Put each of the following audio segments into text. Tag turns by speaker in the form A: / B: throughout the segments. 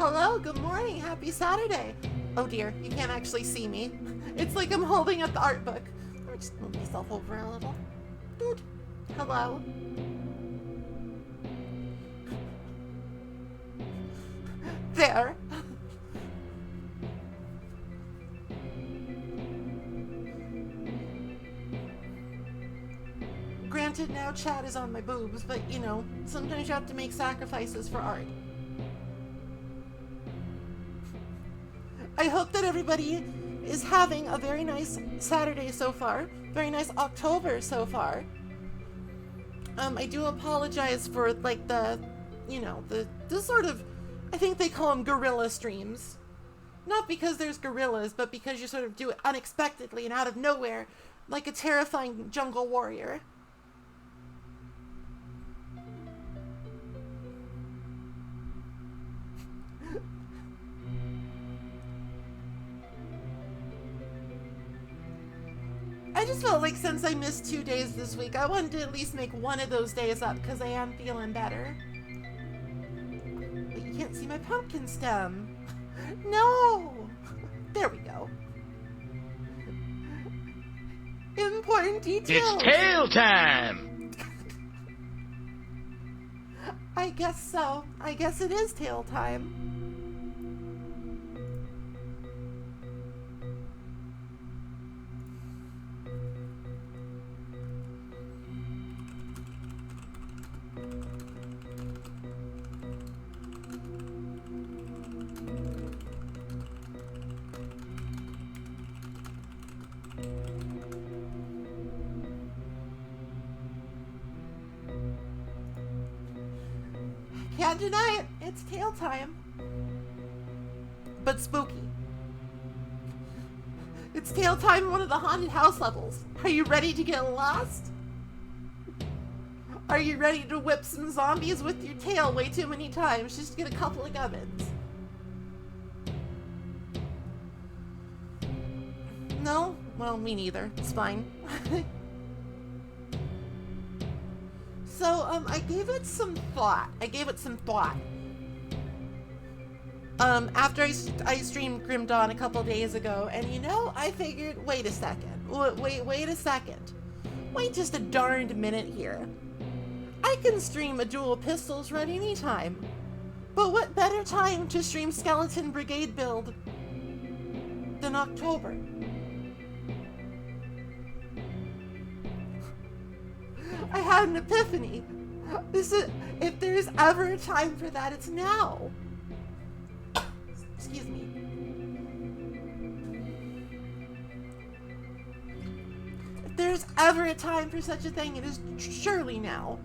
A: Hello, good morning, happy Saturday. Oh dear, you can't actually see me. It's like I'm holding up the art book. Let me just move myself over a little. Dude, hello. There. Granted, now Chad is on my boobs, but you know, sometimes you have to make sacrifices for art. I hope that everybody is having a very nice Saturday so far, very nice October so far. I do apologize for like the sort of, I think they call them guerrilla streams. Not because there's gorillas, but because you sort of do it unexpectedly and out of nowhere, like a terrifying jungle warrior. I just felt like since I missed 2 days this week, I wanted to at least make one of those days up because I am feeling better. But you can't see my pumpkin stem. No! There we go. Important details.
B: It's tail time!
A: I guess so. I guess it is tail time. Can't deny it. It's tail time. But spooky. It's tail time in one of the haunted house levels. Are you ready to get lost? Are you ready to whip some zombies with your tail way too many times just to get a couple of gubbins? No? Well, me neither. It's fine. So, I gave it some thought. After I streamed Grim Dawn a couple days ago, and you know, I figured, wait a second. Wait a second. Wait just a darned minute here. I can stream a dual pistols run anytime. But what better time to stream Skeleton Brigade build than October? I had an epiphany. If there's ever a time for that, it's now. Excuse me. If there's ever a time for such a thing, it is surely now.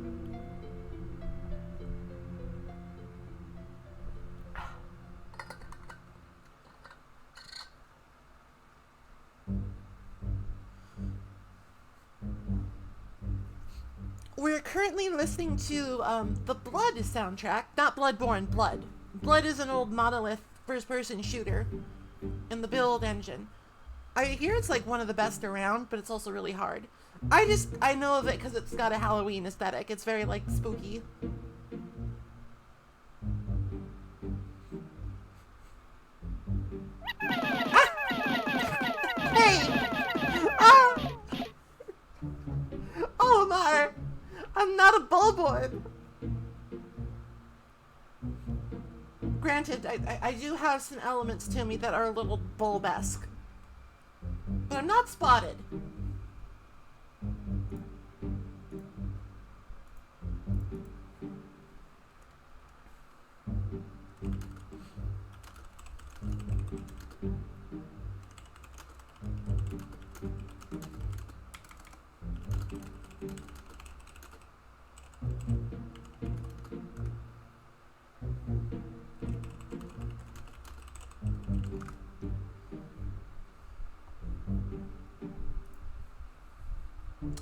A: We're currently listening to the Blood soundtrack, not Bloodborne, Blood. Blood is an old Monolith first-person shooter in the Build engine. I hear it's like one of the best around, but it's also really hard. I know of it because it's got a Halloween aesthetic. It's very like spooky. Hey! Oh, Omar! I'm not a bulborn. Granted, I do have some elements to me that are a little bulbesque. But I'm not spotted.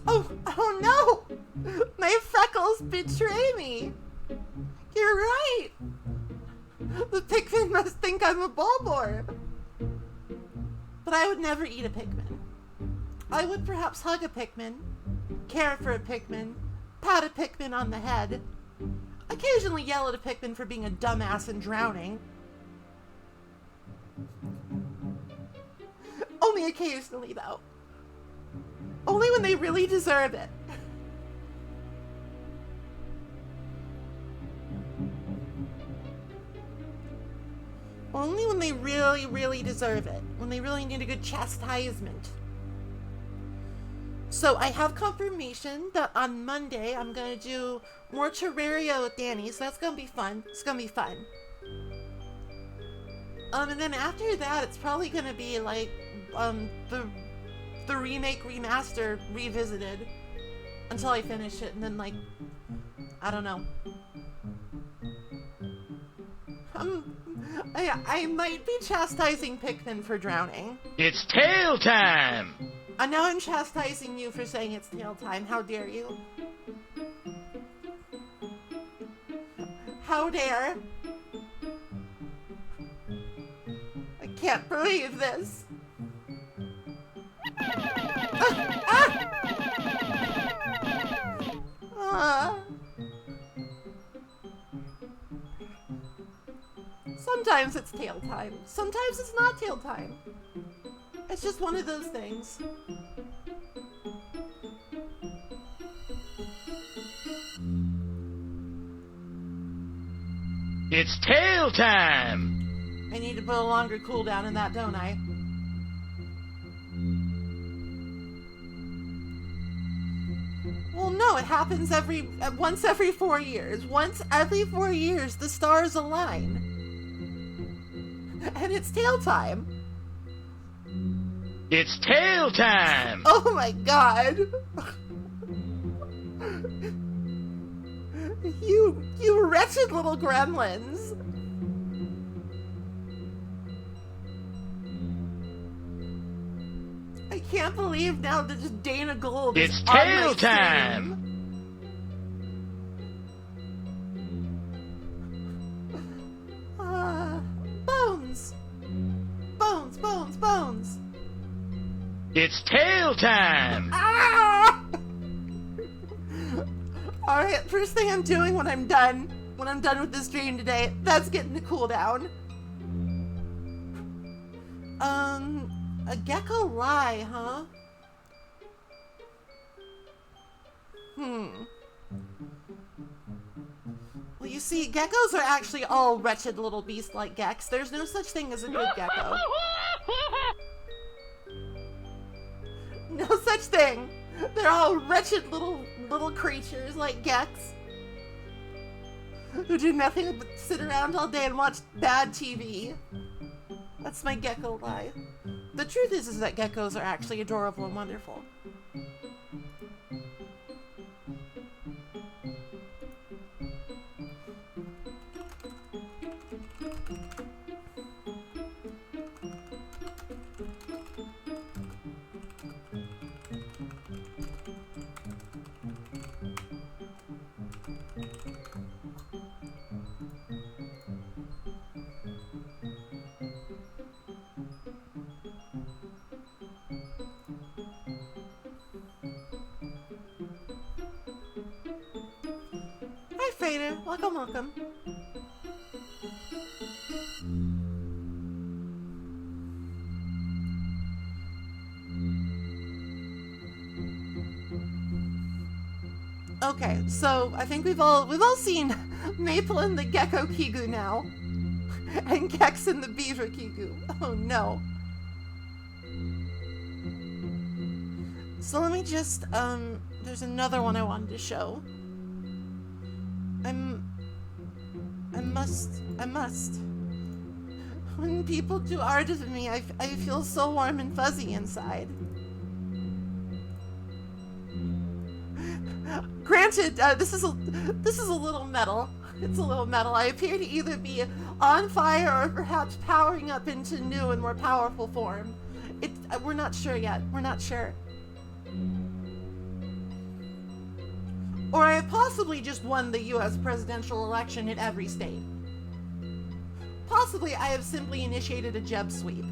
A: Oh no! My freckles betray me! You're right! The Pikmin must think I'm a bulborn. But I would never eat a Pikmin. I would perhaps hug a Pikmin, care for a Pikmin, pat a Pikmin on the head, occasionally yell at a Pikmin for being a dumbass and drowning, Only occasionally, though. Only when they really deserve it. Only when they really, really deserve it. When they really need a good chastisement. So I have confirmation that on Monday I'm going to do more Terraria with Danny. So that's going to be fun. It's going to be fun. And then after that, it's probably going to be like the remake, remaster, revisited. Until I finish it. And then like, I don't know. I might be chastising Pikmin for drowning.
B: It's tail time!
A: And now I'm chastising you for saying it's tail time. How dare you? How dare? I can't believe this. Sometimes it's tail time. Sometimes it's not tail time. It's just one of those things.
B: It's tail time!
A: I need to put a longer cooldown in that, don't I? Well, no, it happens once every 4 years. Once every 4 years, the stars align. And it's tail time.
B: It's tail time!
A: Oh my god! You wretched little gremlins! I can't believe now that just Dana Gold is
B: It's
A: on my
B: tail
A: stream.
B: time!
A: Bones! Bones, bones, bones!
B: It's tail time!
A: Ah! Alright, first thing I'm doing when I'm done with this stream today, that's getting the cooldown. A gecko lie, huh? Well, you see, geckos are actually all wretched little beasts like Gex. There's no such thing as a good gecko. No such thing. They're all wretched little creatures like Gex, who do nothing but sit around all day and watch bad TV. That's my gecko lie. The truth is that geckos are actually adorable and wonderful. Hi, Frater. Welcome, welcome. Okay, so I think we've all seen Maple and the Gecko Kigu now, and Gex and the Beaver Kigu. Oh no. So let me just there's another one I wanted to show. I must. When people do art of me, I feel so warm and fuzzy inside. Granted, this is a little metal. It's a little metal. I appear to either be on fire or perhaps powering up into new and more powerful form. We're not sure yet. We're not sure. Or I have possibly just won the US presidential election in every state. Possibly I have simply initiated a Jeb sweep.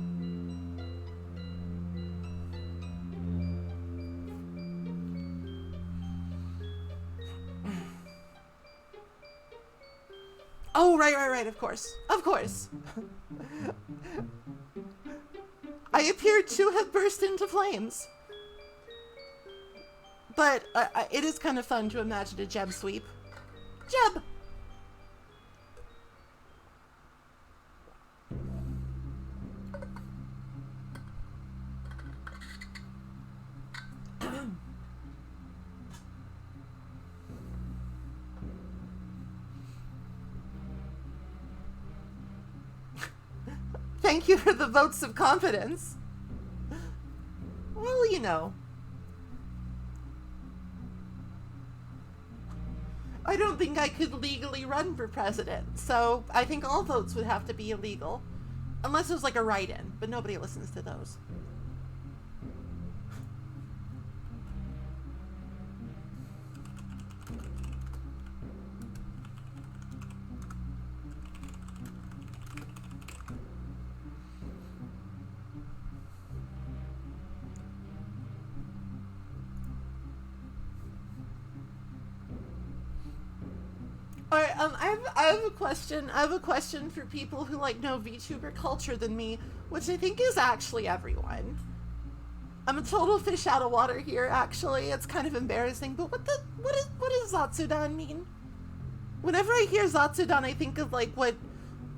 A: Oh, right, of course. Of course. I appeared to have burst into flames. But it is kind of fun to imagine a Jeb sweep. Jeb! Thank you for the votes of confidence. Well, you know. I don't think I could legally run for president, so I think all votes would have to be illegal. Unless it was like a write-in, but nobody listens to those. Alright, I have a question. I have a question for people who like know VTuber culture than me, which I think is actually everyone. I'm a total fish out of water here, actually. It's kind of embarrassing, but what does Zatsudan mean? Whenever I hear Zatsudan, I think of like what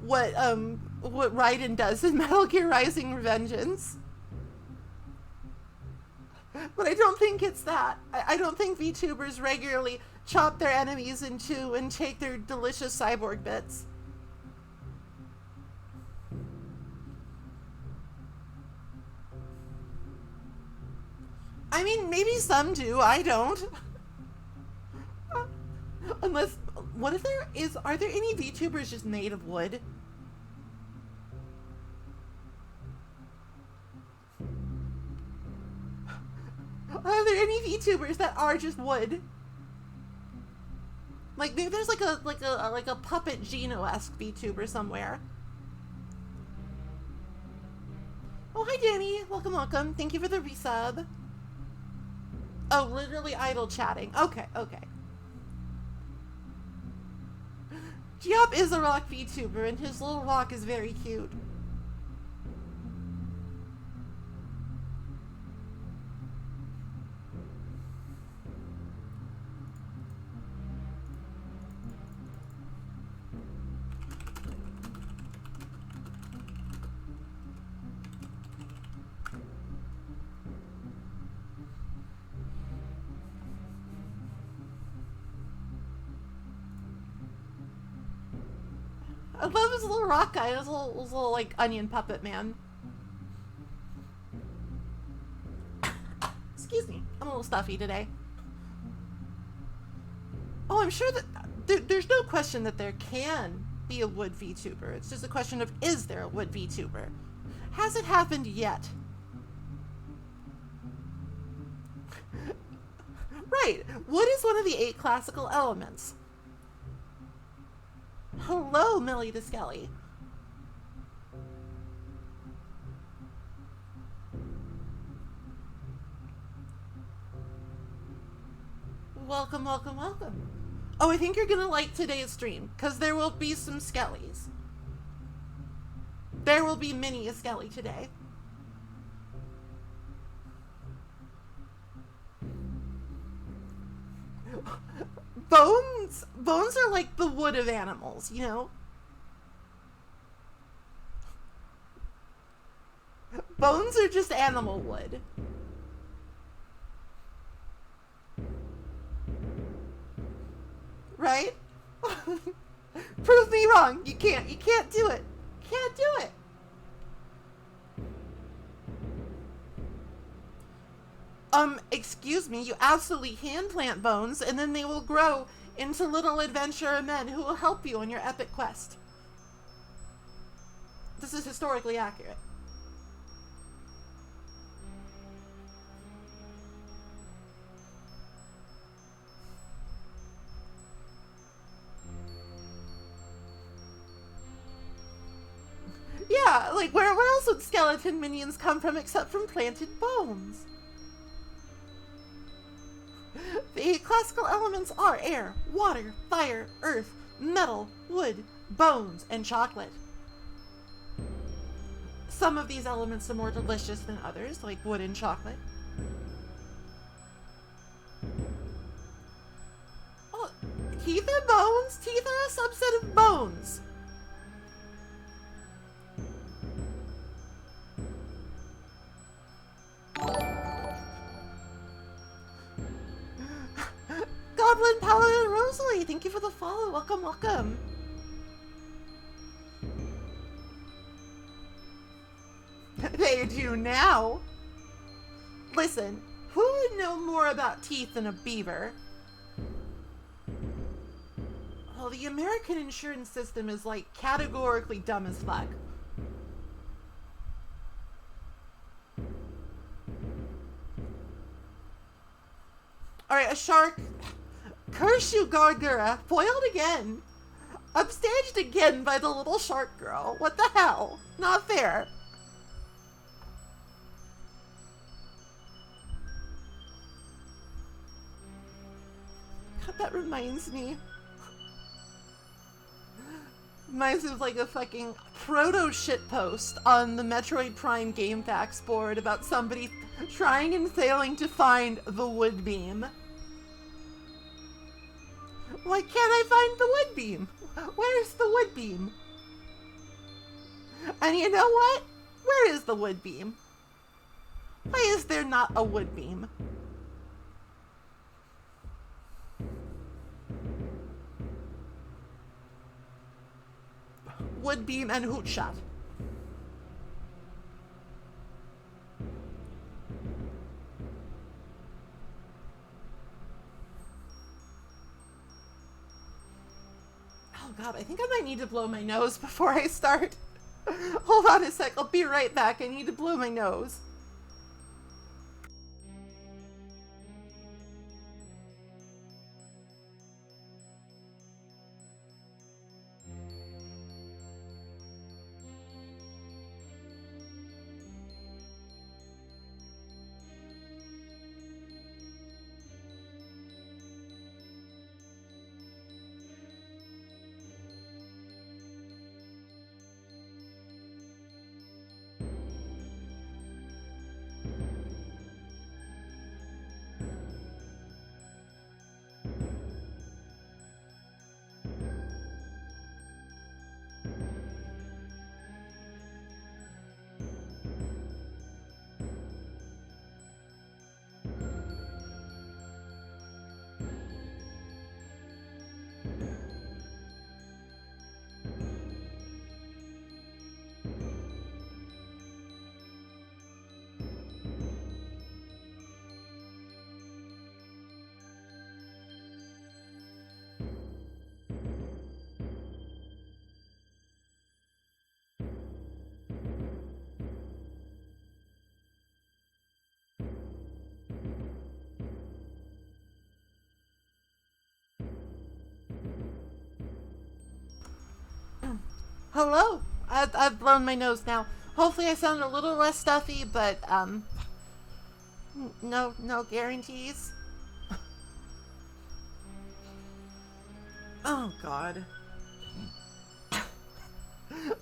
A: Raiden does in Metal Gear Rising: Revengeance. But I don't think it's that. I don't think VTubers regularly chop their enemies in two and take their delicious cyborg bits. I mean, maybe some do. I don't. Unless, what if are there any VTubers just made of wood? Are there any VTubers that are just wood? Like maybe there's like a puppet Geno-esque VTuber somewhere. Oh, hi Danny. Welcome, welcome. Thank you for the resub. Oh, literally idle chatting. Okay, okay. Giop is a rock VTuber and his little rock is very cute. I love his little rock guy, his little like onion puppet man. Excuse me, I'm a little stuffy today. Oh, I'm sure that there's no question that there can be a wood VTuber. It's just a question of, is there a wood VTuber? Has it happened yet? Right, wood is one of the 8 classical elements. Hello, Millie the Skelly. Welcome, welcome, welcome. Oh, I think you're gonna like today's stream, because there will be some Skellies. There will be many a Skelly today. Bones are like the wood of animals, you know? Bones are just animal wood. Right? Prove me wrong. You can't do it. Can't do it. Excuse me, you absolutely hand plant bones, and then they will grow into little adventurer men who will help you on your epic quest. This is historically accurate. Yeah, like where else would skeleton minions come from except from planted bones? The 8 classical elements are air, water, fire, earth, metal, wood, bones, and chocolate. some of these elements are more delicious than others, like wood and chocolate. Oh, teeth and bones? Teeth are a subset of bones. Goblin Paladin Rosalie, thank you for the follow. Welcome, welcome. They do now. Listen, who would know more about teeth than a beaver? Well, the American insurance system is like categorically dumb as fuck. Alright, a shark. Curse you, Gargura. Foiled again. Upstaged again by the little shark girl. What the hell? Not fair. God, that reminds me. Reminds me of like a fucking proto shitpost on the Metroid Prime Game Facts board about somebody trying and failing to find the wood beam. Why can't I find the wood beam? Where's the wood beam? And you know what? Where is the wood beam? Why is there not a wood beam? Wood beam and hoot shot. Oh god, I think I might need to blow my nose before I start. Hold on a sec, I'll be right back. I need to blow my nose. Hello. I've blown my nose now. Hopefully I sound a little less stuffy, but no guarantees. Oh god.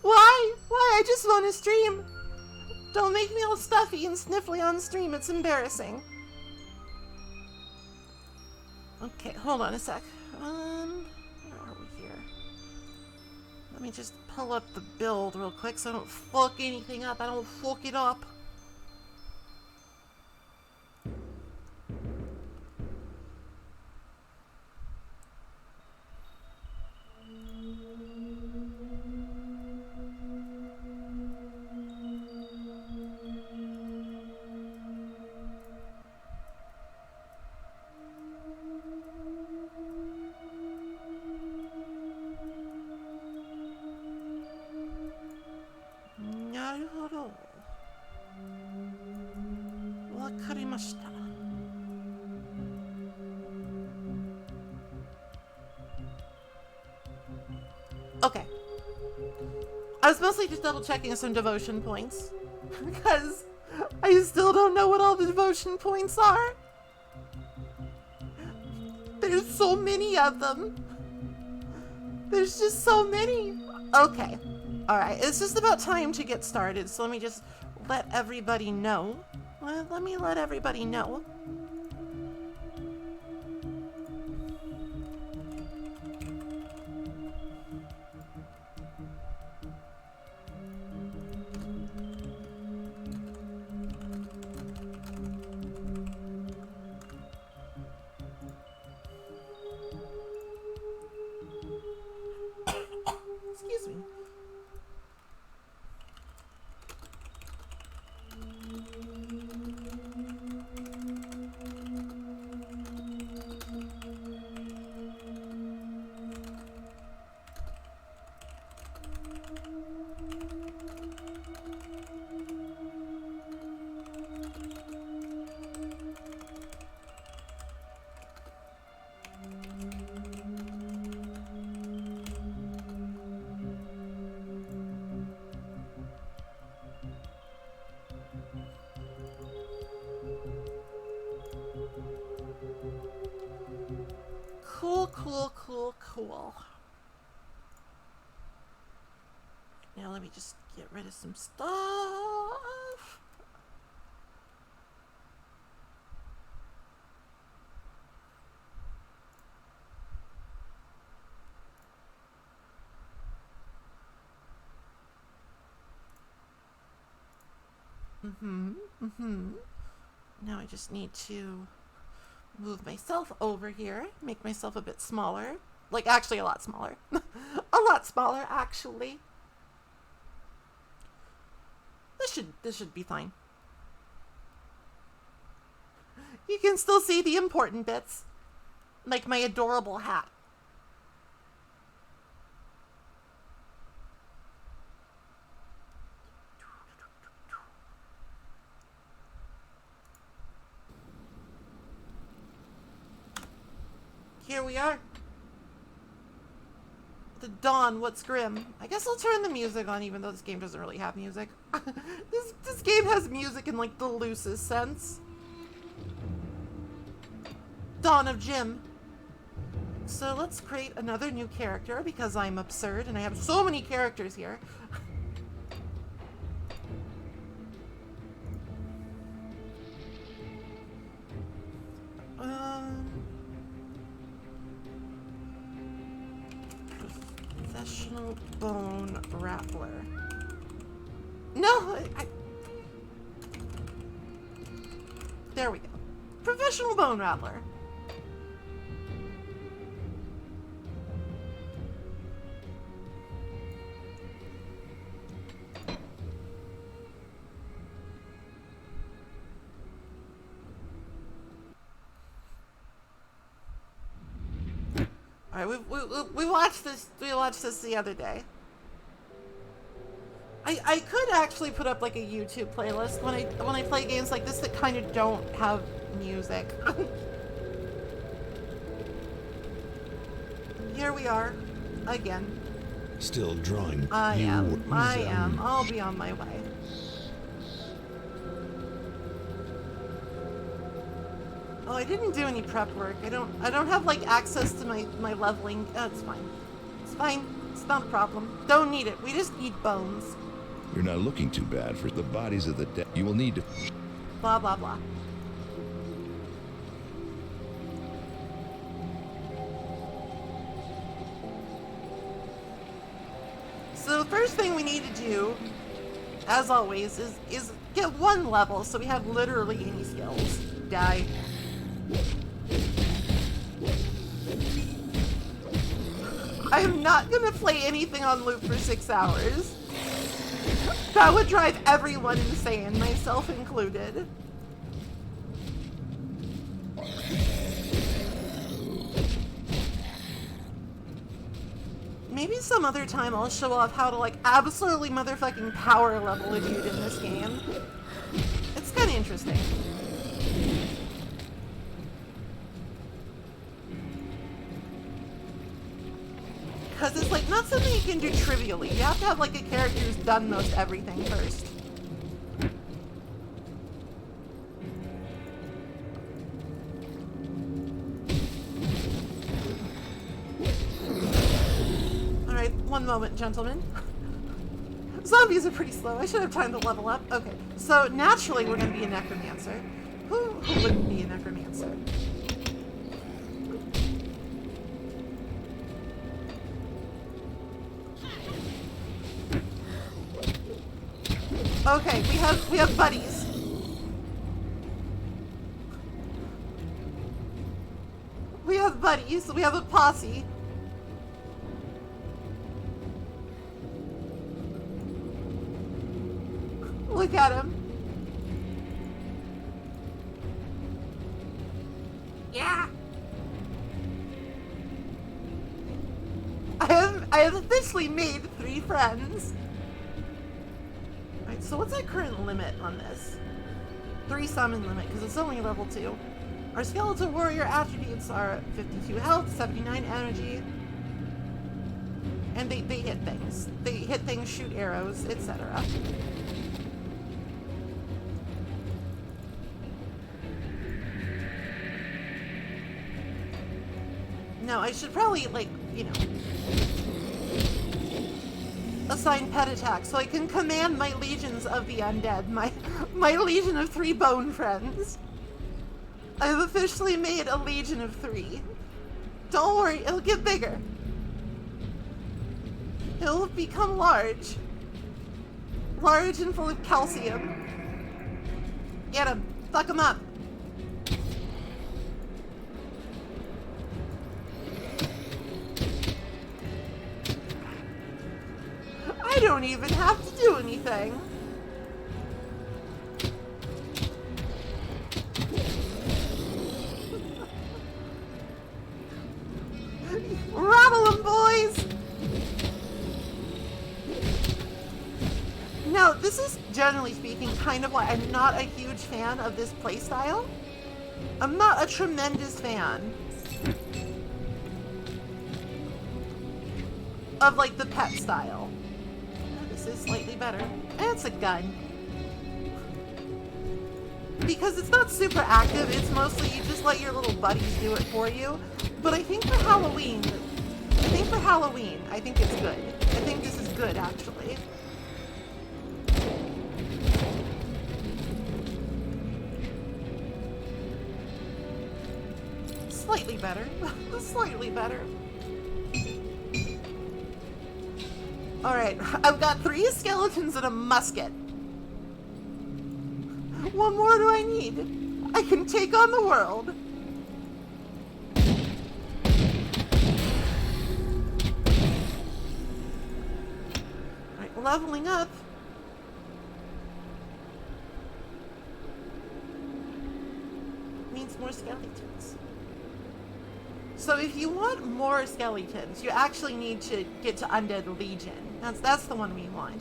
A: Why? I just want to stream. Don't make me all stuffy and sniffly on stream. It's embarrassing. Okay, hold on a sec. Where are we here? Let me just pull up the build real quick so I don't fuck anything up. I don't fuck it up. Okay. I was mostly just double checking some devotion points. Because I still don't know what all the devotion points are. There's so many of them. There's just so many. Okay. Alright, it's just about time to get started, so let me just let everybody know. Let me let everybody know. Excuse me. Cool. Now let me just get rid of some stuff. Now I just need to move myself over here, make myself a bit smaller. Like, actually a lot smaller. A lot smaller, actually. This should be fine. You can still see the important bits. Like my adorable hat. Here we are. The dawn, what's grim? I guess I'll turn the music on even though this game doesn't really have music. This game has music in like the loosest sense. Dawn of Jim. So let's create another new character because I'm absurd and I have so many characters here. Professional bone rattler. No, there we go. Professional bone rattler. All right, we watched this. We watched this the other day. I could actually put up like a YouTube playlist when I play games like this that kind of don't have music. Here we are, again.
C: Still drawing.
A: I am. I'll be on my way. Oh, I didn't do any prep work. I don't have like access to my leveling. It's fine. It's fine. It's not a problem. Don't need it. We just need bones.
C: You're not looking too bad for the bodies of the dead. You will need to...
A: Blah, blah, blah. So the first thing we need to do, as always, is get one level so we have literally any skills. Die. I am not gonna play anything on loop for 6 hours. That would drive everyone insane, myself included. Maybe some other time I'll show off how to like absolutely motherfucking power level a dude in this game. It's kind of interesting. Because it's like not something you can do trivially. You have to have like a character who's done most everything first. Alright, one moment, gentlemen. Zombies are pretty slow. I should have time to level up. Okay, so naturally we're going to be a necromancer. Who wouldn't be a necromancer? Okay, we have buddies. We have buddies. We have a posse. Look at him. Yeah. I have officially made 3 friends. Alright, so what's our current limit on this? 3 summon limit, because it's only level 2. Our skeletal warrior attributes are 52 health, 79 energy. And they hit things. They hit things, shoot arrows, etc. No, I should probably, like, you know, assign pet attack so I can command my legions of the undead, my legion of 3 bone friends. I have officially made a legion of 3. Don't worry, it'll get bigger. It'll become large. Large and full of calcium. Get him. Fuck him up. I don't even have to do anything. Rattle 'em, boys! Now, this is, generally speaking, kind of why I'm not a huge fan of this playstyle. I'm not a tremendous fan of, like, the pet style. This is slightly better. It's a gun. Because it's not super active, it's mostly you just let your little buddies do it for you. But I think for Halloween, I think it's good. I think this is good, actually. Slightly better. Slightly better. Alright, I've got 3 skeletons and a musket. What more do I need? I can take on the world. Alright, leveling up. Means more skeletons. So if you want more skeletons, you actually need to get to Undead Legion. That's the one we want.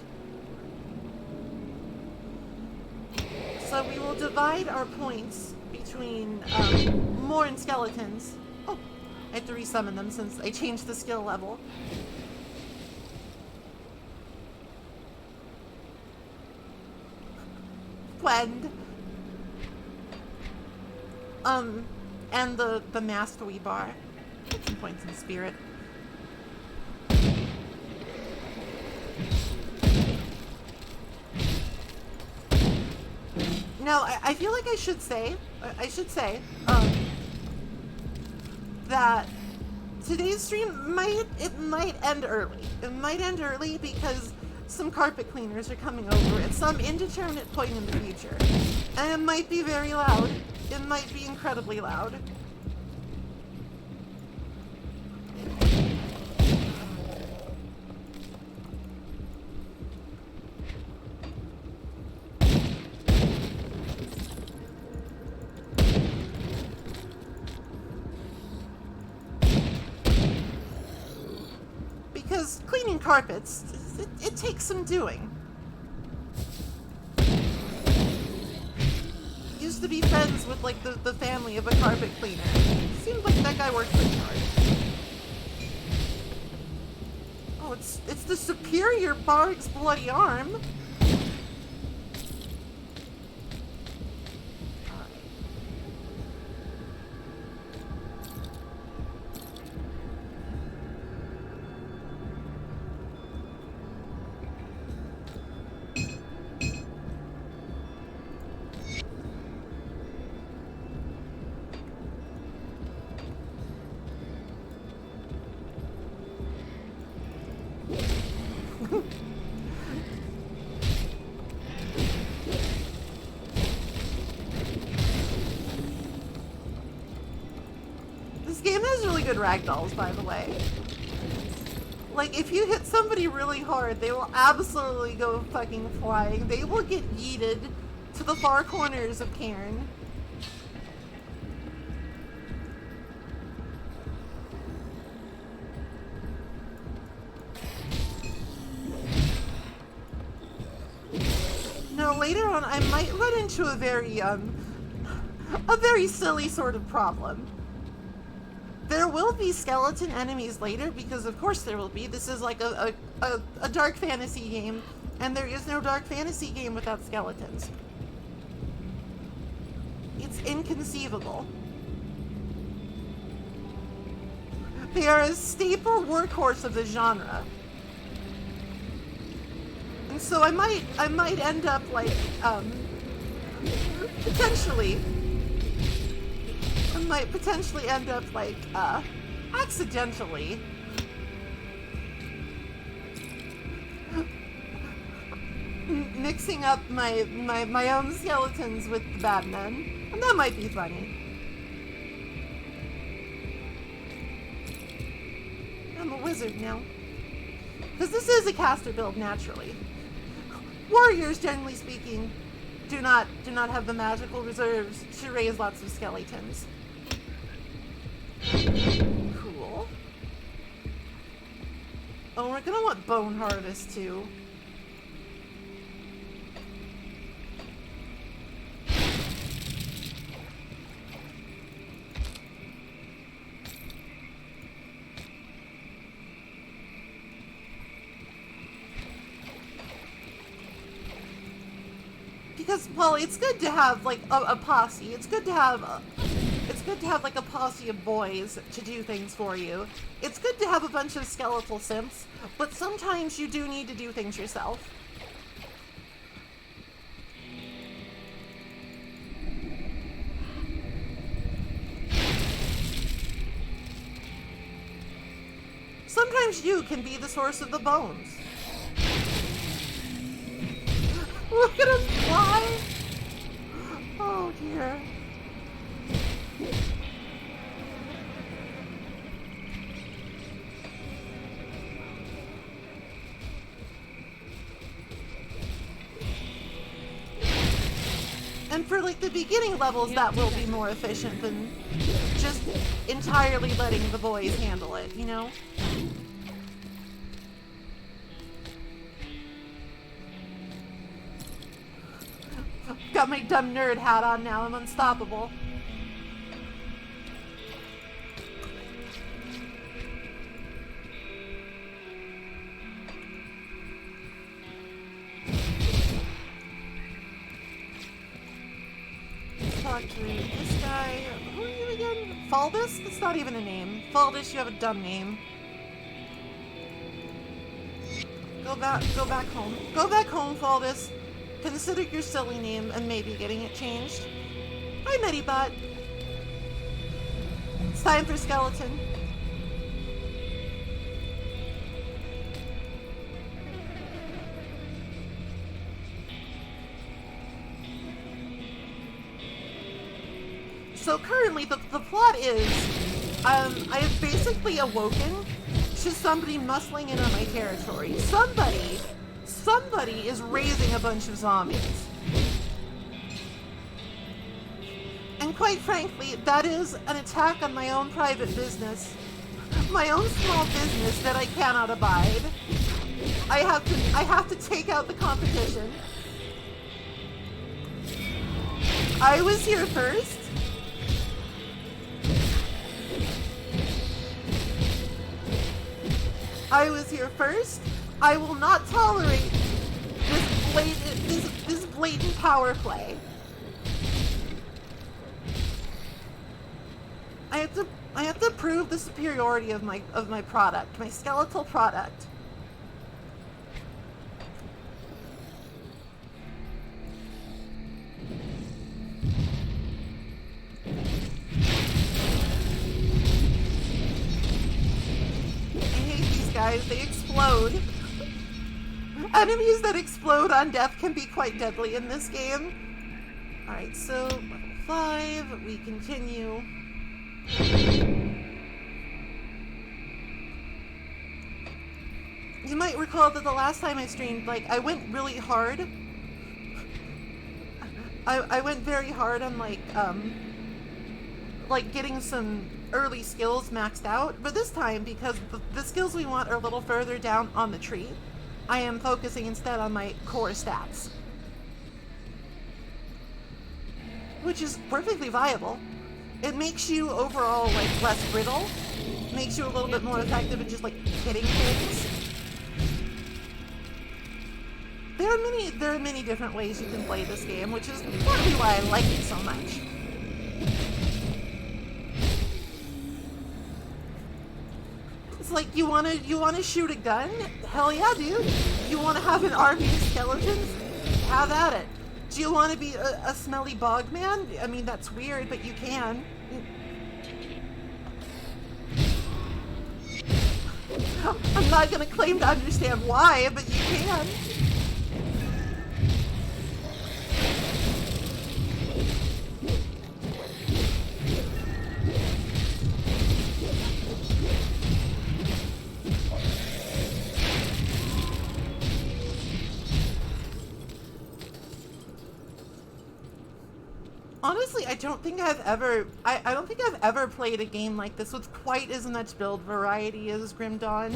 A: So we will divide our points between more and skeletons. Oh, I have to resummon them since I changed the skill level. Blend. And the masked wee bar. Get some points in spirit. Now, I feel like I should say, that today's stream might end early. It might end early because some carpet cleaners are coming over at some indeterminate point in the future. And it might be very loud. It might be incredibly loud. Because cleaning carpets, it takes some doing. Used to be friends with, like, the family of a carpet cleaner. Seemed like that guy worked pretty hard. Oh, it's the superior Bard's bloody arm. game has really good ragdolls, by the way. Like, if you hit somebody really hard, they will absolutely go fucking flying. They will get yeeted to the far corners of Cairn. Now, later on, I might run into a very silly sort of problem. There will be skeleton enemies later, because of course there will be. This is like a dark fantasy game, and there is no dark fantasy game without skeletons. It's inconceivable. They are a staple workhorse of the genre. And so I might end up like, potentially, I might potentially end up like, accidentally mixing up my own skeletons with the bad men. And that might be funny. I'm a wizard now. Because this is a caster build, naturally. Warriors, generally speaking, do not have the magical reserves to raise lots of skeletons. Cool. Oh, we're gonna want Bone Harvest too. Because, well, it's good to have like a posse. It's good to have like a posse of boys to do things for you. It's good to have a bunch of skeletal simps, but sometimes you do need to do things yourself. Sometimes you can be the source of the bones. Look at him fly! Oh dear. And for like the beginning levels, that will be more efficient than just entirely letting the boys handle it, you know? Got my dumb nerd hat on now, I'm unstoppable. Talk to this guy. Who are you again? Faldus? That's not even a name. Faldus, you have a dumb name. Go back home. Go back home, Faldus. Consider your silly name and maybe getting it changed. Hi, Medibot. It's time for skeleton. So currently, the plot is, I have basically awoken to somebody muscling in on my territory. Somebody is raising a bunch of zombies. And quite frankly, that is an attack on my own private business. My own small business that I cannot abide. I have to take out the competition. I was here first. I was here first. I will not tolerate this blatant power play. I have to prove the superiority of my product, my skeletal product. Guys, they explode. Enemies that explode on death can be quite deadly in this game. Alright, so level 5, we continue. You might recall that the last time I streamed, like, I went really hard. I went very hard on, like getting some early skills maxed out. But this time, because the skills we want are a little further down on the tree, I am focusing instead on my core stats. Which is perfectly viable. It makes you overall, like, less brittle. Makes you a little bit more effective at just, like, hitting things. There are many different ways you can play this game, which is partly why I like it so much. It's like, you wanna shoot a gun? Hell yeah, dude. You wanna have an army of skeletons? Have at it. Do you want to be a smelly bog man? I mean, that's weird, but you can. I'm not gonna claim to understand why, but you can. Honestly, I don't think I've ever played a game like this with quite as much build variety as Grim Dawn.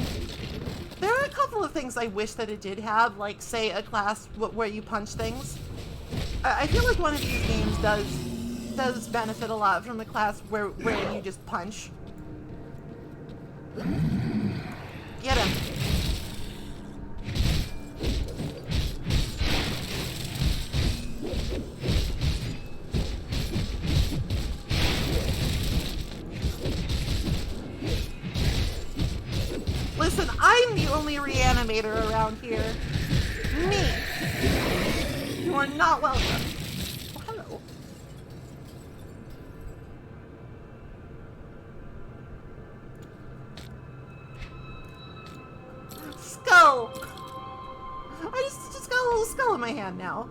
A: There are a couple of things I wish that it did have, like, say, a class where you punch things. I feel like one of these games does benefit a lot from a class where you just punch. Get him. Listen, I'm the only reanimator around here. Me. You are not welcome. Oh, hello. Skull. I just got a little skull in my hand now.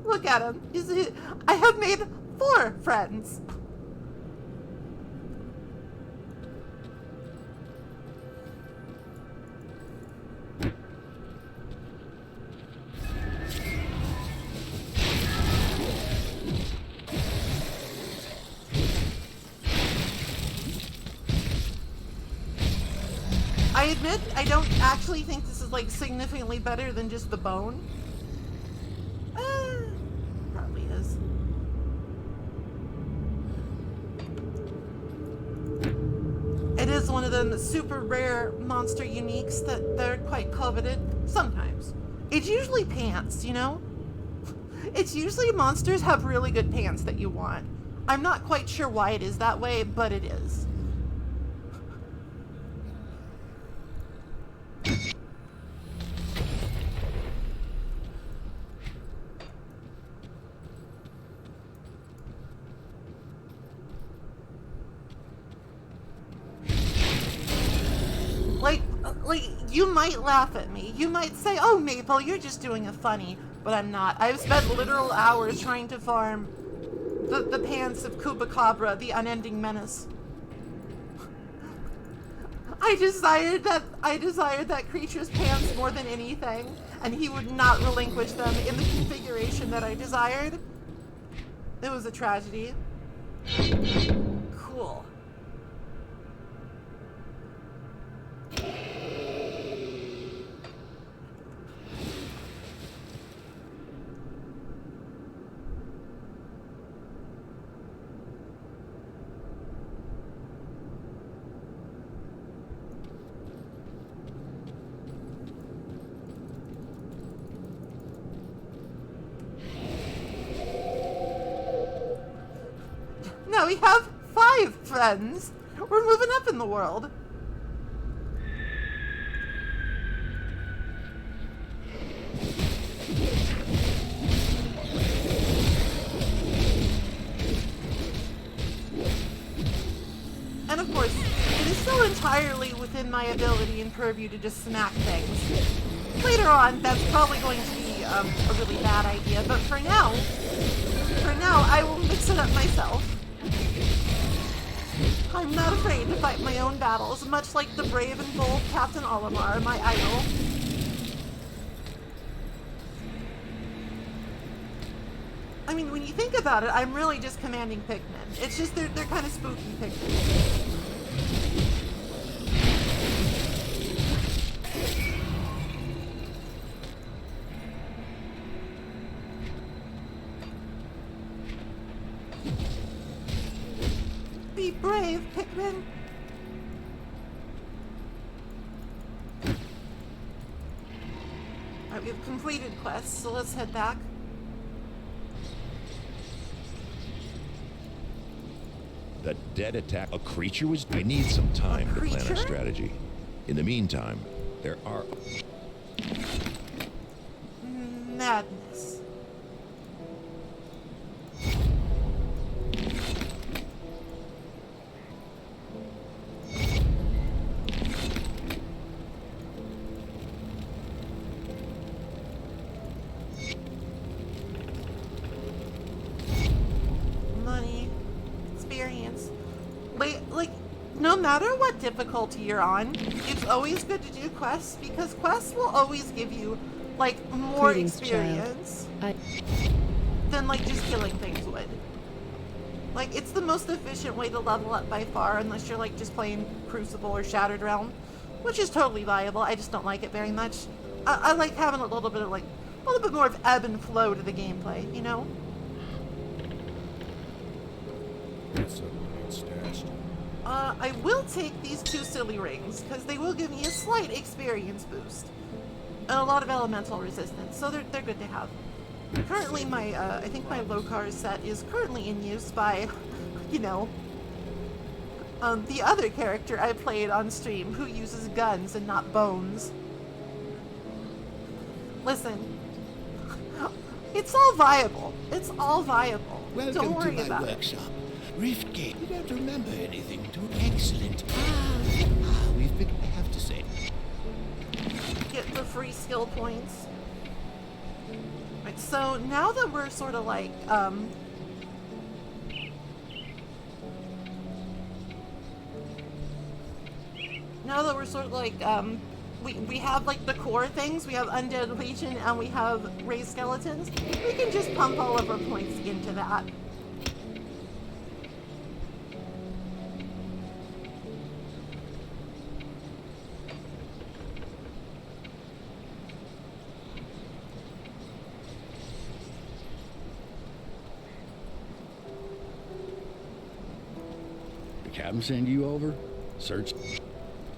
A: Look at him. You see, I have made 4 friends. I admit, I don't actually think this is, like, significantly better than just the bone. Probably is. It is one of them super rare monster uniques that they're quite coveted sometimes. It's usually pants, you know? It's usually monsters have really good pants that you want. I'm not quite sure why it is that way, but it is. Like, you might laugh at me. You might say, oh, Maple, you're just doing a funny. But I'm not. I've spent literal hours trying to farm the pants of Chupacabra, the unending menace. I desired that creature's pants more than anything, and he would not relinquish them in the configuration that I desired. It was a tragedy. Cool. Now we have 5 friends. We're moving up in the world. And of course, it is still entirely within my ability and purview to just smack things. Later on, that's probably going to be a really bad idea, but for now, for now, I will mix it up myself. I'm not afraid to fight my own battles, much like the brave and bold Captain Olimar, my idol. I mean, when you think about it, I'm really just commanding Pikmin. It's just they're kind of spooky Pikmin. Be brave, Pikmin. Alright, we've completed quests, so let's head back.
C: The dead attack. A creature was. I need some time to plan a strategy. In the meantime, there are.
A: Madness. Money. Experience. Like, no matter what difficulty you're on, it's always good to do quests, because quests will always give you, like, more experience than, like, just killing things would. Like, it's the most efficient way to level up by far, unless you're, like, just playing Crucible or Shattered Realm, which is totally viable. I just don't like it very much. I like having a little bit of, like, a little bit more of ebb and flow to the gameplay, you know? I will take these 2 silly rings, because they will give me a slight experience boost. And a lot of elemental resistance, so they're good to have. Currently, my, I think my Lokar set is currently in use by, you know, the other character I played on stream, who uses guns and not bones. Listen, it's all viable. It's all viable. Don't worry about it.
D: Workshop. Riftgate, you don't remember anything too excellent. We've been, I have to say.
A: Get the free skill points. Right, so now that we're sort of like, we have like the core things, we have Undead Legion and we have Raised Skeletons, we can just pump all of our points into that.
D: Captain send you over? Search.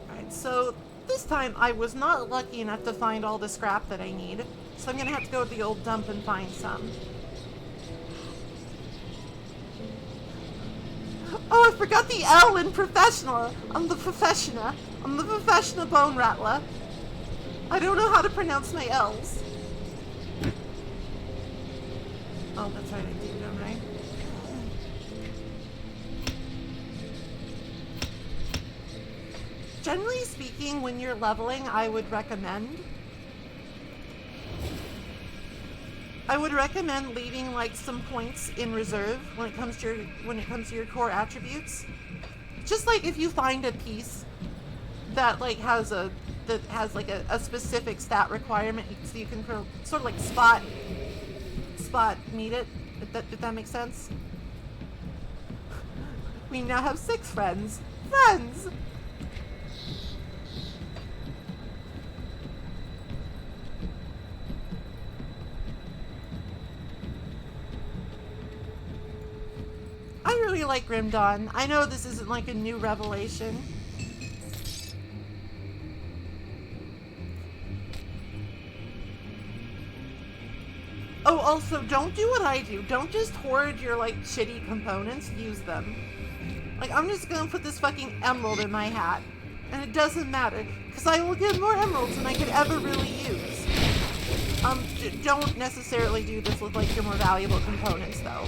A: Alright, so this time I was not lucky enough to find all the scrap that I need, so I'm gonna have to go to the old dump and find some. Oh, I forgot the L in professional. I'm the professional. I'm the professional bone rattler. I don't know how to pronounce my L's. Oh, that's right, I do, don't I? Generally speaking, when you're leveling, I would recommend leaving like some points in reserve when it comes to your core attributes. Just like if you find a piece that like has a specific stat requirement, so you can sort of like spot meet it. If that makes sense. We now have 6 friends. Friends. I really like Grim Dawn. I know this isn't like a new revelation. Oh, also, don't do what I do. Don't just hoard your, like, shitty components. Use them. Like, I'm just gonna put this fucking emerald in my hat. And it doesn't matter, because I will get more emeralds than I could ever really use. Don't necessarily do this with, like, your more valuable components, though.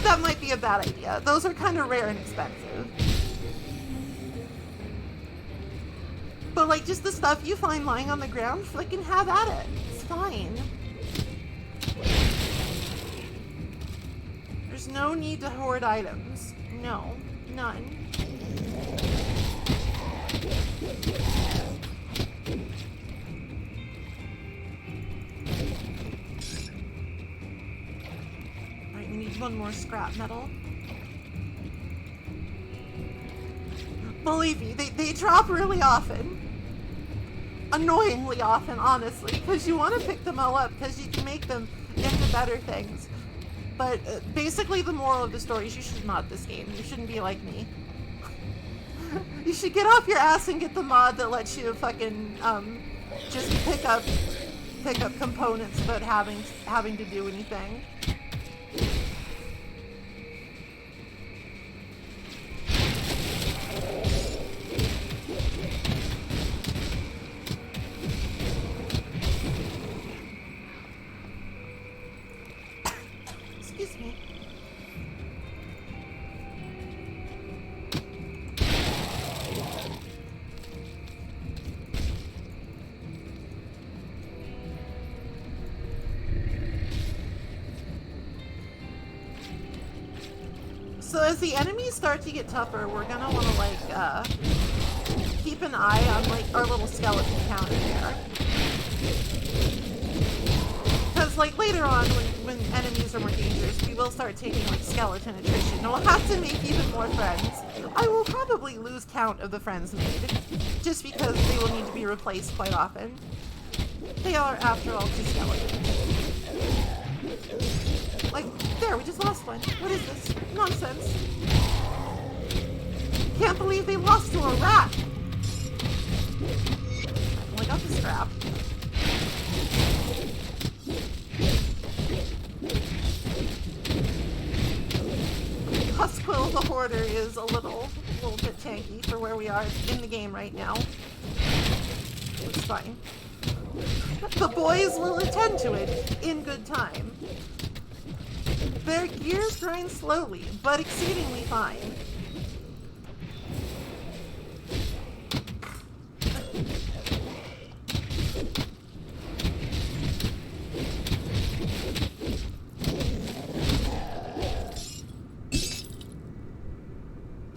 A: That might be a bad idea. Those are kind of rare and expensive. But like just the stuff you find lying on the ground, fucking have at it. It's fine. There's no need to hoard items. No, none. Alright, we need one more scrap metal. Believe me, they drop really often. Annoyingly often, honestly, because you want to pick them all up because you can make them into better things. But basically the moral of the story is you should mod this game. You shouldn't be like me. You should get off your ass and get the mod that lets you fucking just pick up components without having to do anything. Excuse me. So as the enemies start to get tougher, we're gonna want to like keep an eye on like our little skeleton counter here. Because like later on, when enemies are more dangerous, we will start taking like skeleton attrition. And we'll have to make even more friends. I will probably lose count of the friends made, just because they will need to be replaced quite often. They are, after all, just skeletons. Like, there, we just lost one. What is this? Nonsense. Can't believe they lost to a rat. Well, I got the scrap. Husquill the Hoarder is a little bit tanky for where we are in the game right now. It's fine. The boys will attend to it in good time. Their gears grind slowly, but exceedingly fine.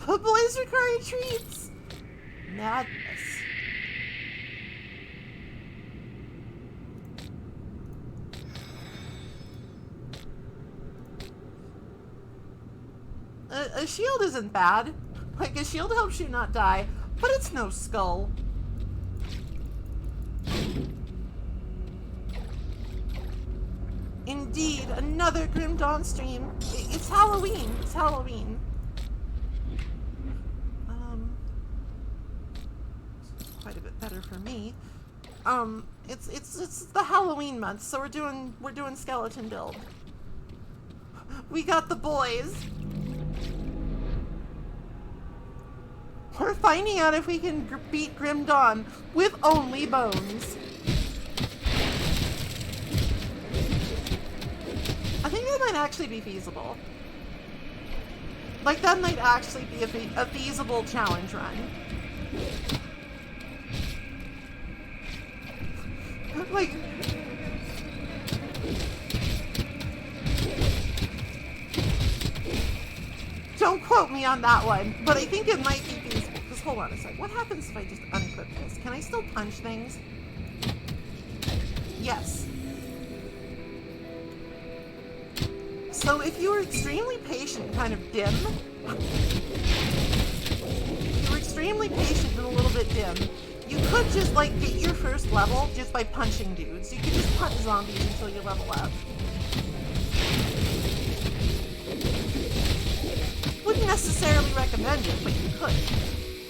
A: The boys require treats! Madness. A shield isn't bad. Like, a shield helps you not die, but it's no skull. Indeed, another Grim Dawn stream. It's Halloween. It's Halloween. Quite a bit better for me. It's the Halloween month, so we're doing skeleton build. We got the boys. We're finding out if we can beat Grim Dawn with only bones. I think that might actually be feasible. Like, that might actually be a feasible challenge run. Like... Don't quote me on that one, but I think it might be feasible. Just hold on a sec. What happens if I just unequip this? Can I still punch things? Yes. So if you were extremely patient and kind of dim, if you were extremely patient and a little bit dim, you could just like get your first level just by punching dudes. You could just punch zombies until you level up. Wouldn't necessarily recommend it, but you could.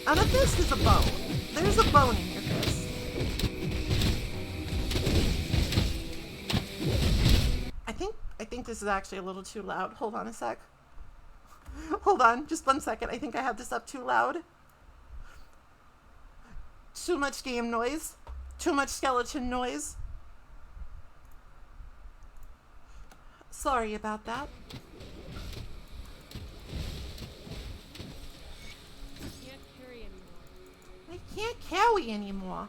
A: And a fist is a bone. There's a bone in your fist. I think this is actually a little too loud. Hold on a sec. Hold on, just 1 second. I think I have this up too loud. Too much game noise. Too much skeleton noise. Sorry about that. I can't carry anymore.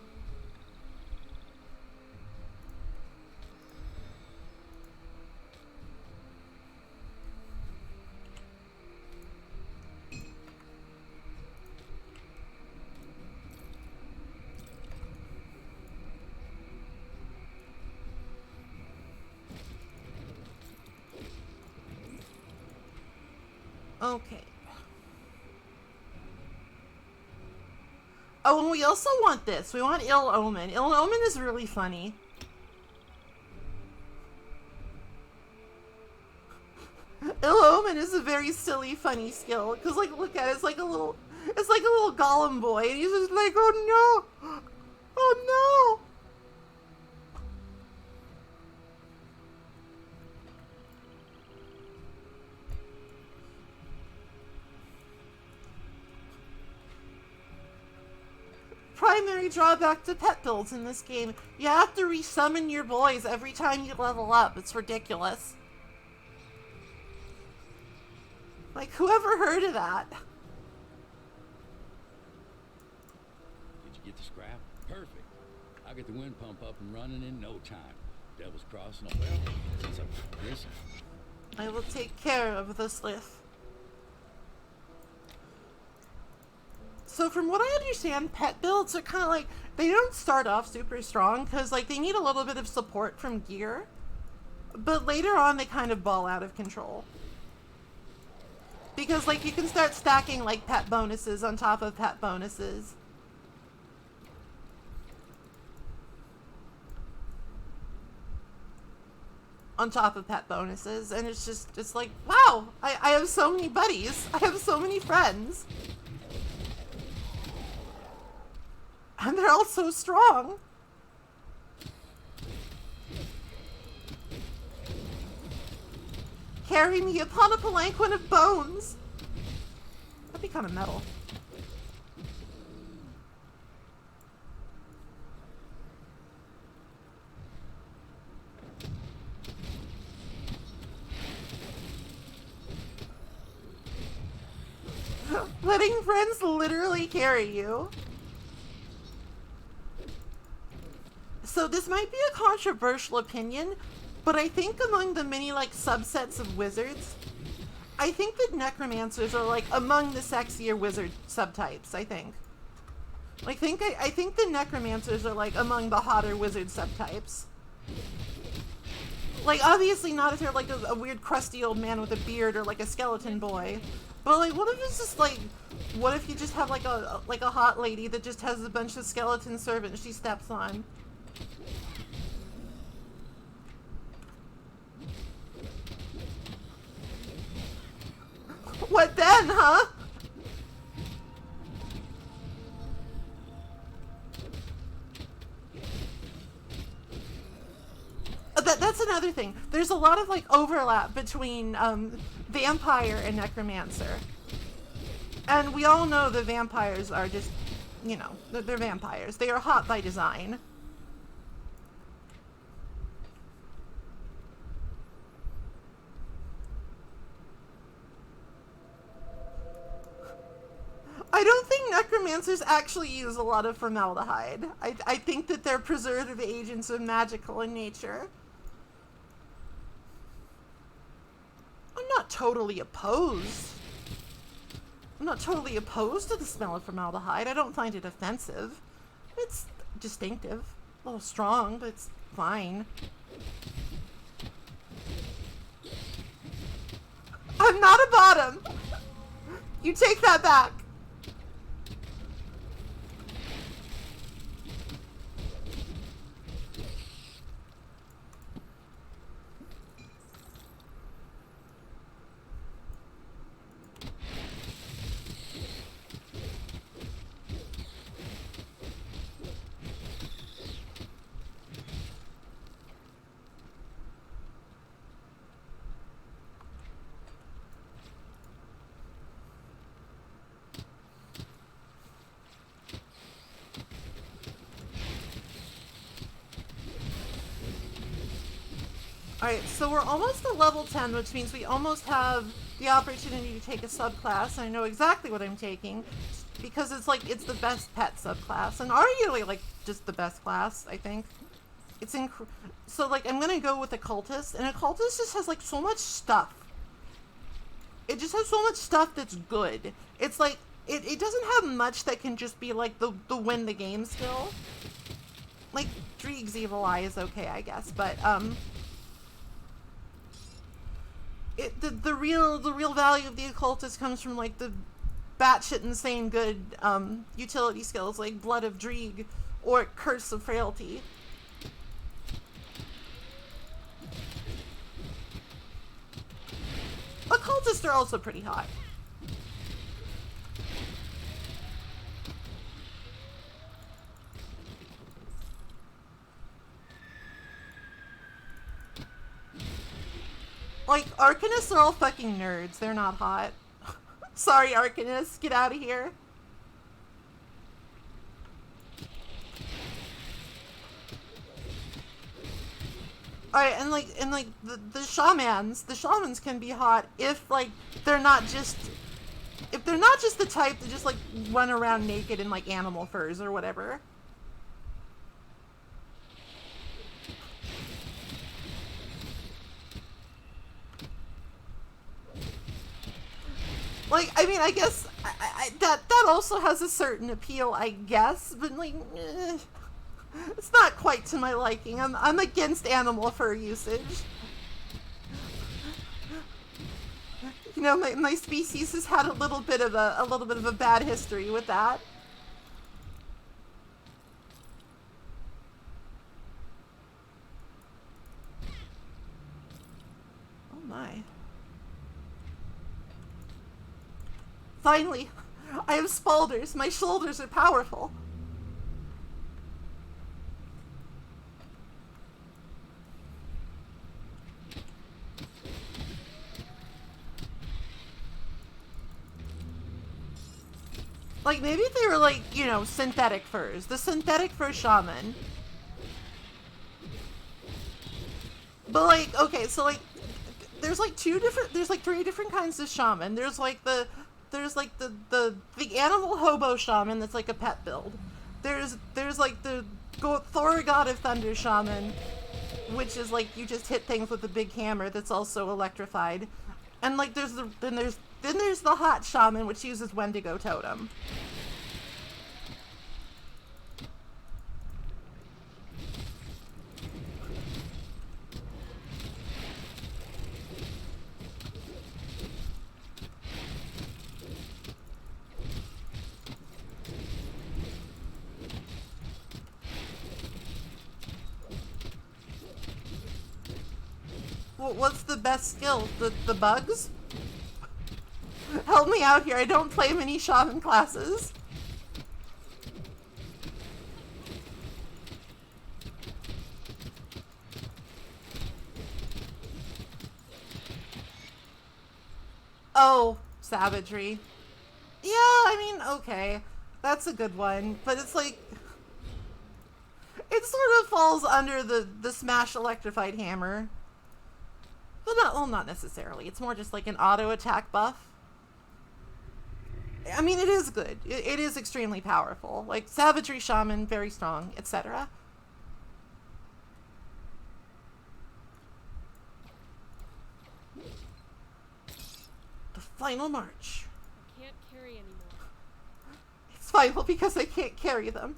A: Okay. Oh, and we also want this. We want Ill Omen. Ill Omen is really funny. Ill Omen is a very silly, funny skill. Cause like, look at it. It's like a little golem boy, and he's just like, oh no, oh no. Primary drawback to pet builds in this game. You have to resummon your boys every time you level up. It's ridiculous. Like, whoever heard of that?
E: Did you get the scrap? Perfect. I'll get the wind pump up and running in no time. Devil's Crossing, well, since I'm listen.
A: I will take care of this lift. So from what I understand, pet builds are kind of like, they don't start off super strong because like they need a little bit of support from gear, but later on they kind of ball out of control. Because like you can start stacking like pet bonuses on top of pet bonuses. On top of pet bonuses, and it's like, wow, I have so many buddies. I have so many friends. And they're all so strong. Carry me upon a palanquin of bones. That'd be kind of metal. Letting friends literally carry you. So this might be a controversial opinion, but I think among the many like subsets of wizards, I think that necromancers are like among the sexier wizard subtypes. I think the necromancers are like among the hotter wizard subtypes. Like obviously not if they're like a weird crusty old man with a beard or like a skeleton boy, but like what if it's just like, what if you just have like a hot lady that just has a bunch of skeleton servants she steps on? What then, huh? That's another thing. There's a lot of like overlap between vampire and necromancer. And we all know the vampires are just, you know, they're vampires. They are hot by design. I don't think necromancers actually use a lot of formaldehyde. I think that their preservative agents are magical in nature. I'm not totally opposed. I'm not totally opposed to the smell of formaldehyde. I don't find it offensive. It's distinctive. A little strong, but it's fine. I'm not a bottom! You take that back! Alright, so we're almost at level 10, which means we almost have the opportunity to take a subclass. I know exactly what I'm taking, because it's like, it's the best pet subclass, and arguably, like, just the best class, I think. It's so, like, I'm gonna go with Occultist, and Occultist just has, like, so much stuff. It just has so much stuff that's good. It's like, it doesn't have much that can just be, like, the win the game skill. Like, Dreeg's Evil Eye is okay, I guess, but, the real value of the occultist comes from like the batshit insane good utility skills like Blood of Dreeg or Curse of Frailty. Occultists are also pretty hot. Like, Arcanists are all fucking nerds. They're not hot. Sorry, Arcanists. Get out of here. Alright, and like the shamans can be hot if like they're not just the type that just like run around naked in like animal furs or whatever. Like, I mean, I guess that also has a certain appeal, I guess, but like, it's not quite to my liking. I'm against animal fur usage. You know, my species has had a little bit of a bad history with that. Oh my. Finally, I have spaulders. My shoulders are powerful. Like, maybe if they were, like, you know, synthetic furs. The synthetic fur shaman. But, like, okay, so, like, there's, like, three different kinds of shaman. There's, like, the animal hobo shaman that's, like, a pet build. There's like, the Thor God of Thunder shaman, which is, like, you just hit things with a big hammer that's also electrified. And, like, then there's the hot shaman, which uses Wendigo Totem. Well, what's the best skill? The bugs? Help me out here. I don't play many shaman classes. Oh, savagery. Yeah, I mean, okay. That's a good one. But it's like, it sort of falls under the smash electrified hammer. Well, not necessarily. It's more just like an auto attack buff. I mean, it is good. It is extremely powerful. Like, savagery shaman, very strong, etc. The final march.
F: I can't carry anymore.
A: It's final because I can't carry them.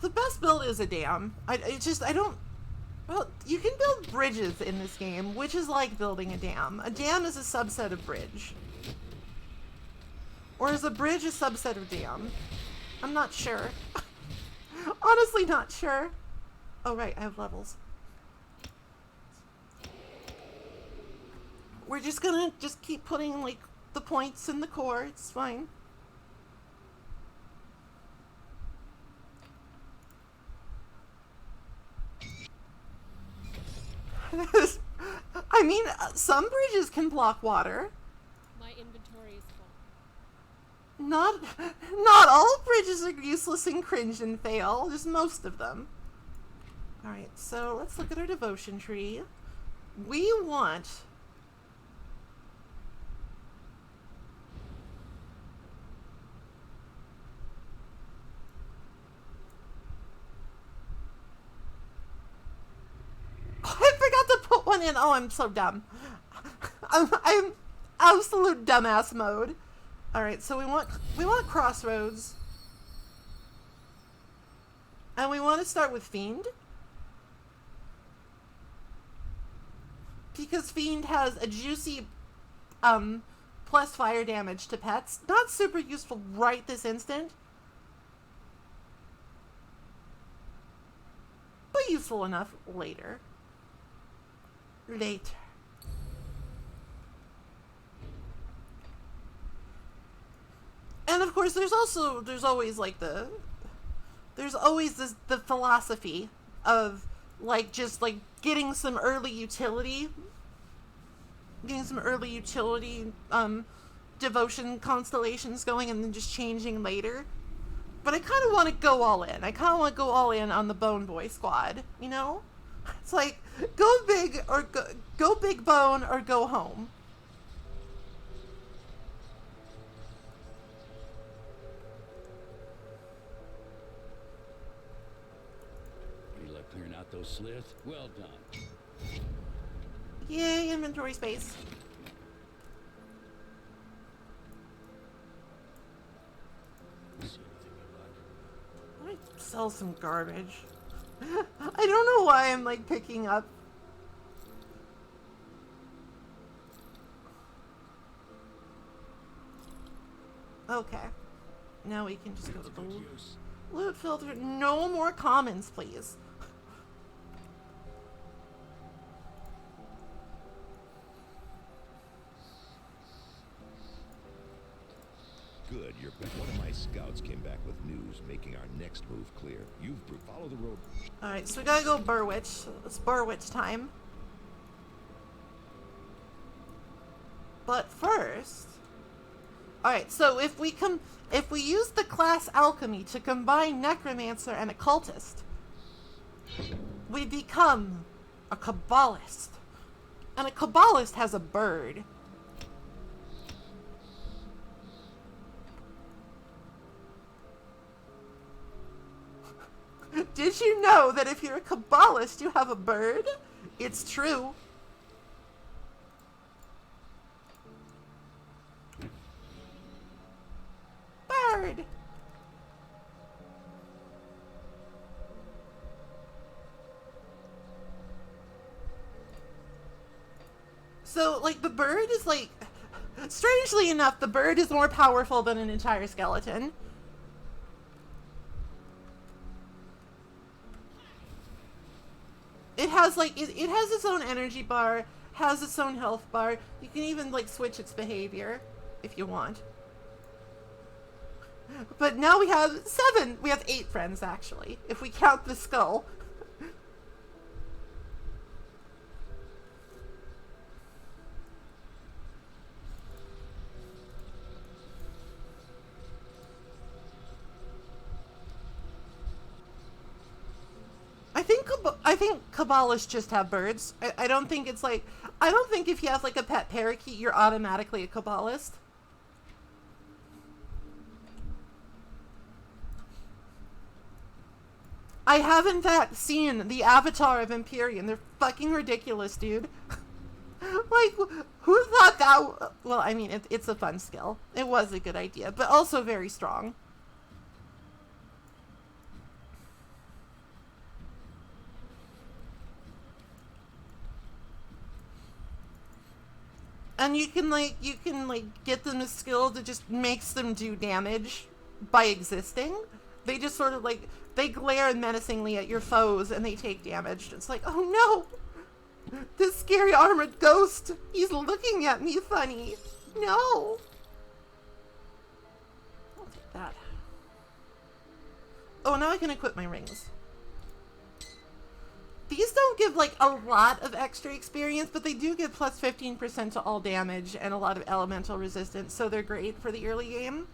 A: The best build is a dam. Well, you can build bridges in this game, which is like building a dam. A dam is a subset of bridge. Or is a bridge a subset of dam? I'm not sure. Honestly, not sure. Oh, right, I have levels. We're just gonna keep putting, like, the points in the core. It's fine. I mean, some bridges can block water.
F: My inventory is full.
A: Not all bridges are useless and cringe and fail. Just most of them. Alright, so let's look at our devotion tree. We want... I forgot to put one in. Oh, I'm so dumb. I'm absolute dumbass mode. All right, so we want crossroads, and we want to start with fiend. because Fiend has a juicy plus fire damage to pets. Not super useful right this instant, but useful enough later. And of course, there's always the philosophy of like just like getting some early utility devotion constellations going and then just changing later. But I kind of want to go all in. I kind of want to go all in on the Bone Boy squad, you know? It's like, go big or go big bone or go home.
E: Any luck clearing out those sliths? Well done.
A: Yay, inventory space. I might sell some garbage. I don't know why I'm like picking up. Okay. Now we can just go to the loot filter. No more commons, please.
C: Good, you're back. One of my scouts came back with news, making our next move clear. Follow the road.
A: Alright, so we gotta go Burwitch. It's Burwitch time. But first... Alright, so if we use the class Alchemy to combine Necromancer and Occultist, we become a Kabbalist. And a Kabbalist has a bird. Did you know that if you're a Kabbalist, you have a bird? It's true. Bird! So, like, the bird is, like... Strangely enough, the bird is more powerful than an entire skeleton. It has, like, it has its own energy bar, has its own health bar. You can even, like, switch its behavior if you want. But now we have 8 friends, actually, if we count the skull. I think Kabbalists just have birds. I don't think it's like... I don't think if you have, like, a pet parakeet, you're automatically a Kabbalist. I have, in fact, seen the Avatar of Empyrean. They're fucking ridiculous, dude. Like, who thought that... Well, I mean, it's a fun skill. It was a good idea, but also very strong. And you can get them a skill that just makes them do damage by existing. They just sort of, like, they glare menacingly at your foes and they take damage. It's like, oh no! This scary armored ghost! He's looking at me funny! No! I'll take that. Oh, now I can equip my rings. These don't give, like, a lot of extra experience, but they do give plus 15% to all damage and a lot of elemental resistance, so they're great for the early game.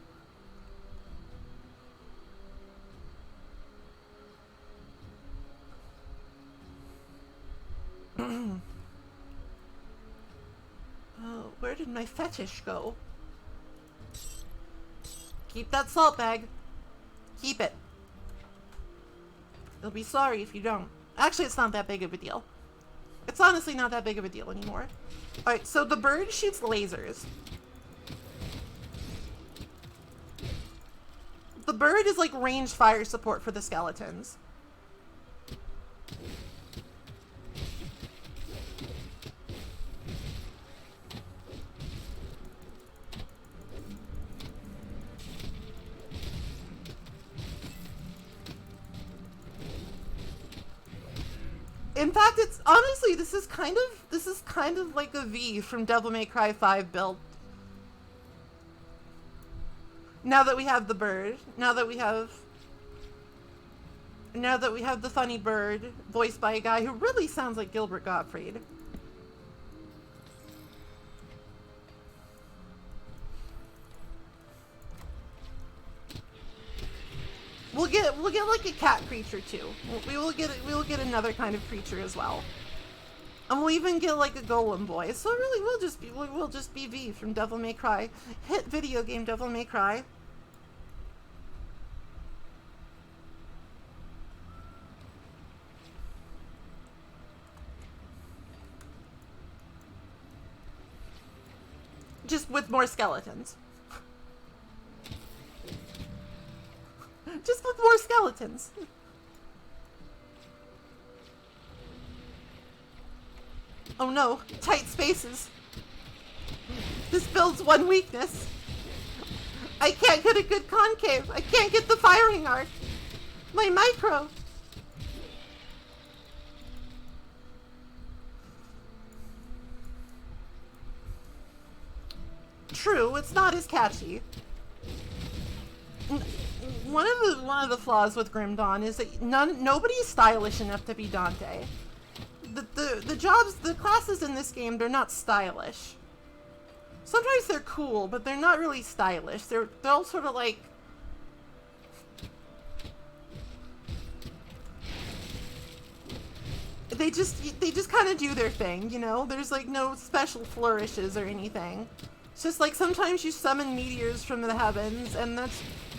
A: Oh, where did my fetish go? Keep that salt bag. Keep it. You'll be sorry if you don't. Actually, it's not that big of a deal. It's honestly not that big of a deal anymore. Alright, so the bird shoots lasers. The bird is like ranged fire support for the skeletons. In fact, it's honestly, this is kind of like a V from Devil May Cry 5 build. Now that we have the bird, now that we have the funny bird voiced by a guy who really sounds like Gilbert Gottfried. We'll get like a cat creature too. We will get another kind of creature as well. And we'll even get like a golem boy. So really we'll just be V from Devil May Cry. Hit video game Devil May Cry. Just with more skeletons. Just with more skeletons. Oh no, tight spaces. This build's one weakness. I can't get a good concave. I can't get the firing arc. My micro. True, it's not as catchy. One of the flaws with Grim Dawn is that nobody's stylish enough to be Dante. The classes in this game, they're not stylish. Sometimes they're cool, but they're not really stylish. They're all sort of like they just kind of do their thing, you know? There's like no special flourishes or anything. It's just like sometimes you summon meteors from the heavens, and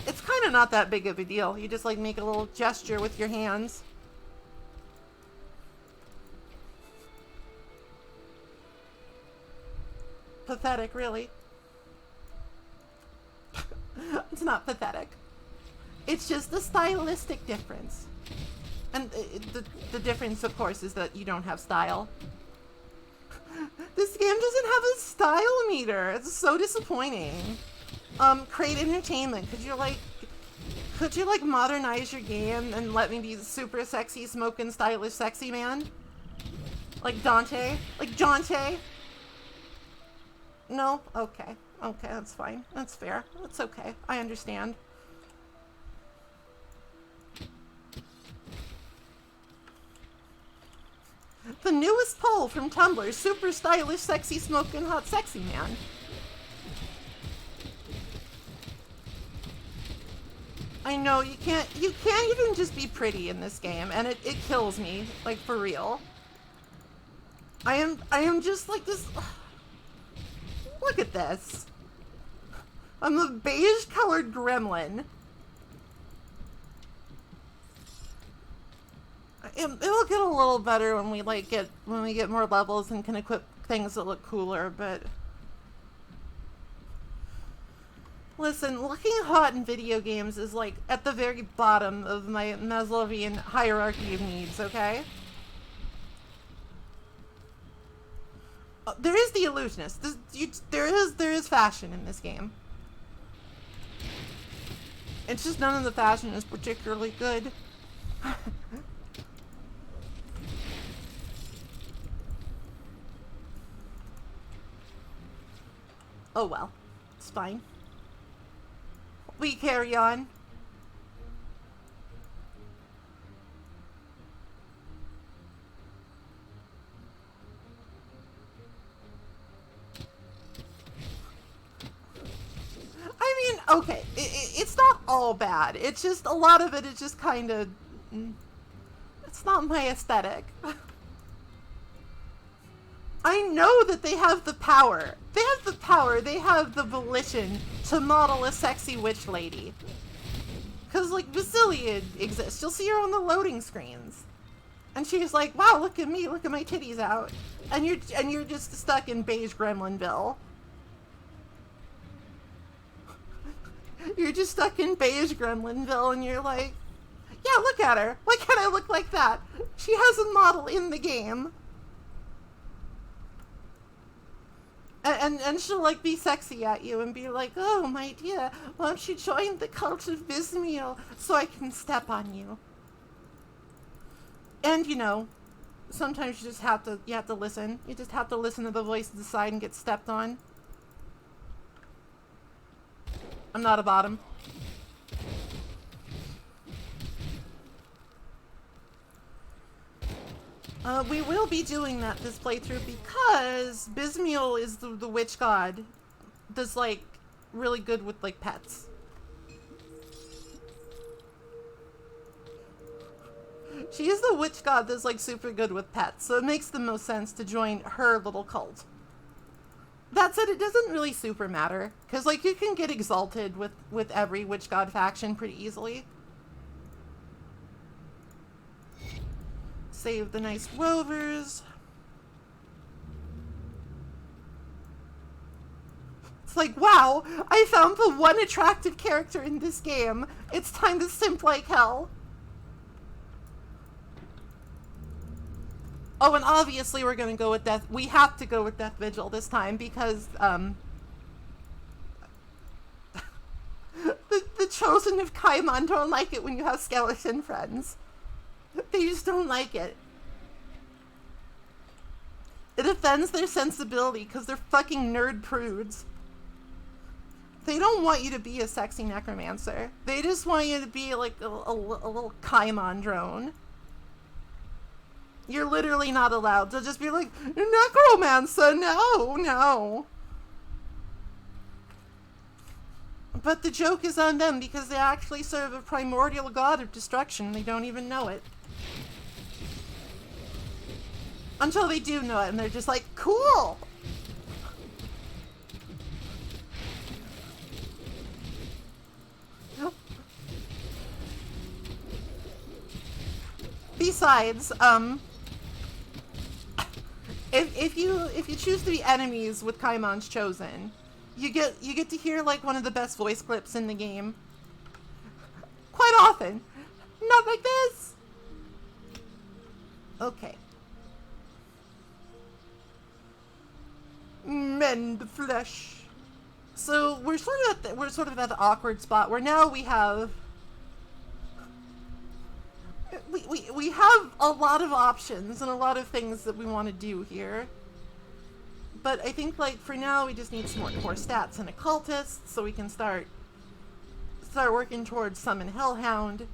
A: it's kind of not that big of a deal. You just like make a little gesture with your hands. Pathetic, really. It's not pathetic. It's just a stylistic difference. And the difference, of course, is that you don't have style. This game doesn't have a style meter. It's so disappointing. Crate Entertainment, could you like modernize your game and let me be super sexy, smoking, stylish, sexy man? Like Dante? Like Dante? No? Okay. Okay, that's fine. That's fair. That's okay. I understand. The newest poll from Tumblr, super stylish, sexy, smoking, hot, sexy man. I know, you can't even just be pretty in this game, and it kills me, like, for real. I am just like this. Look at this. I'm a beige colored gremlin. It'll get a little better when we get more levels and can equip things that look cooler, but listen, looking hot in video games is like at the very bottom of my Maslowian hierarchy of needs, okay? There is the illusionist. There is fashion in this game. It's just none of the fashion is particularly good. Oh well, it's fine. We carry on. I mean, okay, it's not all bad. It's just a lot of it is just kind of, it's not my aesthetic. I know that they have the power. They have the power. They have the volition to model a sexy witch lady. Because, like, Basilia exists. You'll see her on the loading screens. And she's like, wow, look at me. Look at my titties out. And you're just stuck in beige Gremlinville. You're just stuck in beige Gremlinville, and you're like, yeah, look at her. Why can't I look like that? She has a model in the game. And she'll, like, be sexy at you and be like, oh, my dear, why don't you join the cult of Bismeal so I can step on you? And, you know, Sometimes you have to listen. You just have to listen to the voice decide and get stepped on. I'm not a bottom. We will be doing that this playthrough because Bismuel is the witch god. Does like really good with like pets. She is the witch god that's like super good with pets, so it makes the most sense to join her little cult. That said, it doesn't really super matter, because like you can get exalted with every witch god faction pretty easily. Save the nice rovers. It's like, wow, I found the one attractive character in this game. It's time to simp like hell. Oh, and obviously we're going to go with Death. We have to go with Death Vigil this time because, the Chosen of Kaimon don't like it when you have skeleton friends. They just don't like it. It offends their sensibility because they're fucking nerd prudes. They don't want you to be a sexy necromancer. They just want you to be like a little Kaimon drone. You're literally not allowed to just be like, necromancer, no. But the joke is on them because they actually serve a primordial god of destruction. They don't even know it. Until they do know it and they're just like, cool! Besides, if you choose to be enemies with Kaimon's Chosen, you get to hear like one of the best voice clips in the game. Quite often. Not like this. Okay. Mend flesh. So we're sort of at the awkward spot where now we have we have a lot of options and a lot of things that we want to do here. But I think like for now we just need some more core stats and occultists so we can start working towards summon Hellhound.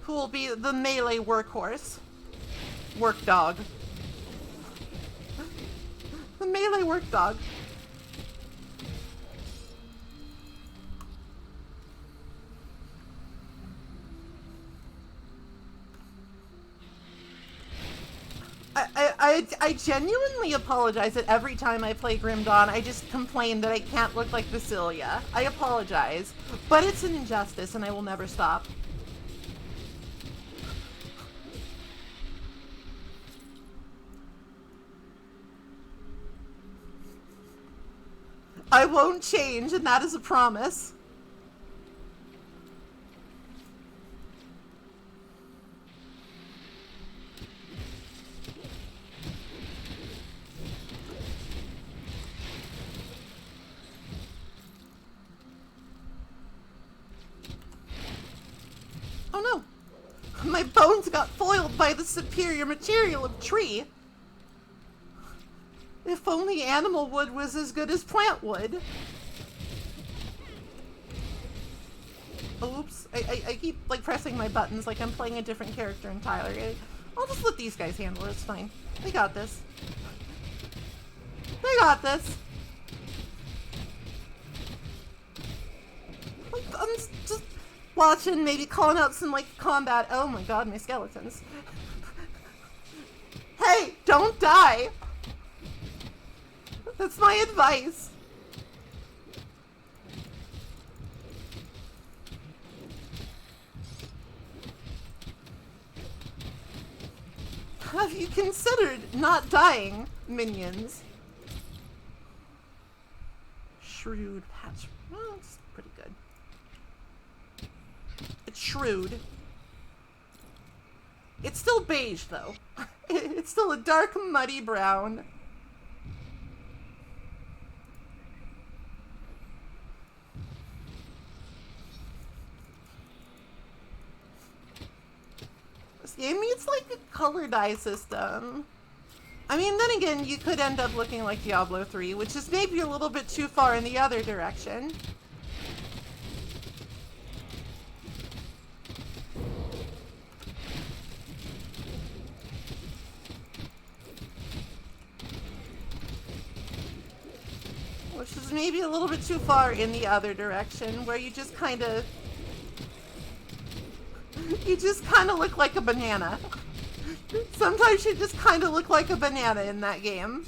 A: Who will be the melee workhorse. Work dog. The melee work dog. I genuinely apologize that every time I play Grim Dawn, I just complain that I can't look like Basilia. I apologize, but it's an injustice and I will never stop. I won't change, and that is a promise. Oh no! My bones got foiled by the superior material of tree! If only animal wood was as good as plant wood. Oops. I keep like pressing my buttons like I'm playing a different character entirely. I'll just let these guys handle it, it's fine. They got this. They got this. I'm just watching, maybe calling out some like combat. Oh my god, my skeletons. Hey, don't die! That's my advice. Have you considered not dying, minions? Shrewd patch. Well, it's pretty good. It's shrewd. It's still beige, though. It's still a dark, muddy brown. game needs like a color dye system. I mean, then again, you could end up looking like Diablo 3, which is maybe a little bit too far in the other direction. Which is maybe a little bit too far in the other direction, where you just kind of look like a banana. Sometimes you just kind of look like a banana in that game.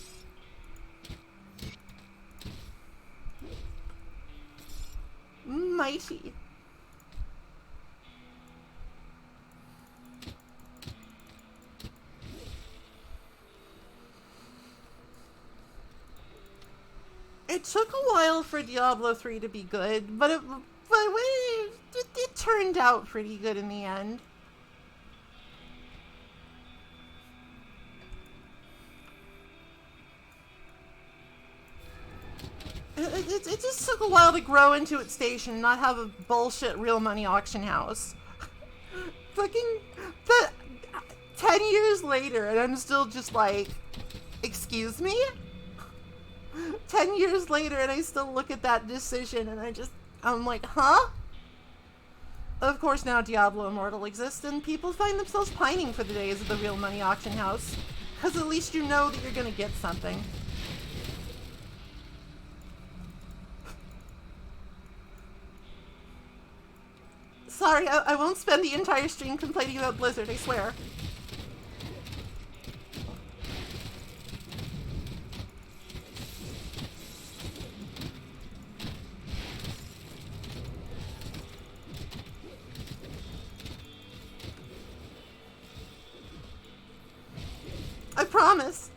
A: Mighty. It took a while for Diablo 3 to be good, but it turned out pretty good in the end. It just took a while to grow into its station and not have a bullshit real money auction house. Fucking 10 years later and I'm still just like, excuse me? 10 years later and I still look at that decision and I'm like, huh? Of course now Diablo Immortal exists and people find themselves pining for the days of the real money auction house. Because at least you know that you're gonna get something. Sorry, I won't spend the entire stream complaining about Blizzard, I swear. I promise.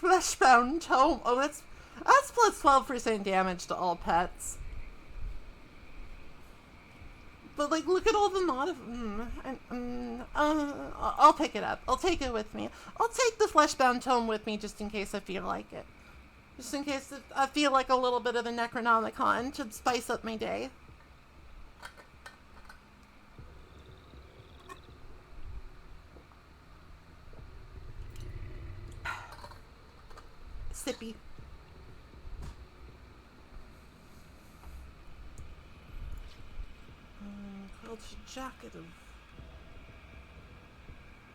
A: Fleshbound tome. Oh, that's plus 12% damage to all pets. But like, look at all the I'll pick it up. I'll take it with me. I'll take the Fleshbound tome with me just in case I feel like it. Just in case I feel like a little bit of the Necronomicon to spice up my day. Sippy. Culture jacket of...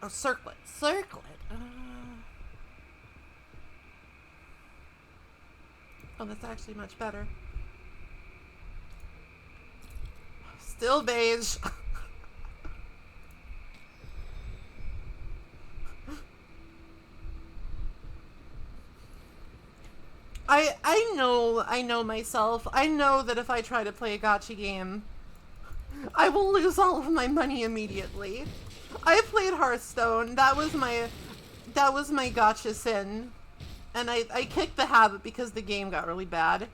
A: Oh, circlet. Circlet. Oh, that's actually much better. Still beige. I know myself. I know that if I try to play a gacha game, I will lose all of my money immediately. I played Hearthstone. That was my gacha sin. And I kicked the habit because the game got really bad.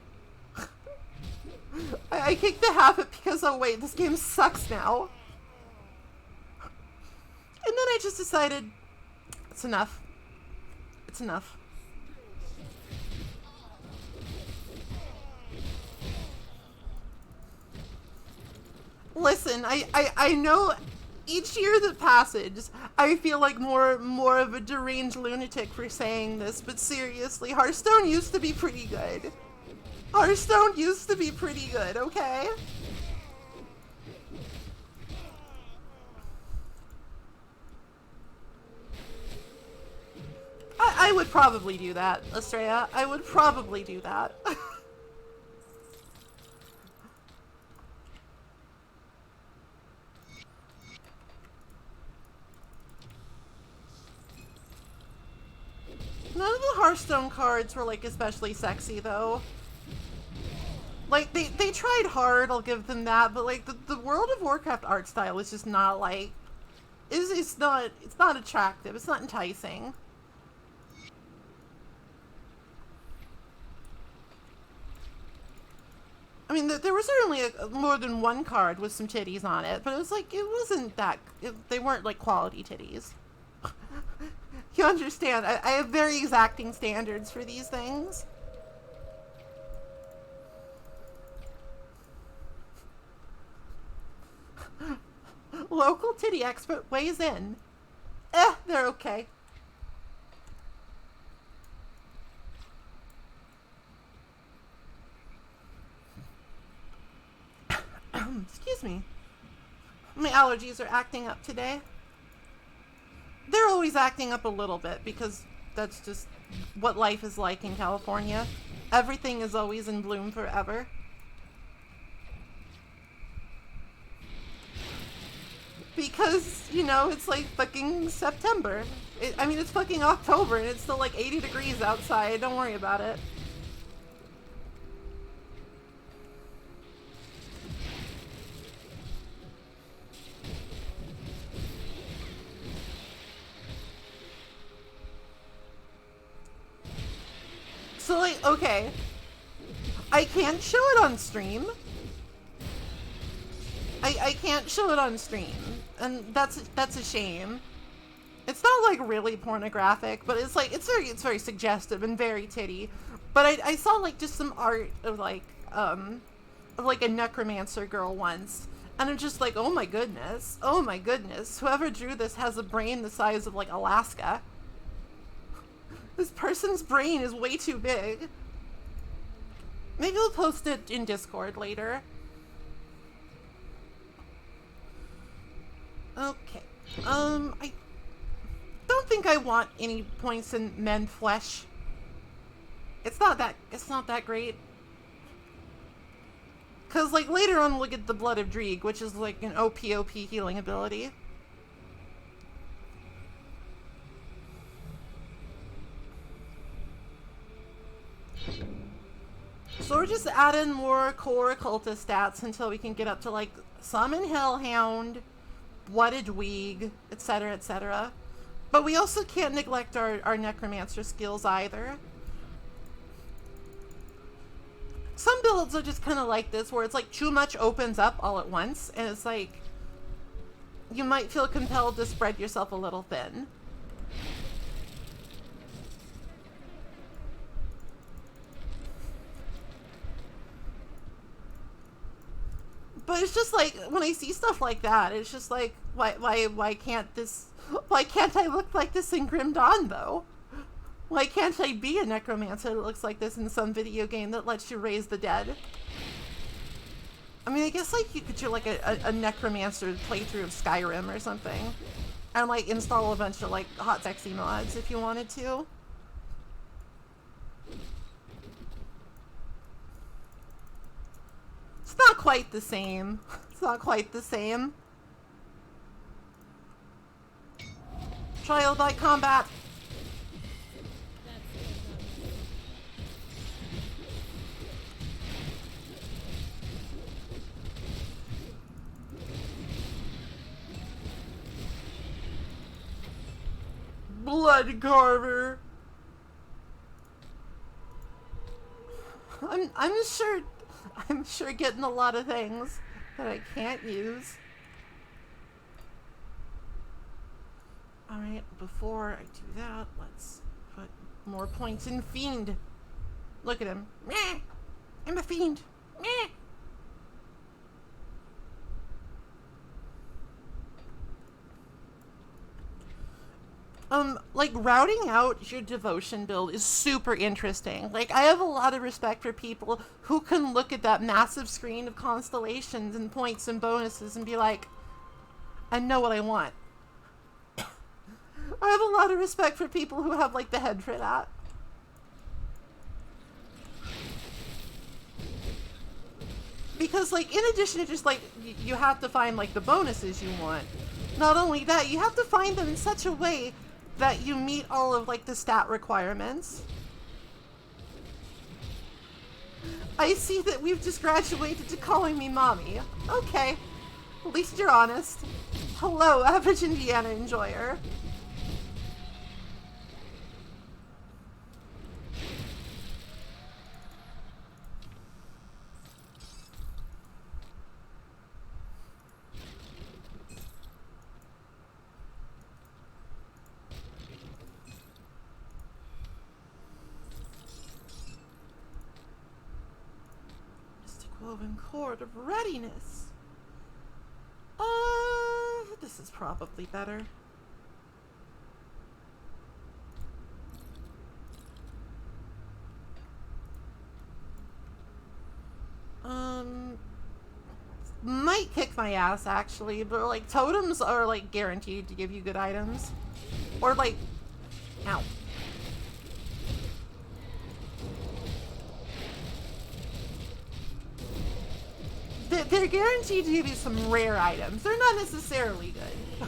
A: I kicked the habit because, oh wait, this game sucks now. And then I just decided, it's enough. It's enough. Listen, I know each year that passes, I feel like more of a deranged lunatic for saying this, but seriously, Hearthstone used to be pretty good. Hearthstone used to be pretty good, okay? I would probably do that, Estrella. I would probably do that. None of the Hearthstone cards were, like, especially sexy, though. Like, they tried hard, I'll give them that, but, like, the World of Warcraft art style is just not, like... It's not attractive, it's not enticing. I mean, there was certainly more than one card with some titties on it, but it was, like, it wasn't that... they weren't, like, quality titties. You understand, I have very exacting standards for these things. Local titty expert weighs in. They're okay. Excuse me. My allergies are acting up today. They're always acting up a little bit because that's just what life is like in California. Everything is always in bloom forever. Because, you know, it's like fucking September. I mean, it's fucking October and it's still like 80 degrees outside. Don't worry about it. So, like, okay. I can't show it on stream. I can't show it on stream. And that's a shame. It's not, like, really pornographic, but it's, like, it's very suggestive and very titty. But I saw, like, just some art of, like, a necromancer girl once. And I'm just like, oh my goodness. Oh my goodness. Whoever drew this has a brain the size of, like, Alaska. This person's brain is way too big. Maybe I'll post it in Discord later. Okay. I don't think I want any points in men flesh. It's not that great. Cause like later on we'll get the Blood of Dreeg, which is like an OP healing ability. So we're just adding more core occultist stats until we can get up to like Summon Hellhound, Blooded Weeg, etc, etc. But we also can't neglect our necromancer skills either. Some builds are just kind of like this, where it's like too much opens up all at once, and it's like you might feel compelled to spread yourself a little thin. But it's just like, when I see stuff like that, it's just like, why can't I look like this in Grim Dawn, though? Why can't I be a necromancer that looks like this in some video game that lets you raise the dead? I mean, I guess, like, you could do, like, a necromancer playthrough of Skyrim or something. And, like, install a bunch of, like, hot sexy mods if you wanted to. It's not quite the same. It's not quite the same. Childlike combat. Blood Carver. I'm sure getting a lot of things that I can't use. Alright, before I do that, let's put more points in Fiend. Look at him. Meh! I'm a Fiend. Meh! Like, routing out your devotion build is super interesting. Like, I have a lot of respect for people who can look at that massive screen of constellations and points and bonuses and be like, I know what I want. I have a lot of respect for people who have, like, the head for that. Because, like, in addition to just, like, you have to find, like, the bonuses you want. Not only that, you have to find them in such a way that you meet all of, like, the stat requirements. I see that we've just graduated to calling me mommy. Okay. At least you're honest. Hello, average Indiana enjoyer. Woven cord of readiness. This is probably better. Might kick my ass actually, but like totems are like guaranteed to give you good items. Or like, ow. They're guaranteed to give you some rare items. They're not necessarily good.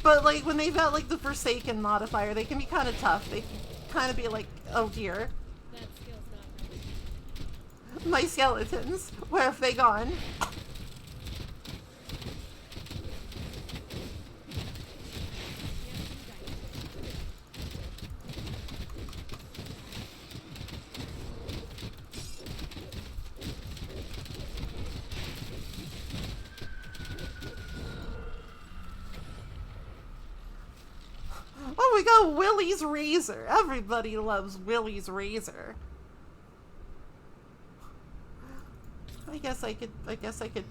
A: But like when they've got like the Forsaken modifier, they can be kind of tough. They can kind of be like, oh dear.
F: That skill's not ready.
A: My skeletons, where have they gone? Oh, we got Willie's razor. Everybody loves Willie's razor. I guess I could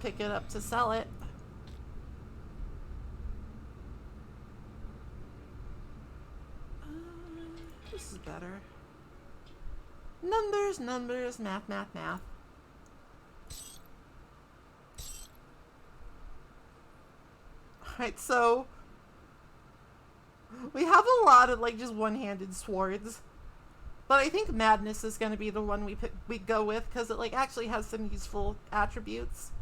A: pick it up to sell it. This is better. Numbers, numbers, math, math, math. Alright, so we have a lot of like just one-handed swords. But I think Madness is going to be the one we go with because it like actually has some useful attributes.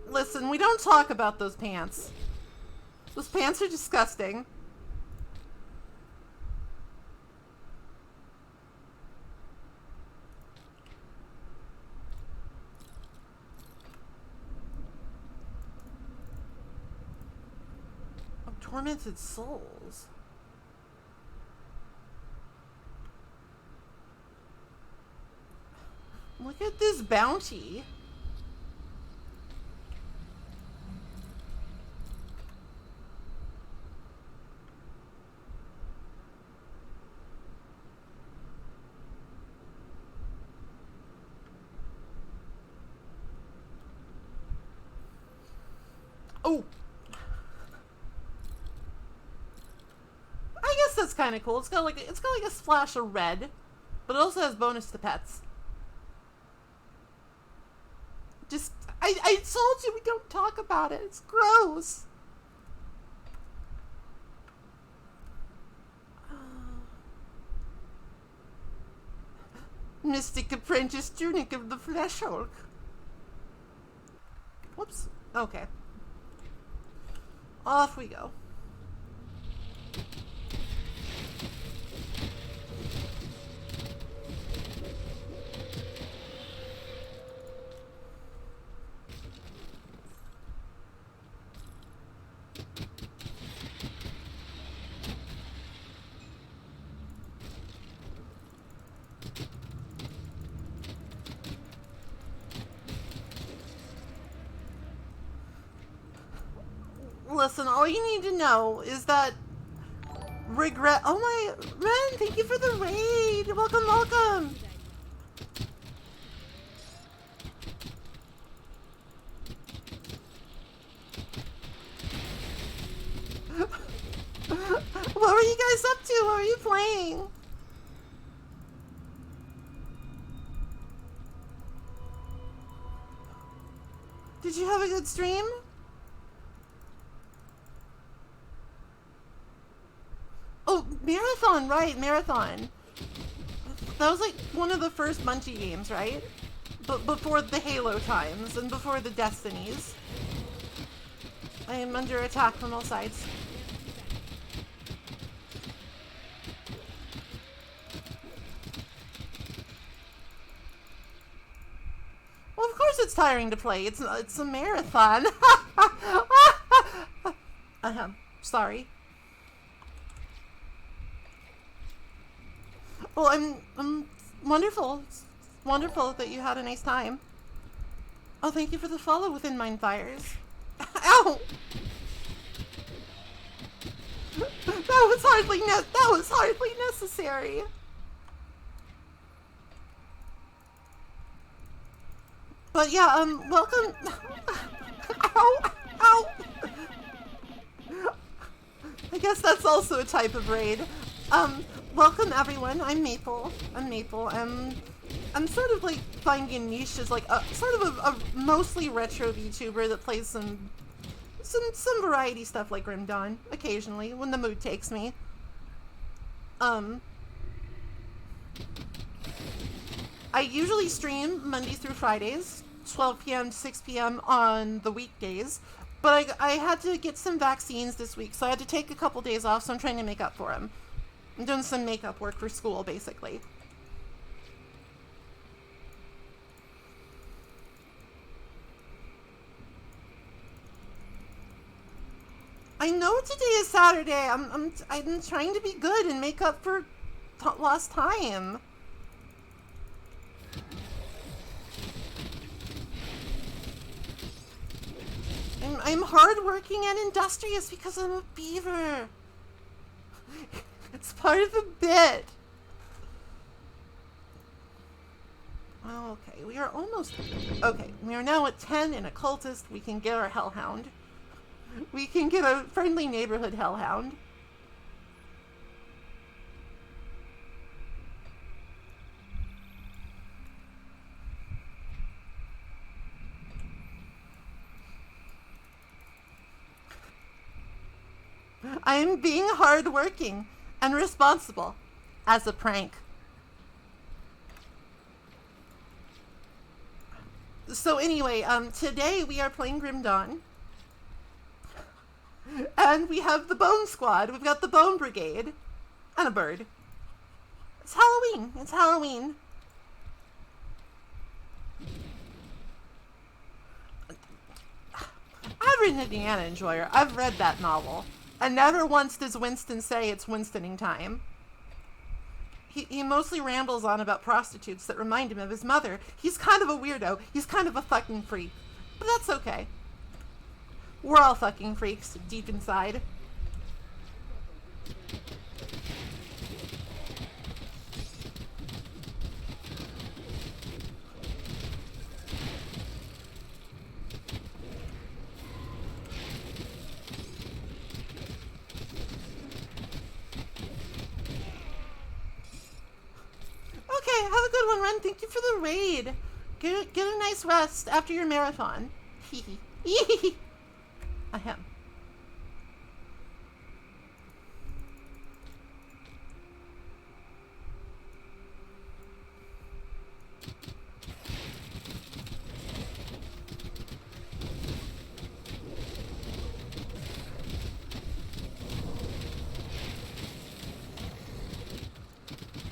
A: Listen, we don't talk about those pants. Those pants are disgusting. Tormented souls. Look at this bounty. Oh. I guess that's kind of cool. It's got like a splash of red, but it also has bonus to pets. Just I told you we don't talk about it. It's gross. Mystic Apprentice Tunic of the Flesh Hulk. Whoops. Okay. Off we go. Listen, all you need to know is that regret. Oh my, Ren, thank you for the raid. Welcome, welcome. What were you guys up to? What were you playing? Did you have a good stream? Oh, Marathon, right, Marathon. That was like one of the first Bungie games, right? But before the Halo times and before the Destinies. I am under attack from all sides. Well, of course it's tiring to play. It's a marathon. Sorry. Well, I'm wonderful. It's wonderful that you had a nice time. Oh, thank you for the follow within Mind Fires. Ow! That was hardly necessary. But yeah, welcome. Ow! Ow! I guess that's also a type of raid. Welcome everyone. I'm Maple. I'm sort of like finding niche as like a sort of a mostly retro VTuber that plays some variety stuff like Grim Dawn occasionally when the mood takes me. I usually stream Mondays through Fridays, 12 p.m. to 6 p.m. on the weekdays, but I had to get some vaccines this week, so I had to take a couple days off, so I'm trying to make up for them. I'm doing some makeup work for school, basically. I know today is Saturday. I'm trying to be good and make up for lost time. I'm hardworking and industrious because I'm a beaver. It's part of the bit. Oh, okay, we are almost... Okay, we are now at 10 and a cultist. We can get our hellhound. We can get a friendly neighborhood hellhound. I am being hardworking and responsible as a prank. So anyway, today we are playing Grim Dawn. And we have the Bone Squad. We've got the Bone Brigade. And a bird. It's Halloween. It's Halloween. I've written Indiana Enjoyer. I've read that novel. And never once does Winston say it's Winstoning time. He mostly rambles on about prostitutes that remind him of his mother. He's kind of a weirdo. He's kind of a fucking freak. But that's okay. We're all fucking freaks deep inside. Okay, have a good one, Ren. Thank you for the raid. Get a nice rest after your marathon. Hee hee. Ahem.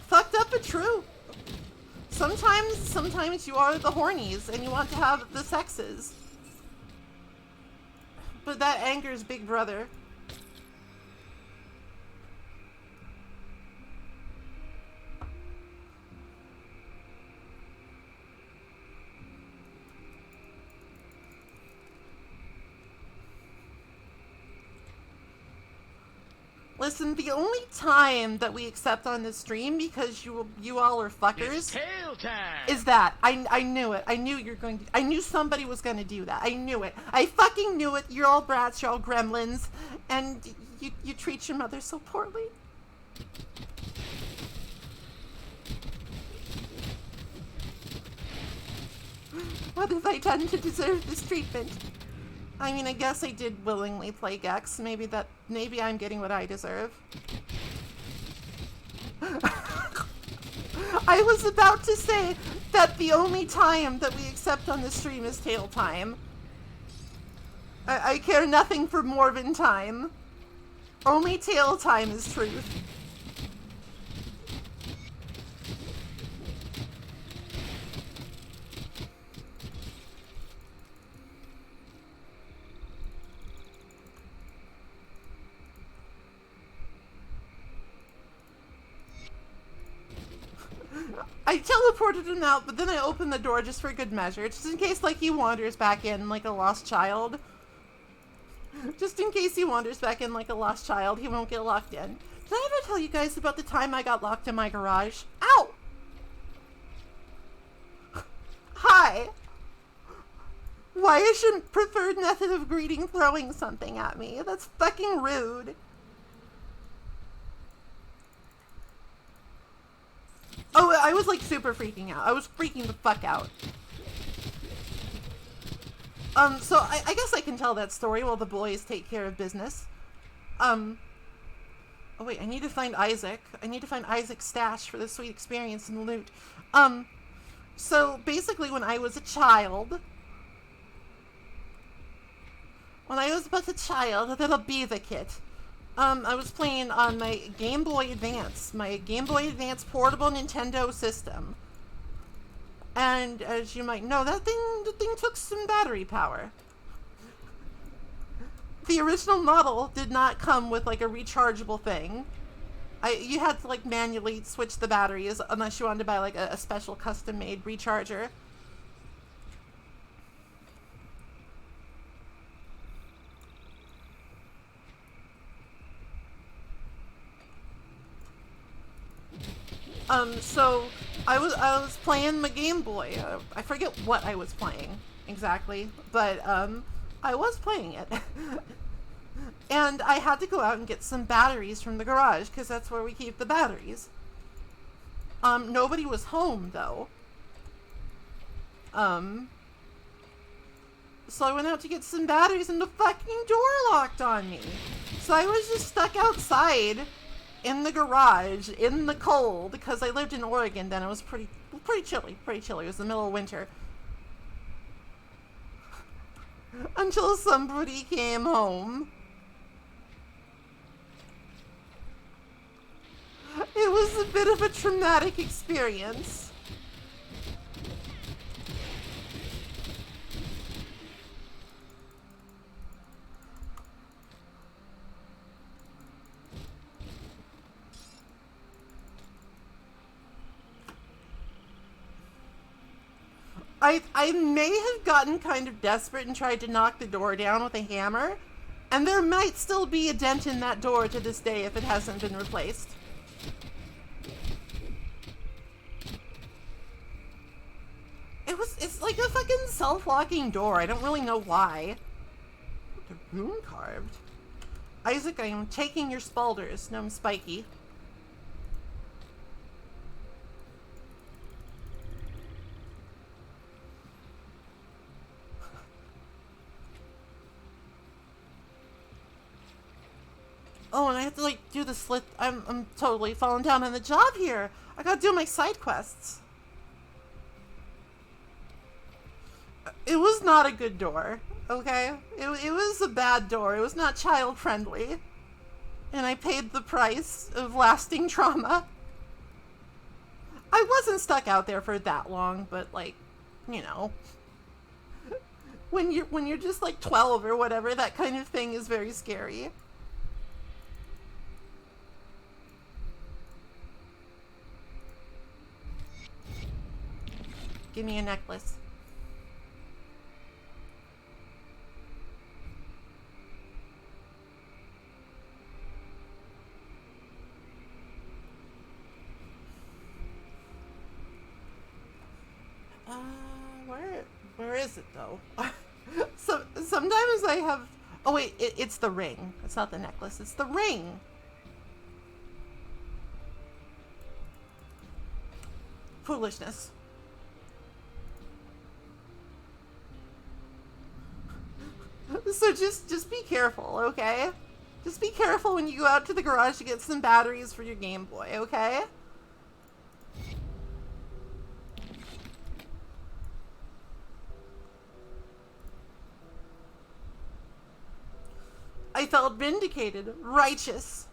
A: Fucked up but true. Sometimes you are the hornies and you want to have the sexes. But that angers Big Brother. Listen, the only time that we accept on this stream, because you all are fuckers,
B: It's tail time.
A: is that. I knew it. I knew you're going to... I knew somebody was going to do that. I knew it. I fucking knew it. You're all brats. You're all gremlins. And you treat your mother so poorly. What have I done to deserve this treatment? I mean, I guess I did willingly play Gex. Maybe I'm getting what I deserve. I was about to say that the only time that we accept on the stream is tail time. I care nothing for Morven time. Only tail time is truth. I teleported him out, but then I opened the door just for good measure, just in case, like, he wanders back in like a lost child. Just in case he wanders back in like a lost child, he won't get locked in. Did I ever tell you guys about the time I got locked in my garage? Ow! Hi! Why is your preferred method of greeting throwing something at me? That's fucking rude. Oh, I was like super freaking out. I was freaking the fuck out. So I guess I can tell that story while the boys take care of business. Oh wait, I need to find Isaac. I need to find Isaac's stash for the sweet experience and loot. So basically when I was a child, that'll be the kid. I was playing on my Game Boy Advance, portable Nintendo system. And as you might know, the thing took some battery power. The original model did not come with like a rechargeable thing. You had to like manually switch the batteries unless you wanted to buy like a special custom made recharger. So I was playing my Game Boy. I forget what I was playing exactly, but I was playing it. And I had to go out and get some batteries from the garage because that's where we keep the batteries. Nobody was home though. So I went out to get some batteries and the fucking door locked on me. So I was just stuck outside in the garage in the cold because I lived in Oregon then. It was pretty chilly. It was the middle of winter. Until somebody came home. It was a bit of a traumatic experience. I may have gotten kind of desperate and tried to knock the door down with a hammer, and there might still be a dent in that door to this day if it hasn't been replaced. It's like a fucking self-locking door. I don't really know why. The rune carved. Isaac, I am taking your spalders. No, I'm spiky. Oh, and I have to like do the slit. I'm totally falling down on the job here. I gotta do my side quests. It was not a good door, okay? It was a bad door. It was not child friendly. And I paid the price of lasting trauma. I wasn't stuck out there for that long, but like, you know, when you're just like 12 or whatever, that kind of thing is very scary. Give me a necklace. Where is it though? So sometimes I have. Oh wait, it's the ring. It's not the necklace. It's the ring. Foolishness. So just be careful, okay? Just be careful when you go out to the garage to get some batteries for your Game Boy, okay? I felt vindicated, righteous.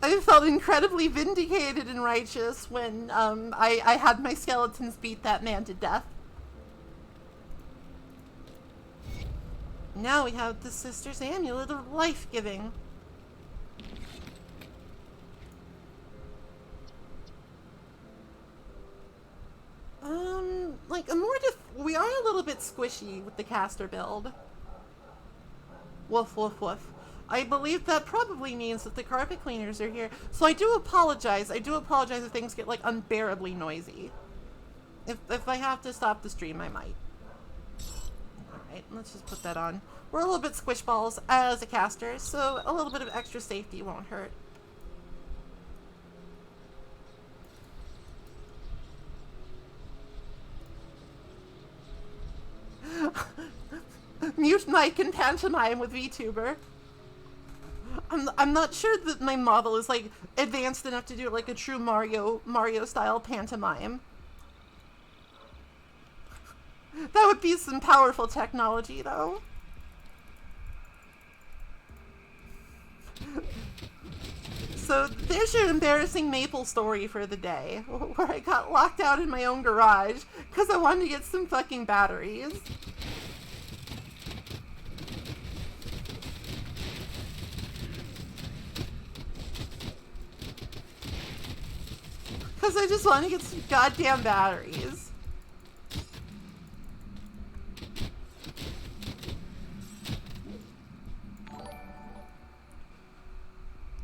A: I felt incredibly vindicated and righteous when I had my skeletons beat that man to death. Now we have the Sister's Amulet of Life-Giving. Like, we are a little bit squishy with the caster build. Woof, woof, woof. I believe that probably means that the carpet cleaners are here. So I do apologize. I do apologize if things get, like, unbearably noisy. If I have to stop the stream, I might. Alright, let's just put that on. We're a little bit squishballs as a caster, so a little bit of extra safety won't hurt. Mute mic and pantomime with VTuber. I'm not sure that my model is like advanced enough to do like a true Mario style pantomime. That would be some powerful technology though. So there's your embarrassing Maple story for the day, where I got locked out in my own garage because I wanted to get some fucking batteries. Because I just want to get some goddamn batteries.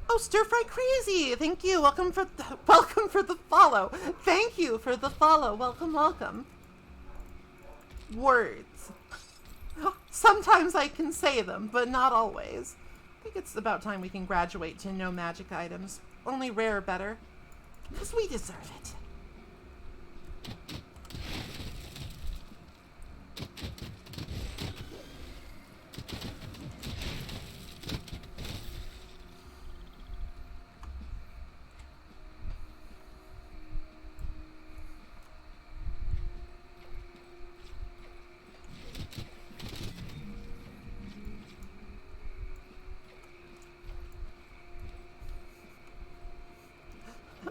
A: Oh, Stir Fry Crazy! Thank you. Welcome for the follow. Thank you for the follow. Welcome, welcome. Words. Sometimes I can say them, but not always. I think it's about time we can graduate to no magic items. Only rare better. Because we deserve it.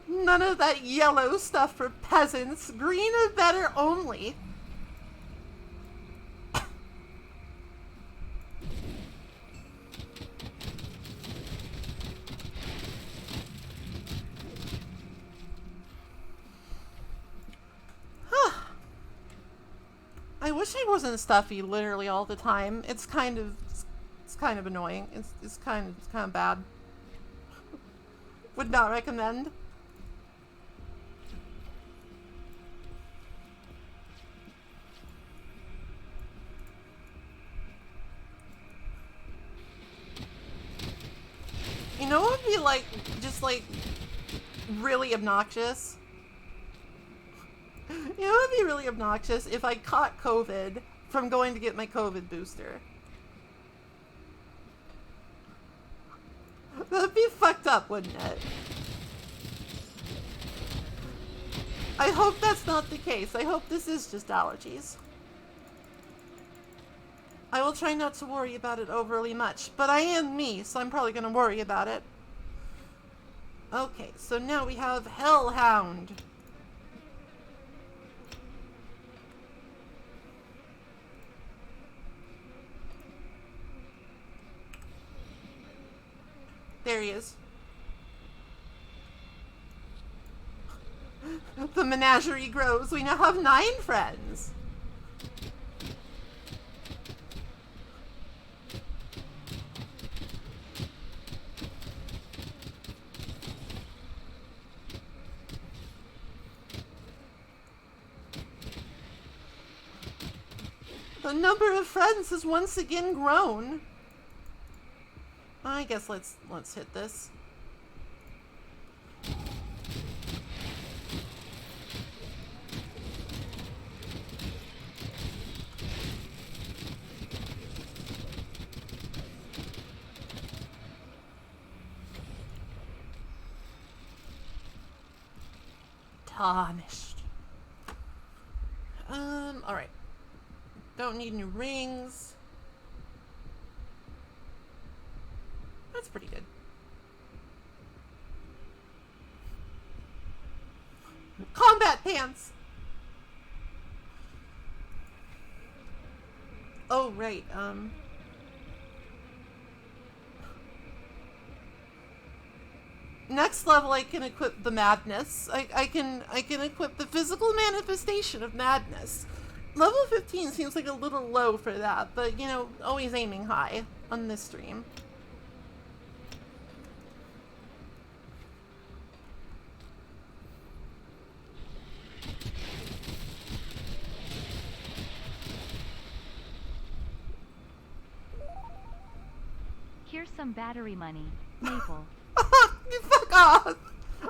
A: None of that yellow stuff for peasants. Green is better only. I wish I wasn't stuffy literally all the time. It's kind of annoying. It's kind of bad. Would not recommend. You know what would be like, just like, really obnoxious? You know what would be really obnoxious? If I caught COVID from going to get my COVID booster. That'd be fucked up, wouldn't it? I hope that's not the case. I hope this is just allergies. I will try not to worry about it overly much, but I am me, so I'm probably going to worry about it. Okay, so now we have Hellhound. There he is. The menagerie grows. We now have 9 friends. The number of friends has once again grown. I guess let's hit this. Tarnished. All right. Don't need new rings. That's pretty good. Combat pants! Oh, right, Next level, I can equip the madness. I can equip the physical manifestation of madness. Level 15 seems like a little low for that, but you know, always aiming high on this stream.
G: Here's some battery money, Maple.
A: You fuck off!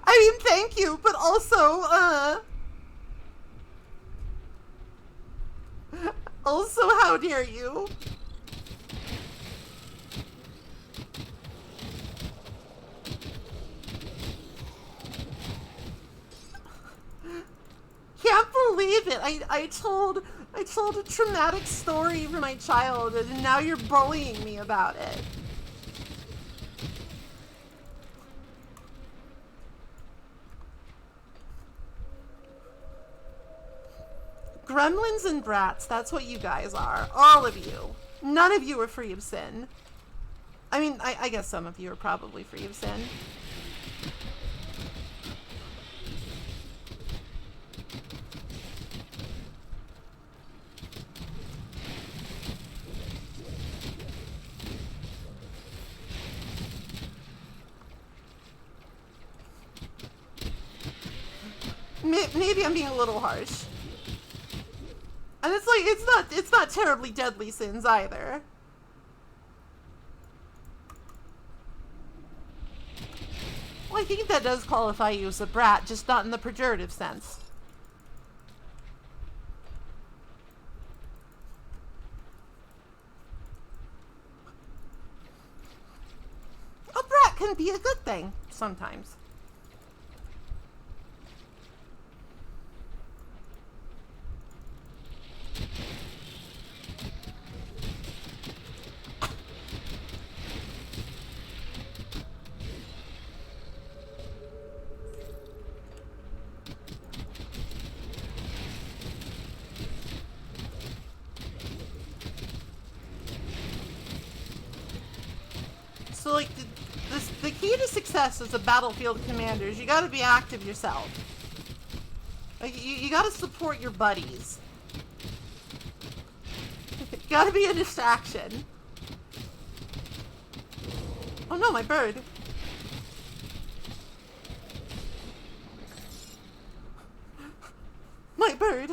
A: I mean, thank you, but also, also, how dare you? Can't believe it. I told a traumatic story from my childhood, and now you're bullying me about it. Gremlins and brats, that's what you guys are. All of you. None of you are free of sin. I mean, I guess some of you are probably free of sin. Maybe I'm being a little harsh. And it's like, it's not terribly deadly sins either. Well, I think that does qualify you as a brat, just not in the pejorative sense. A brat can be a good thing, sometimes. So, like, the key to success as a battlefield commander is you gotta be active yourself. Like, you gotta support your buddies. You gotta be a distraction. Oh no, my bird. My bird.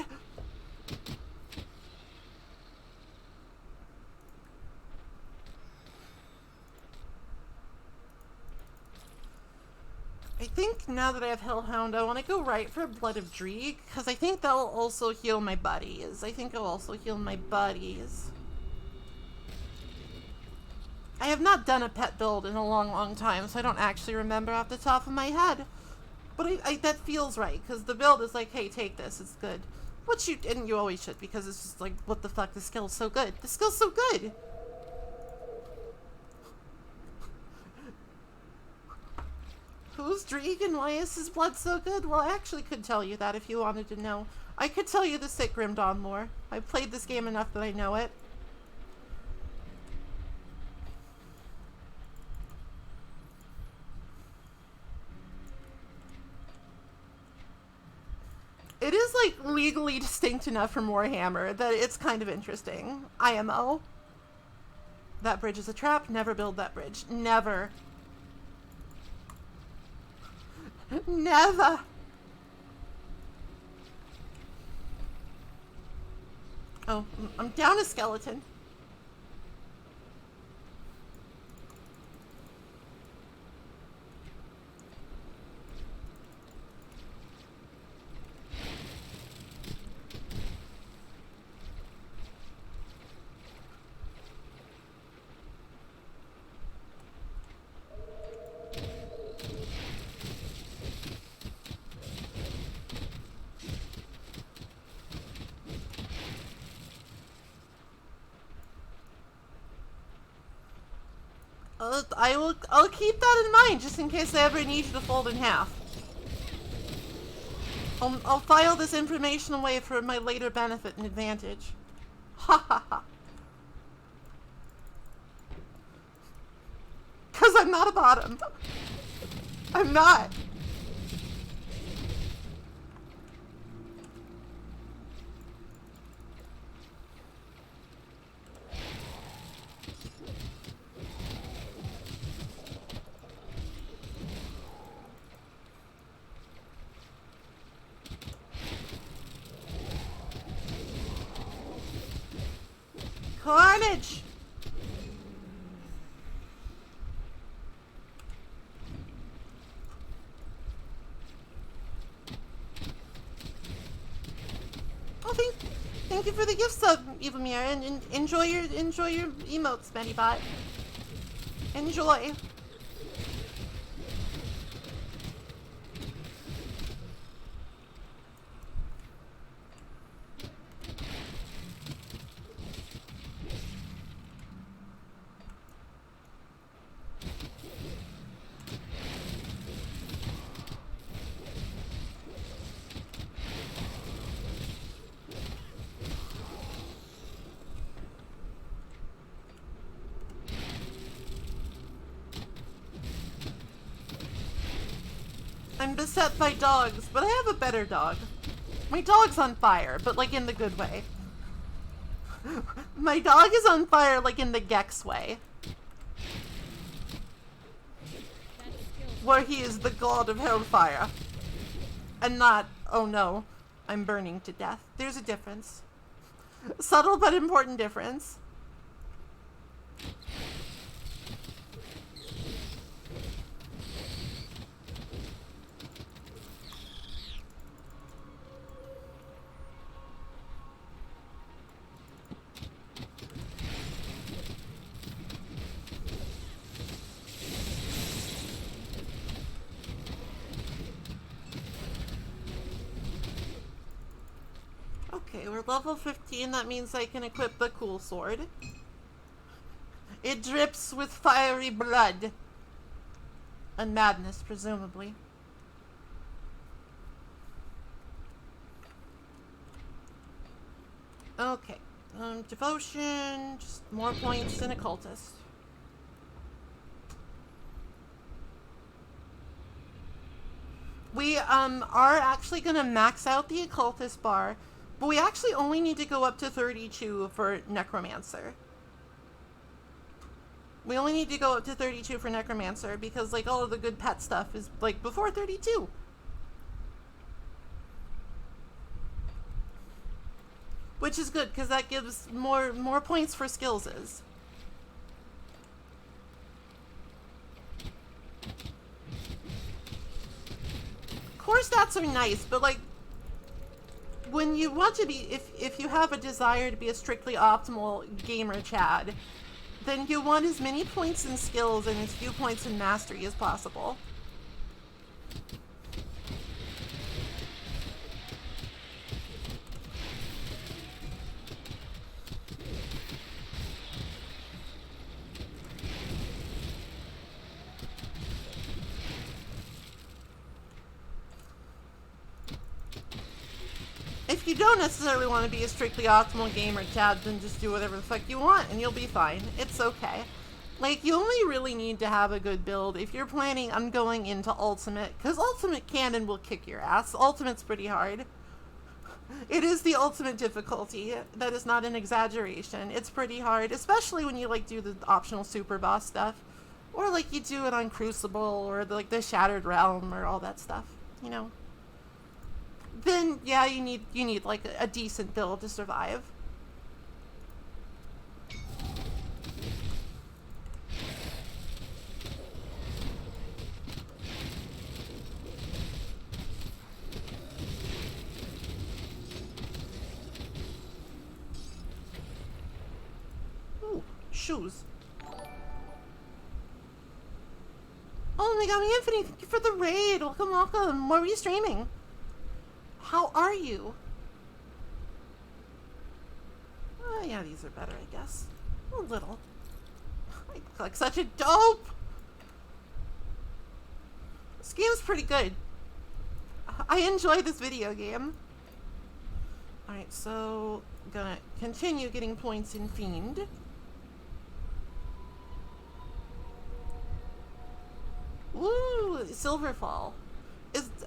A: I think now that I have Hellhound, I want to go right for Blood of Dreeg, because I think that'll also heal my buddies. I think it'll also heal my buddies. I have not done a pet build in a long time, so I don't actually remember off the top of my head. But that feels right, because the build is like, hey, take this, it's good. Which and you always should, because it's just like, what the fuck, the skill's so good. The skill's so good! Who's Dreeg and why is his blood so good? Well, I actually could tell you that if you wanted to know. I could tell you the sick Grim Dawn lore. I've played this game enough that I know it. It is, like, legally distinct enough from Warhammer that it's kind of interesting. IMO. That bridge is a trap. Never build that bridge. Never. Never. Oh, I'm down a skeleton. I'll keep that in mind just in case I ever need you to fold in half. I'll file this information away for my later benefit and advantage. Ha ha ha. 'Cause I'm not a bottom. I'm not. Carnage! Oh, thank you for the gift sub, Evamir, and enjoy your emotes, Medibot. Enjoy. I'm beset by dogs, but I have a better dog. My dog's on fire, but like in the good way. My dog is on fire like in the Gex way. Where he is the god of hellfire. And not, oh no, I'm burning to death. There's a difference. Subtle but important difference. Okay, we're level 15. That means I can equip the cool sword. It drips with fiery blood. And madness, presumably. Okay. Devotion, just more points than occultist. We are actually gonna max out the occultist bar. But we actually only need to go up to 32 for Necromancer. We only need to go up to 32 for Necromancer because, like, all of the good pet stuff is, like, before 32. Which is good, because that gives more points for skills. Core stats are nice, but, like, when you want to be, if you have a desire to be a strictly optimal gamer Chad, then you want as many points in skills and as few points in mastery as possible. If you don't necessarily want to be a strictly optimal gamer, Chad, then just do whatever the fuck you want and you'll be fine. It's okay. Like, you only really need to have a good build if you're planning on going into Ultimate, because Ultimate Canon will kick your ass. Ultimate's pretty hard. It is the ultimate difficulty. That is not an exaggeration. It's pretty hard, especially when you, like, do the optional super boss stuff. Or, like, you do it on Crucible or, the Shattered Realm or all that stuff, you know? Then, yeah, you need like a decent build to survive. Ooh, shoes. Oh my god, Anthony, thank you for the raid. Welcome, welcome. What were you streaming? How are you? Oh, yeah, these are better, I guess. A little. I look like such a dope! This game's pretty good. I enjoy this video game. Alright, so gonna continue getting points in Fiend. Ooh, Silverfall.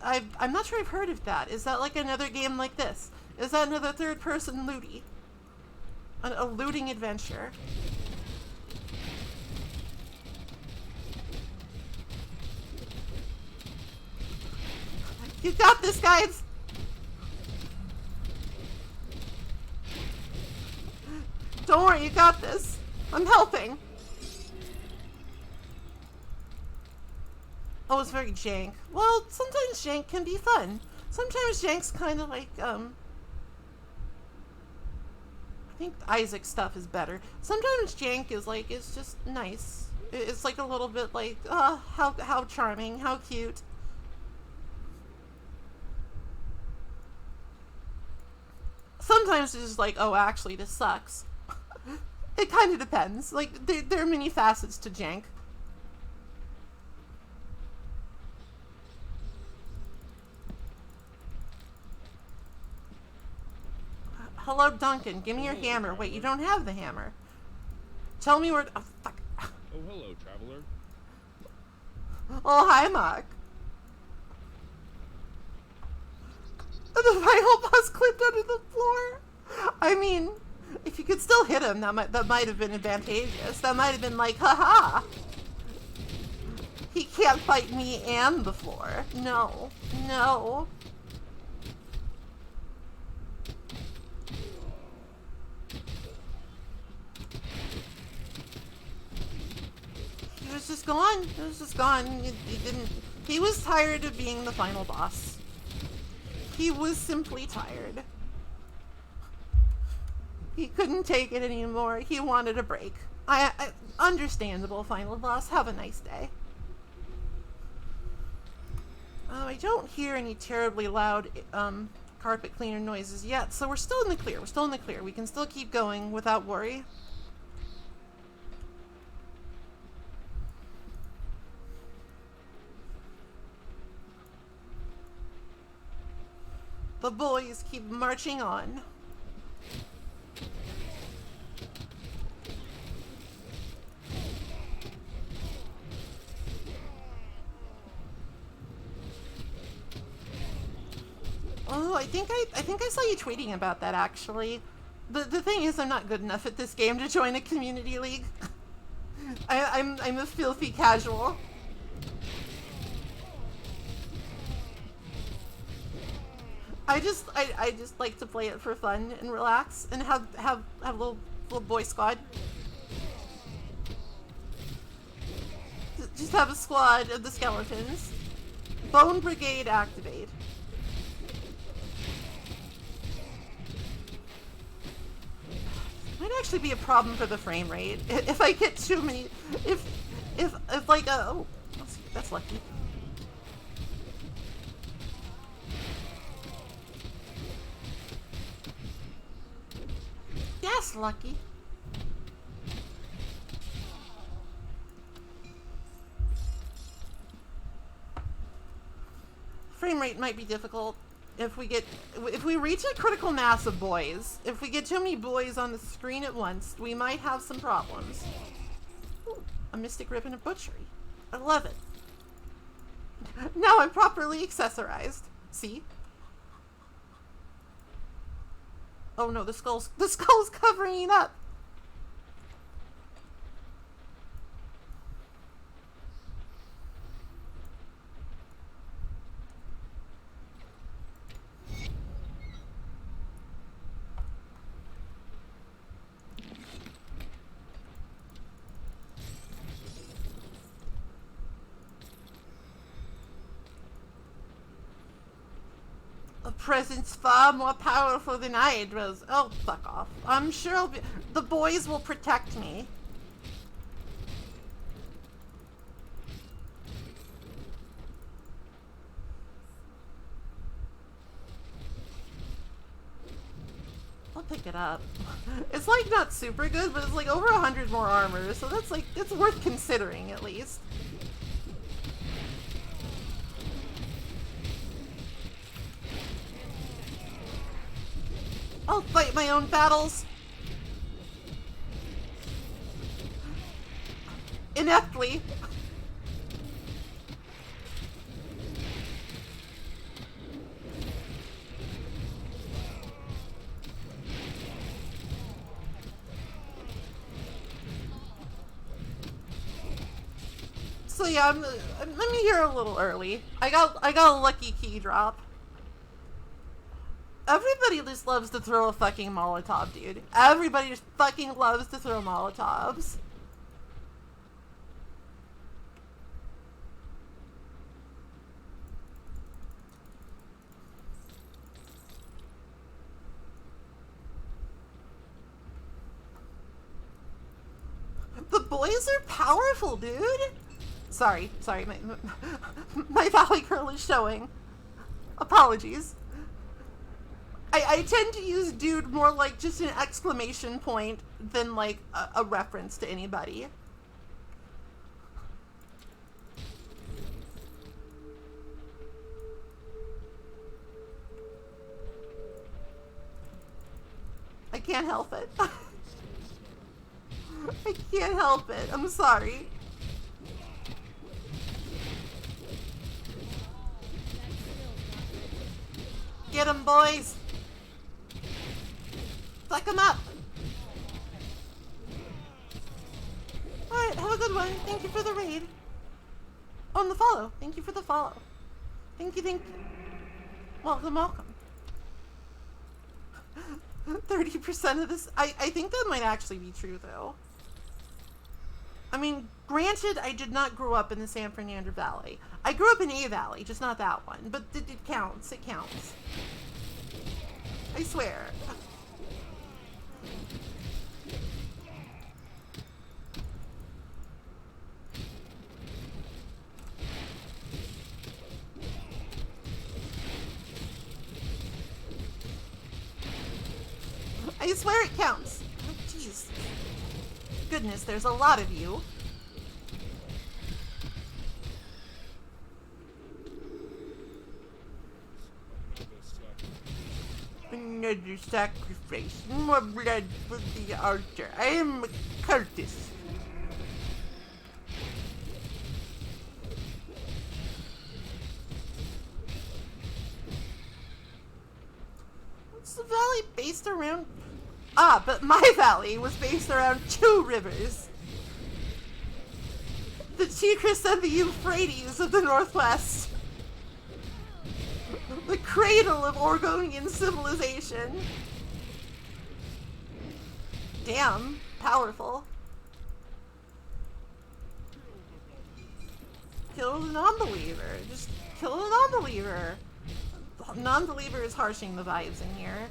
A: I'm not sure I've heard of that. Is that like another game like this? Is that another third-person looty? A looting adventure? You got this, guys! Don't worry, you got this. I'm helping. Oh, it's very jank. Well, sometimes jank can be fun. Sometimes jank's kind of like, I think Isaac stuff is better. Sometimes jank is like, it's just nice. It's like a little bit like, how charming, how cute. Sometimes it's just like, oh, actually, this sucks. It kind of depends. Like, there are many facets to jank. Hello, Duncan. Give me your hammer. Wait, you don't have the hammer. Tell me where... Oh, fuck.
H: Oh, hello, traveler.
A: Oh, hi, Mark. The final boss clipped under the floor. I mean, if you could still hit him, that might have been advantageous. That might have been like, haha. He can't fight me and the floor. No. No. He was just gone. He was just gone. He didn't... He was tired of being the final boss. He was simply tired. He couldn't take it anymore. He wanted a break. Understandable, final boss. Have a nice day. I don't hear any terribly loud carpet cleaner noises yet, so we're still in the clear. We're still in the clear. We can still keep going without worry. The boys keep marching on. Oh, I think I saw you tweeting about that, actually. The thing is, I'm not good enough at this game to join a community league. I'm a filthy casual. I just like to play it for fun and relax and have a little boy squad. Just have a squad of the skeletons. Bone Brigade activate. Might actually be a problem for the frame rate if I get too many. If like oh, that's lucky. Yes, lucky. Frame rate might be difficult if we reach a critical mass of boys. If we get too many boys on the screen at once, we might have some problems. Ooh, a mystic ribbon of butchery. I love it. Now I'm properly accessorized. See? Oh no, the skull's covering it up. A presence far more powerful than I was. Oh, fuck off. I'm sure the boys will protect me. I'll pick it up. It's like not super good, but it's like over 100 more armor, so that's like, it's worth considering at least. I'll fight my own battles. Ineptly. So yeah, I'm here a little early. I got a lucky key drop. Everybody just loves to throw a fucking Molotov, dude. Everybody just fucking loves to throw Molotovs. The boys are powerful, dude. Sorry, my Valley Girl is showing. Apologies. I tend to use dude more like just an exclamation point than like a reference to anybody. I can't help it. I can't help it. I'm sorry. Get 'em, boys. Suck 'em up. Alright, have a good one. Thank you for the raid. Oh, and the follow. Thank you for the follow. Thank you, thank you. Welcome, welcome. 30% of this... I think that might actually be true, though. I mean, granted, I did not grow up in the San Fernando Valley. I grew up in A Valley, just not that one. But it counts. It counts. I swear. I swear it counts. Oh, jeez. Goodness, there's a lot of you. Another sacrifice. More blood for the altar. I am Curtis. What's the valley based around? Ah, but my valley was based around two rivers. The Tigris and the Euphrates of the Northwest. The cradle of Oregonian civilization. Damn, powerful. Kill the non-believer. Just kill the non-believer. Non-believer is harshing the vibes in here.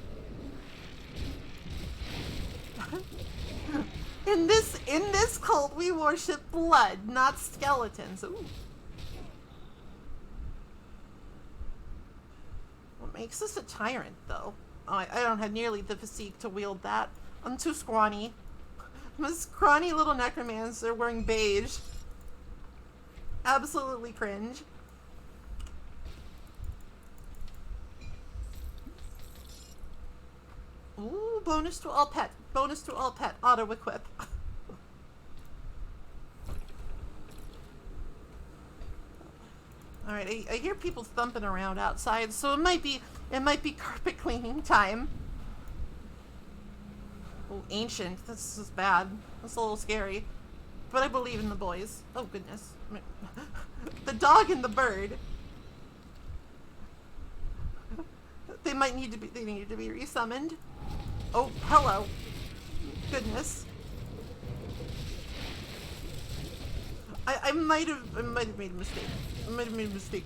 A: In this cult, we worship blood, not skeletons. Ooh. What makes us a tyrant, though? Oh, I don't have nearly the physique to wield that. I'm too scrawny. I'm a scrawny little necromancer wearing beige. Absolutely cringe. Ooh, bonus to all pet. Bonus to all pet. Auto-equip. Alright, I hear people thumping around outside, so it might be carpet cleaning time. Oh, ancient. This is bad. That's a little scary. But I believe in the boys. Oh, goodness. The dog and the bird. They need to be resummoned. Oh, hello. Goodness. I might have made a mistake.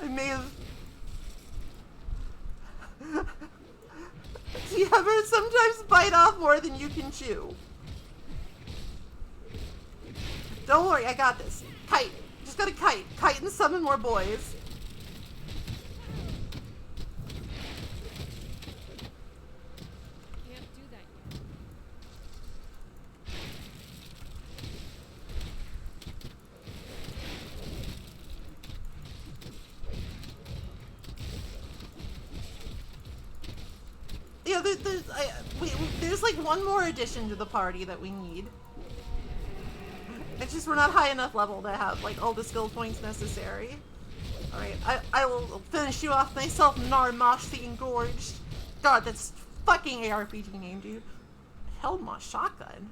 A: I may have. Do you ever sometimes bite off more than you can chew? Don't worry, I got this. Kite. Just gotta kite. Kite and summon more boys.
F: Can't do that yet.
A: Yeah, there's like one more addition to the party that we need. It's just we're not high enough level to have like all the skill points necessary. Alright, I will finish you off myself, Narmosh the Engorged. God, that's fucking ARPG name, dude. Held my shotgun.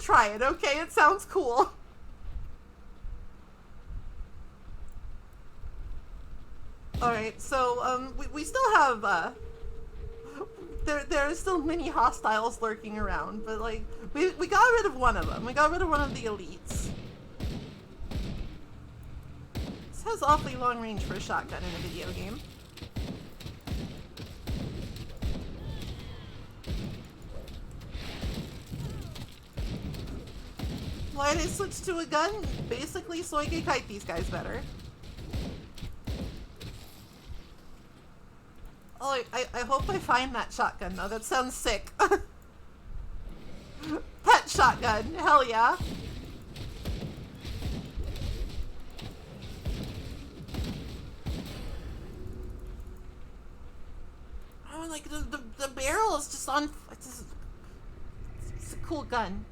A: try it, okay? It sounds cool. Alright, so, we still have, there are still many hostiles lurking around, but, like, we got rid of one of them. We got rid of one of the elites. This has awfully long range for a shotgun in a video game. Why did I switch to a gun? Basically so I could kite these guys better. Oh, I hope I find that shotgun though. That sounds sick. Pet shotgun. Hell yeah. Oh, like the barrel is just on. It's a cool gun.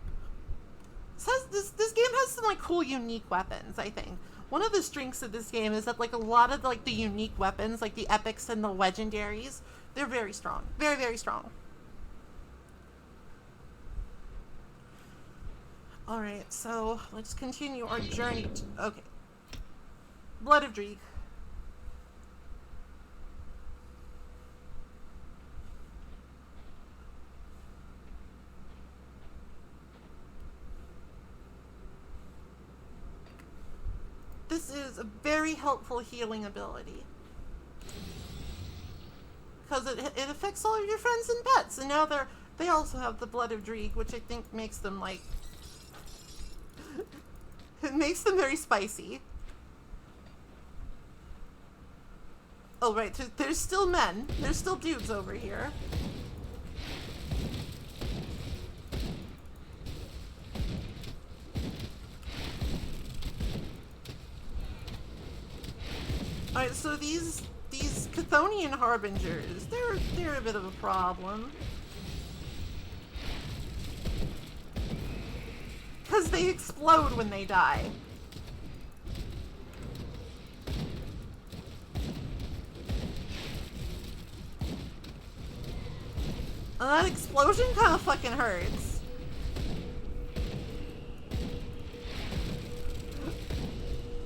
A: This game has some like cool unique weapons, I think. One of the strengths of this game is that like a lot of like the unique weapons, like the epics and the legendaries, they're very strong. Very, very strong. Alright, so let's continue our journey to, okay. Blood of Dreeg. This is a very helpful healing ability. Because it affects all of your friends and pets, and now they also have the Blood of Dreeg, which I think makes them like it makes them very spicy. Oh right, there's still men. There's still dudes over here. Alright, so these Chthonian harbingers, they're a bit of a problem. Because they explode when they die. And that explosion kind of fucking hurts.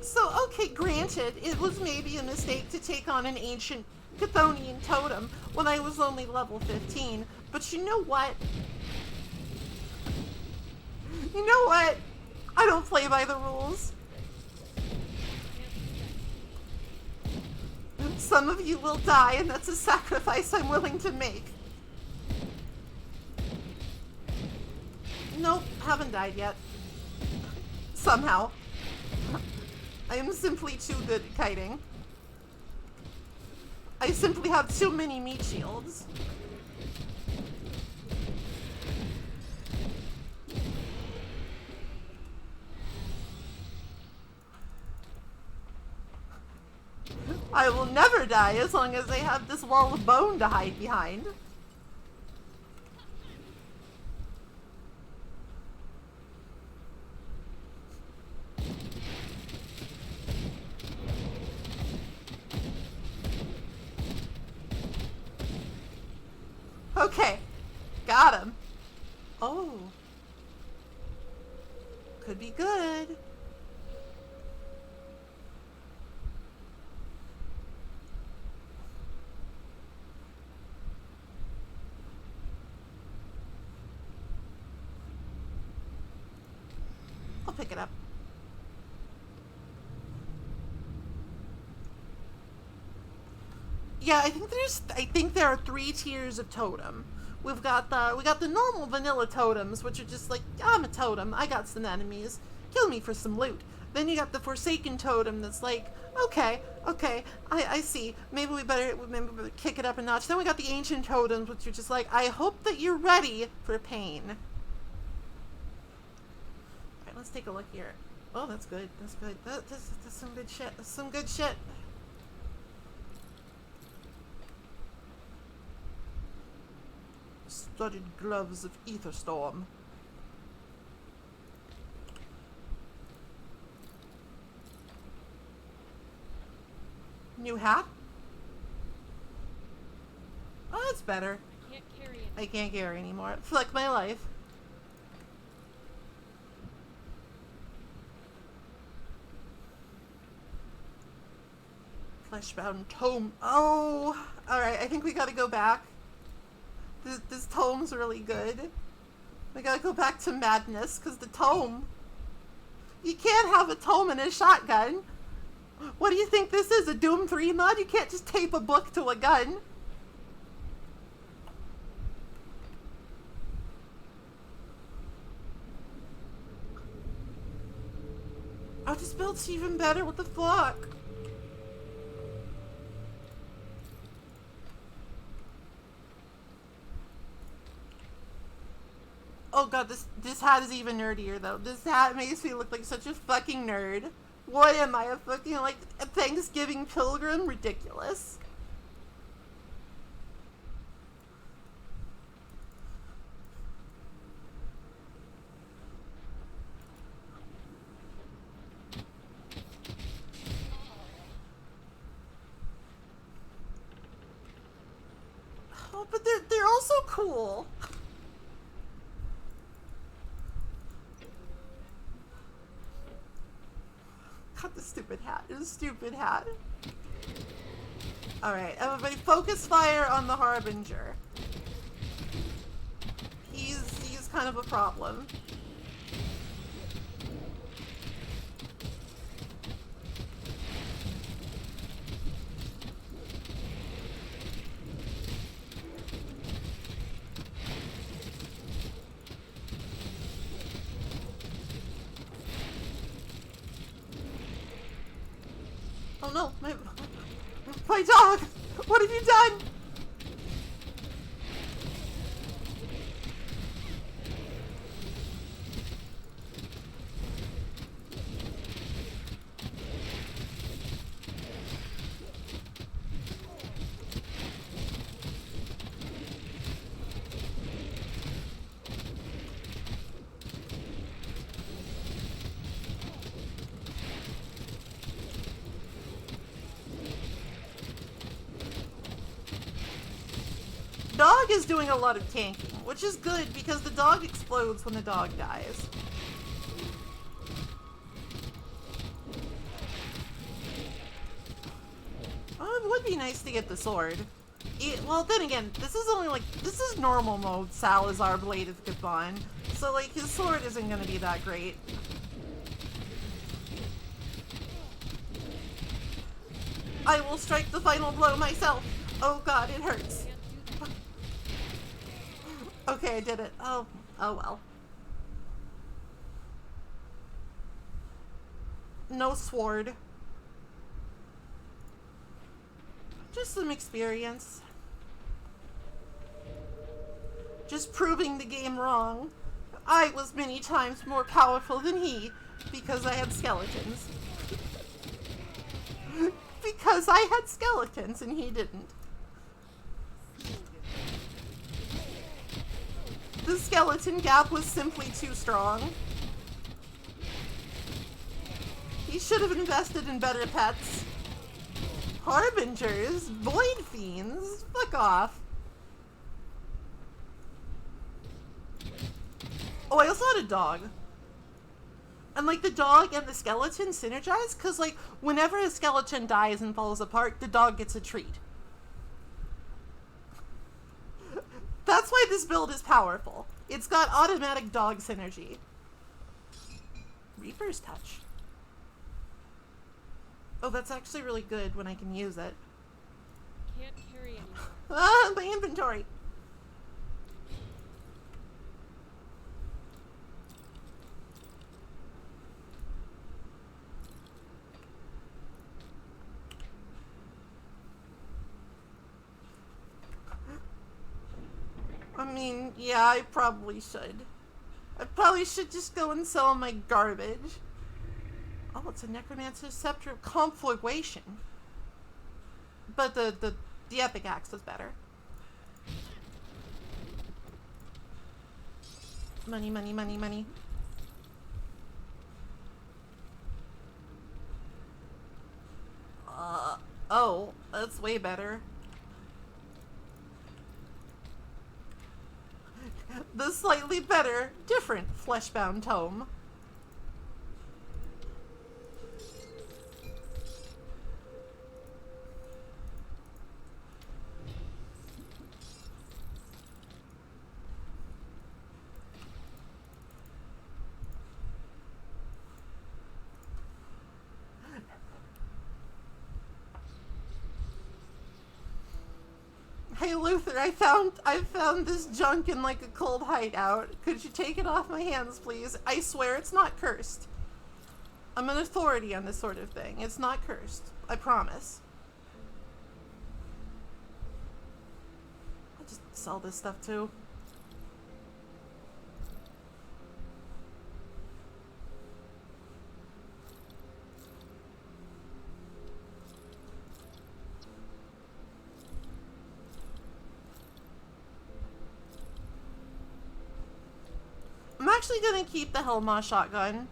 A: So, okay, granted, it was maybe a mistake to take on an ancient Chthonian totem when I was only level 15, but you know what? You know what? I don't play by the rules. Some of you will die, and that's a sacrifice I'm willing to make. Nope, haven't died yet. Somehow. I am simply too good at kiting. I simply have too many meat shields. I will never die as long as I have this wall of bone to hide behind. Okay, got him. Oh, could be good. I'll pick it up. Yeah, I think there are 3 tiers of totem. We got the normal vanilla totems, which are just like, I'm a totem, I got some enemies, kill me for some loot. Then you got the Forsaken totem that's like, okay, I see. Maybe we better kick it up a notch. Then we got the ancient totems, which are just like, I hope that you're ready for pain. Alright, let's take a look here. Oh, that's good. That's good. That's some good shit. That's some good shit. Studded gloves of Aetherstorm. New hat? Oh, that's better.
F: I can't carry it.
A: I can't carry anymore. Fuck my life. Fleshbound tome. Oh, alright, I think we gotta go back. This tome's really good. We gotta go back to madness, because the tome... You can't have a tome and a shotgun. What do you think this is, a Doom 3 mod? You can't just tape a book to a gun. Oh, this build's even better, what the fuck? Oh god, this hat is even nerdier though. This hat makes me look like such a fucking nerd. What am I, a fucking, like, a Thanksgiving pilgrim? Ridiculous. Oh, but they're also cool. God, this stupid hat. This stupid hat. Alright, everybody focus fire on the Harbinger. He's kind of a problem. Oh no, my dog! What have you done? Dog is doing a lot of tanking, which is good because the dog explodes when the dog dies. Oh, it would be nice to get the sword. Well, then again, this is only like, this is normal mode Salazar Blade of Cthulhu, so like his sword isn't gonna be that great. I will strike the final blow myself. Oh god, it hurts. Okay, I did it. Oh well. No sword. Just some experience. Just proving the game wrong. I was many times more powerful than he because I had skeletons. Because I had skeletons and he didn't. The skeleton gap was simply too strong. He should have invested in better pets. Harbingers? Void fiends? Fuck off. Oh, I also had a dog. And like the dog and the skeleton synergize, because like whenever a skeleton dies and falls apart, the dog gets a treat. That's why this build is powerful. It's got automatic dog synergy. Reaper's Touch. Oh, that's actually really good when I can use it.
F: Can't carry anymore.
A: Ah, my inventory. I mean, yeah, I probably should. I probably should just go and sell my garbage. Oh, it's a Necromancer's Scepter of Conflagration. But the Epic Axe is better. Money, money, money, money. Oh, that's way better. The slightly better, different Fleshbound Tome. Hey Luther, I found this junk in like a cold hideout. Could you take it off my hands, please? I swear it's not cursed. I'm an authority on this sort of thing. It's not cursed. I promise. I'll just sell this stuff too. I'm actually gonna keep the Helma shotgun,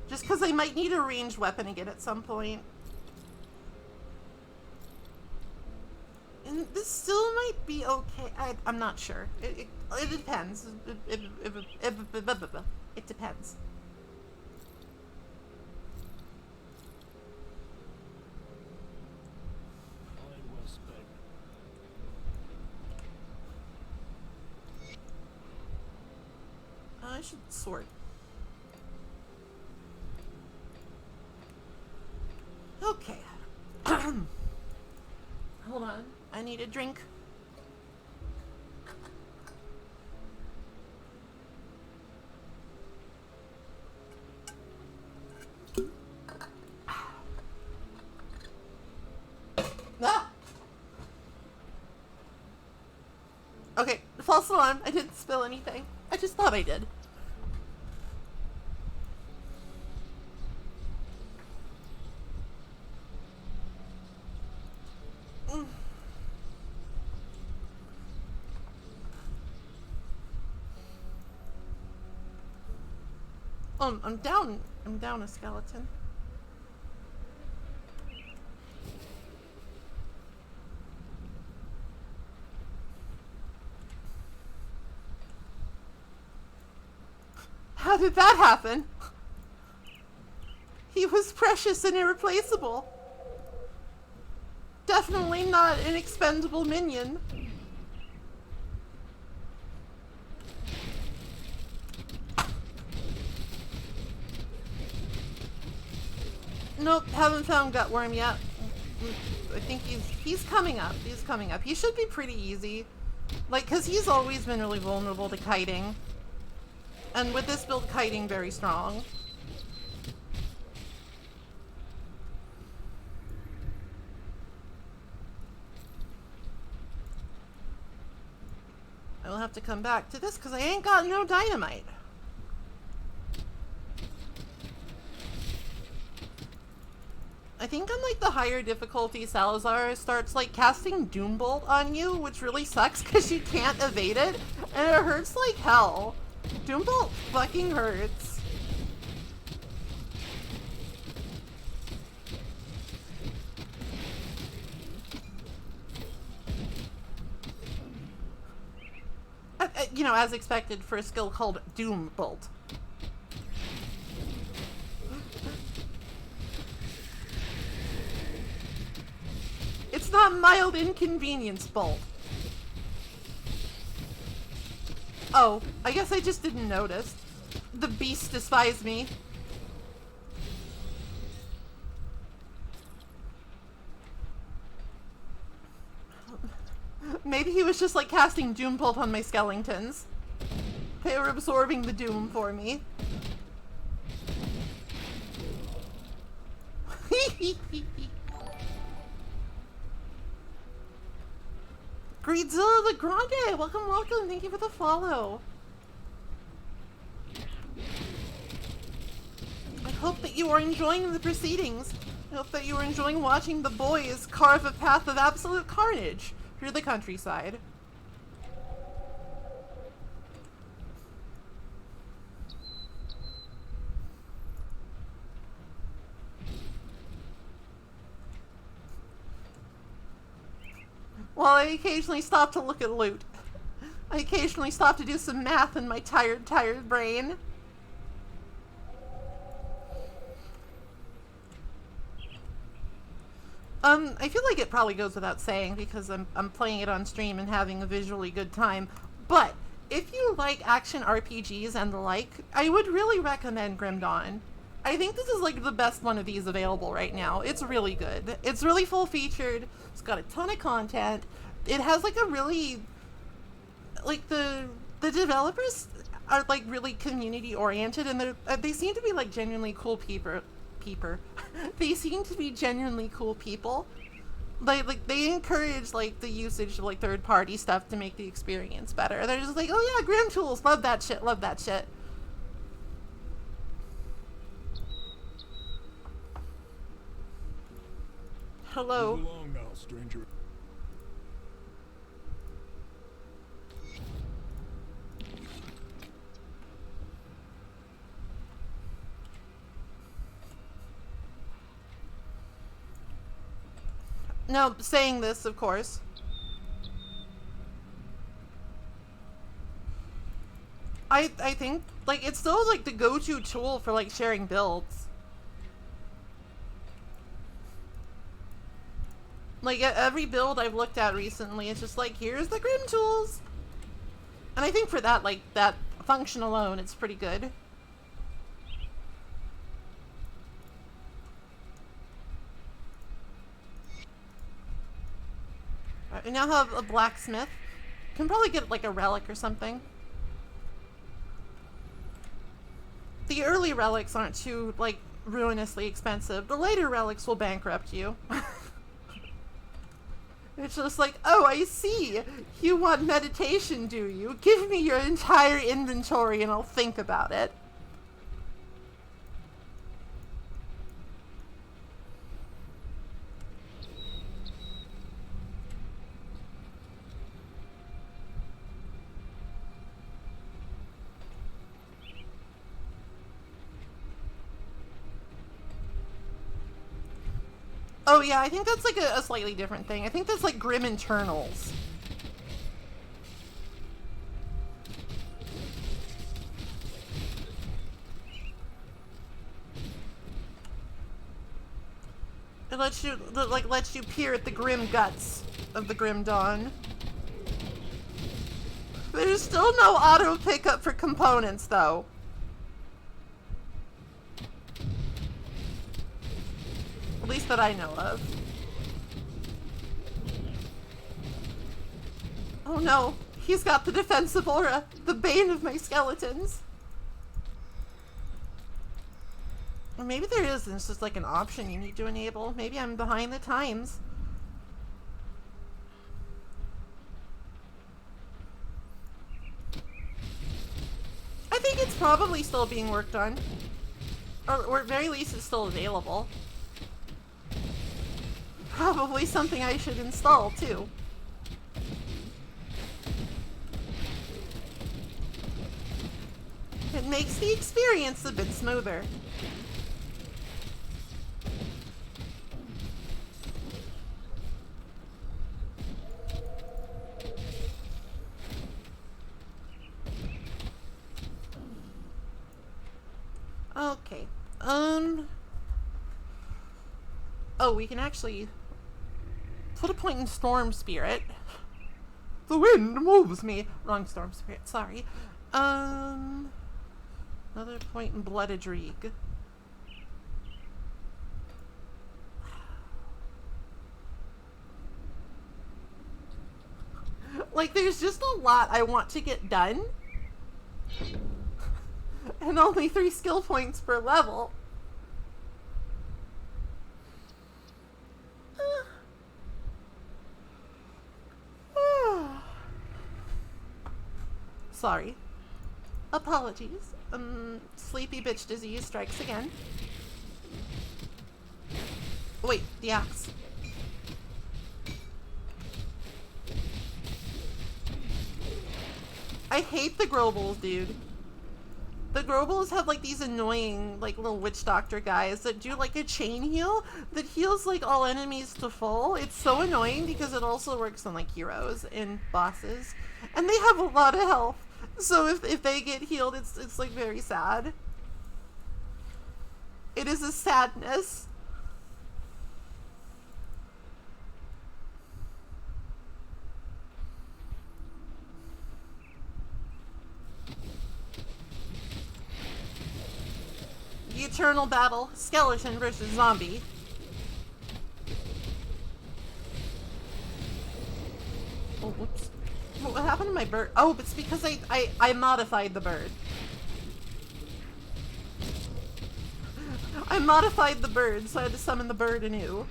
A: just because I might need a ranged weapon again at some point. And this still might be okay. I'm not sure. It depends. It depends. I should sort. Okay. Hold on. I need a drink. Ah! Okay, false alarm. I didn't spill anything. I just thought I did. Oh, I'm down a skeleton. How did that happen? He was precious and irreplaceable. Definitely not an expendable minion. Nope, haven't found Gutworm yet. I think he's coming up. He's coming up. He should be pretty easy. Like, because he's always been really vulnerable to kiting. And with this build, kiting very strong. I will have to come back to this because I ain't got no dynamite. I think on like the higher difficulty, Salazar starts like casting Doombolt on you, which really sucks because you can't evade it, and it hurts like hell. Doombolt fucking hurts. You know, as expected for a skill called Doombolt. It's not mild inconvenience bolt. Oh, I guess I just didn't notice. The beast despised me. Maybe he was just like casting Doombolt on my skeletons. They were absorbing the doom for me. Greedzilla the Grande, welcome, welcome. Thank you for the follow. I hope that you are enjoying the proceedings. I hope that you are enjoying watching the boys carve a path of absolute carnage through the countryside. While I occasionally stop to look at loot. I occasionally stop to do some math in my tired brain. I feel like it probably goes without saying because I'm playing it on stream and having a visually good time. But if you like action RPGs and the like, I would really recommend Grim Dawn. I think this is like the best one of these available right now. It's really good. It's really full featured. It's got a ton of content. it has like a really, like the developers are like really community oriented, and they seem to be like genuinely cool people. They seem to be genuinely cool people. Like they encourage like the usage of like third party stuff to make the experience better. They're just like, oh yeah, Grim Tools, love that shit, love that shit. Hello.
H: Move along now, stranger.
A: No, saying this, of course. I think like it's still like the go-to tool for like sharing builds. Like every build I've looked at recently, it's just like, here's the Grim Tools. And I think for that, like that function alone, it's pretty good. Alright, we now have a blacksmith. Can probably get like a relic or something. The early relics aren't too like ruinously expensive. The later relics will bankrupt you. It's just like, oh, I see. You want meditation, do you? Give me your entire inventory and I'll think about it. Oh yeah, I think that's like a slightly different thing. I think that's like Grim Internals. It lets you peer at the grim guts of the Grim Dawn. There's still no auto pickup for components though. At least that I know of. Oh no, he's got the defensive aura, the bane of my skeletons. Or maybe there is, and it's just like an option you need to enable. Maybe I'm behind the times. I think it's probably still being worked on. Or at very least it's still available. Probably something I should install, too. It makes the experience a bit smoother. Okay. Oh, we can actually put a point in Storm Spirit. The wind moves me. Wrong Storm Spirit, sorry. Another point in Bloodedreeg. Like, there's just a lot I want to get done. And only 3 skill points per level. Sorry. Apologies. Sleepy bitch disease strikes again. Wait, the axe. I hate the Grobels, dude. The Grobels have like these annoying like little witch doctor guys that do like a chain heal that heals like all enemies to full. It's so annoying because it also works on like heroes and bosses. And they have a lot of health. So if they get healed, it's like very sad. It is a sadness. The eternal battle, skeleton versus zombie. my bird. Oh, but it's because I modified the bird. I modified the bird, so I had to summon the bird anew.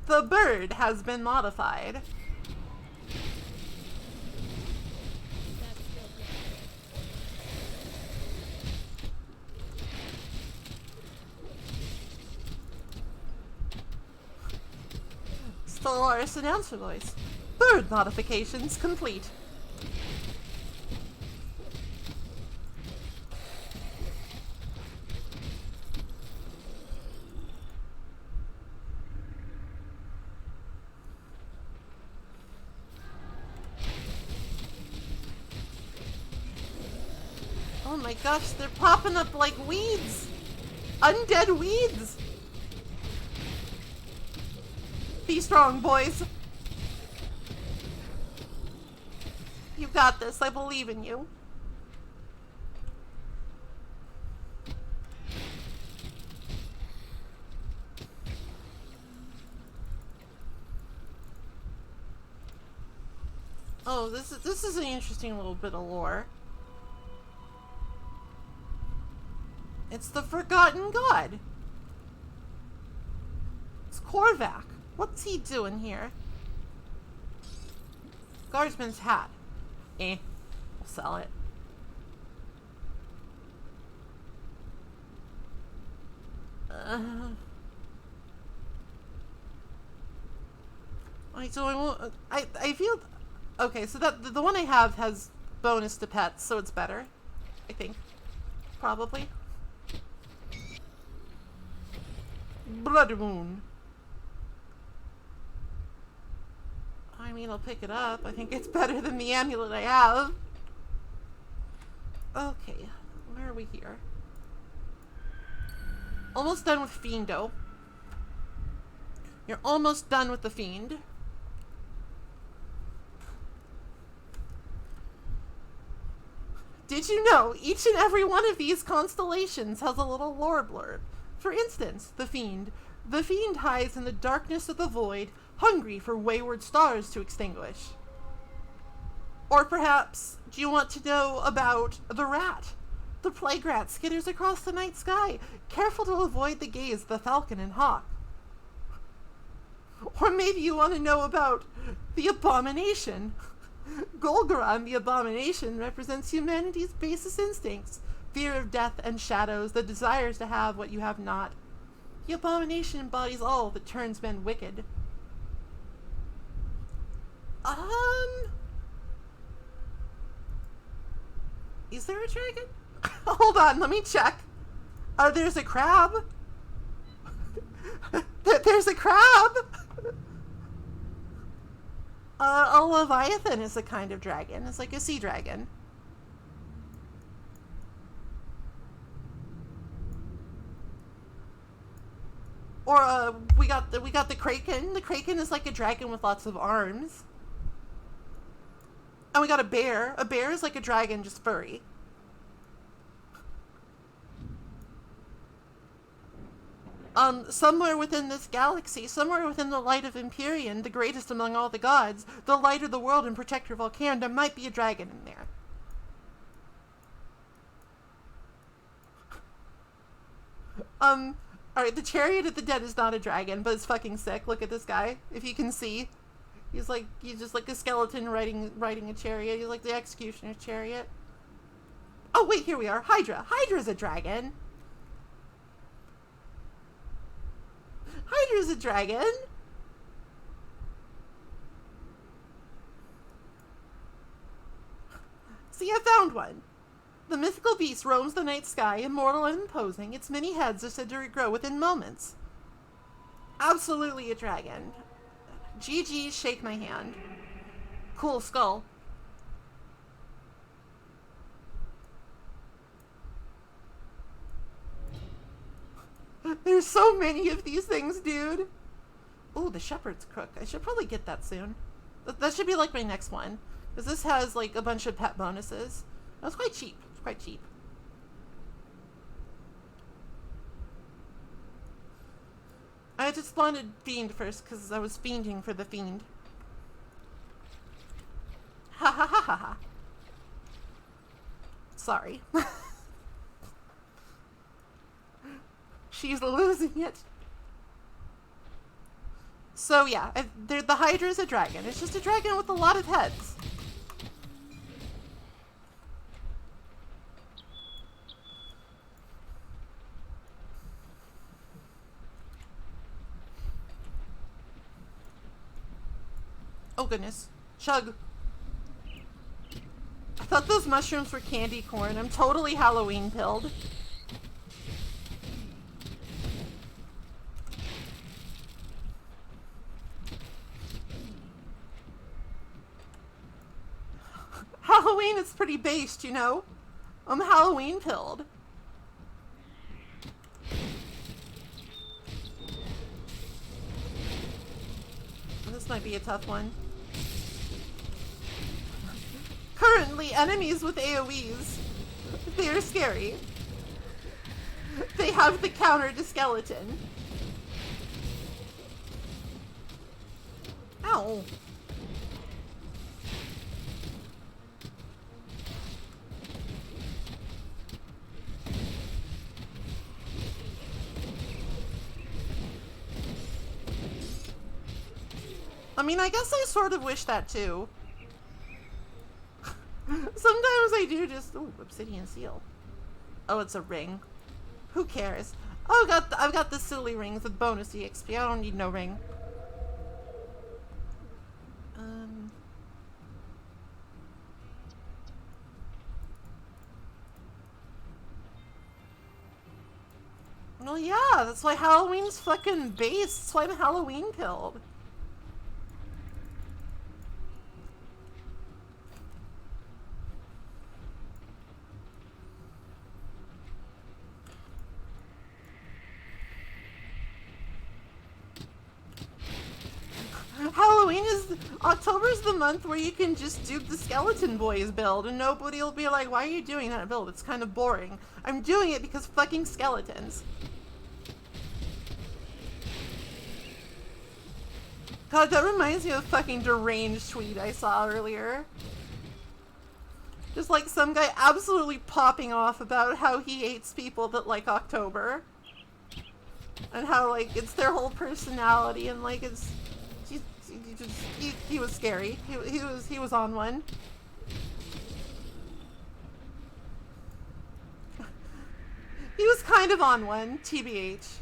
A: The bird has been modified.
F: That's still good.
A: Stellaris announcer voice. Bird modifications complete. Oh my gosh, they're popping up like weeds! Undead weeds! Be strong, boys. You got this, I believe in you. Oh, this is an interesting little bit of lore. It's the Forgotten God. It's Korvac. What's he doing here? Guardsman's hat. We'll sell it. I feel... Okay, so that the one I have has bonus to pets, so it's better. I think. Probably. Blood Moon. I mean, I'll pick it up. I think it's better than the amulet I have. Okay, where are we here? Almost done with Fiendo. You're almost done with the Fiend. Did you know each and every one of these constellations has a little lore blurb? For instance, the Fiend. The Fiend hides in the darkness of the void, hungry for wayward stars to extinguish. Or perhaps, do you want to know about the Rat? The plague rat skitters across the night sky, careful to avoid the gaze of the falcon and hawk. Or maybe you want to know about the Abomination. Golgoroth, the Abomination, represents humanity's basest instincts. Fear of death and shadows, the desires to have what you have not. The Abomination embodies all that turns men wicked. Is there a dragon? Hold on, let me check. There's a crab. There's a crab! A leviathan is a kind of dragon. It's like a sea dragon. Or we got the kraken. The kraken is like a dragon with lots of arms. And we got a bear. A bear is like a dragon, just furry. Somewhere within this galaxy, somewhere within the light of Empyrean, the greatest among all the gods, the light of the world and protector of Vulcan, there might be a dragon in there. Alright, the Chariot of the Dead is not a dragon, but it's fucking sick. Look at this guy, if you can see. He's just like a skeleton riding a chariot. He's like the executioner's chariot. Oh wait, here we are. Hydra. Hydra's a dragon. Hydra's a dragon. See, I found one. The mythical beast roams the night sky, immortal and imposing. Its many heads are said to regrow within moments. Absolutely a dragon. GG, shake my hand. Cool skull. There's so many of these things, dude. Ooh, the shepherd's crook. I should probably get that soon. That should be like my next one. Because this has like a bunch of pet bonuses. That was quite cheap. It's quite cheap. I just spawned Fiend first because I was fiending for the Fiend. Ha ha ha ha ha. Sorry. She's losing it. So yeah, the Hydra is a dragon. It's just a dragon with a lot of heads. Oh goodness. Chug. I thought those mushrooms were candy corn. I'm totally Halloween pilled. Halloween is pretty based, you know? I'm Halloween pilled. This might be a tough one. Currently, enemies with AoEs. They are scary. They have the counter to skeleton. Ow. I mean, I guess I sort of wish that too. Sometimes I do just... Ooh, obsidian seal. Oh, it's a ring. Who cares? Oh, I've got the silly rings with bonus EXP. I don't need no ring. Well, yeah, that's why Halloween's fucking based. That's why I'm Halloween pilled. October's the month where you can just do the Skeleton Boys build and nobody will be like, why are you doing that build? It's kind of boring. I'm doing it because fucking skeletons. God, that reminds me of a fucking deranged tweet I saw earlier. Just like some guy absolutely popping off about how he hates people that like October. And how, like, it's their whole personality and, like, it's... He was scary. He was on one. He was kind of on one, TBH.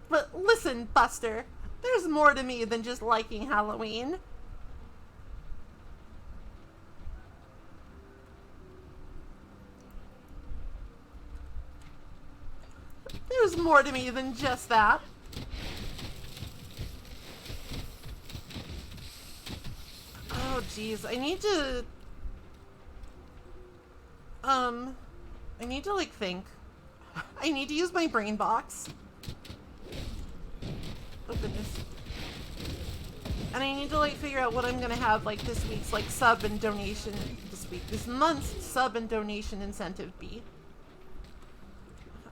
A: But listen, Buster, there's more to me than just liking Halloween. There's more to me than just that. Oh, jeez. I need to, like, think. I need to use my brain box. Oh, goodness. And I need to, like, figure out what I'm gonna have, like, this week's, like, sub and donation, this month's sub and donation incentive be.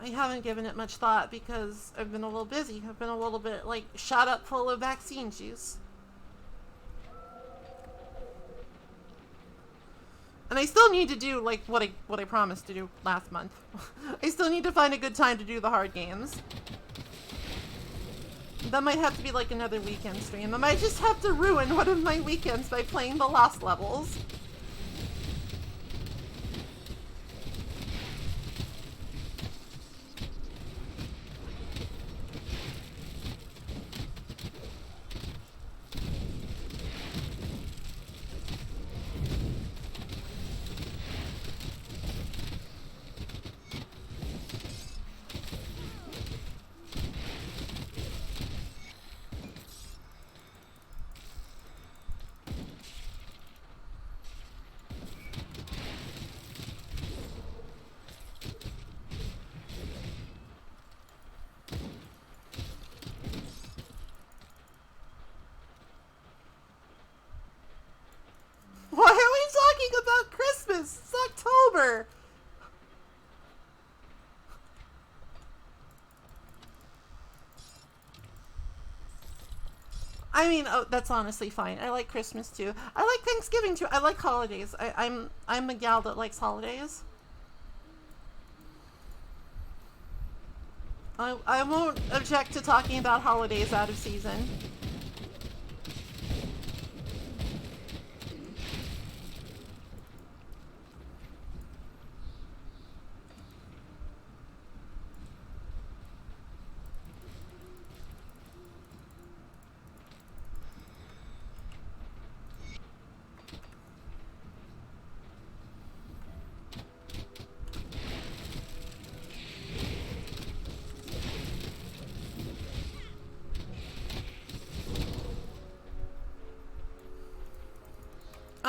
A: I haven't given it much thought because I've been a little busy. I've been a little bit, like, shot up full of vaccine juice. And I still need to do, like, what I promised to do last month. I still need to find a good time to do the hard games. That might have to be, like, another weekend stream. I might just have to ruin one of my weekends by playing the lost levels. I mean, oh, that's honestly fine. I like Christmas too. I like Thanksgiving too. I like holidays. I'm a gal that likes holidays. I won't object to talking about holidays out of season.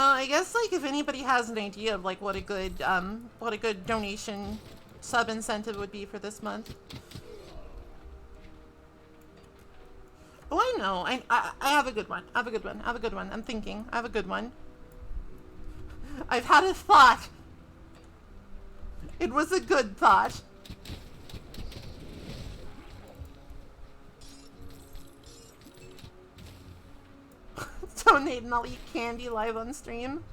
A: I guess like if anybody has an idea of like what a good donation sub incentive would be for this month. Oh, I know. I have a good one. I have a good one. I have a good one. I'm thinking. I have a good one. I've had a thought. It was a good thought. Donate and I'll eat candy live on stream.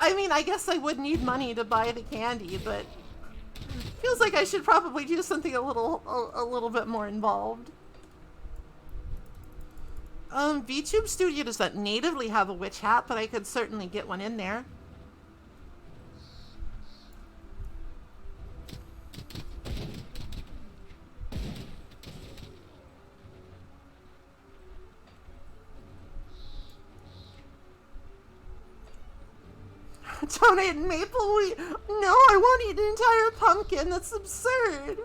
A: I mean, I guess I would need money to buy the candy, but feels like I should probably do something a little bit more involved. VTube Studio does not natively have a witch hat, but I could certainly get one in there. Donate maple wheat. No, I won't eat an entire pumpkin. That's absurd.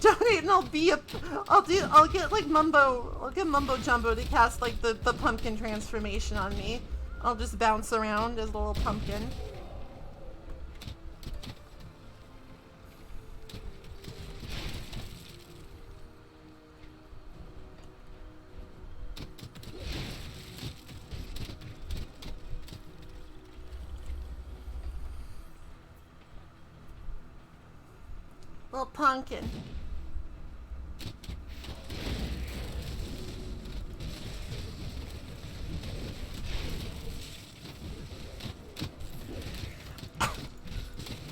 A: Donate and I'll get like Mumbo Jumbo to cast like the pumpkin transformation on me. I'll just bounce around as a little pumpkin. Little pumpkin.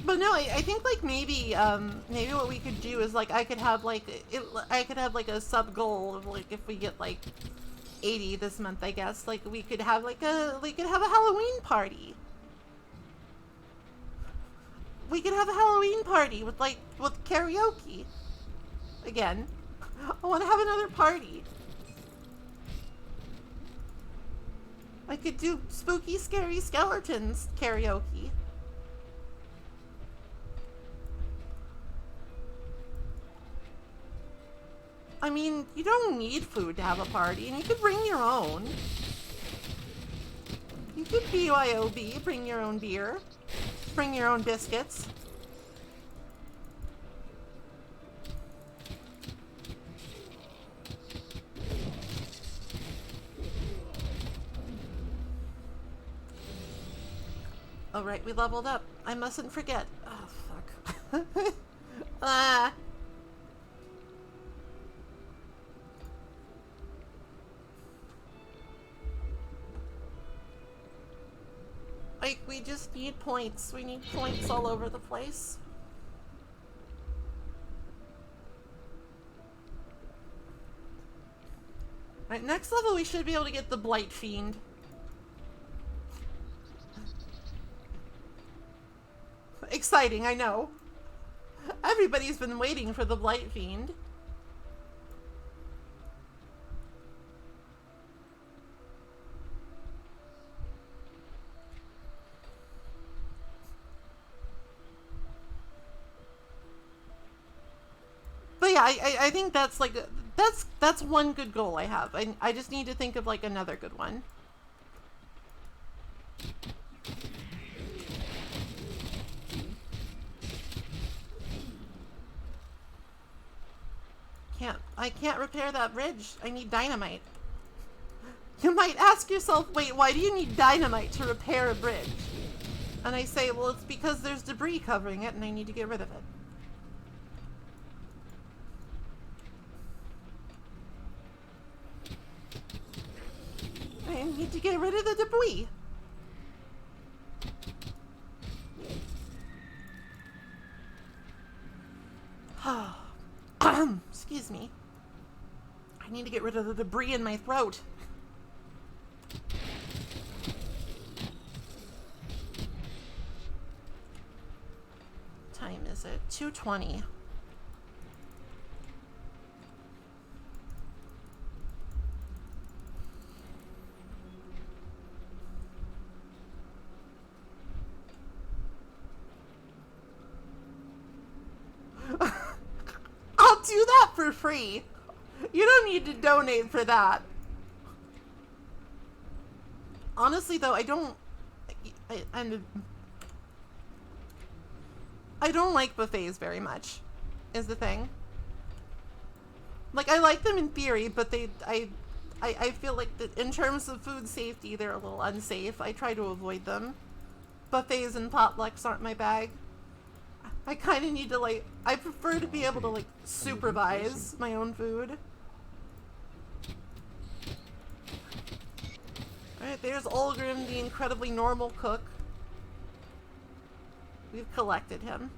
A: But no, I think like maybe what we could do is like I could have like a sub goal of like if we get like 80 this month, I guess like we could have a Halloween party. We could have a Halloween party with karaoke. Again, I want to have another party. I could do spooky, scary skeletons karaoke. I mean, you don't need food to have a party, and you could bring your own. You could BYOB, bring your own beer. Bring your own biscuits. Oh right, we leveled up. I mustn't forget. Oh fuck. Like, we just need points. We need points all over the place. Alright, next level we should be able to get the Blight Fiend. Exciting, I know. Everybody's been waiting for the Blight Fiend. But yeah, I think that's like that's one good goal I have. I just need to think of like another good one. I can't repair that bridge. I need dynamite. You might ask yourself, wait, why do you need dynamite to repair a bridge? And I say, well, it's because there's debris covering it and I need to get rid of it. I need to get rid of the debris. Excuse me. I need to get rid of the debris in my throat. Time is it? 2:20. I'll do that for free. You don't need to donate for that. Honestly, though, I don't like buffets very much, is the thing. Like, I like them in theory, but I feel like that in terms of food safety, they're a little unsafe. I try to avoid them. Buffets and potlucks aren't my bag. I kind of need to, like, I prefer to be able to, like, supervise my own food. Alright, there's Olgrim, the incredibly normal cook. We've collected him.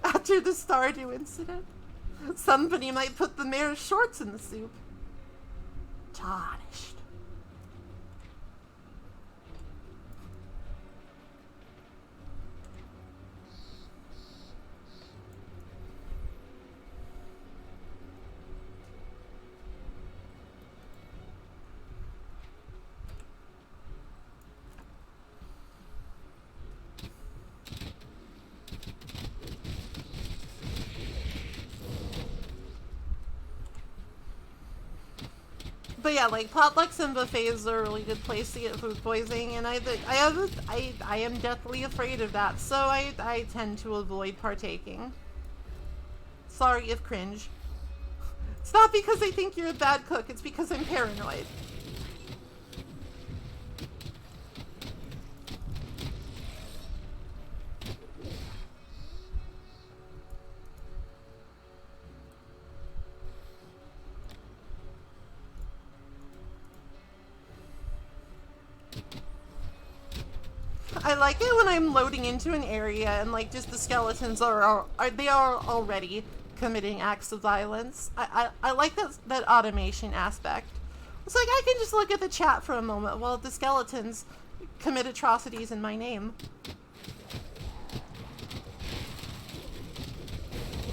A: After the Stardew incident, somebody might put the mayor's shorts in the soup. Tarnished. But yeah, like, potlucks and buffets are a really good place to get food poisoning, and I am deathly afraid of that, so I tend to avoid partaking. Sorry if cringe. It's not because I think you're a bad cook, it's because I'm paranoid. I like it when I'm loading into an area and, like, just the skeletons are already committing acts of violence. I like that automation aspect. It's like I can just look at the chat for a moment while the skeletons commit atrocities in my name.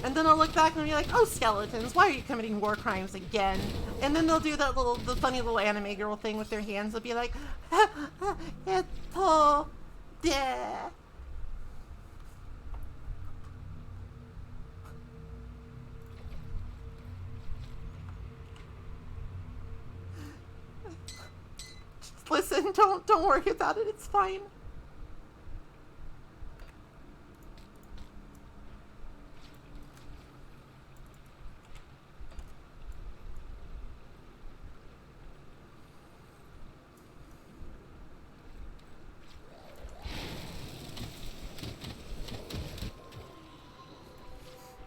A: And then I'll look back and be like, oh, skeletons, why are you committing war crimes again? And then they'll do that the funny little anime girl thing with their hands. They'll be like, yeah. Just listen, don't worry about it, it's fine.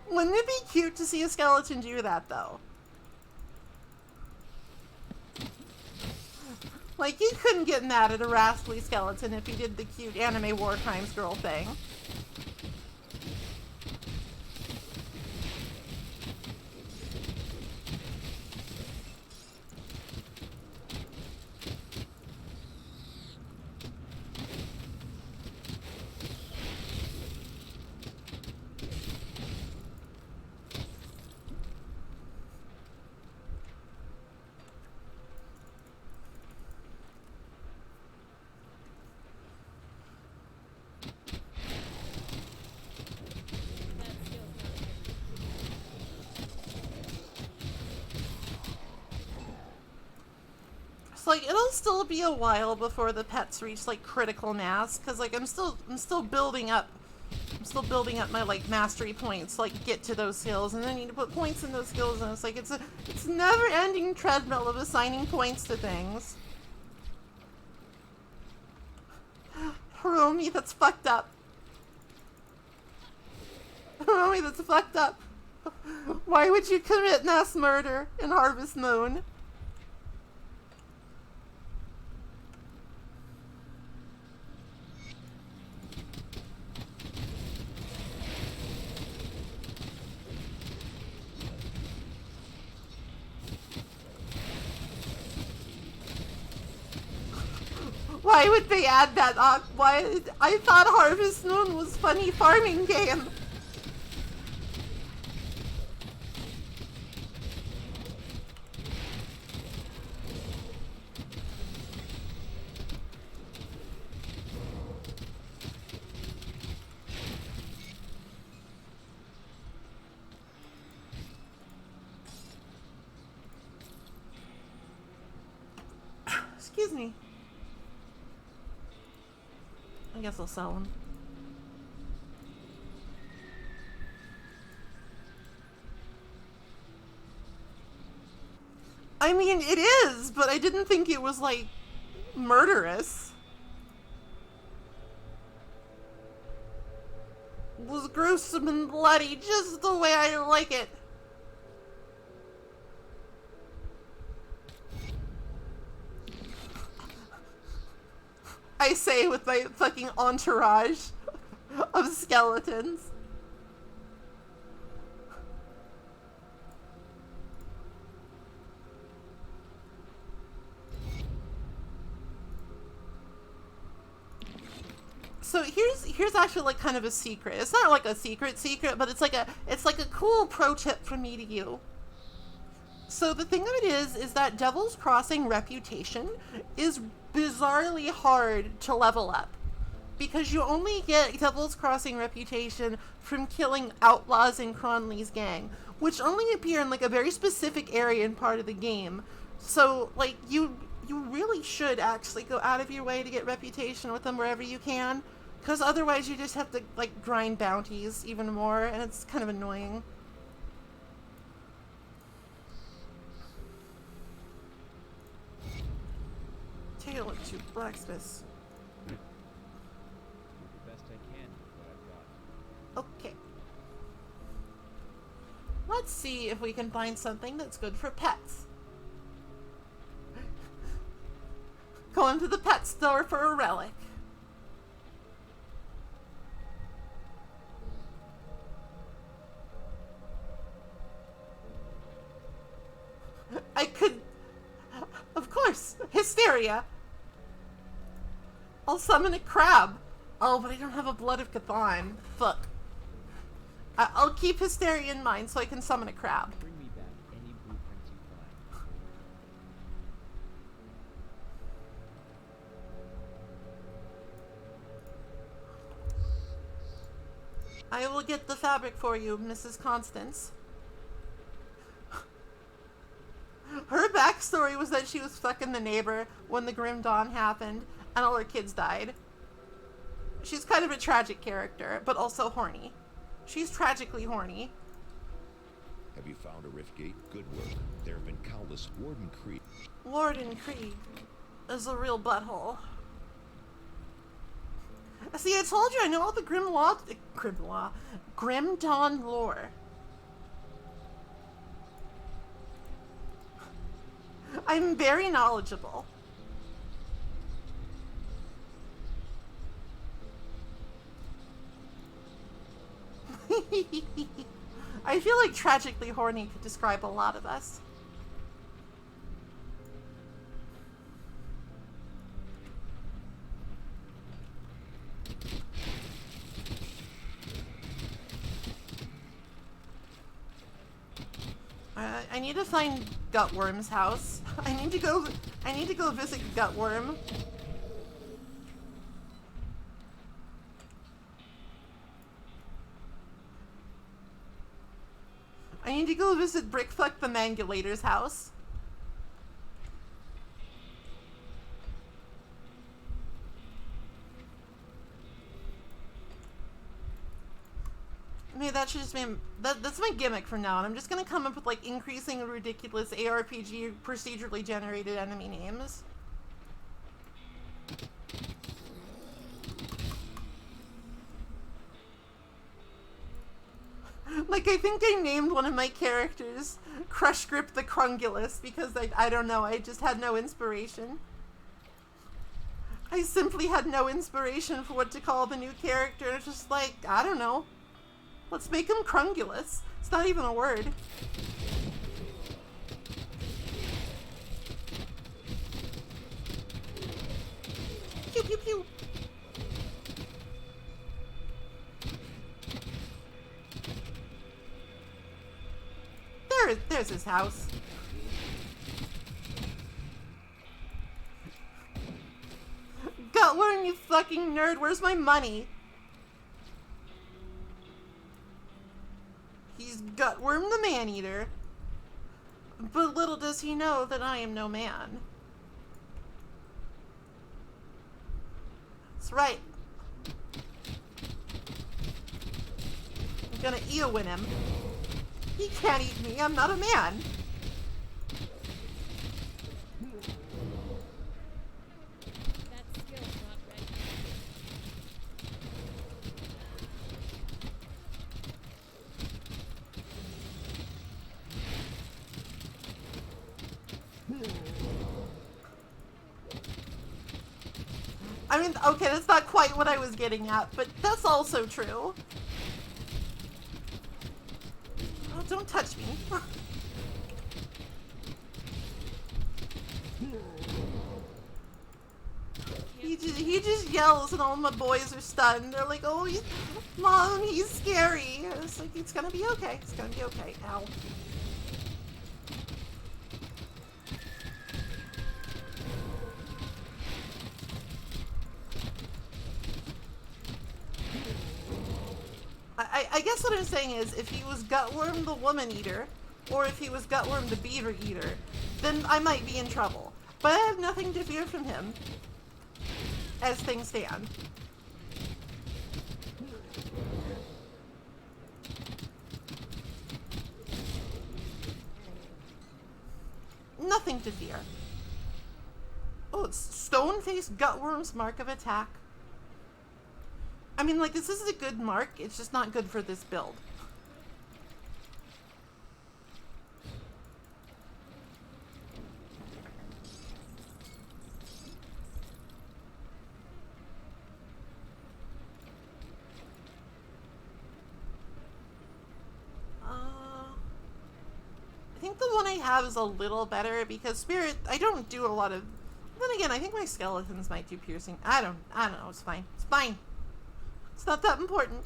A: Wouldn't it be cute to see a skeleton do that, though? Like, you couldn't get mad at a rascally skeleton if he did the cute anime war crimes girl thing. Like, it'll still be a while before the pets reach, like, critical mass, because, like, I'm still building up still building up my like mastery points to like get to those skills, and then I need to put points in those skills, and it's like it's never-ending treadmill of assigning points to things. Hiromi, that's fucked up. Hiromi, that's fucked up. Why would you commit mass murder in Harvest Moon? Why would they add that up? Why? I thought Harvest Moon was funny farming game. Excuse me. I guess I'll sell them. I mean, it is, but I didn't think it was, like, murderous. It was gruesome and bloody, just the way I like it. I say with my fucking entourage of skeletons. So here's actually like kind of a secret. It's not like a secret, but it's like a cool pro tip from me to you. So the thing of it is that Devil's Crossing Reputation is bizarrely hard to level up, because you only get Devil's Crossing Reputation from killing outlaws in Cronley's gang, which only appear in like a very specific area and part of the game. So like you really should actually go out of your way to get Reputation with them wherever you can, because otherwise you just have to like grind bounties even more, and it's kind of annoying. Tale of two blacksmiths.
H: Do the best I can with what I've got.
A: Okay. Let's see if we can find something that's good for pets. Going to the pet store for a relic. I could... Of course! Hysteria! I'll summon a crab. Oh, but I don't have a Blood of Cthulhu. Fuck. I'll keep Hysteria in mind so I can summon a crab.
H: Bring me back any blueprints you find.
A: I will get the fabric for you, Mrs. Constance. Her backstory was that she was fucking the neighbor when the Grim Dawn happened and all her kids died. She's kind of a tragic character, but also horny. She's tragically horny.
C: Have you found a rift gate? Good work. There have been countless Warden Creek.
A: Warden Krieg is a real butthole. See, I told you I know all the Grim Dawn lore. I'm very knowledgeable. I feel like tragically horny could describe a lot of us. I need to find Gutworm's house. I need to go visit Gutworm. I need to go visit Brickfuck the Mangulator's house. that should just be that's my gimmick from now on. I'm just gonna come up with like increasing ridiculous ARPG procedurally generated enemy names. Like, I think I named one of my characters Crush Grip the Crungulus because I don't know, I just had no inspiration. I simply had no inspiration for what to call the new character. It's just like, I don't know. Let's make him Crungulus. It's not even a word. Pew pew pew. There's his house. Gutworm, you fucking nerd, where's my money? He's Gutworm the Man-Eater. But little does he know that I am no man. That's right. I'm gonna Eowyn him. He can't eat me, I'm not a man.
F: That skill's not ready.
A: I mean, okay, that's not quite what I was getting at, but that's also true. Oh, don't touch me. He just yells and all my boys are stunned. They're like, oh, Mom, he's scary. It's like, it's gonna be okay. It's gonna be okay. Ow. I guess what I'm saying is, if he was Gutworm the Woman Eater, or if he was Gutworm the Beaver Eater, then I might be in trouble. But I have nothing to fear from him, as things stand. Nothing to fear. Oh, it's Stone-Faced Gutworm's Mark of Attack. I mean, like, this is a good mark, it's just not good for this build. I think the one I have is a little better because Spirit, I don't do a lot of... Then again, I think my skeletons might do piercing. I don't know, it's fine. It's fine. It's not that important.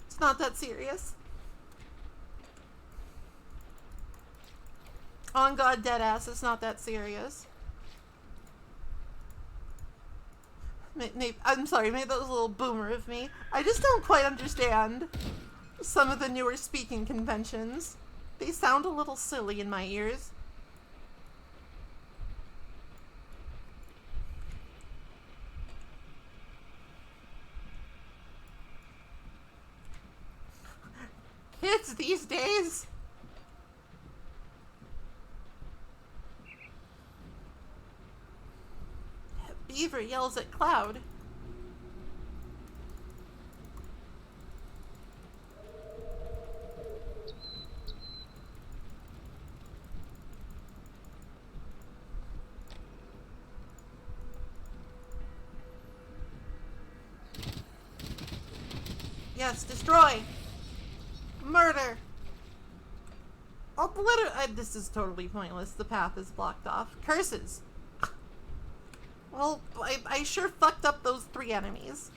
A: It's not that serious. On God, deadass, it's not that serious. I'm sorry, maybe that was a little boomer of me. I just don't quite understand some of the newer speaking conventions. They sound a little silly in my ears. Kids these days. Beaver yells at Cloud. Yes, destroy. Murder. Obliterate. This is totally pointless. The path is blocked off. Curses. Well, I sure fucked up those 3 enemies.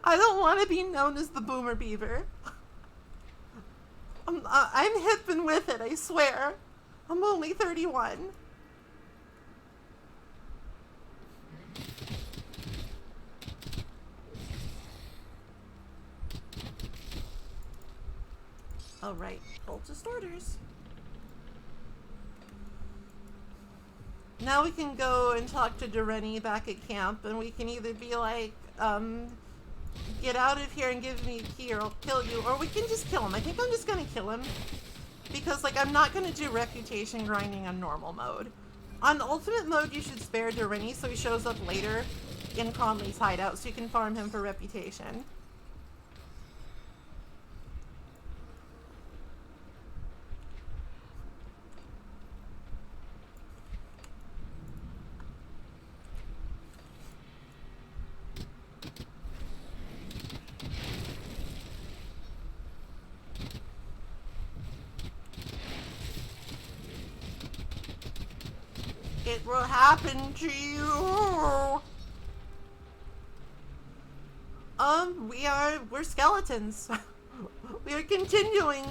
A: I don't want to be known as the Boomer Beaver. I'm hip and with it, I swear. I'm only 31. Oh, right. Cultist orders. Now we can go and talk to Doreni back at camp, and we can either be like, get out of here and give me a key or I'll kill you, or we can just kill him. I think I'm just gonna kill him. Because, like, I'm not gonna do reputation grinding on normal mode. On ultimate mode, you should spare Doreni so he shows up later in Conley's hideout so you can farm him for reputation. It will happen to you. We're skeletons. We are continuing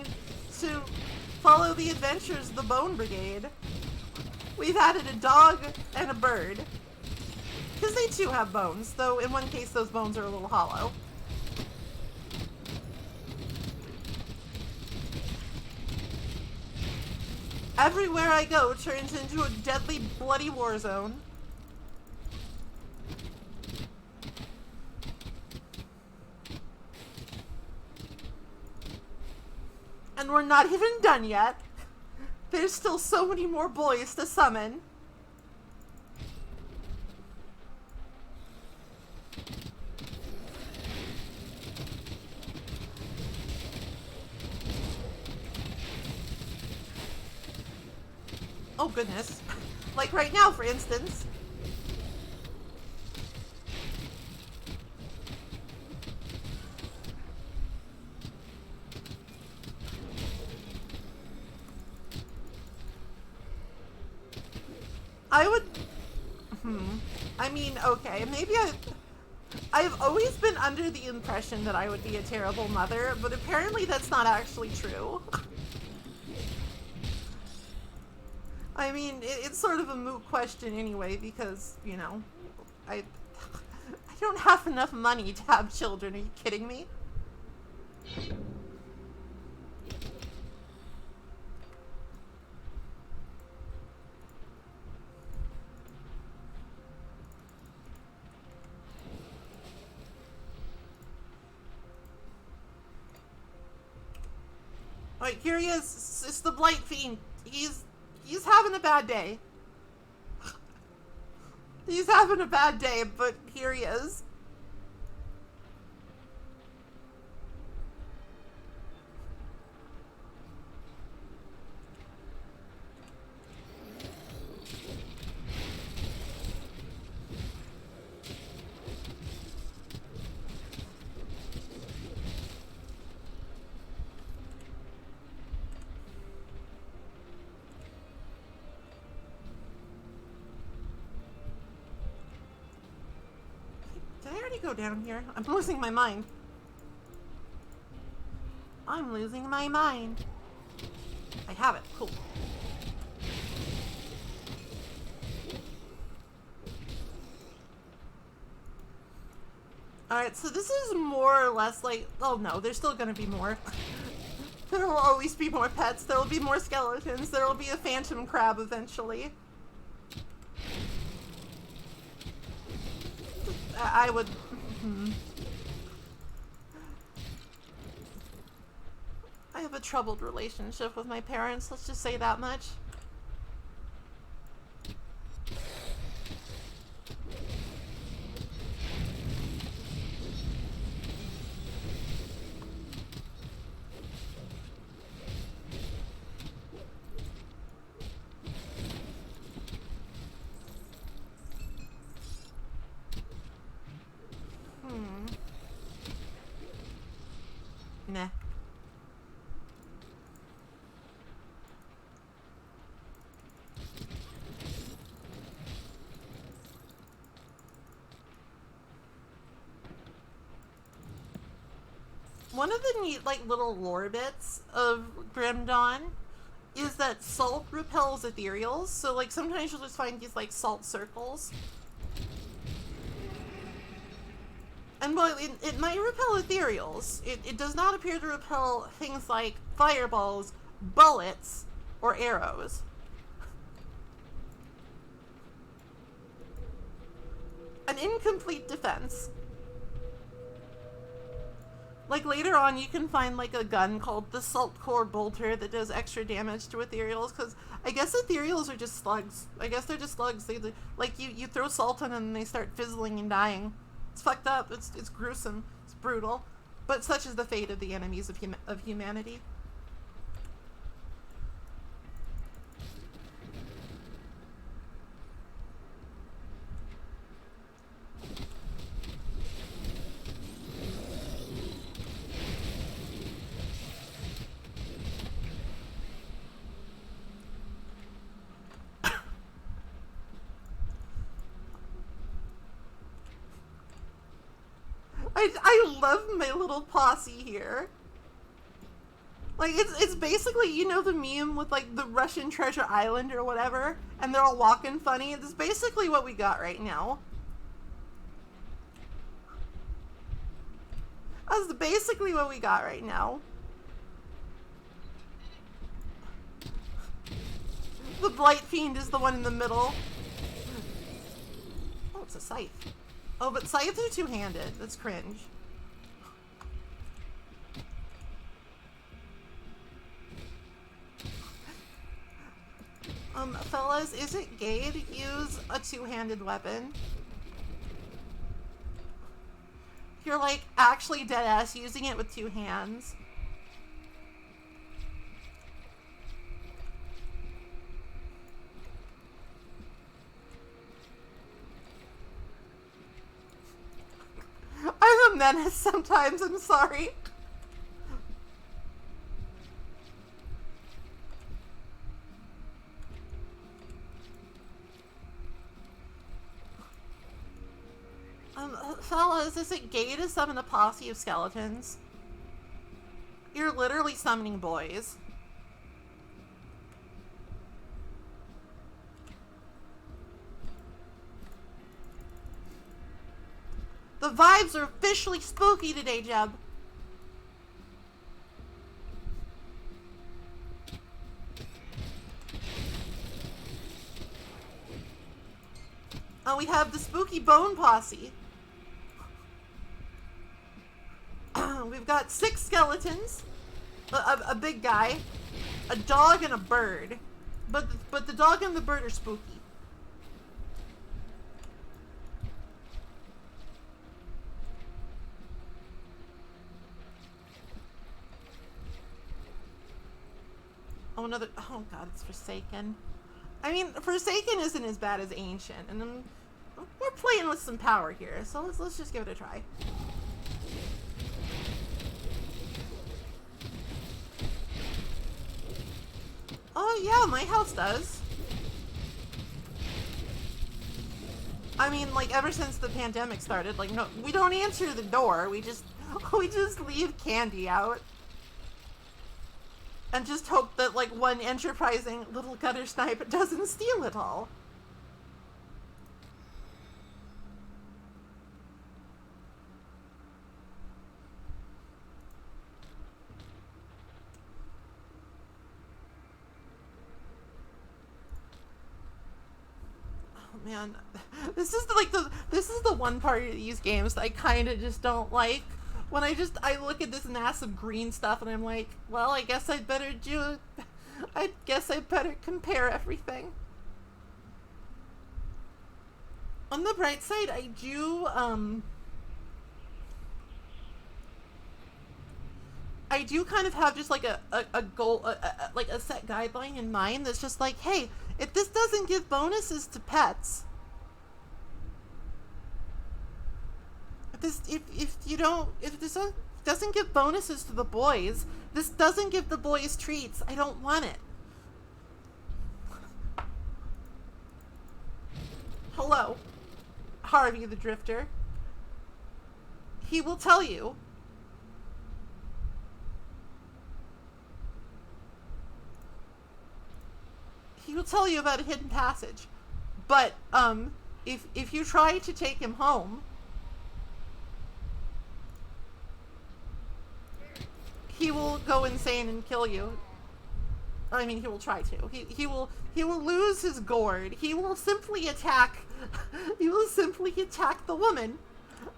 A: to follow the adventures of the Bone Brigade. We've added a dog and a bird. Because they too have bones, though in one case those bones are a little hollow. Everywhere I go turns into a deadly, bloody war zone. And we're not even done yet. There's still so many more boys to summon. Oh goodness. Like right now, for instance. I would... I mean, okay, maybe I've always been under the impression that I would be a terrible mother, but apparently that's not actually true. I mean, it's sort of a moot question anyway, because, you know, I don't have enough money to have children. Are you kidding me? Alright, here he is. It's the Blight Fiend. He's having a bad day. He's having a bad day, but here he is. Did I already go down here? I'm losing my mind. I'm losing my mind. I have it. Cool. Alright, so this is more or less like... Oh no, there's still gonna be more. There will always be more pets. There will be more skeletons. There will be a phantom crab eventually. I would... I have a troubled relationship with my parents, let's just say that much. Nah. One of the neat, like, little lore bits of Grim Dawn is that salt repels ethereals, so, like, sometimes you'll just find these, like, salt circles. And while it might repel ethereals, it does not appear to repel things like fireballs, bullets, or arrows. an incomplete defense. Like later on you can find like a gun called the Salt Core Bolter that does extra damage to ethereals, because I guess ethereals are just slugs. I guess they're just slugs. They like you throw salt on them and they start fizzling and dying. It's fucked up. It's gruesome. It's brutal. But such is the fate of the enemies of humanity. I love my little posse here. Like, it's basically, you know the meme with, like, the Russian Treasure Island or whatever? And they're all walking funny? It's basically what we got right now. That's basically what we got right now. The Blight Fiend is the one in the middle. Oh, it's a scythe. Oh, but scythes are two-handed. That's cringe. Fellas, is it gay to use a two-handed weapon? You're, like, actually deadass using it with two hands. I'm a menace sometimes, I'm sorry. Fellas, is it gay to summon a posse of skeletons? You're literally summoning boys. The vibes are officially spooky today, Jeb. We have the spooky bone posse. We've got 6 skeletons, a big guy, a dog, and a bird. But the dog and the bird are spooky. Oh, another. Oh god, it's Forsaken. I mean, Forsaken isn't as bad as Ancient, and we're playing with some power here, so let's just give it a try. Oh yeah, my house does. I mean, like, ever since the pandemic started, like, no, we don't answer the door. We just leave candy out. And just hope that, like, one enterprising little gutter snipe doesn't steal it all. Oh man, this is the one part of these games that I kind of just don't like. When I look at this massive green stuff and I'm like, well, I guess I'd better compare everything. On the bright side, I do kind of have just like a goal, like a set guideline in mind that's just like, hey, if this doesn't give bonuses to pets, if this doesn't give bonuses to the boys, this doesn't give the boys treats, I don't want it. Hello, Harvey the Drifter. He will tell you. He will tell you about a hidden passage. But, if you try to take him home, he will go insane and kill you. I mean, he will try to. He will lose his gourd. He will simply attack the woman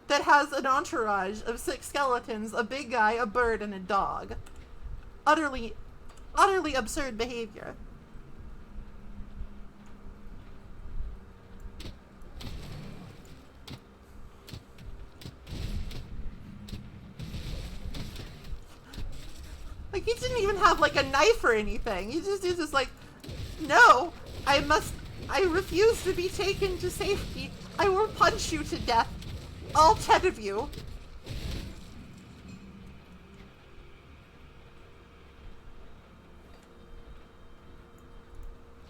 A: that has an entourage of 6 skeletons, a big guy, a bird, and a dog. Utterly absurd behavior. Like, he didn't even have, like, a knife or anything. He's just like, no, I refuse to be taken to safety. I will punch you to death. All 10 of you.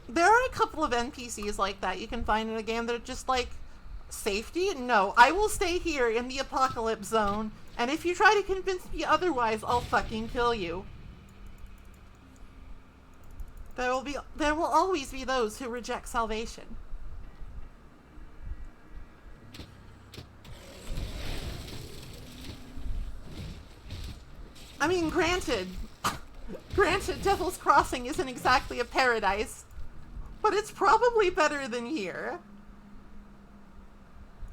A: There are a couple of NPCs like that you can find in a game that are just like, safety? No, I will stay here in the apocalypse zone, and if you try to convince me otherwise, I'll fucking kill you. There will always be those who reject salvation. I mean, granted, Devil's Crossing isn't exactly a paradise, but it's probably better than here.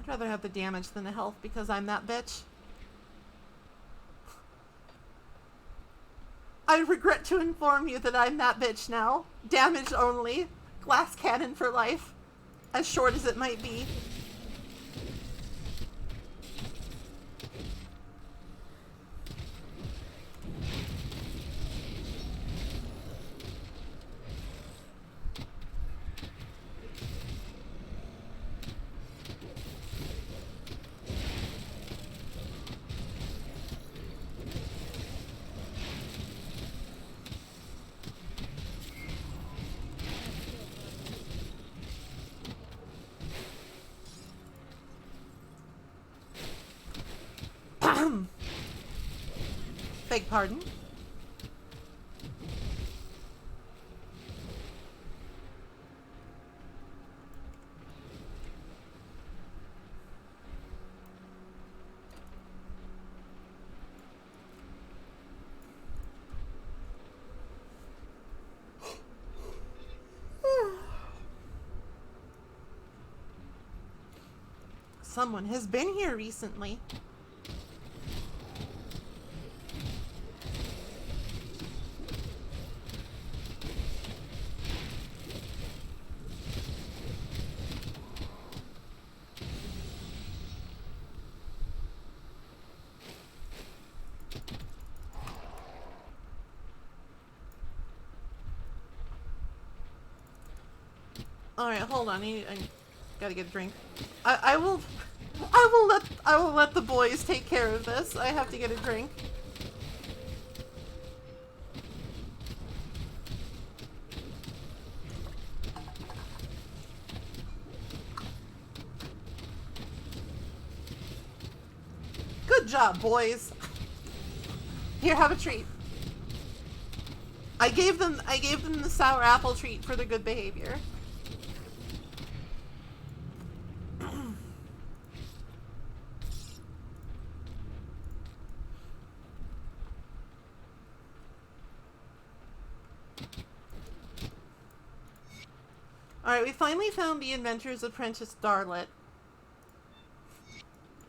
A: I'd rather have the damage than the health because I'm that bitch. I regret to inform you that I'm that bitch now. Damage only. Glass cannon for life. As short as it might be. Beg pardon? Someone has been here recently. Alright, hold on. I gotta get a drink. I will let the boys take care of this. I have to get a drink. Good job, boys. Here, have a treat. I gave them the sour apple treat for their good behavior. Alright, we finally found the inventor's apprentice Darlet.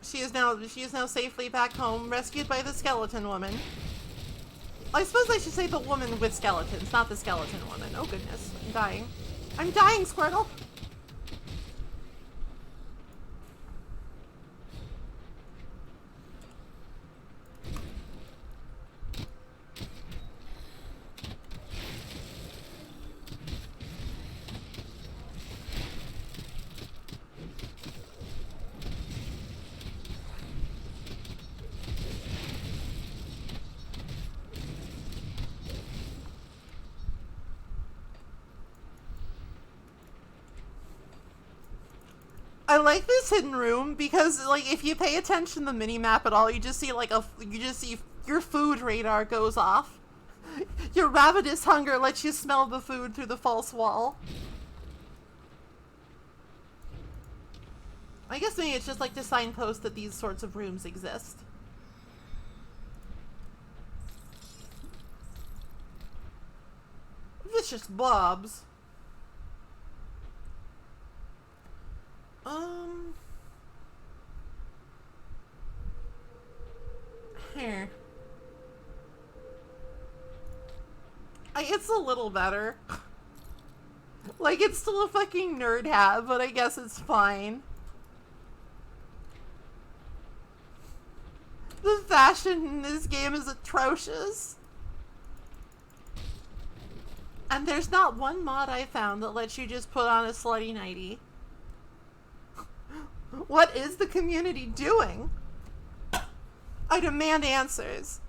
A: She is now safely back home, rescued by the skeleton woman. I suppose I should say the woman with skeletons, not the skeleton woman. Oh goodness, I'm dying. I'm dying, Squirtle! I like this hidden room because, like, if you pay attention to the mini-map at all, you just see, like, your food radar goes off. Your ravenous hunger lets you smell the food through the false wall. I guess maybe it's just, like, to signpost that these sorts of rooms exist. delicious blobs. Here. It's a little better. Like, it's still a fucking nerd hat, but I guess it's fine. The fashion in this game is atrocious. And there's not one mod I found that lets you just put on a slutty nightie. What is the community doing? I demand answers.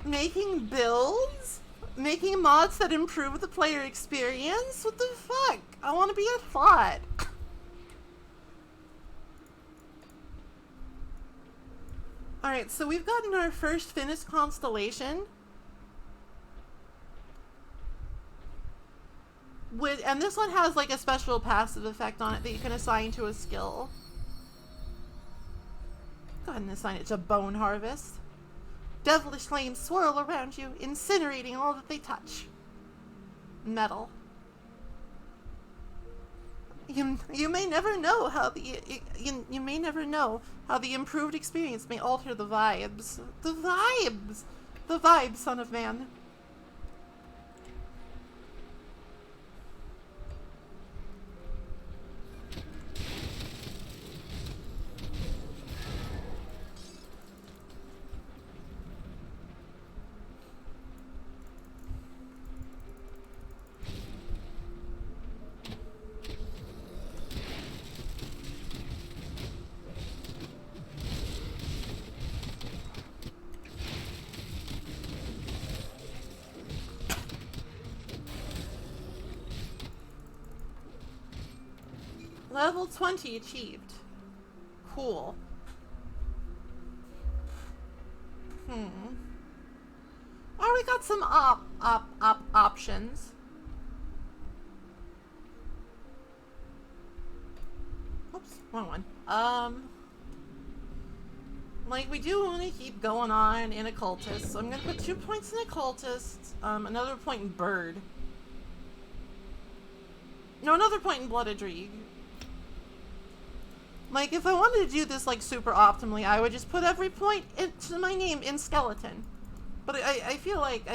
A: Making builds? Making mods that improve the player experience? What the fuck? I want to be a thought. Alright, so we've gotten our first finished constellation. And this one has like a special passive effect on it that you can assign to a skill. Go ahead and assign it to Bone Harvest. Devilish flames swirl around you, incinerating all that they touch. Metal. You may never know how you may never know how the improved experience may alter the vibes. The vibes! The vibes, son of man. Level 20 achieved. Cool. Oh, we got some options. Oops, wrong one. Like, we do want to keep going on in Occultist, so I'm gonna put 2 points in Occultist, another point in Bird. No, another point in Bloodedreeg. Like, if I wanted to do this, like, super optimally, I would just put every point into my name in Skeleton. But I feel like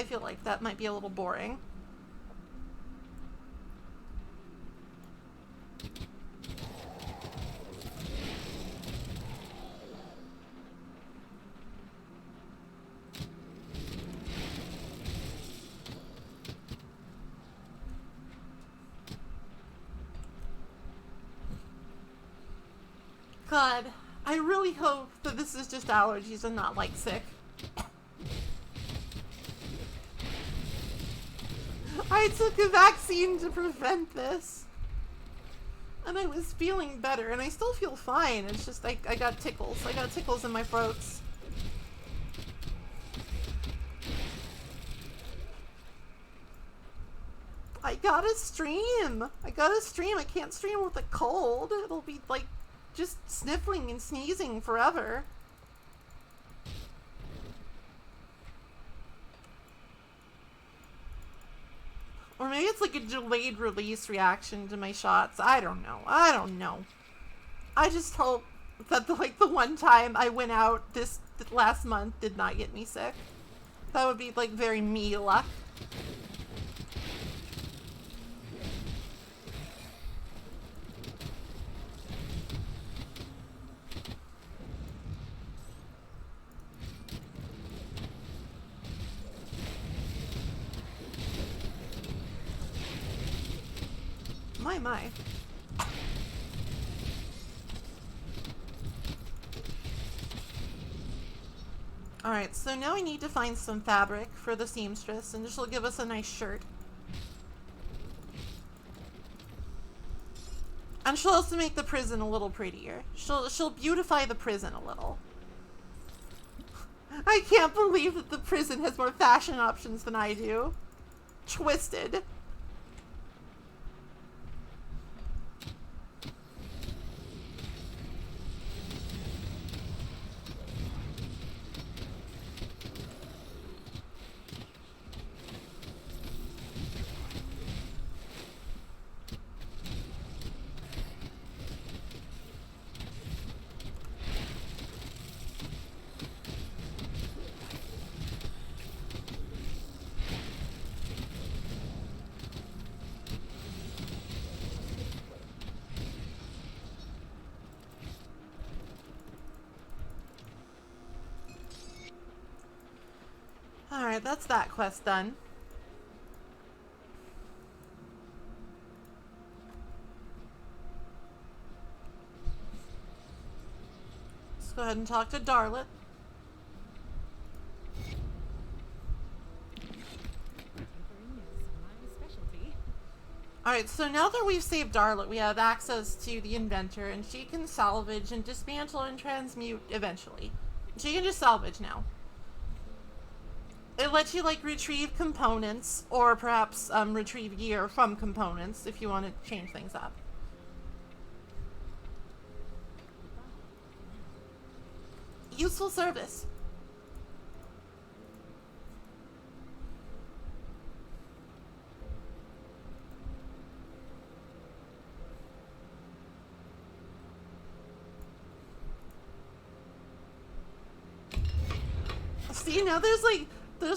A: that might be a little boring. God, I really hope that this is just allergies and not, like, sick. I took a vaccine to prevent this. And I was feeling better, and I still feel fine. It's just, I got tickles. I got tickles in my throats. I gotta stream. I can't stream with a cold. It'll be, like, just sniffling and sneezing forever. Or maybe it's like a delayed release reaction to my shots. I don't know. I just hope that the one time I went out this last month did not get me sick. That would be like very me luck. My. Alright, so now we need to find some fabric for the seamstress, and this will give us a nice shirt. And she'll also make the prison a little prettier. She'll beautify the prison a little. I can't believe that the prison has more fashion options than I do. Twisted. Alright, that's that quest done. Let's go ahead and talk to Darlet. Alright, so now that we've saved Darlet, we have access to the inventor, and she can salvage and dismantle and transmute eventually. She can just salvage now. It lets you, like, retrieve components, or perhaps retrieve gear from components if you want to change things up. Useful service. See, now there's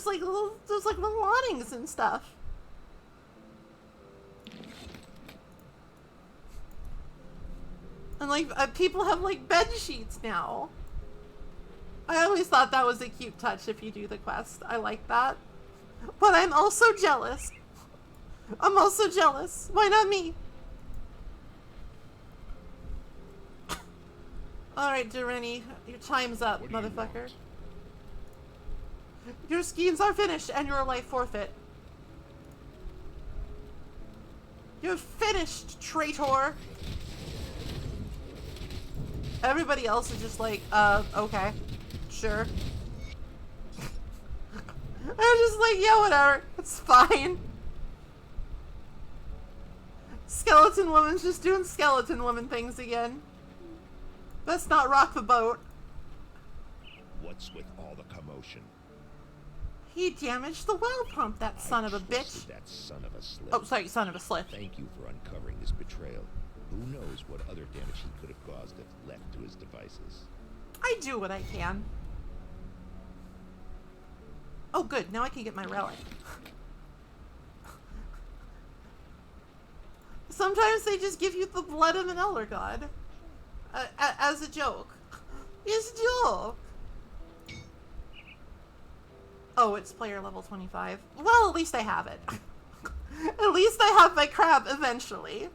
A: little awnings and stuff. And like people have like bed sheets now. I always thought that was a cute touch if you do the quest. I like that. But I'm also jealous. I'm also jealous. Why not me? Alright, Dureni, your time's up, motherfucker. Your schemes are finished and your life forfeit. You're finished, traitor. Everybody else is just like, okay, sure. I'm just like, yeah, whatever, it's fine. Skeleton Woman's just doing skeleton woman things again. Let's not rock the boat.
C: What's with all the commotion?
A: He damaged the well pump, that son of a bitch.
C: That son of a slip.
A: Oh, sorry, son of a slip.
C: Thank you for uncovering this betrayal. Who knows what other damage he could have caused if left to his devices.
A: I do what I can. Oh, good. Now I can get my relic. Sometimes they just give you the blood of an elder god. As a joke. It's a joke. Oh, it's player level 25. Well, at least I have it. At least I have my crab eventually.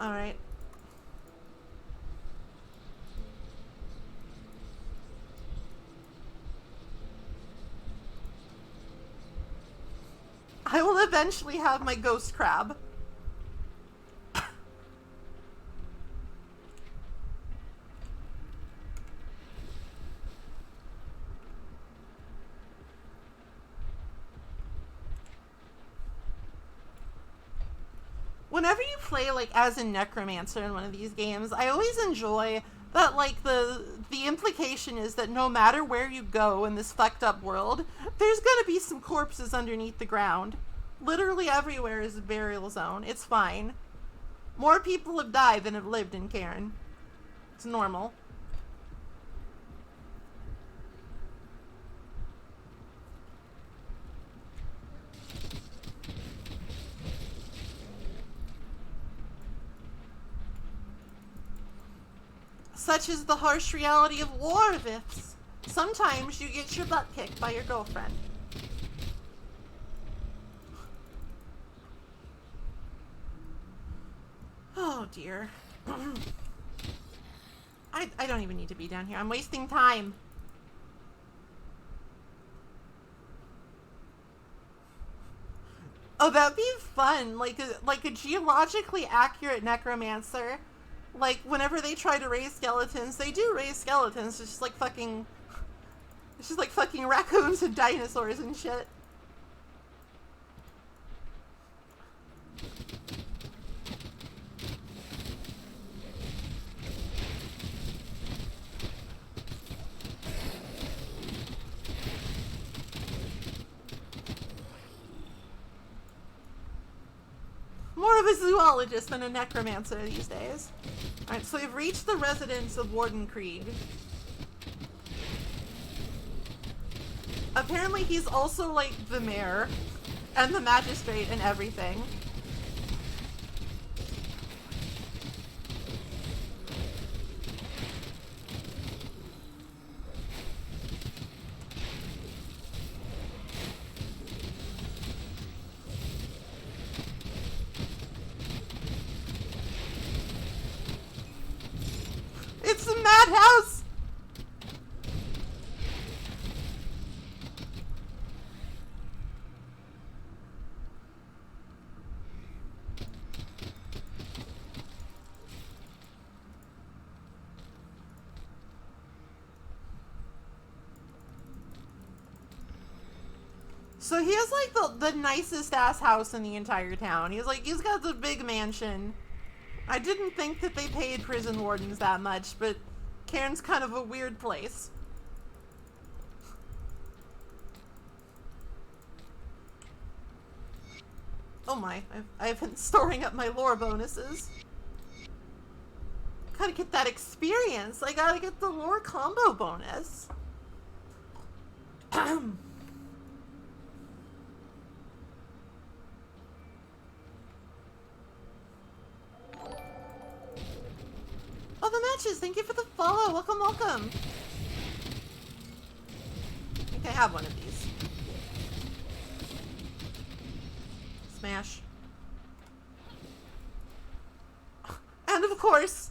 A: Alright. I will eventually have my ghost crab. Whenever you play, like, as a necromancer in one of these games, I always enjoy that, like, the implication is that no matter where you go in this fucked up world, there's gonna be some corpses underneath the ground. Literally everywhere is a burial zone. It's fine. More people have died than have lived in Cairn. It's normal. Such is the harsh reality of war, Vifs. Sometimes you get your butt kicked by your girlfriend. Oh dear. I don't even need to be down here. I'm wasting time. Oh, that'd be fun. Like a geologically accurate necromancer. Like, whenever they try to raise skeletons, they do raise skeletons. It's just like fucking raccoons and dinosaurs and shit. More of a zoologist than a necromancer these days. Alright, so we've reached the residence of Warden Krieg. Apparently he's also like the mayor and the magistrate and everything. It's the madhouse! So he has like the nicest ass house in the entire town. He's got the big mansion. I didn't think that they paid prison wardens that much, but Cairn's kind of a weird place. Oh my, I've been storing up my lore bonuses. Gotta get that experience. I gotta get the lore combo bonus. Oh, the matches! Thank you for the follow! Welcome, welcome! I think I have one of these. Smash. And of course,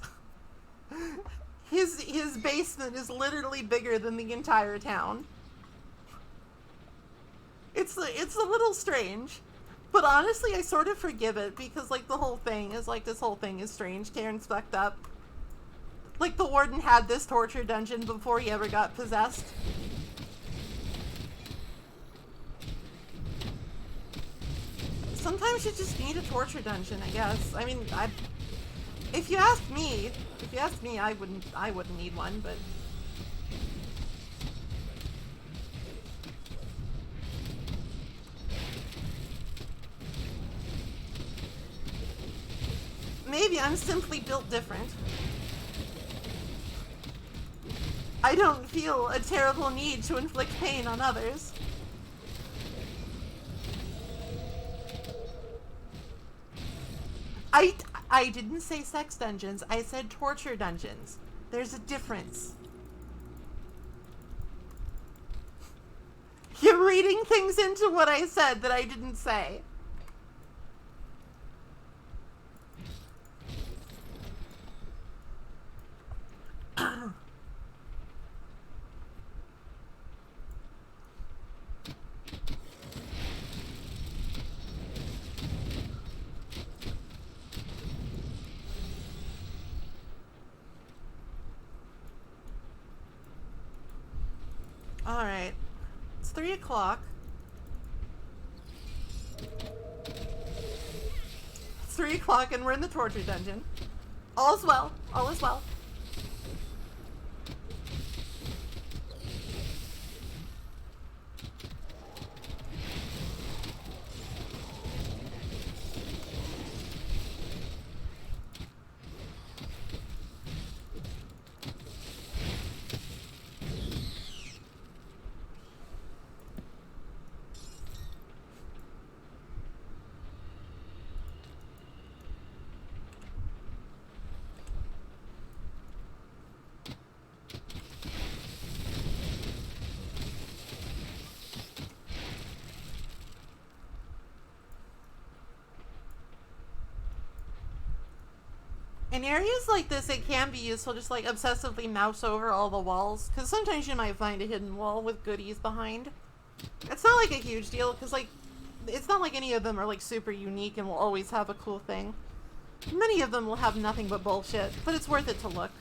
A: his basement is literally bigger than the entire town. It's a little strange. But honestly, I sort of forgive it because, like, the whole thing is, like, this whole thing is strange. Cairn's fucked up. Like, the warden had this torture dungeon before he ever got possessed. Sometimes you just need a torture dungeon, I guess. I mean, if you ask me, I wouldn't need one, but... Maybe I'm simply built different. I don't feel a terrible need to inflict pain on others. I didn't say sex dungeons, I said torture dungeons. There's a difference. You're reading things into what I said that I didn't say. Alright. It's 3 o'clock. It's 3 o'clock and we're in the torture dungeon. All is well. All is well. In areas like this, it can be useful just like obsessively mouse over all the walls, because sometimes you might find a hidden wall with goodies behind. It's not like a huge deal, because like it's not like any of them are like super unique and will always have a cool thing. Many of them will have nothing but bullshit, but it's worth it to look.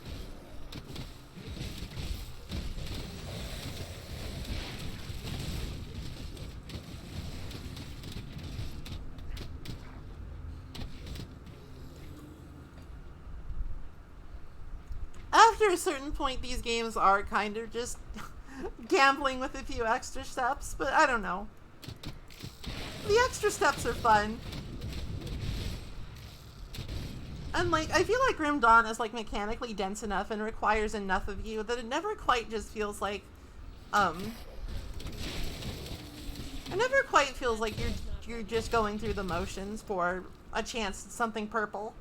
A: After a certain point, these games are kind of just gambling with a few extra steps, but I don't know. The extra steps are fun. And, like, I feel like Grim Dawn is, like, mechanically dense enough and requires enough of you that it never quite just feels like, it never quite feels like you're just going through the motions for a chance at something purple.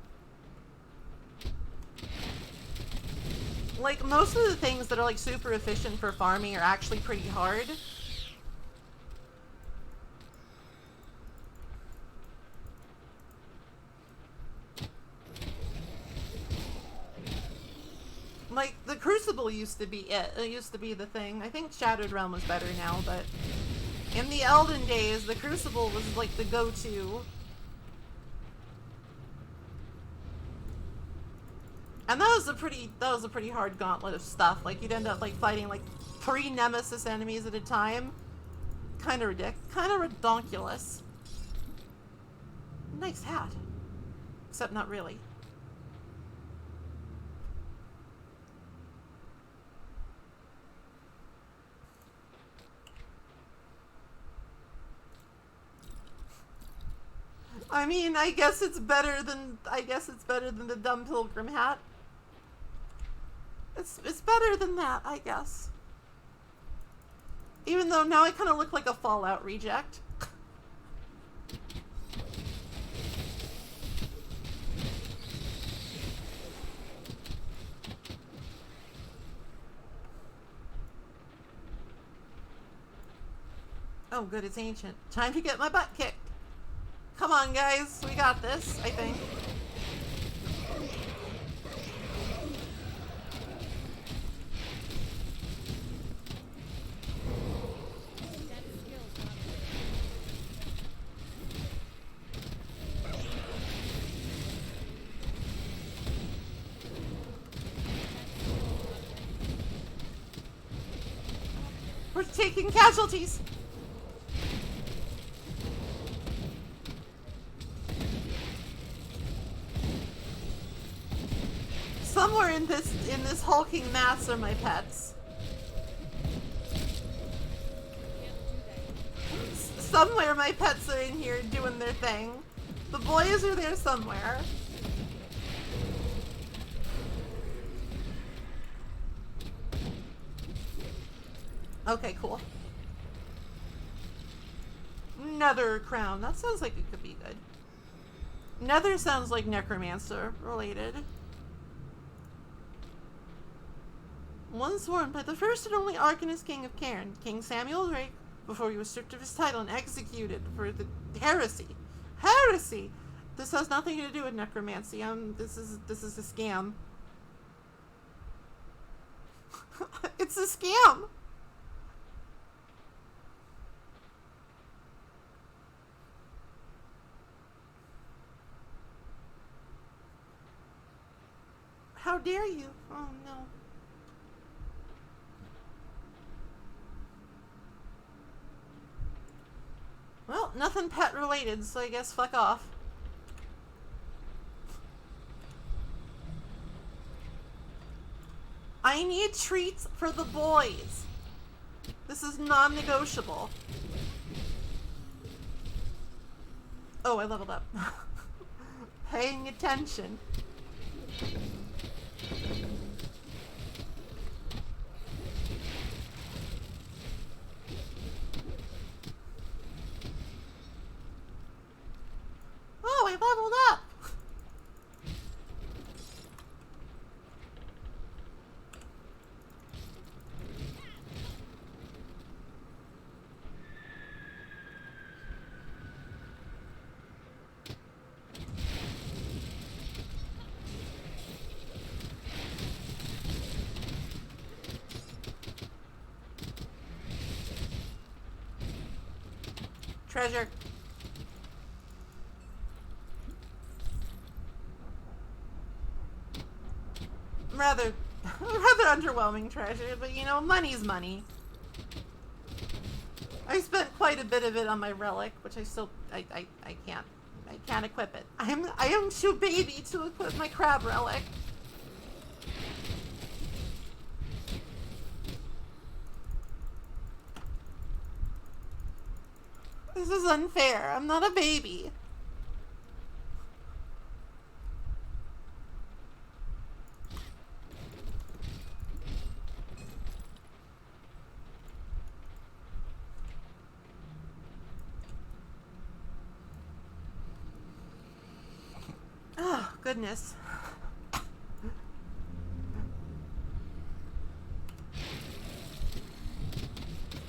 A: Like, most of the things that are, like, super efficient for farming are actually pretty hard. Like, the Crucible used to be it. It used to be the thing. I think Shattered Realm was better now, but in the Elden days, the Crucible was, like, the go-to. And that was a pretty hard gauntlet of stuff. Like, you'd end up, like, fighting, like, 3 Nemesis enemies at a time. Kinda redonkulous. Nice hat. Except not really. I mean, I guess it's better than the dumb pilgrim hat. It's better than that, I guess. Even though now I kind of look like a Fallout reject. Oh good, it's ancient. Time to get my butt kicked. Come on, guys. We got this, I think. We're taking casualties. Somewhere in this hulking mass are my pets. Somewhere my pets are in here doing their thing. The boys are there somewhere. Okay, cool. Nether crown. That sounds like it could be good. Nether sounds like necromancer related. Once worn by the first and only Arcanist King of Cairn, King Samuel Drake, before he was stripped of his title and executed for the heresy. Heresy! This has nothing to do with necromancy. This is a scam. It's a scam! How dare you? Oh no. Well, nothing pet related, so I guess fuck off. I need treats for the boys. This is non-negotiable. Oh, I leveled up. Paying attention. Oh, I leveled up! Treasure. rather underwhelming treasure, but you know, money's money. I spent quite a bit of it on my relic, which I still I can't equip it. I am too baby to equip my crab relic. This is unfair. I'm not a baby. Oh, goodness.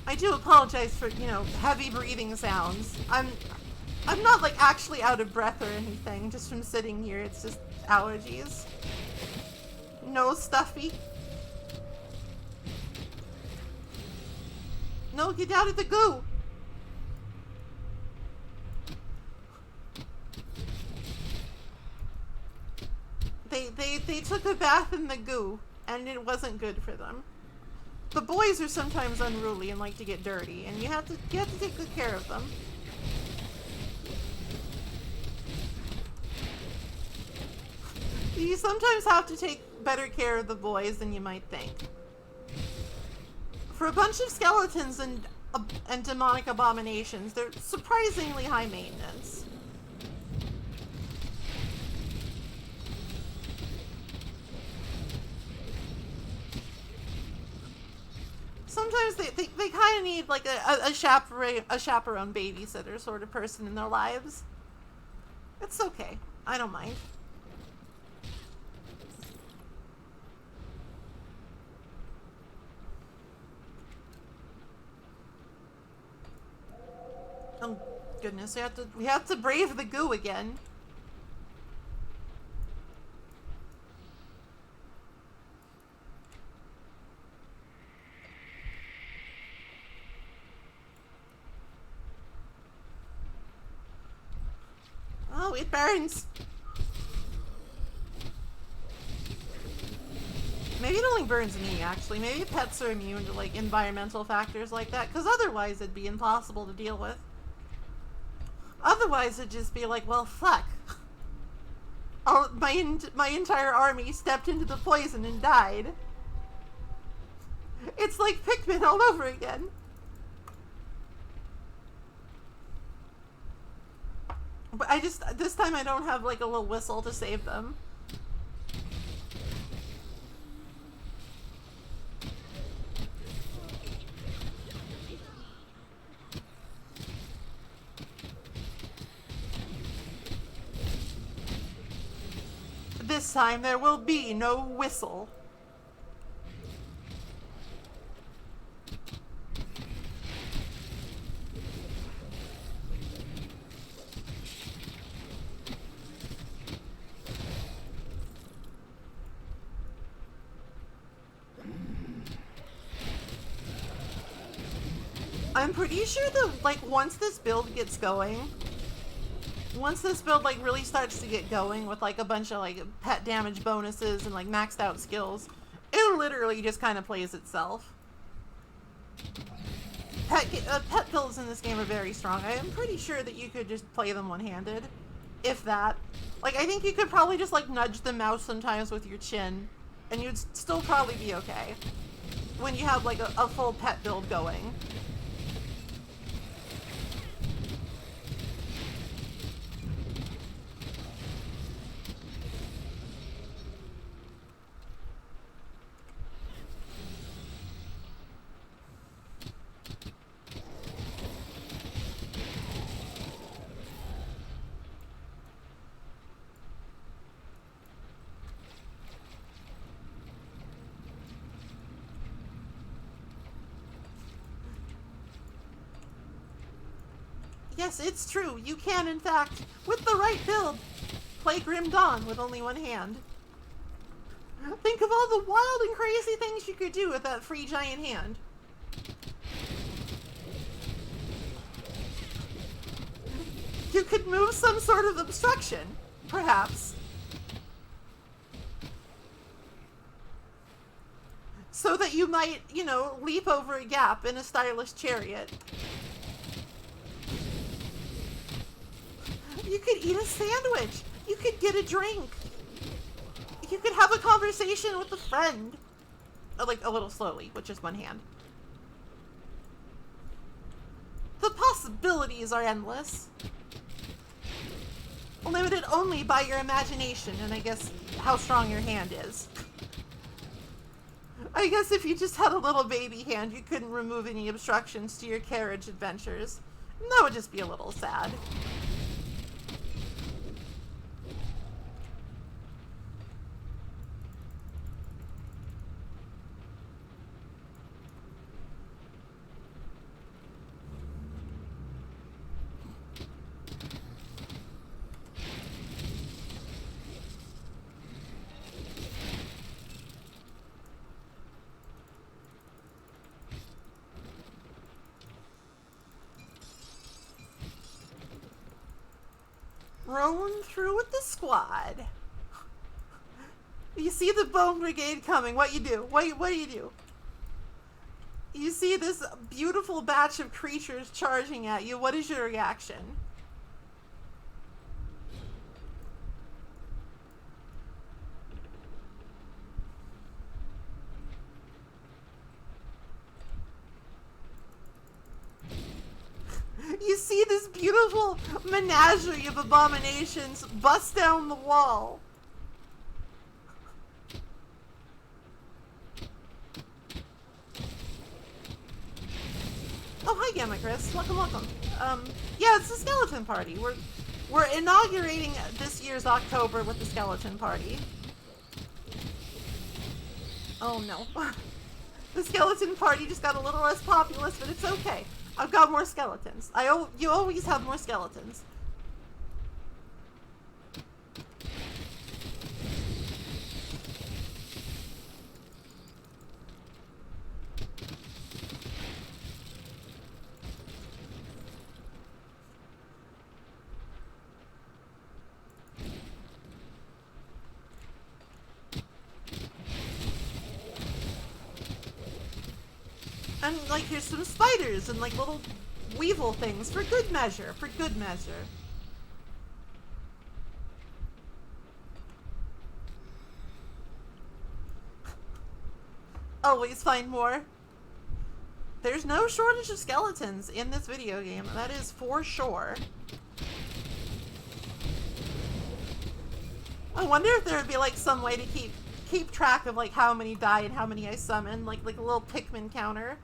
A: I do apologize for, you know, heavy breathing sounds. I'm not like actually out of breath or anything, just from sitting here. It's just allergies. Nose stuffy. No, get out of the goo. They took a bath in the goo, and it wasn't good for them. The boys are sometimes unruly and like to get dirty, and you have to take good care of them. You sometimes have to take better care of the boys than you might think. For a bunch of skeletons and demonic abominations, they're surprisingly high maintenance. Sometimes they kind of need like a chaperone babysitter sort of person in their lives. It's okay. I don't mind. Oh goodness, we have to brave the goo again. Oh, it burns. Maybe it only burns me, actually. Maybe pets are immune to, like, environmental factors like that, because otherwise it'd be impossible to deal with. Otherwise it'd just be like, well, fuck. My entire army stepped into the poison and died. It's like Pikmin all over again. But this time I don't have like a little whistle to save them. This time there will be no whistle. I'm pretty sure that, like, once this build gets going, once this build, like, really starts to get going with, like, a bunch of, like, pet damage bonuses and, like, maxed out skills, it literally just kind of plays itself. Pet builds in this game are very strong. I am pretty sure that you could just play them one-handed, if that. Like, I think you could probably just, like, nudge the mouse sometimes with your chin, and you'd still probably be okay when you have, like, a full pet build going. Yes, it's true. You can, in fact, with the right build, play Grim Dawn with only one hand. Think of all the wild and crazy things you could do with that free giant hand. You could move some sort of obstruction, perhaps. so that you might, you know, leap over a gap in a stylish chariot. You could eat a sandwich. You could get a drink. You could have a conversation with a friend. Like, a little slowly, with just one hand. The possibilities are endless. Limited only by your imagination, and I guess how strong your hand is. I guess if you just had a little baby hand, you couldn't remove any obstructions to your carriage adventures. And that would just be a little sad. Rolling through with the squad. You see the Bone Brigade coming. What you do? What do you do? You see this beautiful batch of creatures charging at you. What is your reaction? You see this beautiful menagerie of abominations bust down the wall. Oh, hi, Gamma Chris. Welcome, welcome. Yeah, it's the skeleton party. We're inaugurating this year's October with the skeleton party. Oh no. The skeleton party just got a little less populous, but it's okay. I've got more skeletons. You always have more skeletons. And, like, here's some spiders and, like, little weevil things for good measure, Always find more. There's no shortage of skeletons in this video game, that is for sure. I wonder if there would be, like, some way to keep track of, like, how many die and how many I summon, like a little Pikmin counter.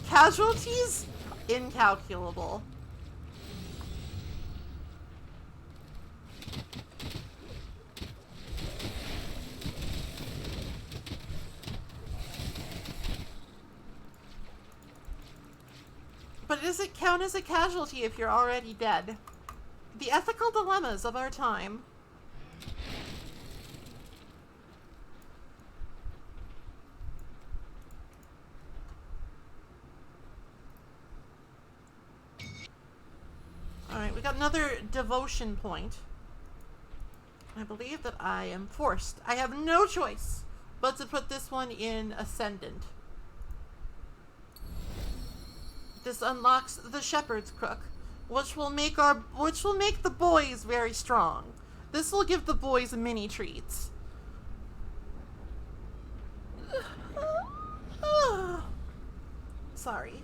A: Casualties? Incalculable. But does it count as a casualty if you're already dead? The ethical dilemmas of our time. Alright, we got another devotion point. I believe that I am forced. I have no choice but to put this one in Ascendant. This unlocks the Shepherd's Crook, which will make the boys very strong. This will give the boys mini treats. Sorry.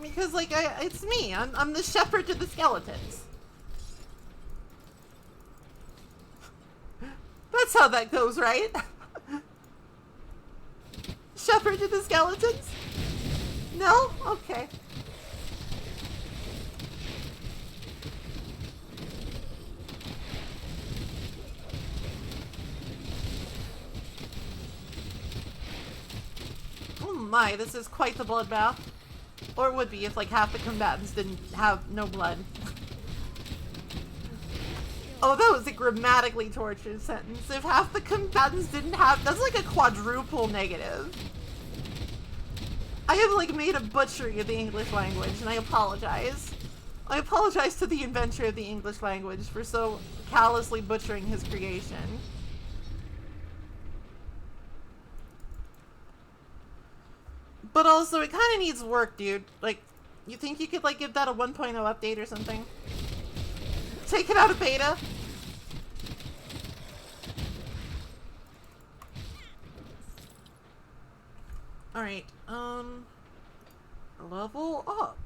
A: Because, like, it's me. I'm the shepherd to the skeletons. That's how that goes, right? Shepherd to the skeletons? No? Okay. my, this is quite the bloodbath. Or it would be if like half the combatants didn't have no blood. Oh, that was a grammatically tortured sentence. If half the combatants didn't have, that's like a quadruple negative. I have like made a butchery of the English language, and I apologize. I apologize to the inventor of the English language for so callously butchering his creation. But also, it kind of needs work, dude. Like, you think you could like give that a 1.0 update or something? Take it out of beta? Alright, level up.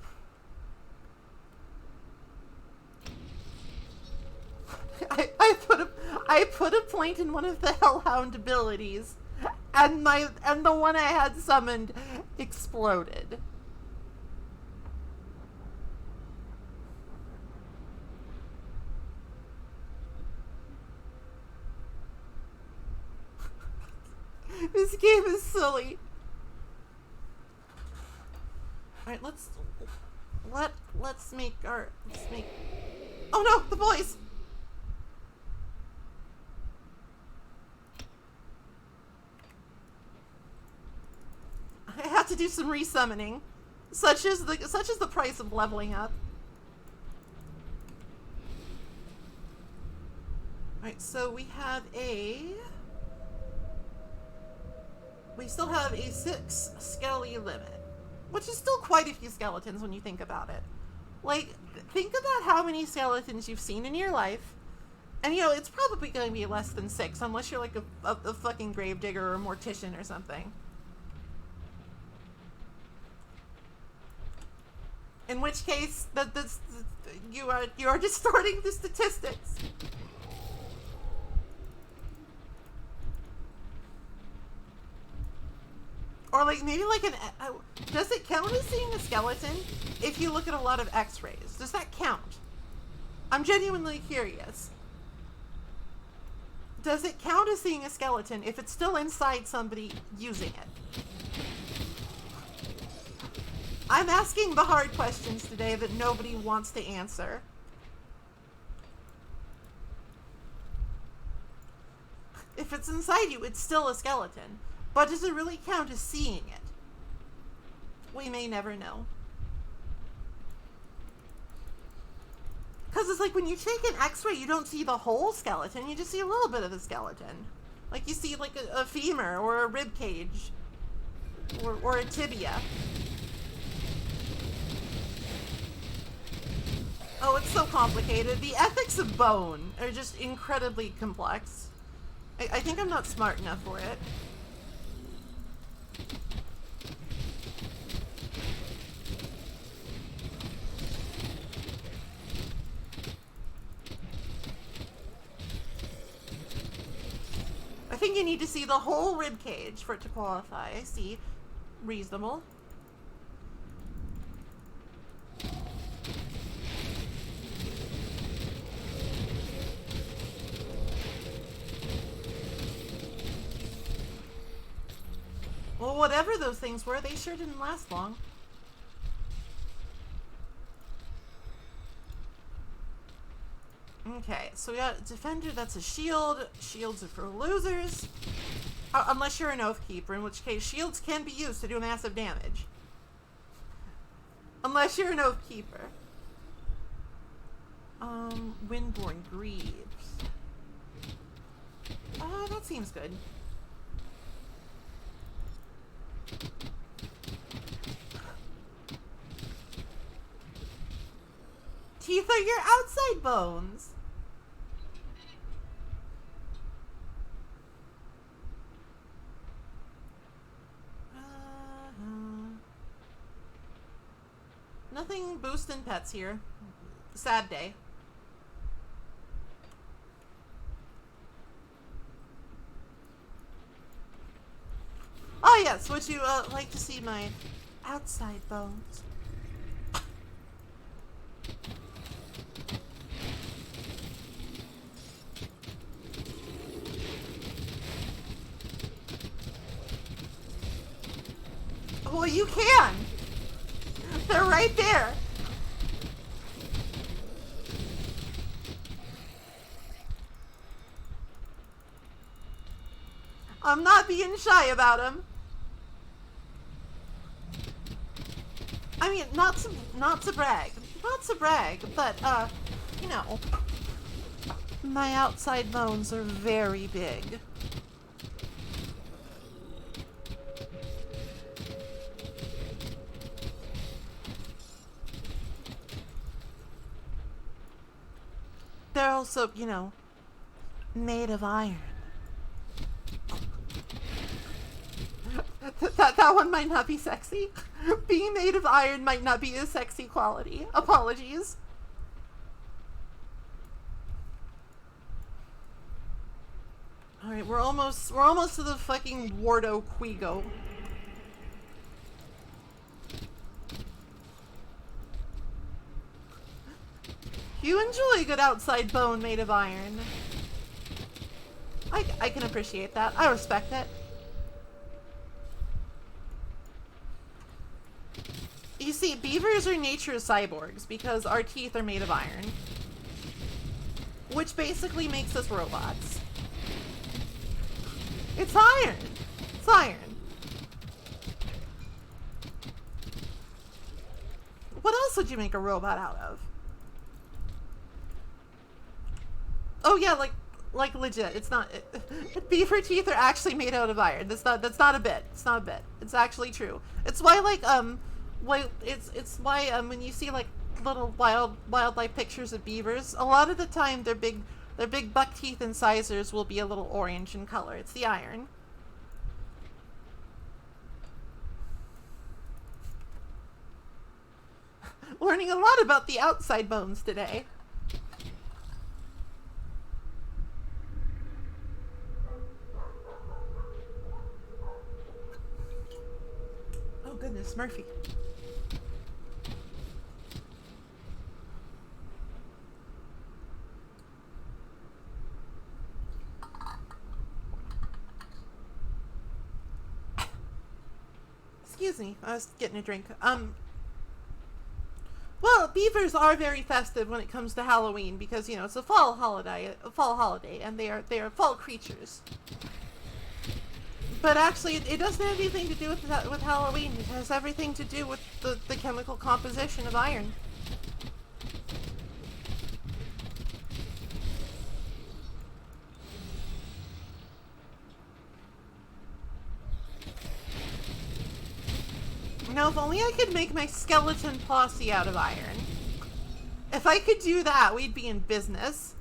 A: I put a point in one of the Hellhound abilities, and the one I had summoned exploded. This game is silly. Alright, let's make. Oh no, the boys! I have to do some resummoning. Such is the price of leveling up. Alright, so we still have a 6 skelly limit, which is still quite a few skeletons when you think about it. Like, think about how many skeletons you've seen in your life, and you know, it's probably going to be less than 6, unless you're like a fucking gravedigger or a mortician or something. In which case, you are distorting the statistics. Or like maybe like does it count as seeing a skeleton if you look at a lot of x-rays? Does that count? I'm genuinely curious. Does it count as seeing a skeleton if it's still inside somebody using it? I'm asking the hard questions today that nobody wants to answer. If it's inside you, it's still a skeleton. But does it really count as seeing it? We may never know. Because it's like when you take an x-ray, you don't see the whole skeleton, you just see a little bit of the skeleton. Like you see like a femur or a rib cage or a tibia. Oh, it's so complicated. The ethics of bone are just incredibly complex. I think I'm not smart enough for it. I think you need to see the whole rib cage for it to qualify. I see. Reasonable. Well, whatever those things were, they sure didn't last long. Okay, so we got a defender, that's a shield. Shields are for losers. Unless you're an Oathkeeper, in which case shields can be used to do massive damage. Unless you're an Oathkeeper. Windborne Greaves. That seems good. Teeth are your outside bones. Nothing boosting pets here. Sad day. Oh yes, would you like to see my outside bones? Well, you can. They're right there. I'm not being shy about them. I mean, not to brag, but you know, my outside bones are very big. They're also, you know, made of iron. That one might not be sexy. Being made of iron might not be a sexy quality. Apologies. Alright, we're almost to the fucking Wardo Quigo. You enjoy a good outside bone made of iron. I can appreciate that. I respect it. You see, beavers are nature's cyborgs because our teeth are made of iron. Which basically makes us robots. It's iron! It's iron. What else would you make a robot out of? Oh yeah, like legit. It's not. Beaver teeth are actually made out of iron. That's not a bit. It's not a bit. It's actually true. It's why it's why when you see like little wildlife pictures of beavers, a lot of the time their big buck teeth incisors will be a little orange in color. It's the iron. Learning a lot about the outside bones today. Oh goodness, Murphy. Excuse me, I was getting a drink. Well, beavers are very festive when it comes to Halloween because, you know, it's a fall holiday, and they are fall creatures. But actually, it doesn't have anything to do with Halloween. It has everything to do with the chemical composition of iron. Now, if only I could make my skeleton posse out of iron. If I could do that, we'd be in business.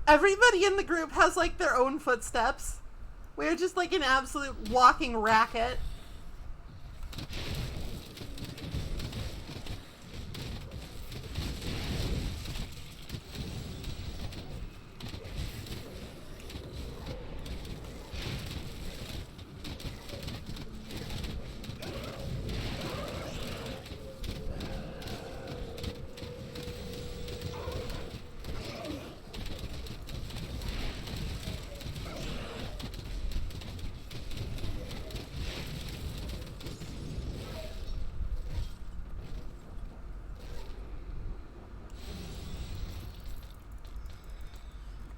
A: Everybody in the group has like their own footsteps. We're just like an absolute walking racket.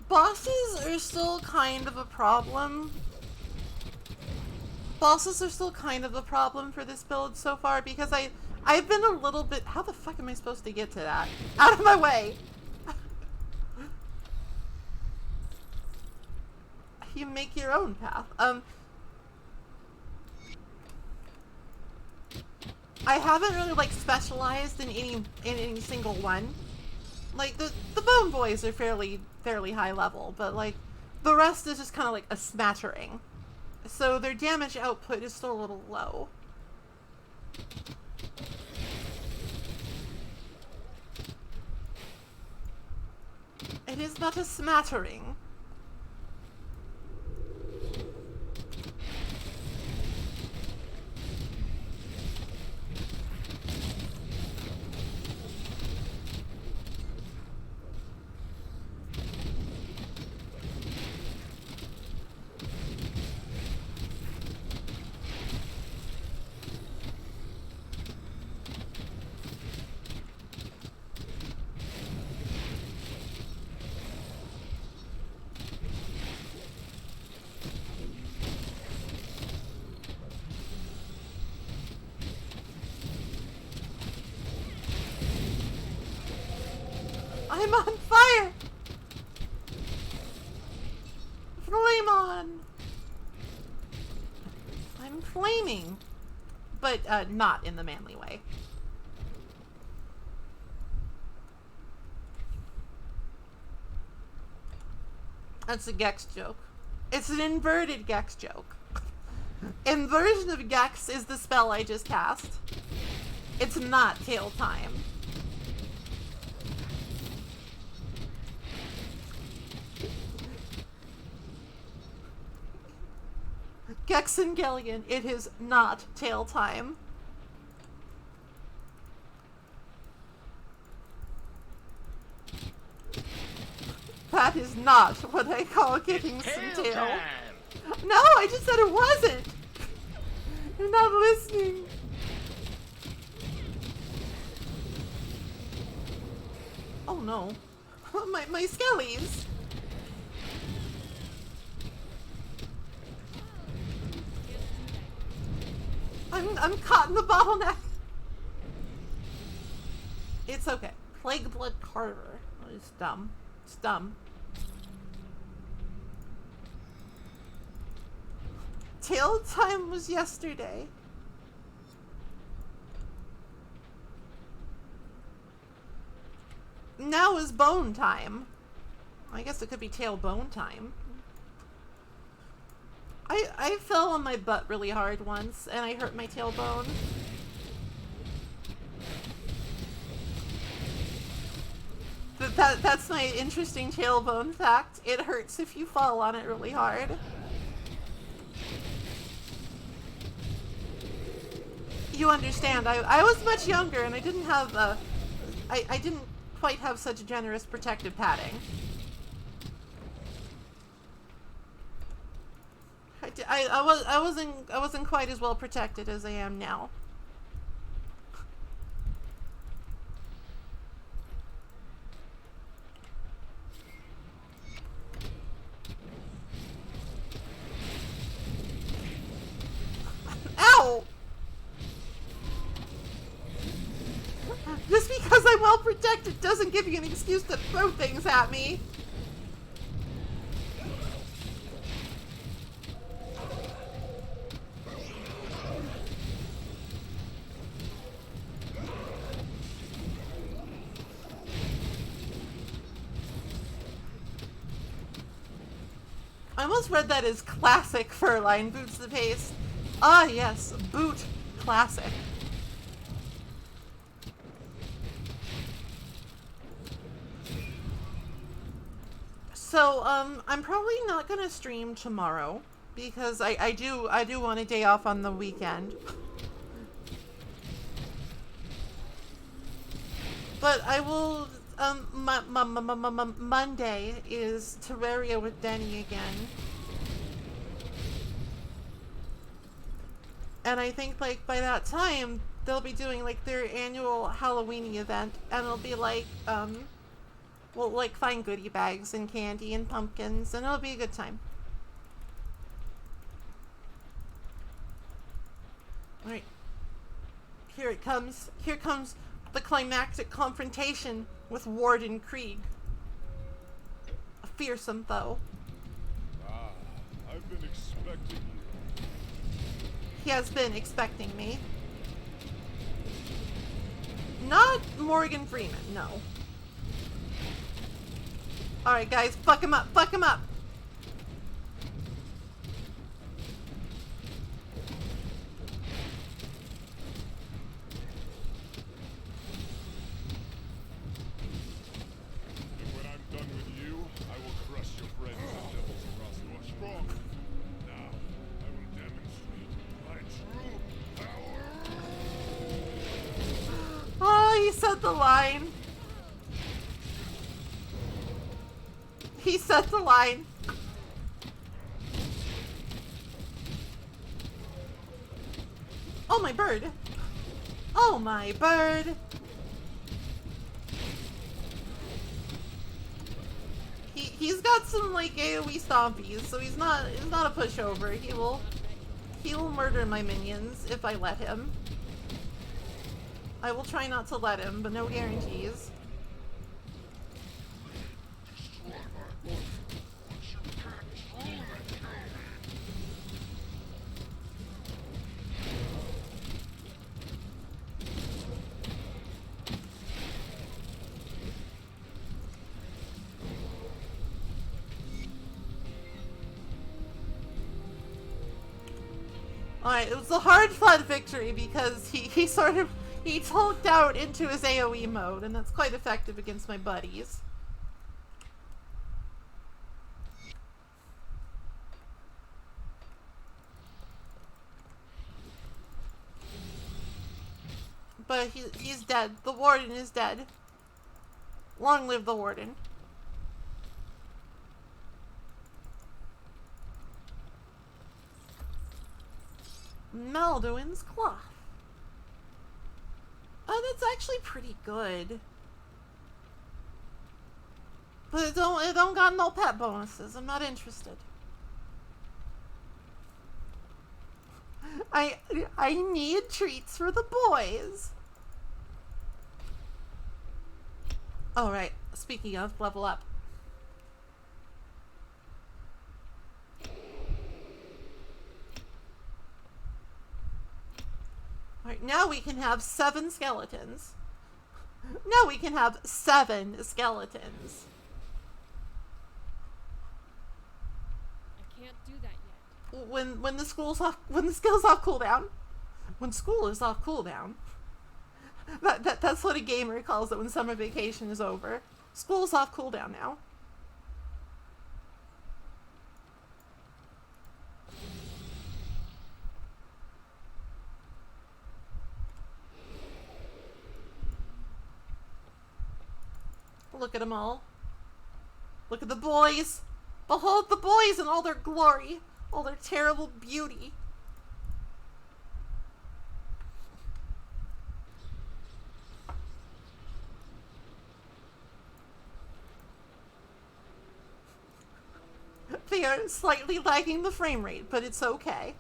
A: Bosses are still kind of a problem. Bosses are still kind of a problem for this build so far because I've been a little bit... How the fuck am I supposed to get to that? Out of my way! You make your own path. I haven't really like specialized in any single one. Like the Bone Boys are fairly high level, but like the rest is just kind of like a smattering. So their damage output is still a little low. It is but a smattering. I'm on fire! Flame on! I'm flaming. But, not in the manly way. That's a Gex joke. It's an inverted Gex joke. Inversion of Gex is the spell I just cast. It's not tail time. Gexengelion, it is not tail time. That is not what I call getting some tail.
B: Time.
A: No, I just said it wasn't. You're not listening. Oh no. My skellies. I'm caught in the bottleneck. It's okay. Plague Blood Carver. It's dumb. It's dumb. Tail time was yesterday. Now is bone time. I guess it could be tail bone time. I fell on my butt really hard once, and I hurt my tailbone. That's my interesting tailbone fact. It hurts if you fall on it really hard. You understand, I was much younger, and I didn't have, I didn't quite have such generous protective padding. I wasn't quite as well protected as I am now. Ow! Just because I'm well protected doesn't give you an excuse to throw things at me. I almost read that as classic furline boots the pace. Ah yes, boot classic. So, I'm probably not gonna stream tomorrow because I do want a day off on the weekend. But I will, Monday is Terraria with Denny again. And I think, like, by that time, they'll be doing, like, their annual Halloween event, and it'll be, like, we'll, like, find goodie bags and candy and pumpkins, and it'll be a good time. Alright. Here it comes. Here comes the climactic confrontation with Warden Krieg. A fearsome foe.
I: Ah, I've been expecting you.
A: He has been expecting me. Not Morgan Freeman, no. Alright, guys, fuck him up, fuck him up!
I: And when I'm done with you, I will crush your friends and devils across your strong. Now, I will demonstrate my true power.
A: Oh, he said the line. He said the line. Oh, my bird. Oh, my bird. He's got some like AoE stompies, so he's not a pushover. He will murder my minions if I let him. I will try not to let him, but no guarantees. Alright, it was a hard-fought victory because he tulked out into his AoE mode, and that's quite effective against my buddies. But he's dead. The warden is dead. Long live the warden. Malduin's cloth. Oh, that's actually pretty good. But it don't got no pet bonuses. I'm not interested. I need treats for the boys. Alright, speaking of, level up. Alright, now we can have 7 skeletons. Now we can have 7 skeletons.
F: I can't do that yet.
A: When the skill's off cooldown. When school is off cooldown. That's what a gamer calls it when summer vacation is over. School's off cooldown now. Look at them all. Look at the boys. Behold the boys in all their glory, all their terrible beauty. They are slightly lagging the frame rate, but it's okay.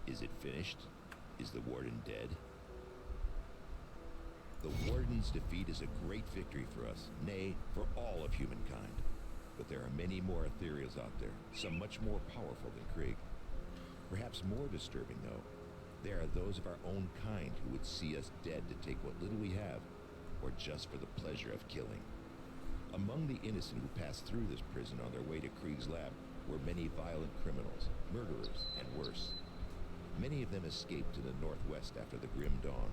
C: Is it finished? Is the warden dead? The warden's defeat is a great victory for us, nay, for all of humankind. But there are many more ethereals out there, some much more powerful than Krieg. Perhaps more disturbing, though, there are those of our own kind who would see us dead to take what little we have, or just for the pleasure of killing. Among the innocent who passed through this prison on their way to Krieg's lab were many violent criminals, murderers, and worse. Many of them escaped to the northwest after the Grim Dawn,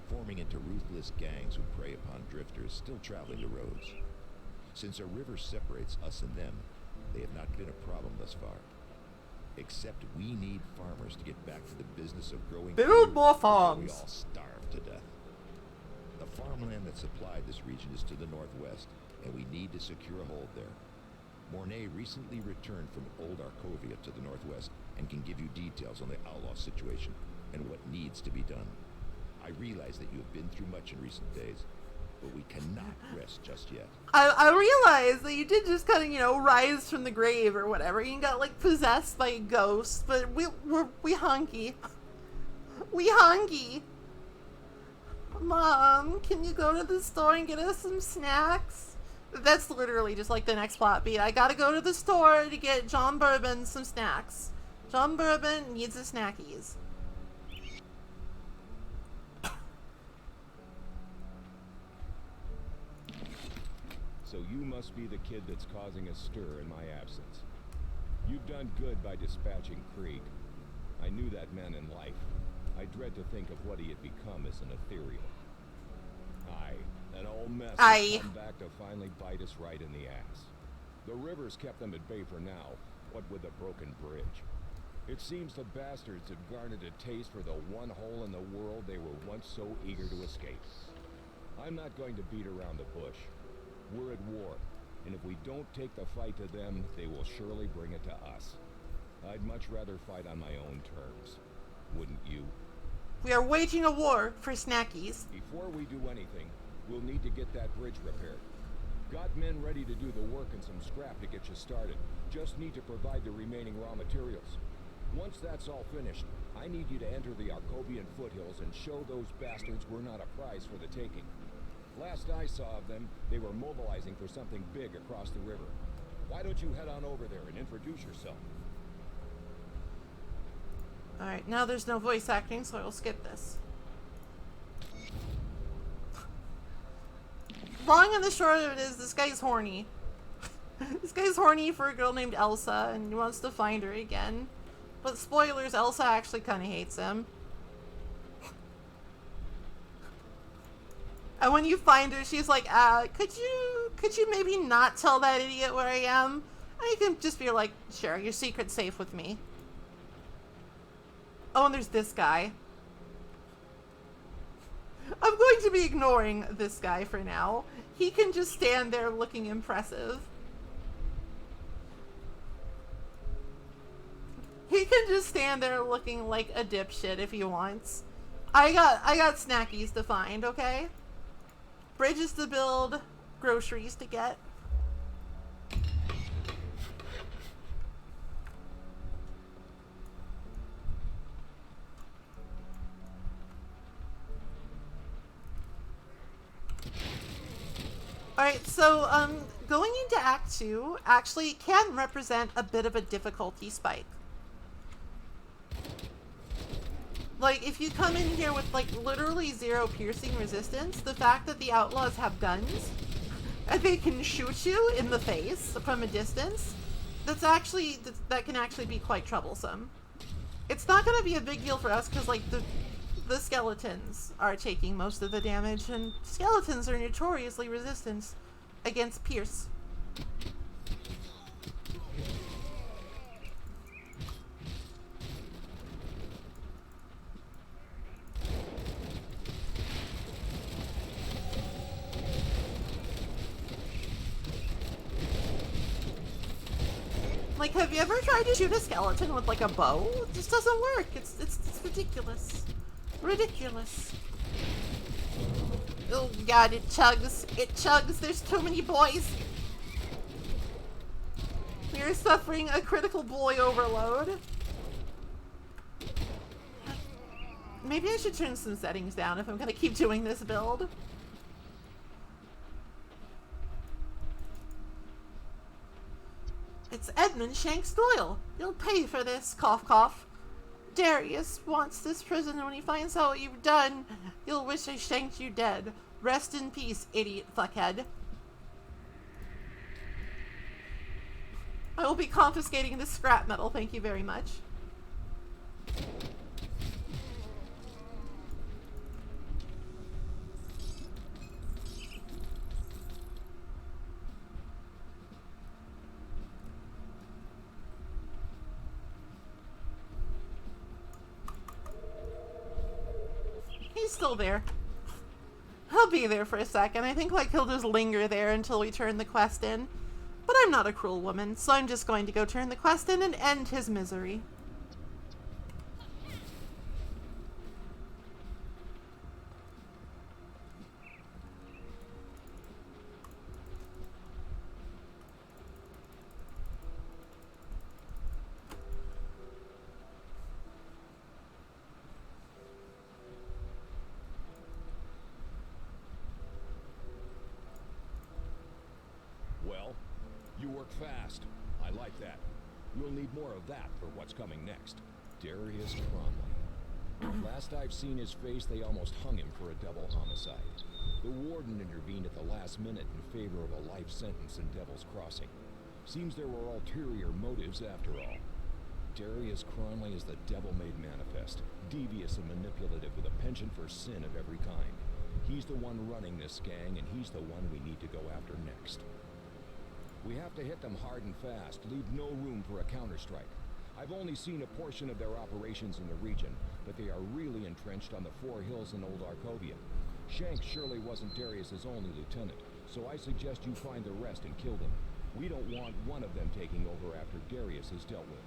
C: forming into ruthless gangs who prey upon drifters still traveling the roads. Since a river separates us and them, they have not been a problem thus far. Except we need farmers to get back to the business of growing
A: Build more
C: before we
A: farms.
C: all starve to death. The farmland that supplied this region is to the northwest, and we need to secure a hold there. Mornay recently returned from Old Arkovia to the northwest and can give you details on the outlaw situation and what needs to be done. I realize that you have been through much in recent days, but we cannot rest just yet.
A: I realize that you did just kind of, rise from the grave or whatever. You got, like, possessed by a ghost, but we hungry. We hungry. Mom, can you go to the store and get us some snacks? That's literally just like the next plot beat. I gotta go to the store to get John Bourbon some snacks. John Bourbon needs his snackies.
C: So you must be the kid that's causing a stir in my absence. You've done good by dispatching Krieg. I knew that man in life. I dread to think of what he had become as an ethereal. Aye, an old mess has come back to finally bite us right in the ass. The river's kept them at bay for now, what with the broken bridge. It seems the bastards have garnered a taste for the one hole in the world they were once so eager to escape. I'm not going to beat around the bush. We're at war, and if we don't take the fight to them, they will surely bring it to us. I'd much rather fight on my own terms. Wouldn't you?
A: We are waging a war for snackies.
C: Before we do anything, we'll need to get that bridge repaired. Got men ready to do the work and some scrap to get you started. Just need to provide the remaining raw materials. Once that's all finished, I need you to enter the Arcobian foothills and show those bastards we're not a prize for the taking. Last I saw of them, they were mobilizing for something big across the river. Why don't you head on over there and introduce yourself?
A: Alright, now there's no voice acting, so I will skip this. Long and the short of it is, this guy's horny. This guy's horny for a girl named Elsa, and he wants to find her again. But spoilers, Elsa actually kind of hates him. And when you find her, she's like, could you maybe not tell that idiot where I am? And you can just be like, sure, your secret's safe with me. Oh, and there's this guy. I'm going to be ignoring this guy for now. He can just stand there looking impressive. He can just stand there looking like a dipshit if he wants. I got snackies to find, okay? Bridges to build, groceries to get. Alright, so, going into Act 2 actually can represent a bit of a difficulty spike. Like, if you come in here with, like, literally 0 piercing resistance, the fact that the outlaws have guns, and they can shoot you in the face from a distance, that can actually be quite troublesome. It's not going to be a big deal for us, because, like, the skeletons are taking most of the damage, and skeletons are notoriously resistant against pierce. Like, have you ever tried to shoot a skeleton with, like, a bow? It just doesn't work. It's ridiculous. Ridiculous. Oh god, it chugs. It chugs. There's too many boys. We are suffering a critical boy overload. Maybe I should turn some settings down if I'm gonna keep doing this build. It's Edmund Shanks Doyle. You'll pay for this, cough cough. Darius wants this prison, and when he finds out what you've done, you'll wish I shanked you dead. Rest in peace, idiot fuckhead. I will be confiscating this scrap metal, thank you very much. He's still there. He'll be there for a second. I think like he'll just linger there until we turn the quest in. But I'm not a cruel woman, so I'm just going to go turn the quest in and end his misery.
C: Well, you work fast. I like that. You'll need more of that for what's coming next. Darius Cromley. Last I've seen his face, they almost hung him for a double homicide. The warden intervened at the last minute in favor of a life sentence in Devil's Crossing. Seems there were ulterior motives after all. Darius Cronley is the devil made manifest, devious and manipulative with a penchant for sin of every kind. He's the one running this gang, and he's the one we need to go after next. We have to hit them hard and fast, leave no room for a counterstrike. I've only seen a portion of their operations in the region, but they are really entrenched on the Four Hills in Old Arkovia. Shanks surely wasn't Darius's only lieutenant, so I suggest you find the rest and kill them. We don't want one of them taking over after Darius is dealt with.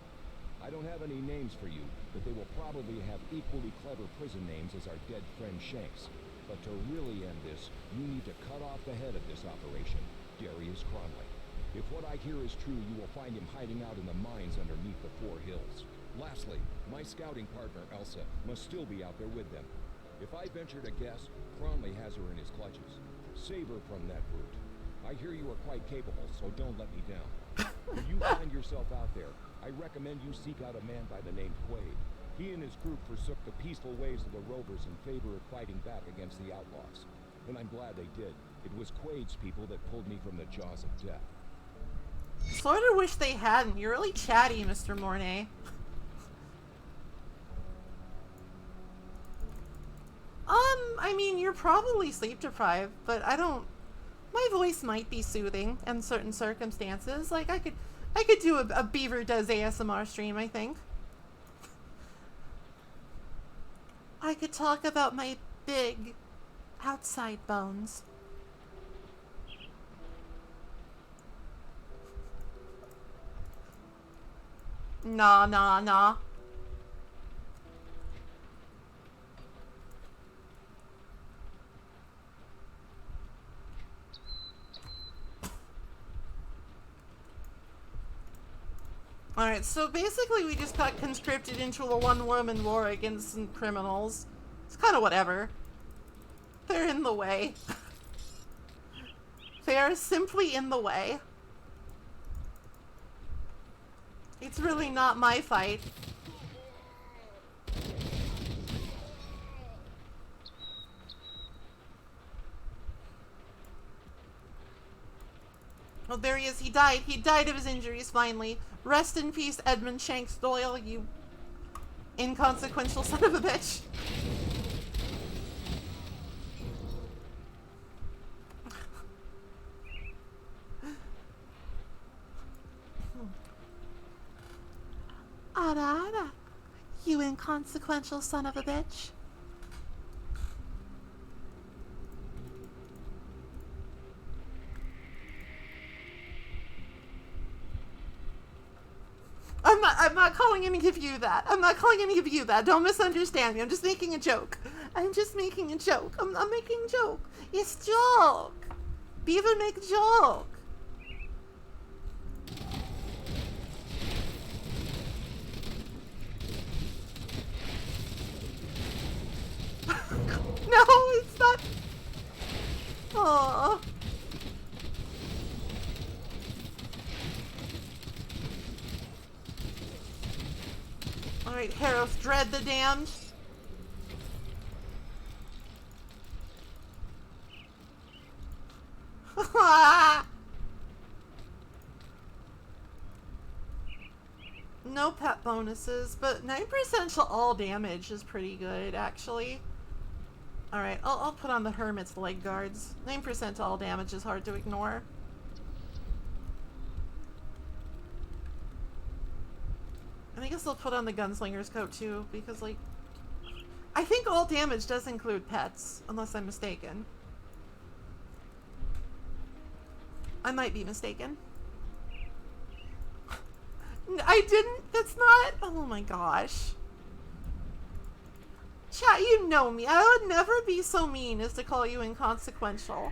C: I don't have any names for you, but they will probably have equally clever prison names as our dead friend Shanks. But to really end this, you need to cut off the head of this operation, Darius Cronley. If what I hear is true, you will find him hiding out in the mines underneath the Four Hills. Lastly, my scouting partner Elsa must still be out there with them. If I venture to guess, Cronley has her in his clutches. Save her from that brute. I hear you are quite capable, so don't let me down. If you find yourself out there, I recommend you seek out a man by the name Quaid. He and his group forsook the peaceful ways of the Rovers in favor of fighting back against the outlaws. And I'm glad they did. It was Quaid's people that pulled me from the jaws of death.
A: Sort of wish they hadn't. You're really chatty, Mr. Mornay. I mean, you're probably sleep deprived, but I don't... My voice might be soothing in certain circumstances. Like, I could do a Beaver Does ASMR stream, I think. I could talk about my big outside bones. Nah, nah, nah. Alright, so basically we just got conscripted into a one-woman war against some criminals. It's kind of whatever. They're in the way. They are simply in the way. It's really not my fight. Oh, there he is. He died. He died of his injuries, finally. Rest in peace, Edmund Shanks Doyle, you inconsequential son of a bitch. Ada, Ada, you inconsequential son of a bitch. I'm not calling any of you that. I'm not calling any of you that. Don't misunderstand me. I'm just making a joke. I'm just making a joke. I'm making a joke. It's joke. Beaver make joke. No, it's not. Aww. Alright, Harroth, dread the damned. No pet bonuses, but 9% to all damage is pretty good, actually. Alright, I'll put on the Hermit's leg guards. 9% to all damage is hard to ignore. And I guess I'll put on the Gunslinger's coat too, because, like, I think all damage does include pets, unless I'm mistaken. I might be mistaken. I didn't, that's not, oh my gosh. Chat, you know me. I would never be so mean as to call you inconsequential.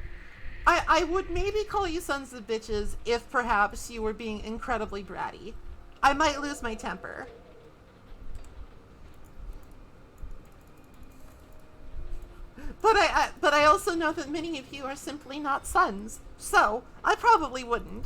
A: I would maybe call you sons of bitches if perhaps you were being incredibly bratty. I might lose my temper. But I also know that many of you are simply not sons, so I probably wouldn't.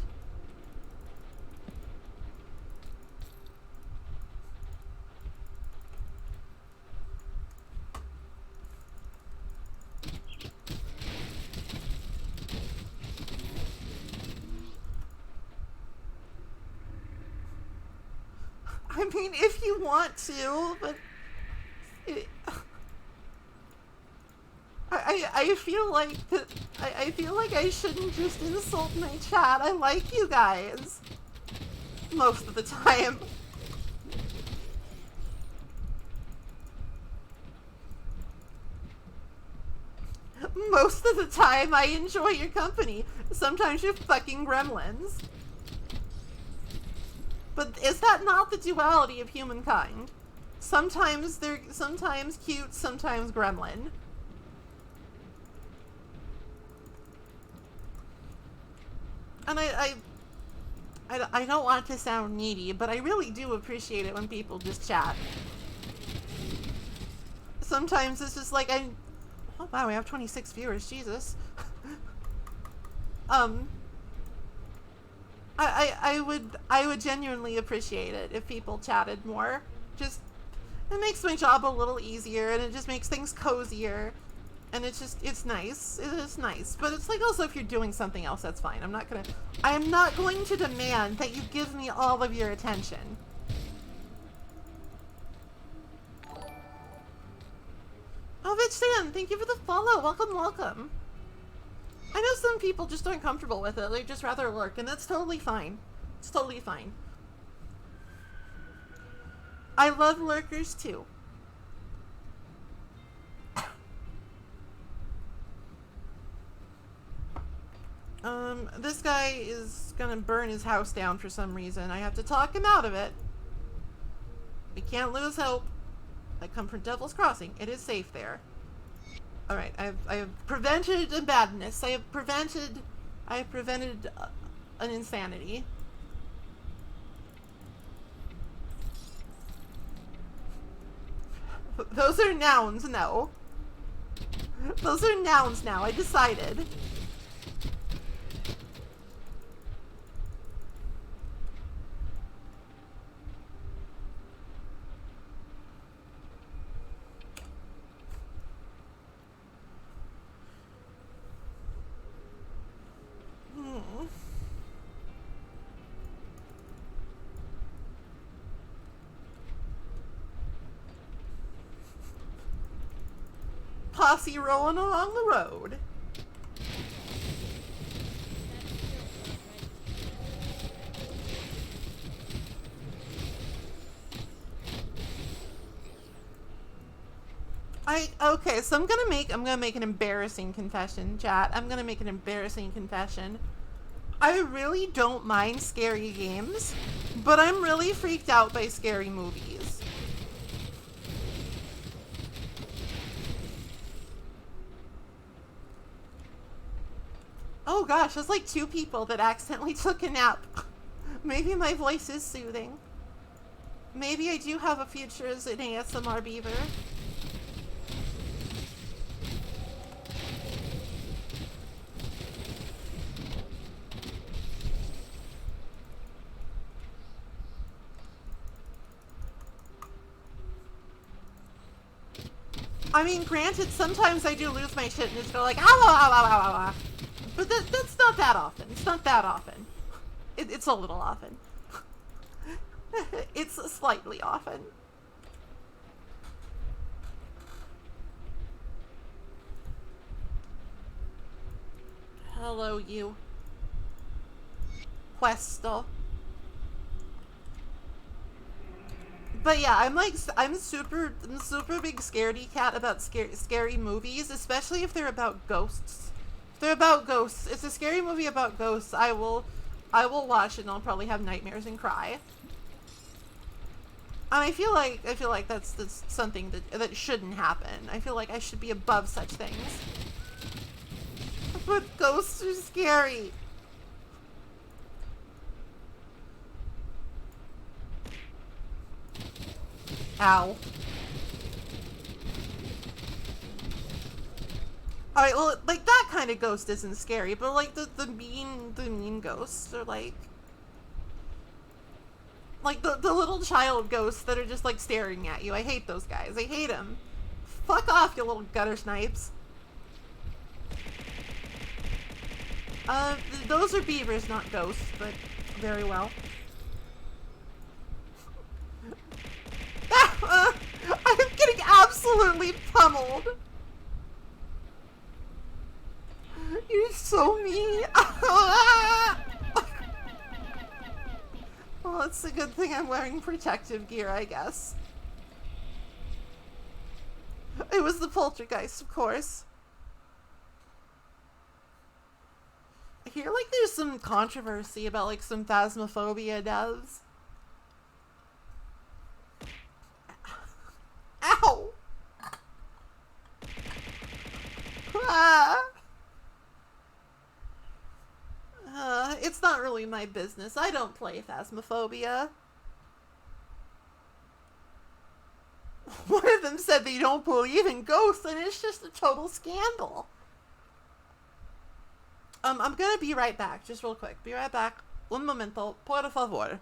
A: I mean, if you want to, but I feel like I feel like I shouldn't just insult my chat. I like you guys most of the time. Most of the time, I enjoy your company. Sometimes you're fucking gremlins. But is that not the duality of humankind? Sometimes they're cute, sometimes gremlin. And I don't want to sound needy, but I really do appreciate it when people just chat. Sometimes it's just like oh wow, we have 26 viewers, Jesus. I would genuinely appreciate it if people chatted more. Just, it makes my job a little easier, and it just makes things cozier. And it's nice. It is nice. But it's like, also, if you're doing something else, that's fine. I am not going to demand that you give me all of your attention. Oh, Vitch, thank you for the follow. Welcome, welcome. I know some people just aren't comfortable with it. They'd just rather lurk, and that's totally fine. It's totally fine. I love lurkers, too. This guy is gonna burn his house down for some reason. I have to talk him out of it. We can't lose hope. I come from Devil's Crossing. It is safe there. Alright, I have prevented a badness. I have prevented an insanity. Those are nouns, no. Those are nouns now, I decided. Posse rolling along the road. Okay, so I'm gonna make an embarrassing confession, chat. I'm gonna make an embarrassing confession. I really don't mind scary games, but I'm really freaked out by scary movies. Oh gosh, there's like 2 people that accidentally took a nap. Maybe my voice is soothing. Maybe I do have a future as an ASMR beaver. I mean, granted, sometimes I do lose my shit and just go like, ow, ow, ow, ow, ow, ow. But that's not that often. It's not that often. It's a little often. It's slightly often. Hello, you. Questo. But yeah, I'm super big scaredy cat about scary movies, especially if they're about ghosts. If they're about ghosts, it's a scary movie about ghosts, I will watch it and I'll probably have nightmares and cry. And I feel like that's something that shouldn't happen. I feel like I should be above such things. But ghosts are scary. Ow. Alright, well, like, that kind of ghost isn't scary, but, like, the mean ghosts are, like the little child ghosts that are just, like, staring at you. I hate those guys. I hate them. Fuck off, you little gutter snipes. Those are beavers, not ghosts, but very well. absolutely pummeled. You're so mean. Well, it's a good thing I'm wearing protective gear, I guess. It was the poltergeist, of course. I hear like there's some controversy about like some phasmophobia devs. Ow! Ah! It's not really my business. I don't play Phasmophobia. One of them said they don't believe in ghosts, and it's just a total scandal. I'm gonna be right back, just real quick. Be right back. Un momento, por favor.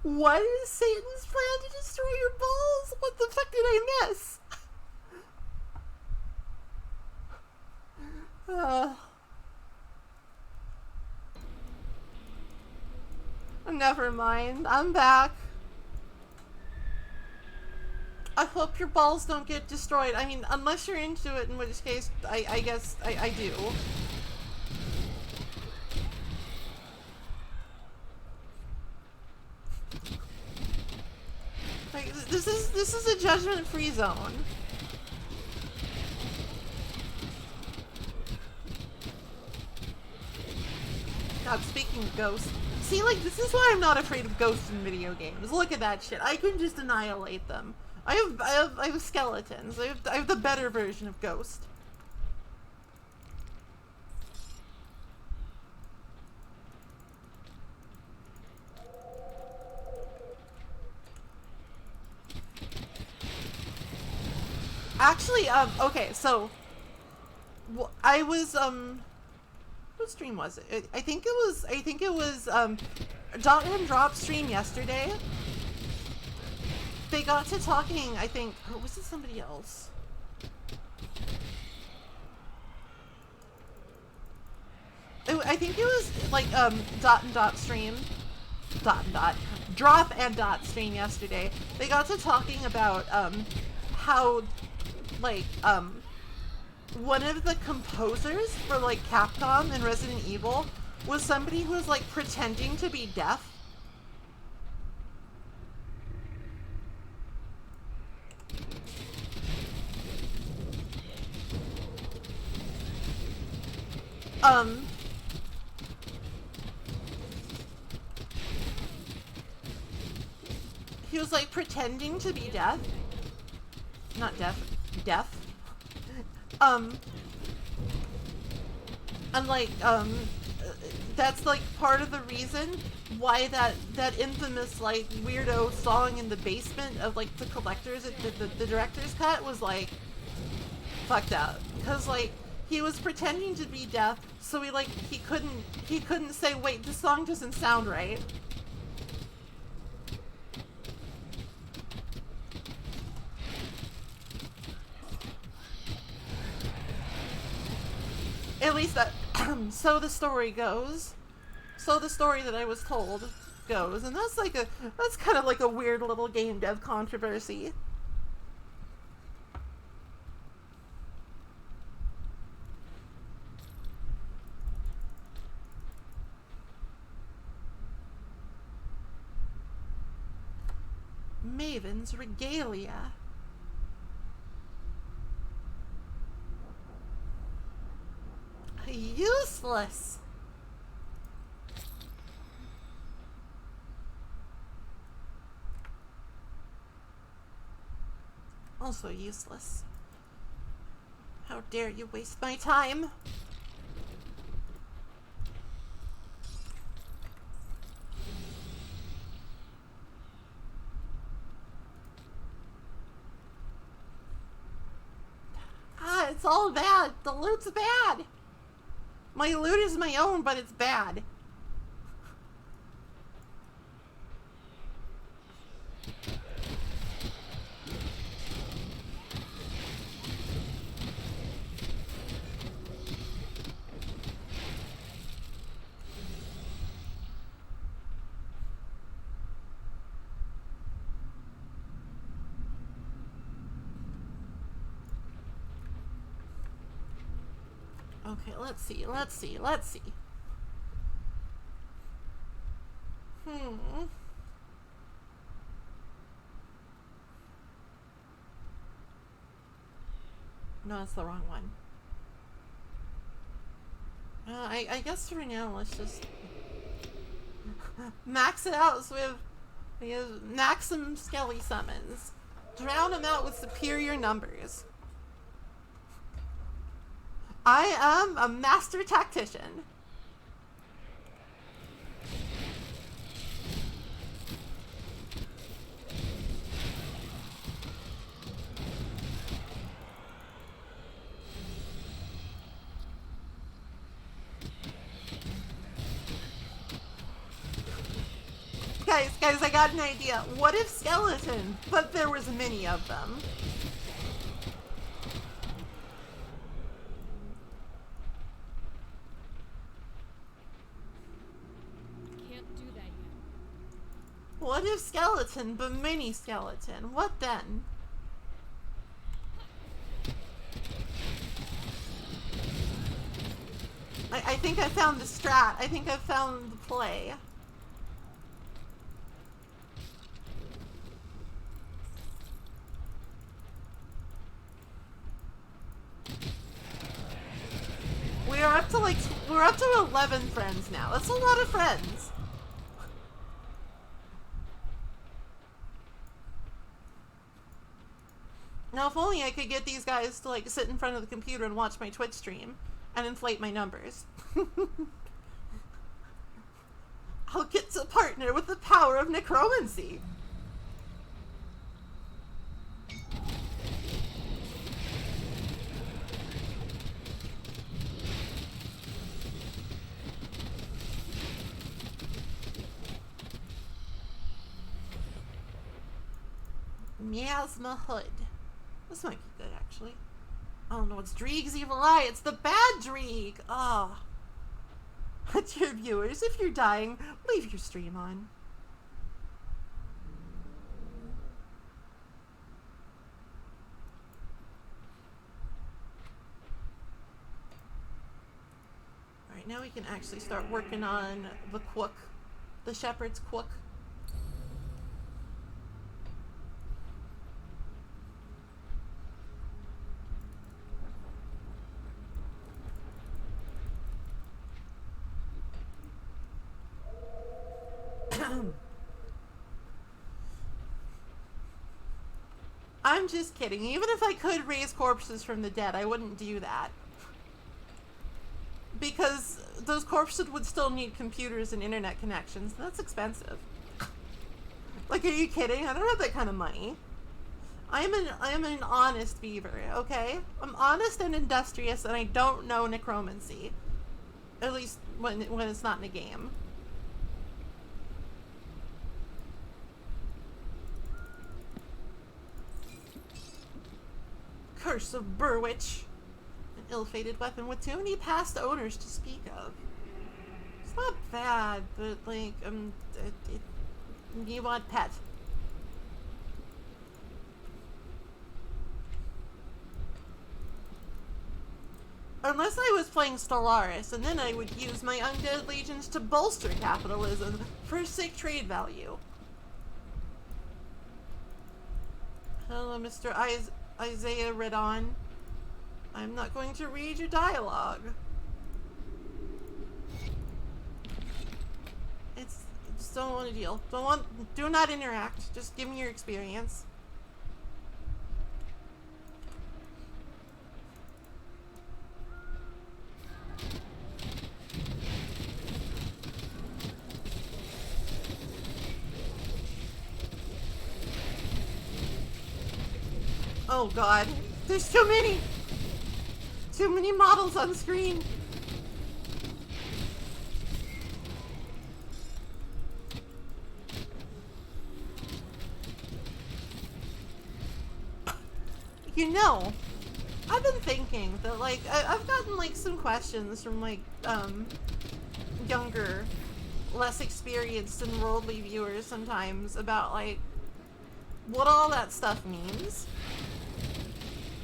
A: What is Satan's plan to destroy your balls? What the fuck did I miss? Never mind. I'm back. I hope your balls don't get destroyed. I mean, unless you're into it, in which case, I guess I do. Like, this is a judgment-free zone. God, speaking of ghosts. See, like, this is why I'm not afraid of ghosts in video games. Look at that shit. I can just annihilate them. I have skeletons. I have the better version of Ghost. Actually, okay, so I was what stream was it? I think it was Dot and Drop stream yesterday. They got to talking, I think, or was it somebody else? I think it was like Dot and Dot stream. Dot and Dot. Drop and Dot stream yesterday. They got to talking about how like one of the composers for like Capcom and Resident Evil was somebody who was like pretending to be deaf. He was like pretending to be deaf. Not deaf. Deaf. And like, that's like part of the reason why that infamous like weirdo song in the basement of like the collectors, the director's cut was like fucked up, because like he was pretending to be deaf, so he couldn't say, wait, this song doesn't sound right. At least that, so the story goes. So the story that I was told goes, and that's kind of like a weird little game dev controversy. Maven's Regalia. Useless. Also useless. How dare you waste my time? Ah, it's all bad. The loot's bad. My loot is my own, but it's bad. Okay, let's see. No, that's the wrong one. I guess for now, let's just max it out so we have maximum skelly summons. Drown them out with superior numbers. I am a master tactician. Guys, I got an idea. What if skeleton, but there was many of them? What if skeleton, but mini skeleton? What then? I think I found the strat. I think I found the play. We're up to 11 friends now. That's a lot of friends. Now, if only I could get these guys to, like, sit in front of the computer and watch my Twitch stream and inflate my numbers. I'll get to partner with the power of necromancy. Miasma Hood. This might be good, actually. Oh no, it's Dreeg's Evil Eye. It's the bad Dreeg. Oh. Dear viewers, if you're dying, leave your stream on. Alright, now we can actually start working on the Quook. The Shepherd's Quook. I'm just kidding. Even if I could raise corpses from the dead, I wouldn't do that. Because those corpses would still need computers and internet connections. That's expensive. Like, are you kidding? I don't have that kind of money. I am an honest beaver, okay? I'm honest and industrious, and I don't know necromancy. At least when it's not in a game. Curse of Burwitch. An ill-fated weapon with too many past owners to speak of. It's not bad, but like, you want pet. Unless I was playing Stellaris, and then I would use my undead legions to bolster capitalism for sick trade value. Hello, Mr. Isaiah Redon. I'm not going to read your dialogue. Just don't want to deal. Do not interact. Just give me your experience. Oh god, there's too many! Too many models on screen! You know, I've been thinking that, like, I've gotten, like, some questions from, like, younger, less experienced and worldly viewers sometimes about, like, what all that stuff means.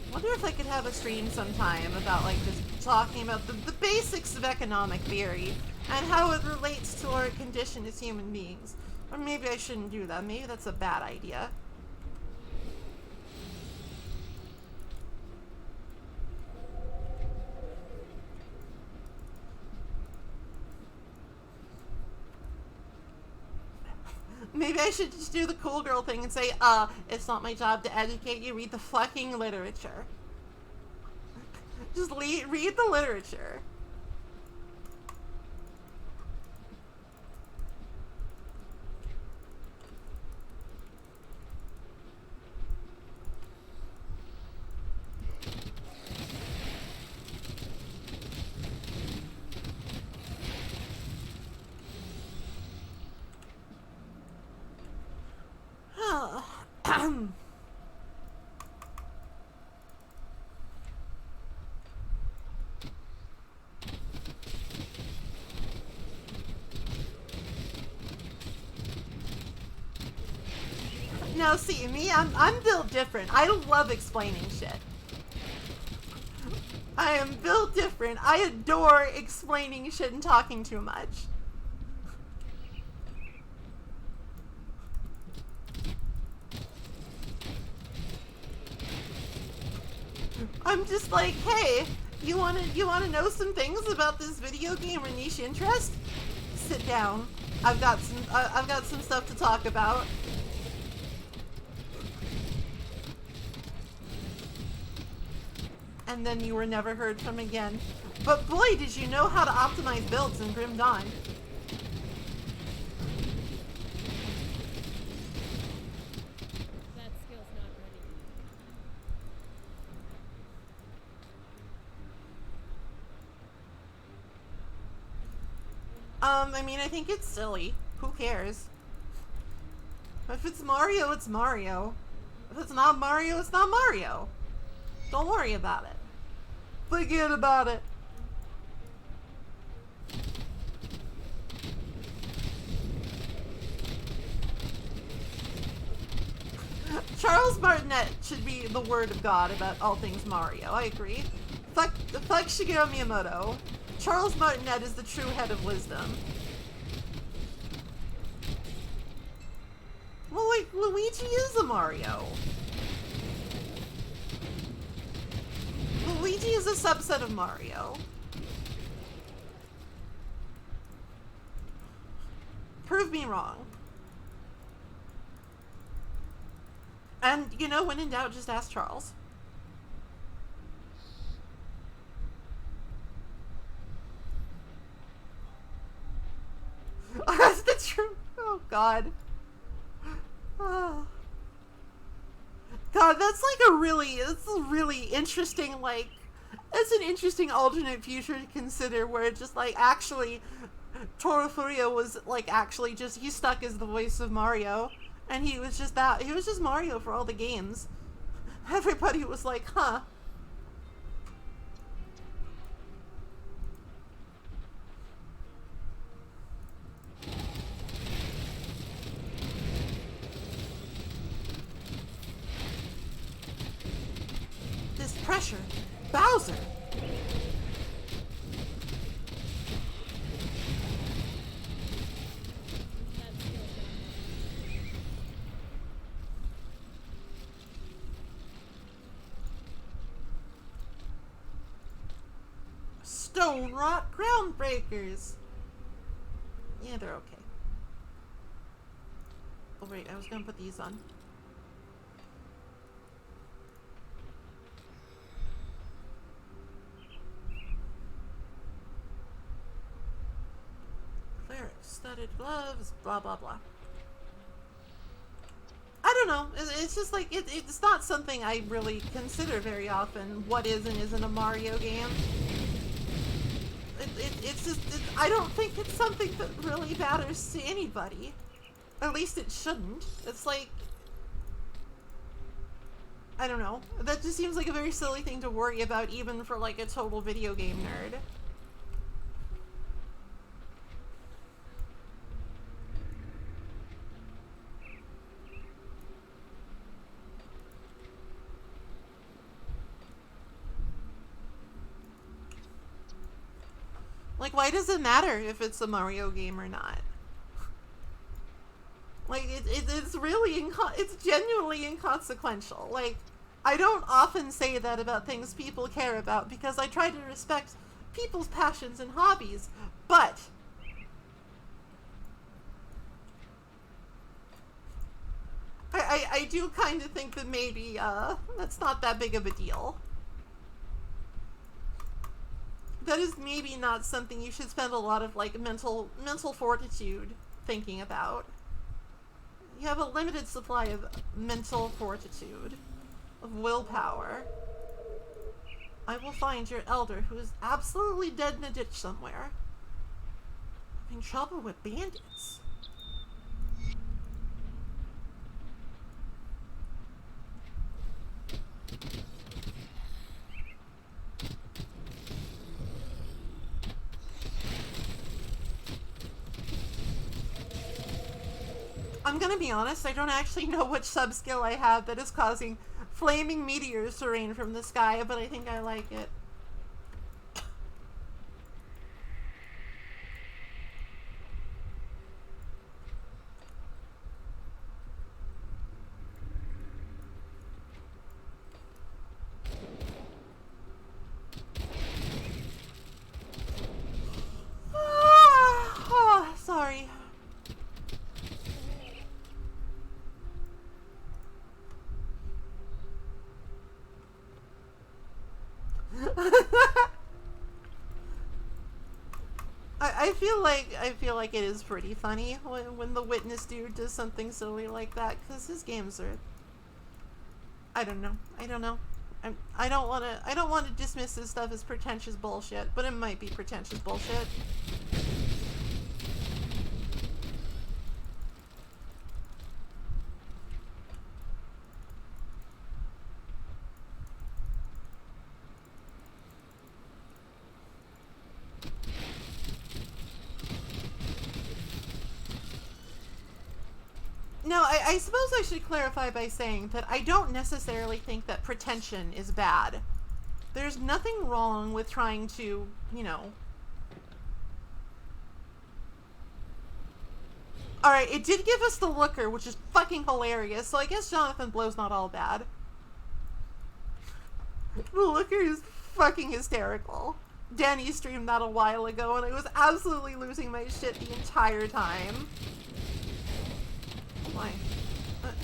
A: I wonder if I could have a stream sometime about, like, just talking about the basics of economic theory and how it relates to our condition as human beings. Or maybe I shouldn't do that. Maybe that's a bad idea. Maybe I should just do the cool girl thing and say, it's not my job to educate you, read the fucking literature. Just read the literature. Now see, me, I'm built different. I love explaining shit. I am built different. I adore explaining shit and talking too much. I'm just like, hey, you wanna know some things about this video game or niche interest? Sit down. I've got some stuff to talk about. And then you were never heard from again. But boy, did you know how to optimize builds in Grim Dawn.
F: That skill's not ready.
A: I mean, I think it's silly. Who cares? If it's Mario, it's Mario. If it's not Mario, it's not Mario. Don't worry about it. Forget about it. Charles Martinet should be the word of God about all things Mario. I agree. Fuck Shigeru Miyamoto. Charles Martinet is the true head of wisdom. Well, like, Luigi is a Mario. Luigi is a subset of Mario. Prove me wrong. And, you know, when in doubt, just ask Charles. true. Oh God. Oh. God, that's like it's a really interesting, like, it's an interesting alternate future to consider where it just, like, actually, Toro Furio was, like, actually just, he stuck as the voice of Mario, and he was just Mario for all the games. Everybody was like, huh. This pressure. Bowser! Stone Rock Groundbreakers! Yeah, they're okay. Oh wait, I was gonna put these on. Studded gloves, blah blah blah. I don't know. It's just like it's not something I really consider very often. What is and isn't a Mario game? It's just I don't think it's something that really matters to anybody. At least it shouldn't. It's like, I don't know. That just seems like a very silly thing to worry about, even for like a total video game nerd. Like, why does it matter if it's a Mario game or not? Like, it's really, it's genuinely inconsequential. Like, I don't often say that about things people care about because I try to respect people's passions and hobbies, but I do kind of think that maybe, that's not that big of a deal. That is maybe not something you should spend a lot of, like, mental fortitude thinking about. You have a limited supply of mental fortitude, of willpower. I will find your elder, who is absolutely dead in a ditch somewhere. Having trouble with bandits. I'm gonna be honest, I don't actually know which sub-skill I have that is causing flaming meteors to rain from the sky, but I think I like it. Oh, sorry. I feel like it is pretty funny when the witness dude does something silly like that, because his games are, I don't know. I don't want to dismiss this stuff as pretentious bullshit, but it might be pretentious bullshit. No, I suppose I should clarify by saying that I don't necessarily think that pretension is bad. There's nothing wrong with trying to, you know... Alright, it did give us the looker, which is fucking hilarious, so I guess Jonathan Blow's not all bad. The looker is fucking hysterical. Danny streamed that a while ago, and I was absolutely losing my shit the entire time. Why?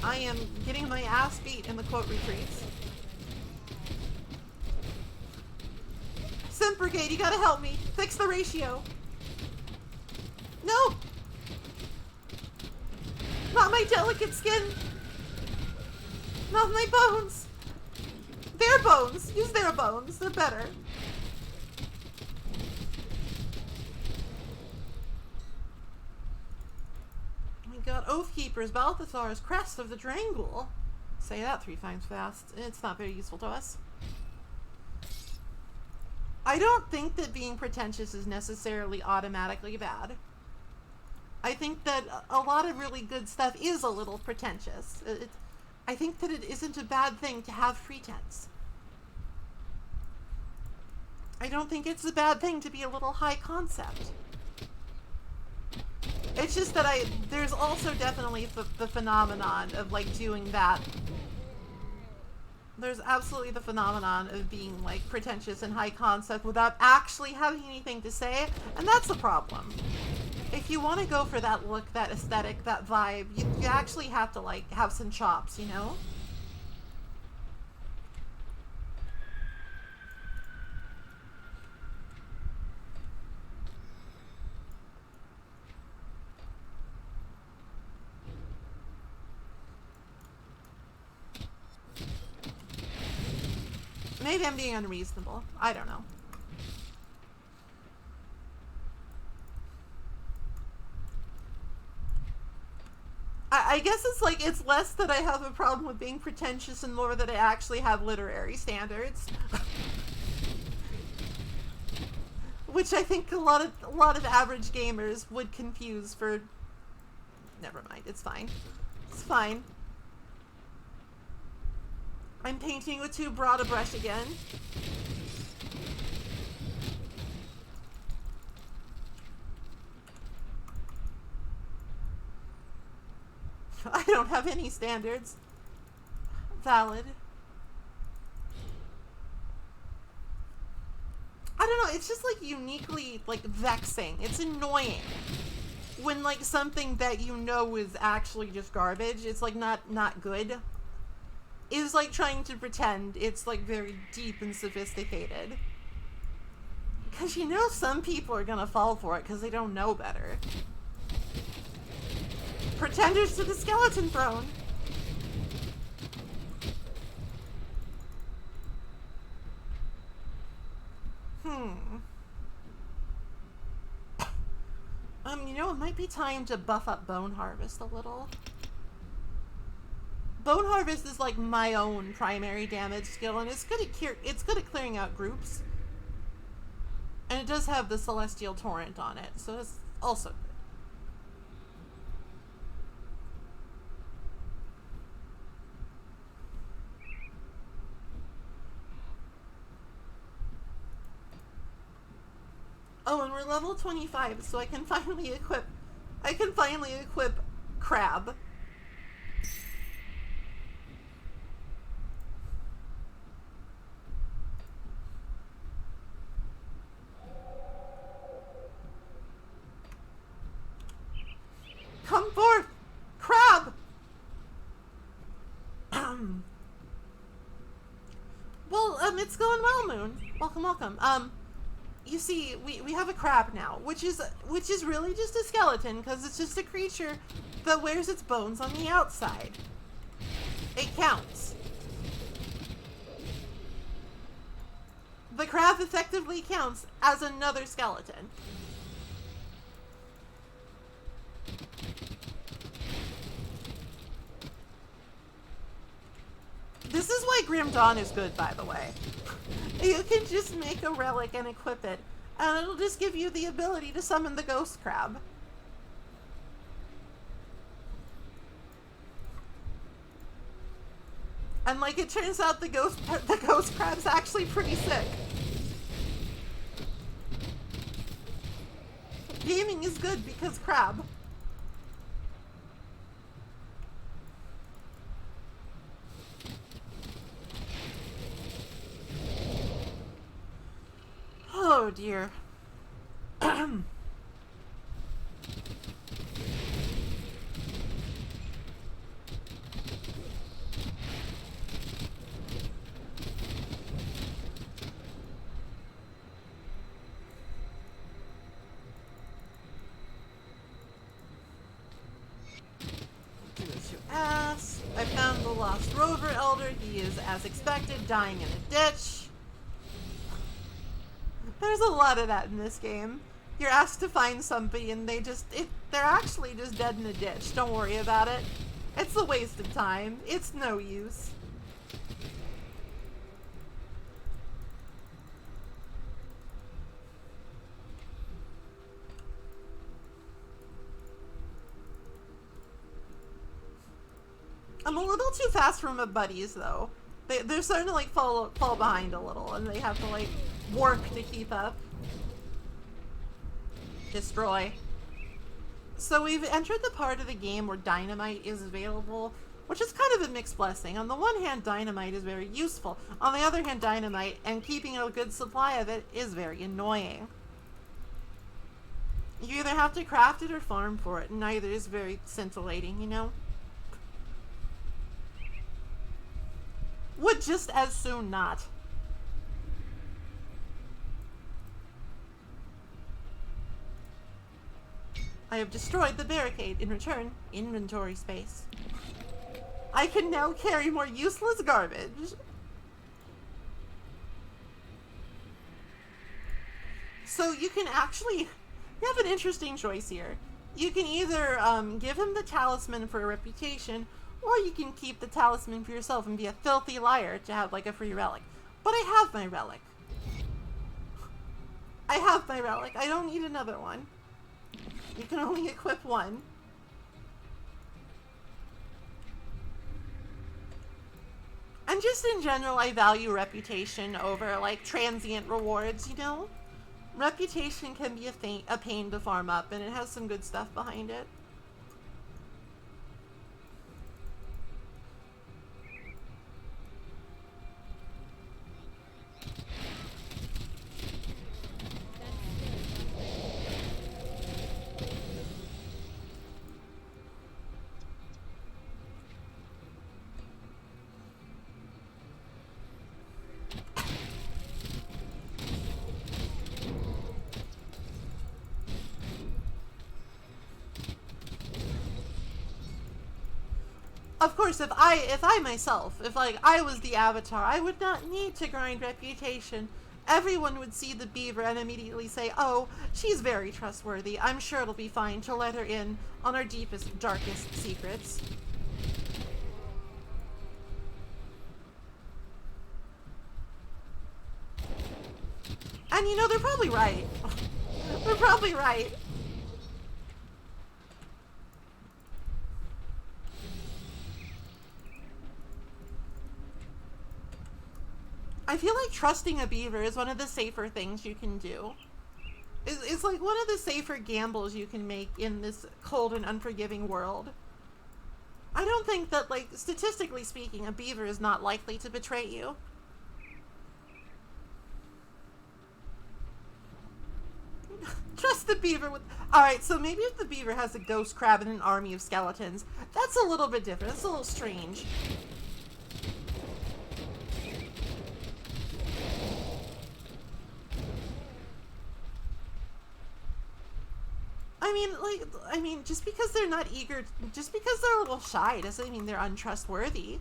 A: I am getting my ass beat in the quote retreats. Synth Brigade, you gotta help me. Fix the ratio. No! Not my delicate skin! Not my bones! Their bones! Use their bones, they're better. We got Oathkeepers, Balthazar's Crest of the Drangul. Say that 3 times fast. It's not very useful to us. I don't think that being pretentious is necessarily automatically bad. I think that a lot of really good stuff is a little pretentious. I think that it isn't a bad thing to have pretense. I don't think it's a bad thing to be a little high concept. It's just that there's also definitely the phenomenon of, like, doing that. There's absolutely the phenomenon of being, like, pretentious and high concept without actually having anything to say, and that's the problem. If you want to go for that look, that aesthetic, that vibe, you actually have to, like, have some chops, you know? Maybe I'm being unreasonable. I don't know. I guess it's like, it's less that I have a problem with being pretentious and more that I actually have literary standards. Which I think a lot of average gamers would confuse for... Never mind, it's fine. It's fine. I'm painting with too broad a brush again. I don't have any standards. Valid. I don't know, it's just like uniquely like vexing. It's annoying when like something that you know is actually just garbage, it's like not good, is like trying to pretend it's like very deep and sophisticated. Because you know some people are gonna fall for it because they don't know better. Pretenders to the skeleton throne. You know, it might be time to buff up Bone Harvest a little. Bone Harvest is like my own primary damage skill, and it's good at clearing out groups. And it does have the Celestial Torrent on it, so it's also good. Oh, and we're level 25, so I can finally equip Crab. Come forth, Crab! Well, it's going well, Moon. Welcome. You see, we have a crab now, which is really just a skeleton, because it's just a creature that wears its bones on the outside. It counts. The crab effectively counts as another skeleton. This is why Grim Dawn is good, by the way. You can just make a relic and equip it, and it'll just give you the ability to summon the ghost crab. And like, it turns out the ghost crab's actually pretty sick. Gaming is good because crab. Oh dear. ass. I found the lost rover elder. He is, as expected, dying in a ditch. There's a lot of that in this game. You're asked to find somebody and they're actually just dead in a ditch. Don't worry about it. It's a waste of time. It's no use. I'm a little too fast for my buddies, though. They're starting to, like, fall behind a little, and they have to, like, work to keep up. Destroy. So we've entered the part of the game where dynamite is available, which is kind of a mixed blessing. On the one hand, dynamite is very useful. On the other hand, dynamite and keeping a good supply of it is very annoying. You either have to craft it or farm for it, and neither is very scintillating, you know? Would just as soon not. I have destroyed the barricade. In return, inventory space. I can now carry more useless garbage. So you can actually, you have an interesting choice here. You can either give him the talisman for a reputation, or you can keep the talisman for yourself and be a filthy liar to have like a free relic. But I have my relic. I have my relic. I don't need another one. You can only equip one. And just in general, I value reputation over like transient rewards, you know? Reputation can be a pain to farm up, and it has some good stuff behind it. Of course, if I myself, if like I was the avatar, I would not need to grind reputation. Everyone would see the beaver and immediately say, oh, she's very trustworthy. I'm sure it'll be fine to let her in on our deepest, darkest secrets. And you know, they're probably right. They're probably right. I feel like trusting a beaver is one of the safer things you can do. It's like one of the safer gambles you can make in this cold and unforgiving world. I don't think that, like, statistically speaking, a beaver is not likely to betray you. Trust the beaver with... Alright, so maybe if the beaver has a ghost crab and an army of skeletons, that's a little bit different. That's a little strange. I mean, just because they're not eager, just because they're a little shy doesn't mean they're untrustworthy.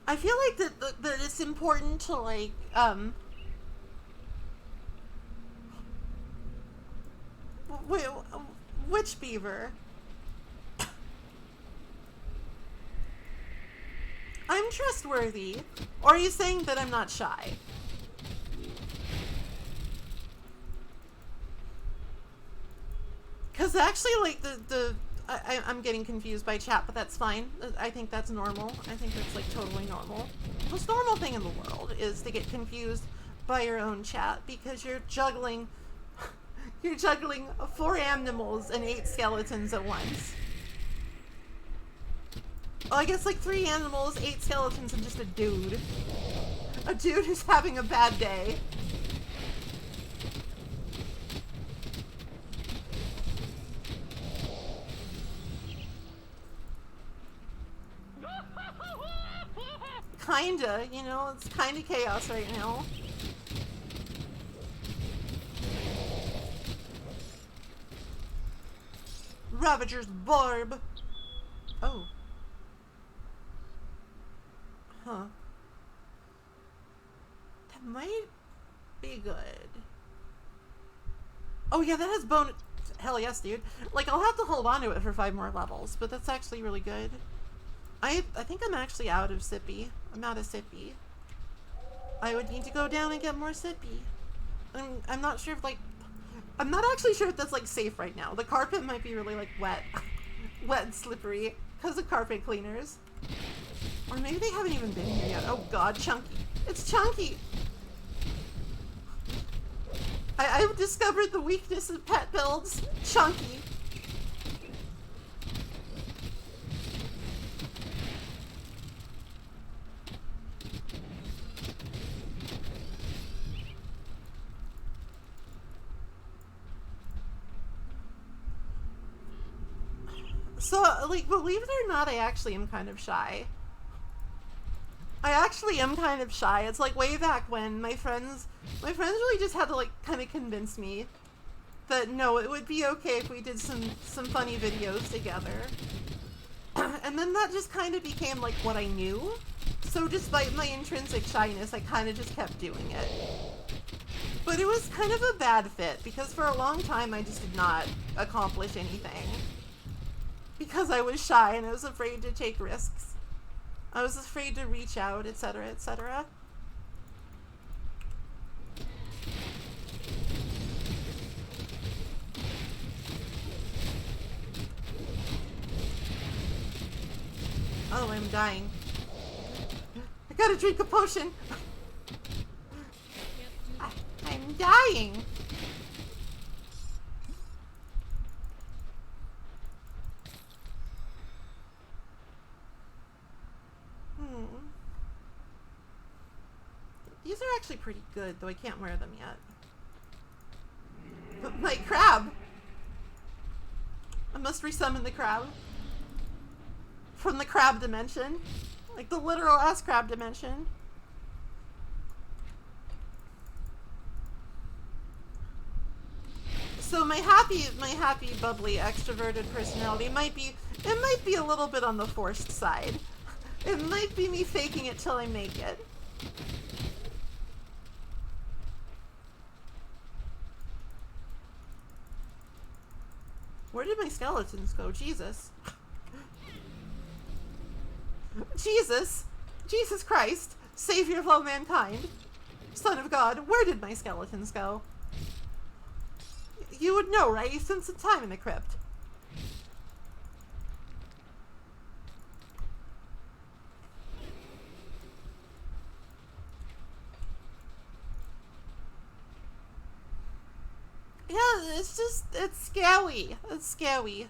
A: I feel like that it's important to, like, which beaver? I'm trustworthy. Or are you saying that I'm not shy? Because actually, like, I'm getting confused by chat, but that's fine. I think that's normal. I think that's, like, totally normal. The most normal thing in the world is to get confused by your own chat because you're juggling 4 animals and 8 skeletons at once. Well, I guess, like, 3 animals, 8 skeletons, and just a dude. A dude who's having a bad day. kinda, you know, it's kinda chaos right now. Ravager's Barb. Oh. Huh. That might be good. Oh yeah, that has bone. Hell yes, dude. Like, I'll have to hold on to it for 5 more levels, but that's actually really good. I think I'm actually out of Sippy. I'm out of Sippy. I would need to go down and get more Sippy. I'm not sure if, like... I'm not actually sure if that's, like, safe right now. The carpet might be really, like, wet. Wet and slippery. Because of carpet cleaners. Or maybe they haven't even been here yet. Oh god, Chunky. It's Chunky! I've discovered the weakness of pet builds. Chunky. So, like, believe it or not, I actually am kind of shy. I actually am kind of shy. It's like way back when my friends really just had to, like, kind of convince me that no, it would be okay if we did some funny videos together. And then that just kind of became, like, what I knew. So despite my intrinsic shyness, I kind of just kept doing it. But it was kind of a bad fit, because for a long time I just did not accomplish anything. Because I was shy and I was afraid to take risks. I was afraid to reach out, etc., etc. Oh, I'm dying. I gotta drink a potion. I'm dying. These are actually pretty good, though I can't wear them yet. But my crab! I must resummon the crab. From the crab dimension. Like the literal ass crab dimension. So my happy, bubbly, extroverted personality might be a little bit on the forced side. It might be me faking it till I make it. Where did my skeletons go? Jesus. Jesus. Jesus Christ. Savior of all mankind. Son of God. Where did my skeletons go? You would know, right? You spent some time in the crypt. Yeah, it's scary. It's scary.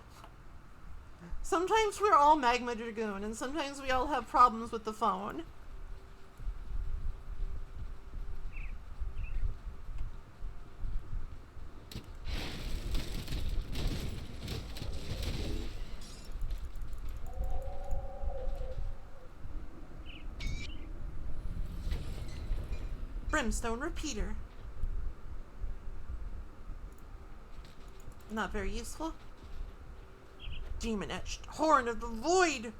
A: Sometimes we're all Magma Dragoon, and sometimes we all have problems with the phone. Brimstone repeater. Not very useful. Demon etched horn of the void.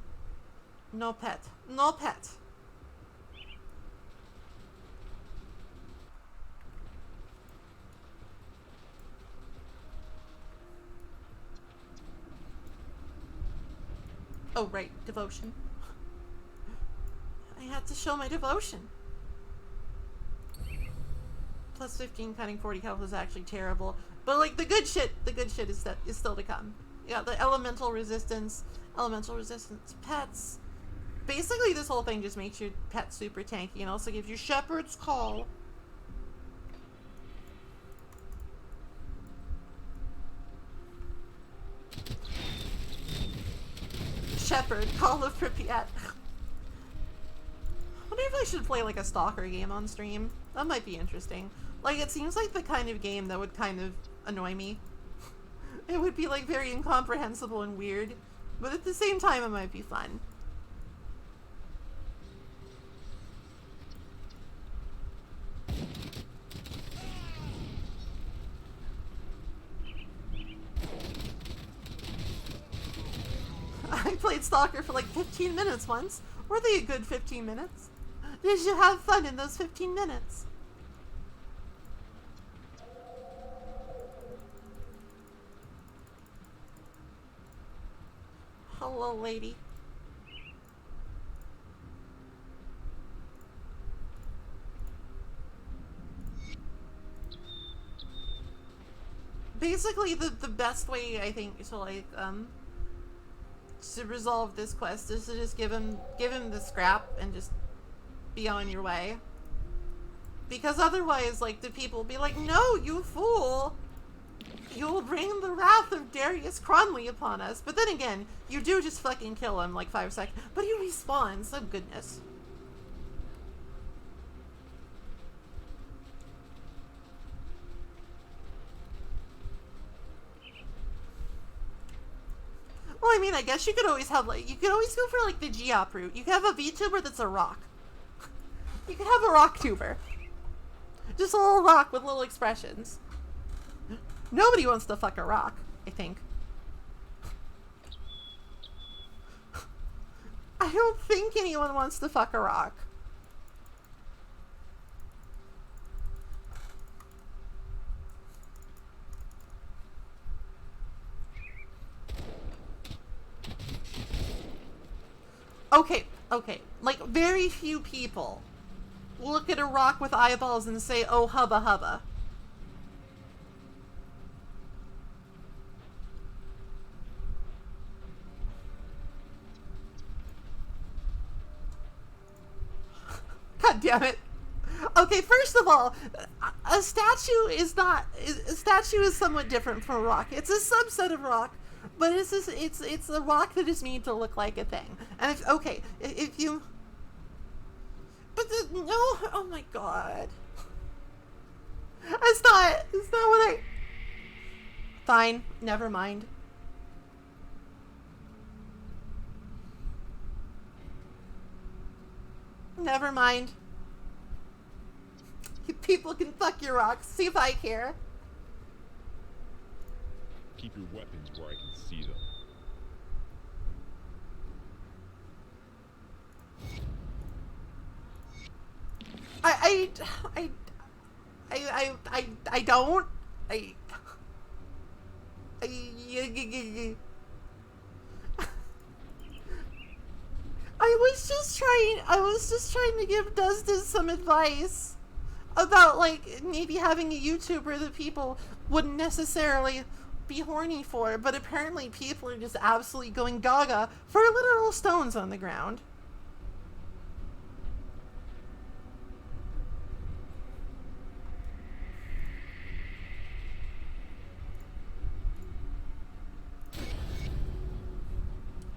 A: No pet. No pet. Oh right, devotion. I had to show my devotion. Plus 15 cutting 40 health is actually terrible. But like the good shit is still to come. Yeah, the elemental resistance pets. Basically this whole thing just makes your pet super tanky and also gives you Shepherd's Call. Shepherd, Call of Pripyat. I wonder if I should play like a stalker game on stream. That might be interesting. Like, it seems like the kind of game that would kind of annoy me. It would be, like, very incomprehensible and weird. But at the same time, it might be fun. played Stalker for like 15 minutes once. Were they a good 15 minutes? Did you have fun in those 15 minutes? Hello, lady. Basically, the best way, I think, to like, to resolve this quest is to just give him the scrap and just be on your way. Because otherwise, like, the people will be like, no, you fool! You'll bring the wrath of Darius Cronley upon us. But then again, you do just fucking kill him like 5 seconds. But he respawns, oh goodness. Well, I mean, I guess you could always have, like, you could always go for, like, the Geop route. You could have a VTuber that's a rock. You could have a rock tuber. Just a little rock with little expressions. Nobody wants to fuck a rock, I think. I don't think anyone wants to fuck a rock. Okay. Like, very few people look at a rock with eyeballs and say, oh, hubba hubba. God damn it. Okay, first of all, a statue is somewhat different from a rock. It's a subset of rock, but it's a rock that is made to look like a thing. And if you, no, oh my god, it's not what I. Fine, never mind. Never mind. People can fuck your rocks. See if I care.
I: Keep your weapons where I can see them.
A: I don't. I was just trying to give Dustin some advice about, like, maybe having a YouTuber that people wouldn't necessarily be horny for, but apparently people are just absolutely going gaga for literal stones on the ground.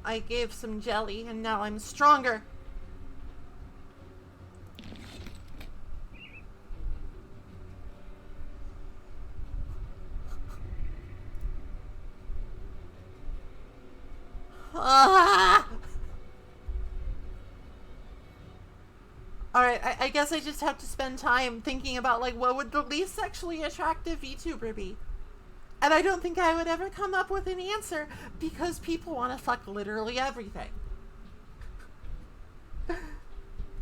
A: I gave some jelly and now I'm stronger. Alright, I guess I just have to spend time thinking about, like, what would the least sexually attractive VTuber be? And I don't think I would ever come up with an answer because people want to fuck literally everything.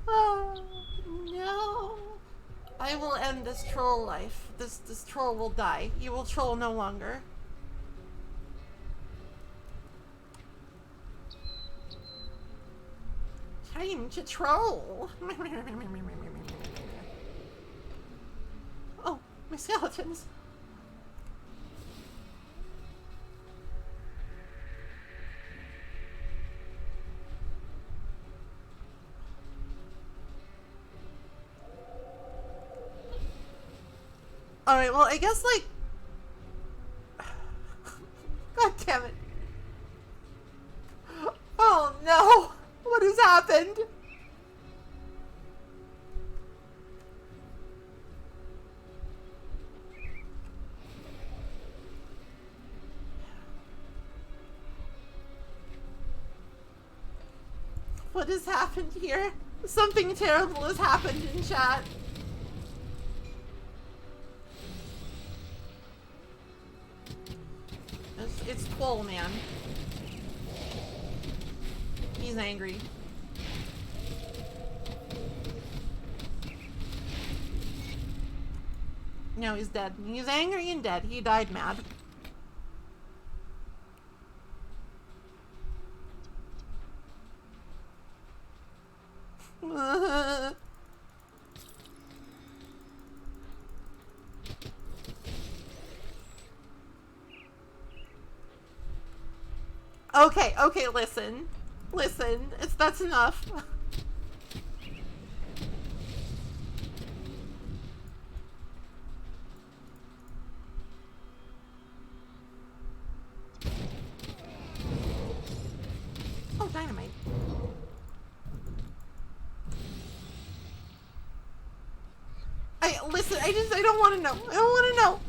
A: Oh, no. I will end this troll life. This troll will die. You will troll no longer. Time to troll. Oh, my skeletons. Alright, well, I guess, like... God damn it. Oh, no! What has happened? What has happened here? Something terrible has happened in chat. It's Twole, man. He's angry. No, he's dead. He's angry and dead. He died mad. Okay, okay, listen. Listen, that's enough. Oh, dynamite. Listen, I don't want to know. I don't want to know.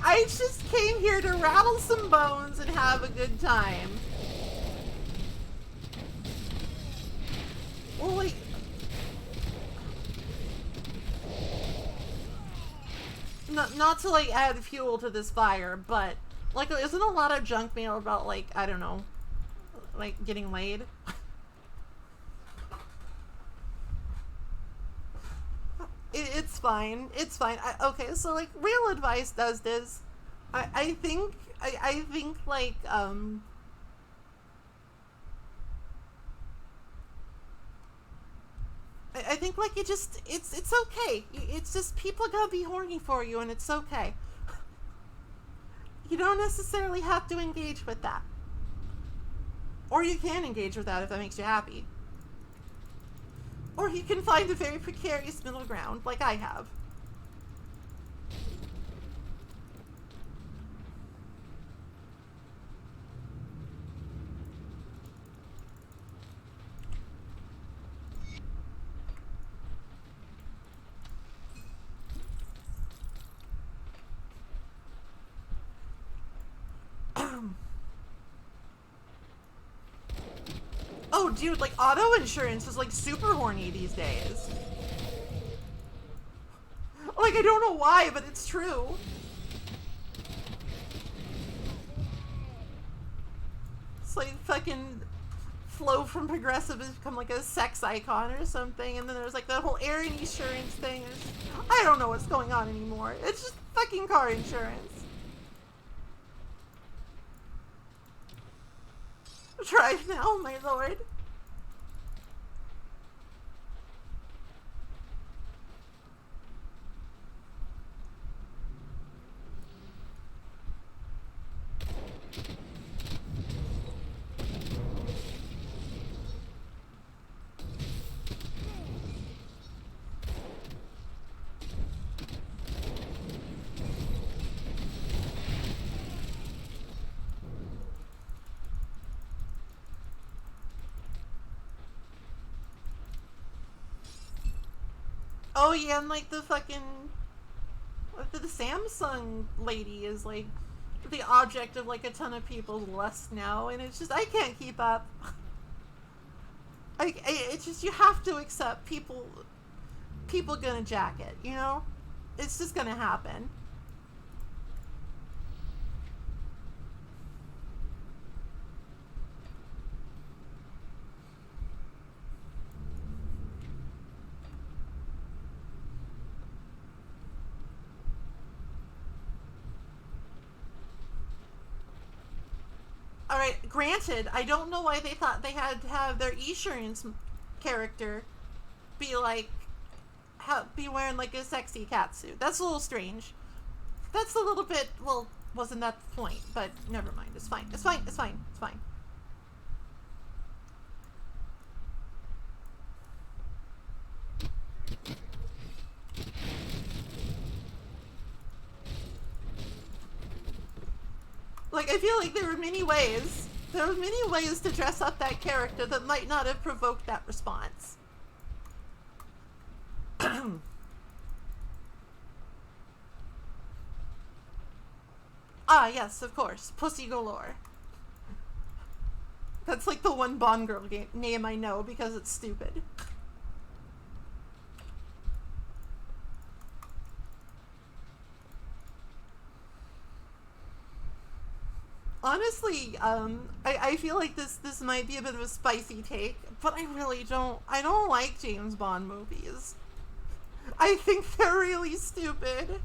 A: I just came here to rattle some bones and have a good time. Well, wait. Not to, like, add fuel to this fire, but, like, isn't a lot of junk mail about, like, I don't know, like, getting laid? It's fine. It's fine. Okay, so, like, real advice does this. I think, like, I think, like, it's okay. It's just people gotta be horny for you, and it's okay. You don't necessarily have to engage with that. Or you can engage with that if that makes you happy. Or you can find a very precarious middle ground, like I have. Oh, dude, like, auto insurance is, like, super horny these days. Like, I don't know why, but it's true. It's like fucking Flo from Progressive has become, like, a sex icon or something, and then there's, like, that whole air insurance thing. I don't know what's going on anymore. It's just fucking car insurance. Drive now, my lord. Oh yeah, and like the fucking the Samsung lady is like the object of like a ton of people's lust now, and it's just I can't keep up. It's just you have to accept people gonna jack it, you know? It's just gonna happen. Alright, granted, I don't know why they thought they had to have their insurance character be like, be wearing like a sexy cat suit. That's a little strange. That's a little bit, well, wasn't that the point, but never mind. It's fine. It's fine. It's fine. It's fine. Like, I feel like there were many ways. There were many ways to dress up that character that might not have provoked that response. Ah, yes, of course. Pussy galore. That's like the one Bond girl name I know because it's stupid. Honestly, I feel like this might be a bit of a spicy take, but I don't like James Bond movies. I think they're really stupid.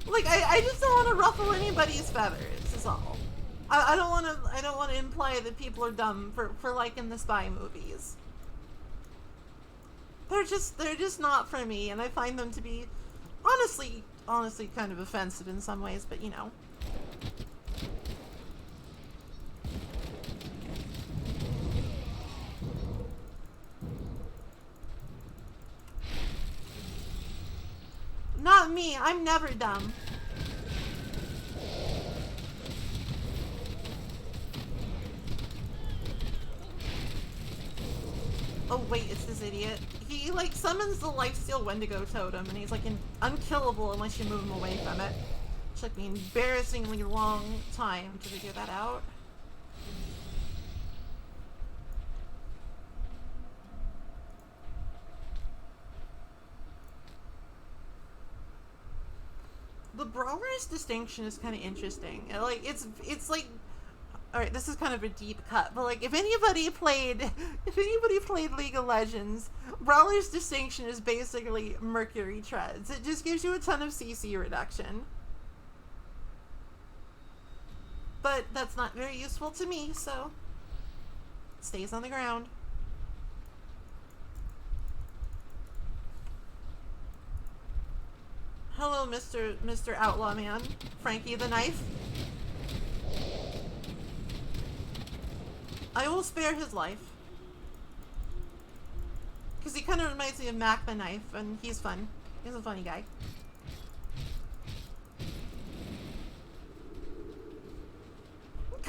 A: Like, I just don't want to ruffle anybody's feathers, is all. I don't want to imply that people are dumb for liking the spy movies. They're just not for me, and I find them to be honestly kind of offensive in some ways, but you know. Not me, I'm never dumb. Oh wait, it's this idiot. He like summons the lifesteal Wendigo totem and he's like unkillable unless you move him away from it. It took me an embarrassingly long time to figure that out. The Brawler's distinction is kind of interesting. Like it's like, all right, this is kind of a deep cut, but like if anybody played League of Legends, Brawler's distinction is basically Mercury treads. It just gives you a ton of CC reduction. But that's not very useful to me, so it stays on the ground. Hello, Mr. Outlaw Man. Frankie the Knife. I will spare his life. Because he kind of reminds me of Mac the Knife, and he's fun. He's a funny guy.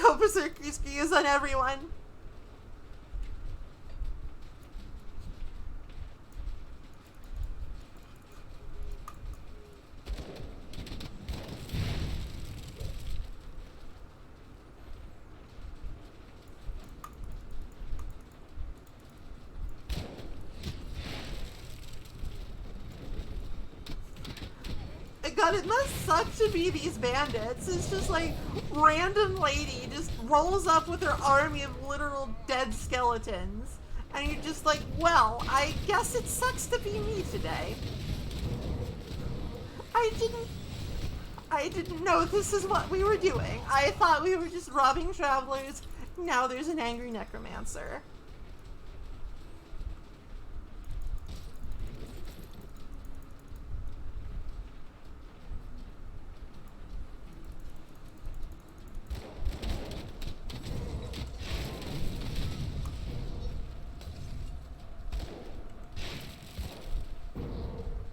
A: Go Berserker Ski is on everyone. God, it must suck to be these bandits. It's just like random lady just rolls up with her army of literal dead skeletons. And you're just like, well, I guess it sucks to be me today. I didn't know this is what we were doing. I thought we were just robbing travelers. Now there's an angry necromancer.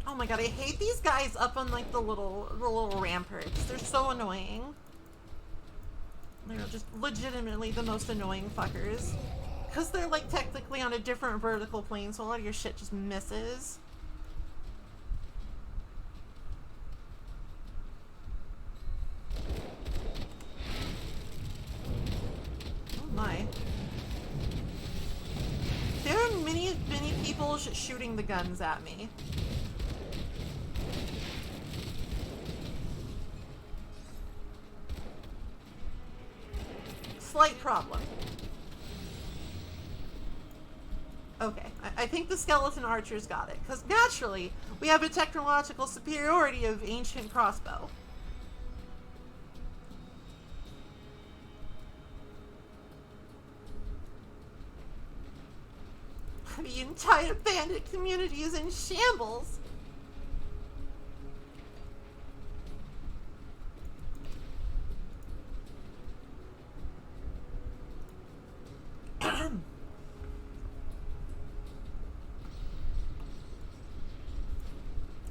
A: Oh my god, I hate these guys up on like the little ramparts. They're so annoying. They're just legitimately the most annoying fuckers. Because they're like technically on a different vertical plane, so a lot of your shit just misses. Oh my. There are many people shooting the guns at me. Slight problem. Okay, I think the skeleton archers got it, because naturally, we have a technological superiority of ancient crossbow. The entire bandit community is in shambles.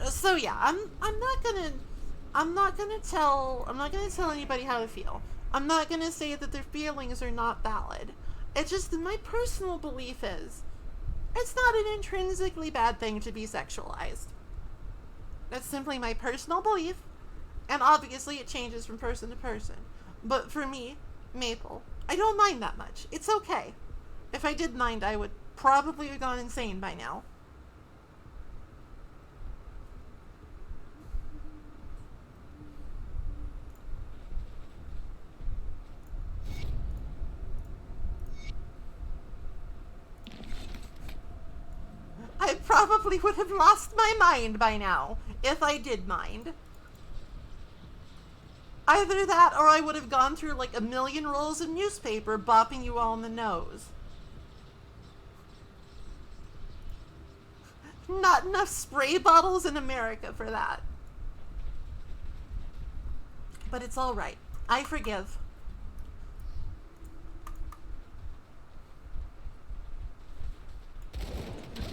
A: So yeah, I'm not gonna I'm not gonna tell anybody how to feel. I'm not gonna say that their feelings are not valid. It's just that my personal belief is it's not an intrinsically bad thing to be sexualized. That's simply my personal belief, and obviously it changes from person to person. But for me, Maple, I don't mind that much. It's okay. If I did mind, I would probably have gone insane by now. I probably would have lost my mind by now, if I did mind. Either that, or I would have gone through like a million rolls of newspaper bopping you all in the nose. Not enough spray bottles in America for that. But it's alright. I forgive.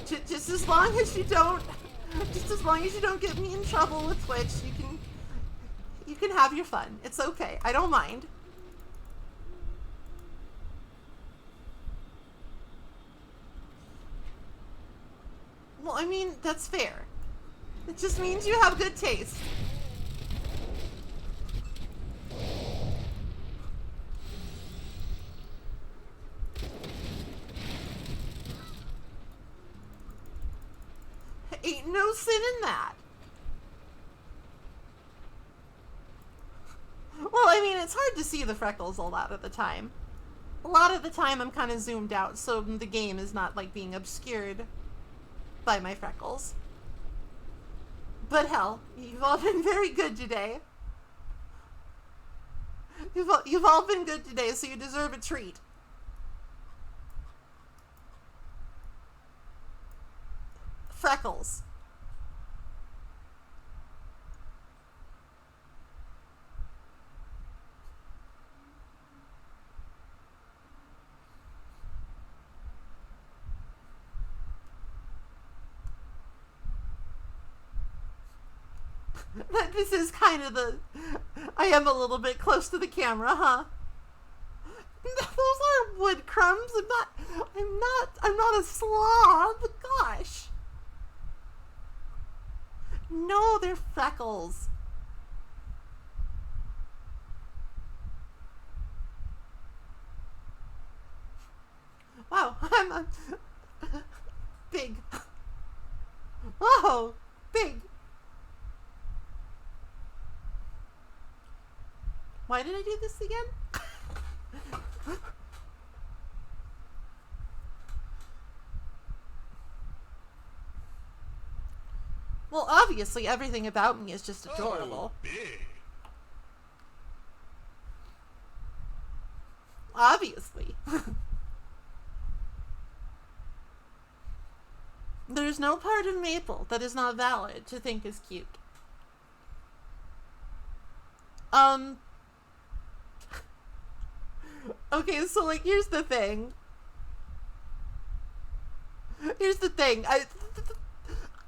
A: Just as long as you don't get me in trouble with Twitch, you can have your fun. It's okay. I don't mind. Well, I mean, that's fair. It just means you have good taste. Ain't no sin in that. Well, I mean, it's hard to see the freckles a lot of the time. A lot of the time I'm kind of zoomed out, so the game is not, like, being obscured by my freckles. But hell, you've all been very good today. You've all been good today, so you deserve a treat. Freckles. This is kind of the... I am a little bit close to the camera, huh? Those are wood crumbs. I'm not a slob. Gosh. No, they're freckles. Wow, I'm big. Oh, big. Why did I do this again? Well, obviously, everything about me is just adorable.
I: Oh, big.
A: Obviously. There's no part of Maple that is not valid to think is cute. Okay, so, like, here's the thing.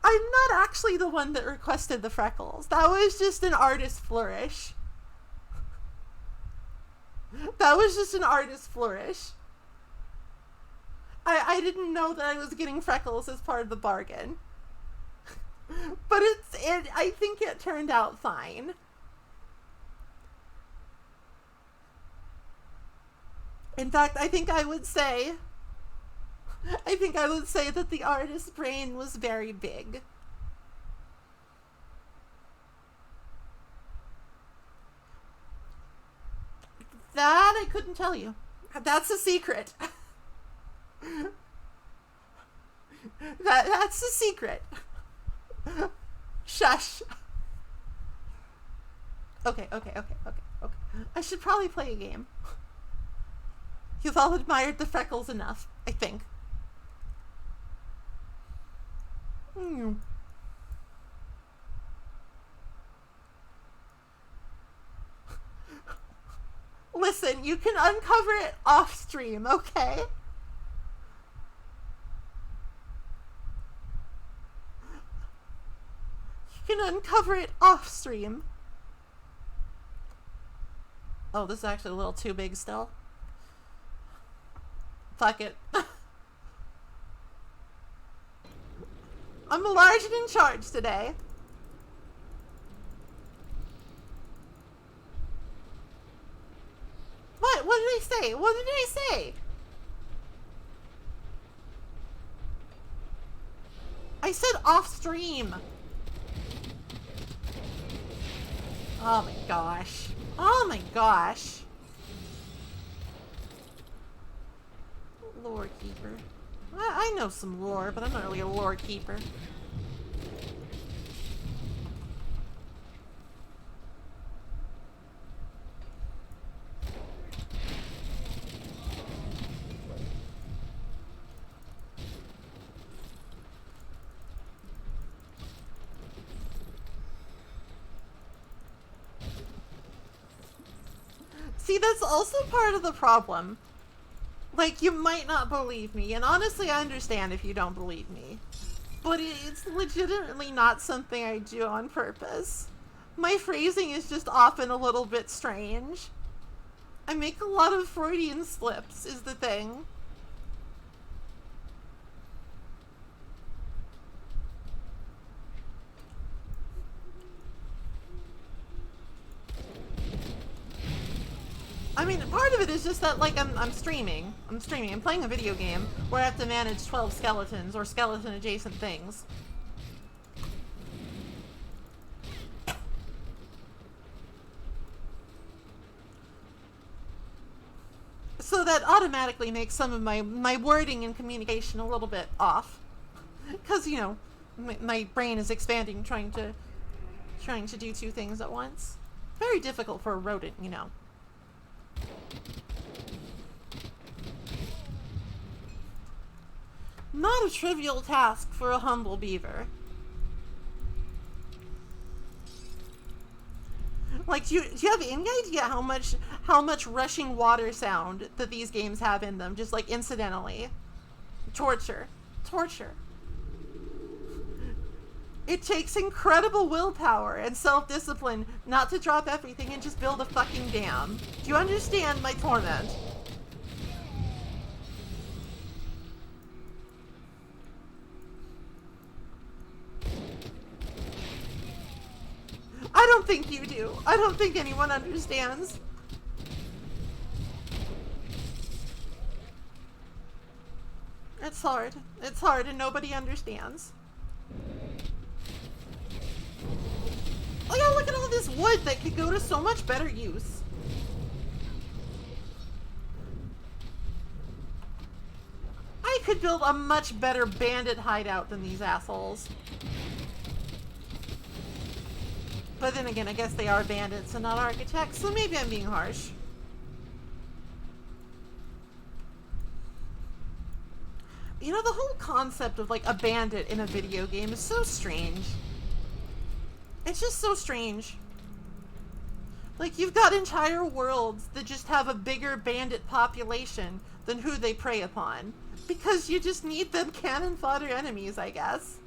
A: I'm not actually the one that requested the freckles. That was just an artist flourish. I didn't know that I was getting freckles as part of the bargain. But I think it turned out fine. In fact, I think I would say that the artist's brain was very big. That I couldn't tell you. That's a secret. That's a secret. Shush. Okay. I should probably play a game. You've all admired the freckles enough, I think. Listen, you can uncover it off stream, okay? You can uncover it off stream. Oh, this is actually a little too big still. Fuck it. I'm large and in charge today. What? What did I say? What did I say? I said off stream. Oh my gosh. Oh my gosh. Lore keeper. I know some lore, but I'm not really a lore keeper. See, that's also part of the problem. Like, you might not believe me, and honestly, I understand if you don't believe me. But it's legitimately not something I do on purpose. My phrasing is just often a little bit strange. I make a lot of Freudian slips, is the thing. I mean, part of it is just that, like, I'm streaming. I'm playing a video game where I have to manage 12 skeletons or skeleton-adjacent things. So that automatically makes some of my wording and communication a little bit off. Because, you know, my brain is expanding trying to do two things at once. Very difficult for a rodent, you know. Not a trivial task for a humble beaver. Like, do you have any idea how much rushing water sound that these games have in them, just like incidentally? Torture. It takes incredible willpower and self-discipline not to drop everything and just build a fucking dam. Do you understand my torment? I don't think you do. I don't think anyone understands. It's hard. It's hard and nobody understands. Oh yeah, look at all this wood that could go to so much better use. I could build a much better bandit hideout than these assholes. But then again, I guess they are bandits and not architects, so maybe I'm being harsh. You know, the whole concept of, like, a bandit in a video game is so strange. It's just so strange. Like, you've got entire worlds that just have a bigger bandit population than who they prey upon. Because you just need them cannon fodder enemies, I guess.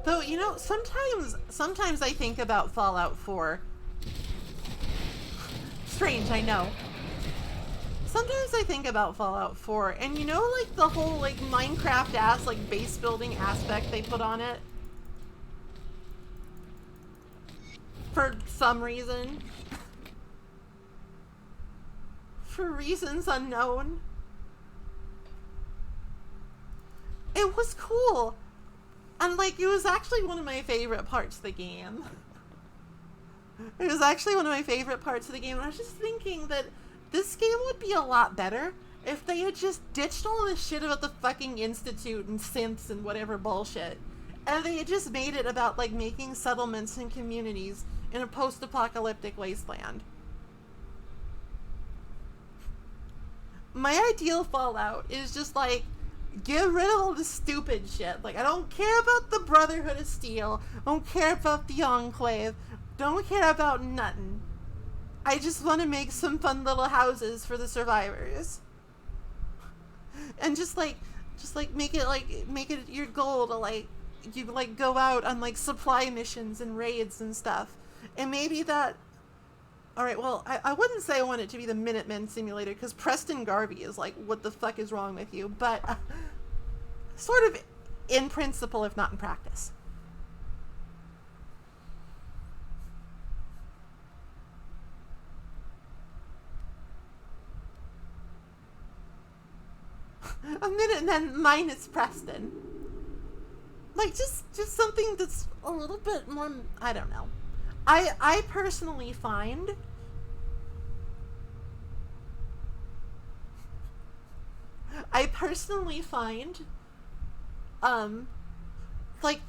A: Though, you know, sometimes I think about Fallout 4. Strange, I know. Sometimes I think about Fallout 4, and you know, like, the whole, like, Minecraft-ass, like, base building aspect they put on it? For some reason. For reasons unknown. It was cool. And, like, it was actually one of my favorite parts of the game. It was actually one of my favorite parts of the game. And I was just thinking that this game would be a lot better if they had just ditched all this shit about the fucking Institute and synths and whatever bullshit. And they had just made it about, like, making settlements and communities in a post-apocalyptic wasteland. My ideal Fallout is just like, get rid of all the stupid shit. Like, I don't care about the Brotherhood of Steel. I don't care about the Enclave. Don't care about nothing. I just want to make some fun little houses for the survivors. And just like make it your goal to like, you like go out on like supply missions and raids and stuff. And maybe that, alright, well, I wouldn't say I want it to be the Minutemen simulator, because Preston Garvey is like, what the fuck is wrong with you? But sort of in principle, if not in practice. A Minutemen minus Preston. Like, just something that's a little bit more, I don't know. I personally find like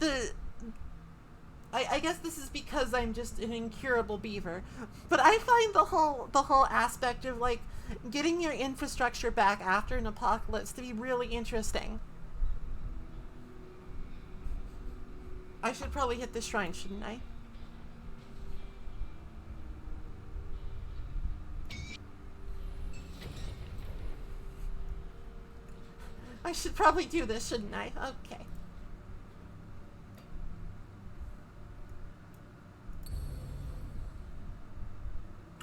A: I guess this is because I'm just an incurable beaver, but I find the whole aspect of like getting your infrastructure back after an apocalypse to be really interesting. I should probably hit the shrine, shouldn't I? I should probably do this, shouldn't I? Okay.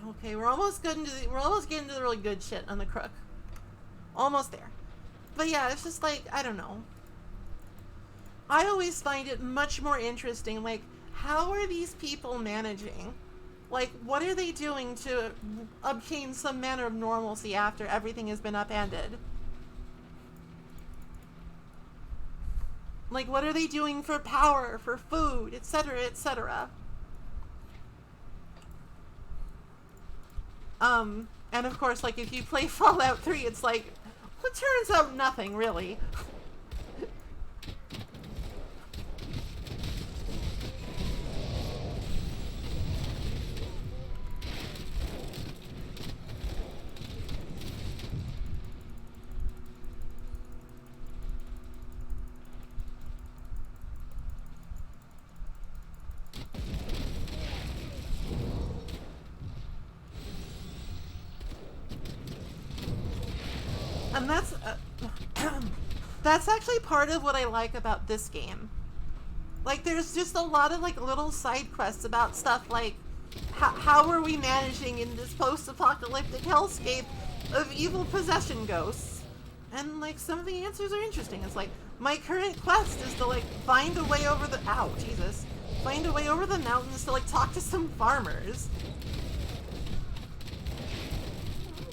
A: Okay, we're almost getting to the really good shit on the Crook. Almost there. But yeah, it's just like, I don't know. I always find it much more interesting, like, how are these people managing? Like, what are they doing to obtain some manner of normalcy after everything has been upended? Like, what are they doing for power, for food, etc., etc.? And of course, like, if you play Fallout 3, it's like, well, it turns out nothing, really. And that's actually part of what I like about this game. Like, there's just a lot of like little side quests about stuff like how are we managing in this post-apocalyptic hellscape of evil possession ghosts? And like some of the answers are interesting. It's like, my current quest is to like find a way over the find a way over the mountains to like talk to some farmers.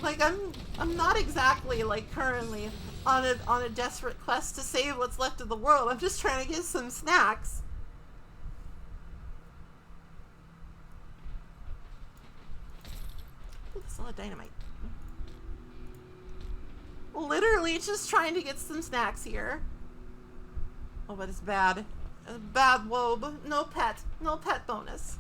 A: Like, I'm not exactly like currently on a desperate quest to save what's left of the world. I'm just trying to get some snacks. Ooh, that's a lot of dynamite. Literally just trying to get some snacks here. Oh, but it's bad. It's bad, Wobe. No pet bonus.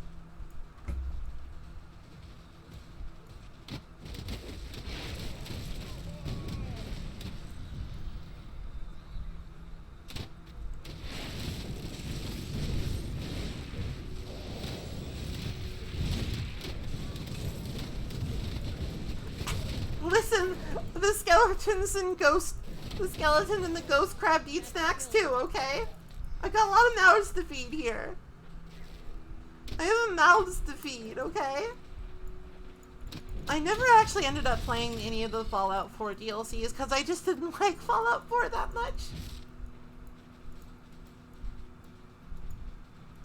A: Listen, the skeleton and the ghost crab eat snacks too, okay? I got a lot of mouths to feed here. I have mouths to feed, okay? I never actually ended up playing any of the Fallout 4 DLCs because I just didn't like Fallout 4 that much.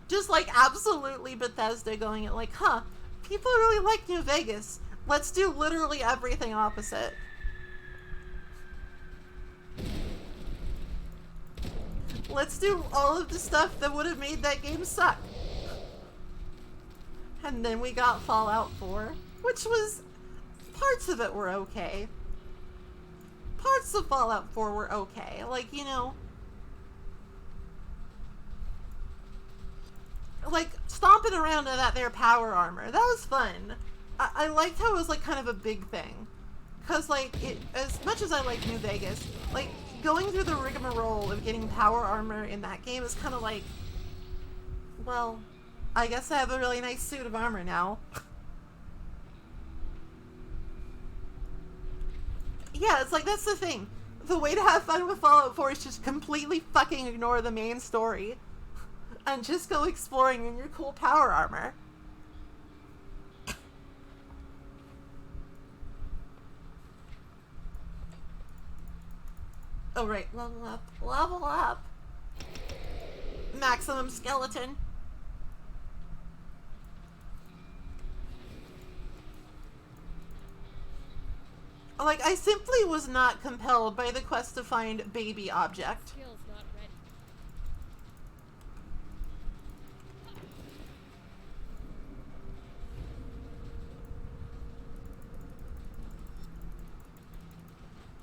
A: Just like absolutely Bethesda going at like, huh, people really like New Vegas. Let's do literally everything opposite. Let's do all of the stuff that would have made that game suck. And then we got Fallout 4, which was, parts of it were okay. Parts of Fallout 4 were okay. Like, you know, like, stomping around in that there power armor. That was fun. I liked how it was like kind of a big thing. Cause like, as much as I like New Vegas, like going through the rigmarole of getting power armor in that game is kind of like, well, I guess I have a really nice suit of armor now. Yeah, it's like, that's the thing. The way to have fun with Fallout 4 is just completely fucking ignore the main story and just go exploring in your cool power armor. Oh right, level up, level up. Maximum skeleton. Like, I simply was not compelled by the quest to find baby object.
F: Skill's not ready.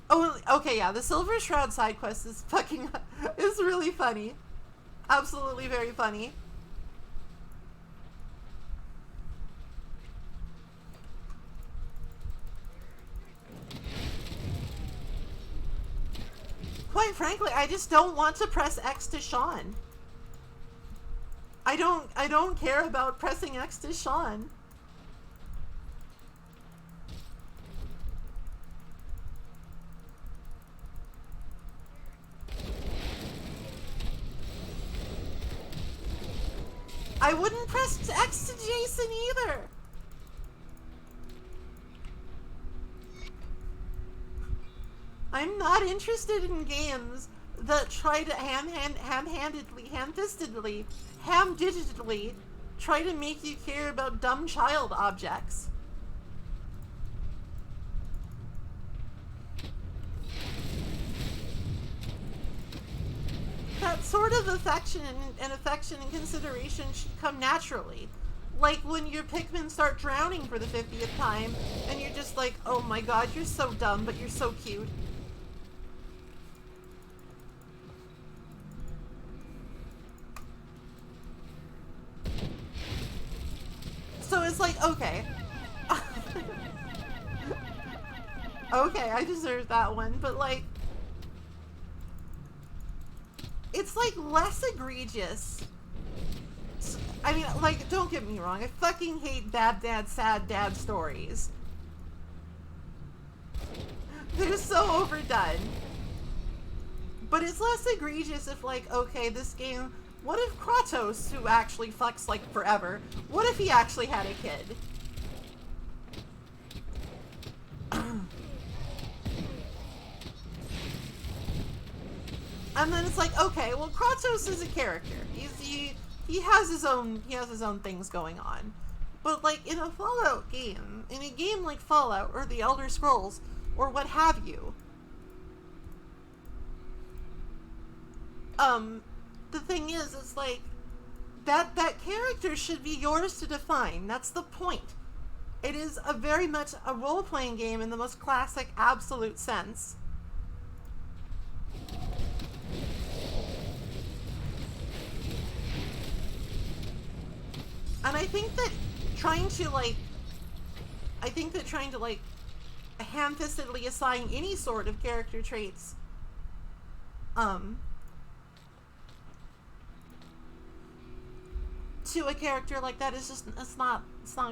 A: Oh, okay, yeah, the Silver Shroud side quest is fucking, is really funny. Absolutely very funny. Quite frankly, I just don't want to press X to Sean. I don't care about pressing X to Sean. I wouldn't press X to Jason either. I'm not interested in games that try to ham-digitally try to make you care about dumb child objects. That sort of affection and consideration should come naturally. Like when your Pikmin start drowning for the 50th time, and you're just like, oh my god, you're so dumb, but you're so cute. So it's like, okay. Okay, I deserve that one, but like, it's like less egregious. I mean, like, don't get me wrong, I fucking hate bad dad, sad dad stories. They're so overdone. But it's less egregious if, like, okay, this game, what if Kratos, who actually fucks, like, forever, what if he actually had a kid? And then it's like, okay, well, Kratos is a character. He has his own things going on. But like in a Fallout game, in a game like Fallout or the Elder Scrolls or what have you, the thing is, it's like that character should be yours to define. That's the point. It is a very much a role-playing game in the most classic, absolute sense. And I think that trying to ham-fistedly assign any sort of character traits, to a character like that is just, it's not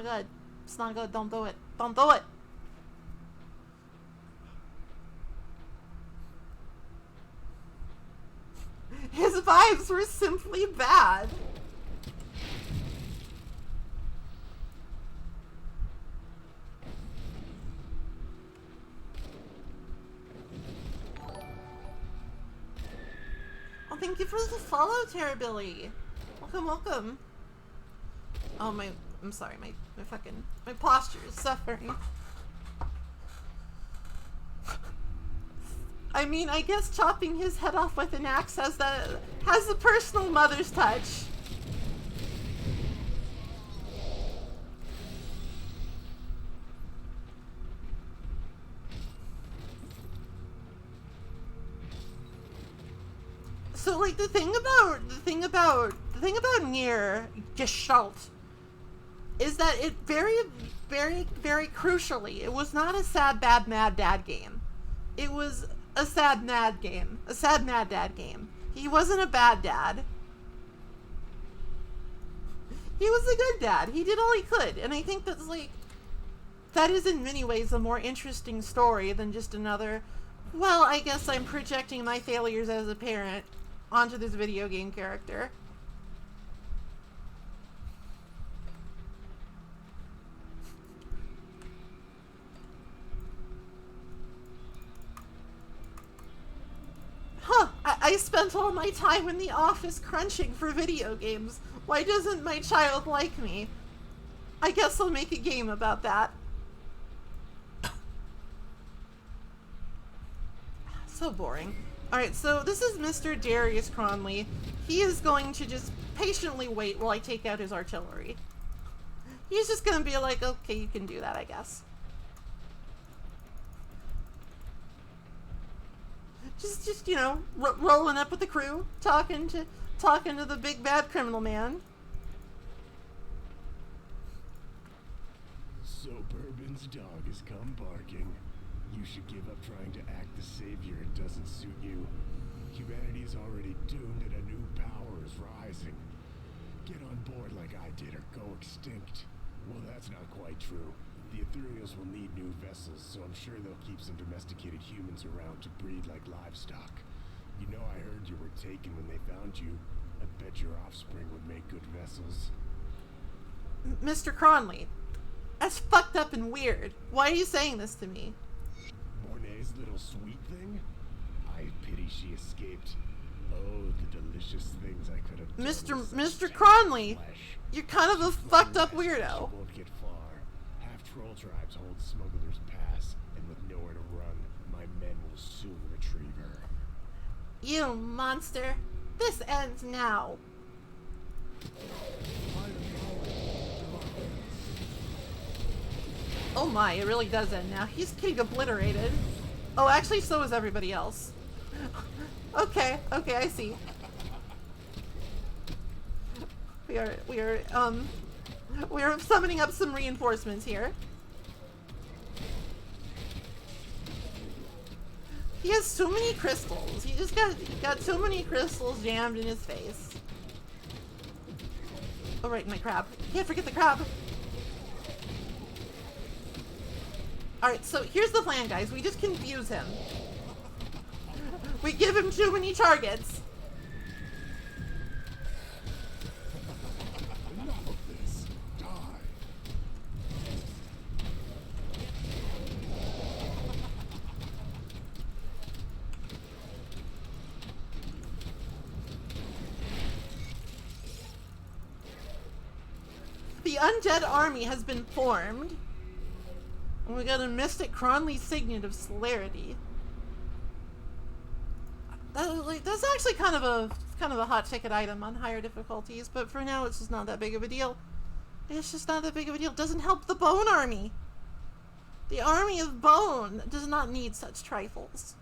A: good. It's not good. Don't do it. Don't do it. His vibes were simply bad. Oh, thank you for the follow, Terrabilly. Welcome, welcome. Oh, I'm sorry, my posture is suffering. I mean, I guess chopping his head off with an axe has the personal mother's touch. So like the thing about thing about Nier Gestalt is that it very, very, very crucially, it was not a sad, bad, mad dad game. It was a sad, mad game. A sad, mad dad game. He wasn't a bad dad. He was a good dad. He did all he could. And I think that's like, that is in many ways a more interesting story than just another, well, I guess I'm projecting my failures as a parent onto this video game character. Huh, I spent all my time in the office crunching for video games. Why doesn't my child like me? I guess I'll make a game about that. So boring. Alright, so this is Mr. Darius Cronley. He is going to just patiently wait while I take out his artillery. He's just gonna be like, okay, you can do that, I guess. Just you know, rolling up with the crew, talking to the big bad criminal man.
J: So Bourbon's dog has come barking. You should give up trying to act the savior. It doesn't suit you. Humanity is already doomed and a new power is rising. Get on board like I did or go extinct. Well, that's not quite true. The Ethereals will need new vessels, so I'm sure they'll keep some domesticated humans around to breed like livestock. You know, I heard you were taken when they found you. I bet your offspring would make good vessels.
A: Mr. Cronley, that's fucked up and weird. Why are you saying this to me?
J: Mornay's little sweet thing? I pity she escaped. Oh, the delicious things I could have done.
A: Mr. Cronley, you're kind of a fucked up weirdo.
J: She won't get far. Half troll tribes hold Smuggler's Pass, and with nowhere to run, my men will soon retrieve her.
A: You monster. This ends now. Oh my, it really does end now. He's getting obliterated. Oh, actually, so is everybody else. Okay, I see. We are summoning up some reinforcements here. He has so many crystals. He just got so many crystals jammed in his face. Oh, right, my crab. Can't forget the crab. Alright, so here's the plan, guys. We just confuse him. We give him too many targets.
I: Enough of this. Die.
A: The undead army has been formed. And we got a Mystic Cronley Signet of Celerity. That's actually kind of a hot ticket item on higher difficulties, but for now it's just not that big of a deal. It's just not that big of a deal. It doesn't help the Bone Army. The army of Bone does not need such trifles.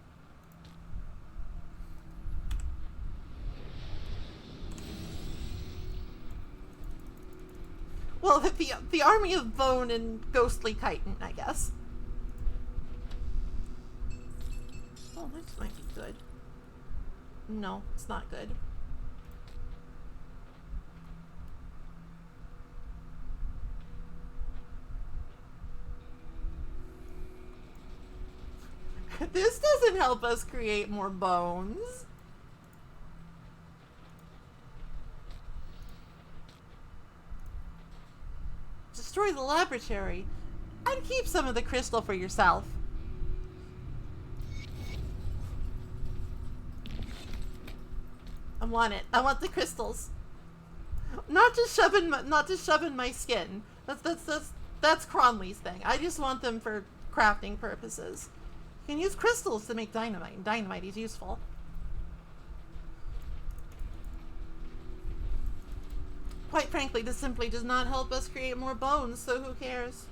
A: Well, the army of Bone and Ghostly Chitin, I guess. Oh, that might be good. No, it's not good. This doesn't help us create more bones. Destroy the laboratory and keep some of the crystal for yourself. I want it. I want the crystals. Not just shoving my skin. That's Cronley's thing. I just want them for crafting purposes. You can use crystals to make dynamite, and dynamite is useful. Quite frankly, this simply does not help us create more bones, so who cares?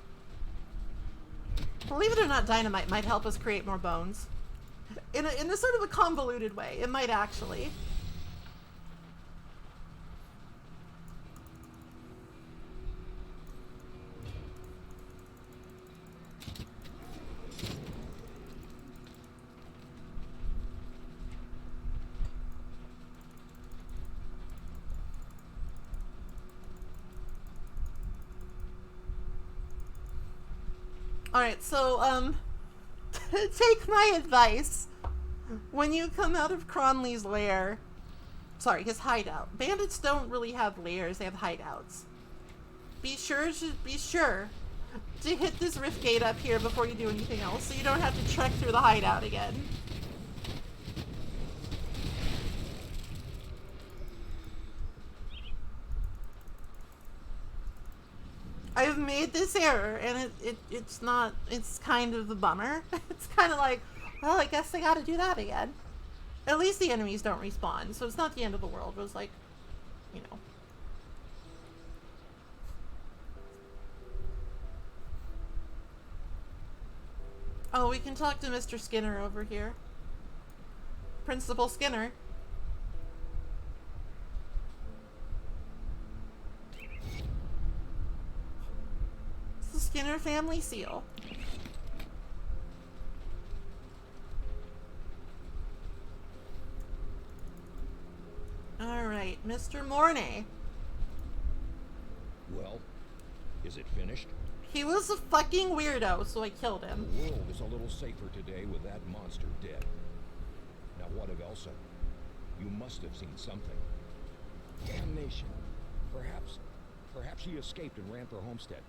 A: Believe it or not, dynamite might help us create more bones. In a sort of a convoluted way, it might actually. Alright, so, take my advice. When you come out of Cronley's lair, sorry, his hideout. Bandits don't really have lairs, they have hideouts. Be sure to hit this rift gate up here before you do anything else, so you don't have to trek through the hideout again. I've made this error, and it's kind of a bummer. It's kind of like, well, I guess I gotta do that again. At least the enemies don't respawn, so it's not the end of the world. It was like, you know. Oh, we can talk to Mr. Skinner over here. Principal Skinner. It's the Skinner family seal. Alright, Mr. Mornay.
C: Well, is it finished?
A: He was a fucking weirdo, so I killed him.
C: The world is a little safer today with that monster dead. Now what of Elsa? You must have seen something. Damnation. Perhaps she escaped and ran for Homestead.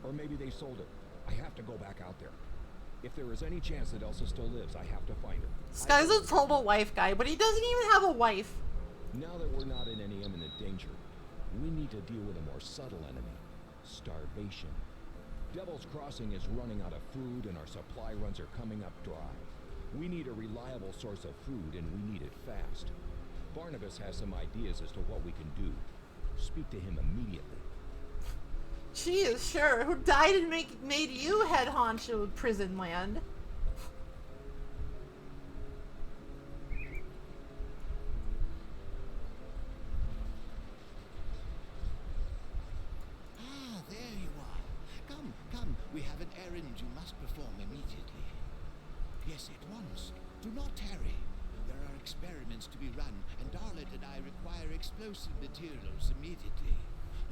C: Or maybe they sold it. I have to go back out there. If there is any chance that Elsa still lives, I have to find her.
A: This guy's a total wife guy, but he doesn't even have a wife.
C: Now that we're not in any imminent danger, we need to deal with a more subtle enemy. Starvation. Devil's Crossing is running out of food and our supply runs are coming up dry. We need a reliable source of food and we need it fast. Barnabas has some ideas as to what we can do. Speak to him immediately.
A: She is sure. Who died and made you head honcho of prison land?
D: We have an errand you must perform immediately. Yes, at once. Do not tarry. There are experiments to be run, and Darlet and I require explosive materials immediately.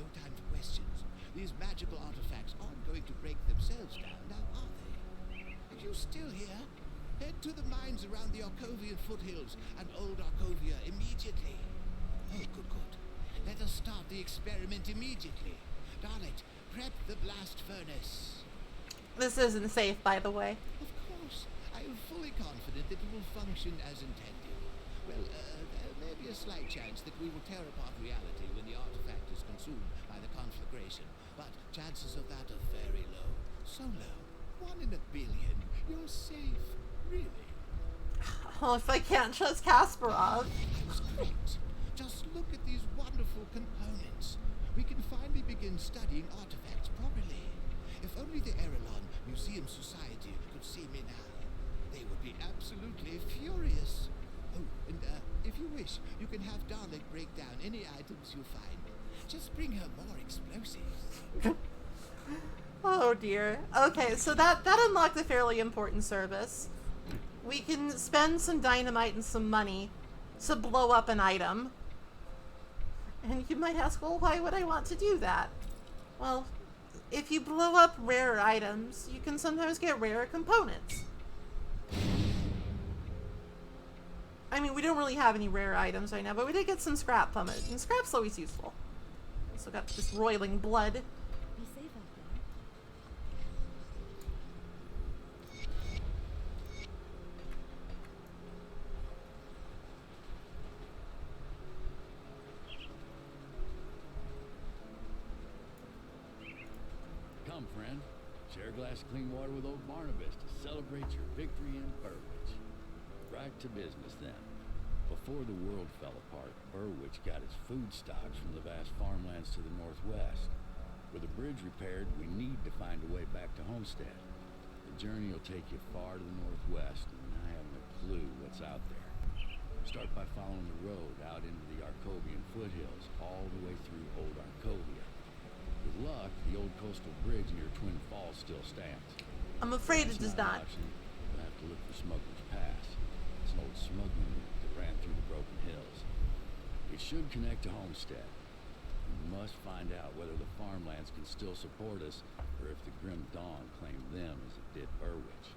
D: No time for questions. These magical artifacts aren't going to break themselves down, now are they? Are you still here? Head to the mines around the Arcovian foothills and Old Arcovia immediately. Oh, good. Let us start the experiment immediately. Darlet, prep the blast furnace.
A: This isn't safe, by the way.
D: Of course. I am fully confident that it will function as intended. Well, there may be a slight chance that we will tear apart reality when the artifact is consumed by the conflagration, but chances of that are very low. So low. 1 in a billion. You're safe. Really.
A: Oh, if I can't trust Kasparov.
D: I was correct. Just look at these wonderful components. We can finally begin studying artifacts properly. If only the Erelon Museum Society could see me now. They would be absolutely furious. Oh, and if you wish, you can have Darlet break down any items you find. Just bring her more explosives.
A: Oh dear. Okay, so that unlocked a fairly important service. We can spend some dynamite and some money to blow up an item. And you might ask, well, why would I want to do that? Well, if you blow up rare items, you can sometimes get rare components. I mean, we don't really have any rare items right now, but we did get some scrap from it, and scrap's always useful. Also got this roiling blood.
F: Be safe out there.
E: Come, friend. Share a glass of clean water with old Barnabas to celebrate your victory in Burwich. Right to business, then. Before the world fell apart, Burwich got its food stocks from the vast farmlands to the northwest. With the bridge repaired, we need to find a way back to Homestead. The journey will take you far to the northwest, and I haven't a clue what's out there. Start by following the road out into the Arcovian foothills, all the way through Old Arcovia. With luck, the old coastal bridge near Twin Falls still stands.
A: I'm afraid it does not.
E: We'll have to look for Smuggler's Pass. It's an old smuggling route that ran through the broken hills. It should connect to Homestead. We must find out whether the farmlands can still support us or if the Grim Dawn claimed them as it did Burwitch.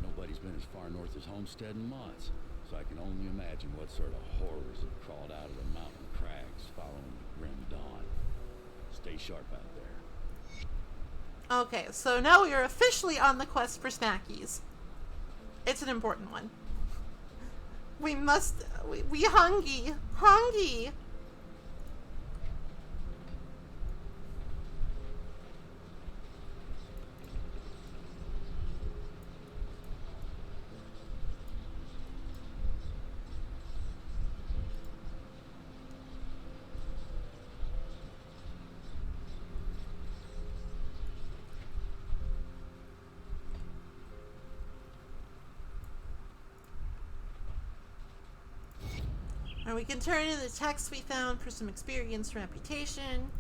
E: Nobody's been as far north as Homestead in months, so I can only imagine what sort of horrors have crawled out of the mountain crags following the Grim Dawn. Stay sharp out there.
A: Okay, so now we are officially on the quest for snackies. It's an important one. We hungry. And we can turn in the text we found for some experience and reputation.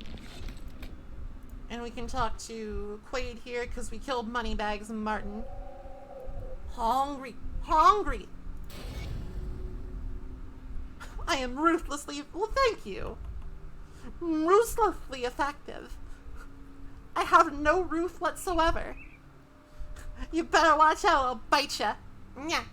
A: And we can talk to Quaid here because we killed Moneybags and Martin. Hungry. I am ruthlessly, well, thank you. Ruthlessly effective. I have no ruth whatsoever. You better watch out, I'll bite ya. Nyah.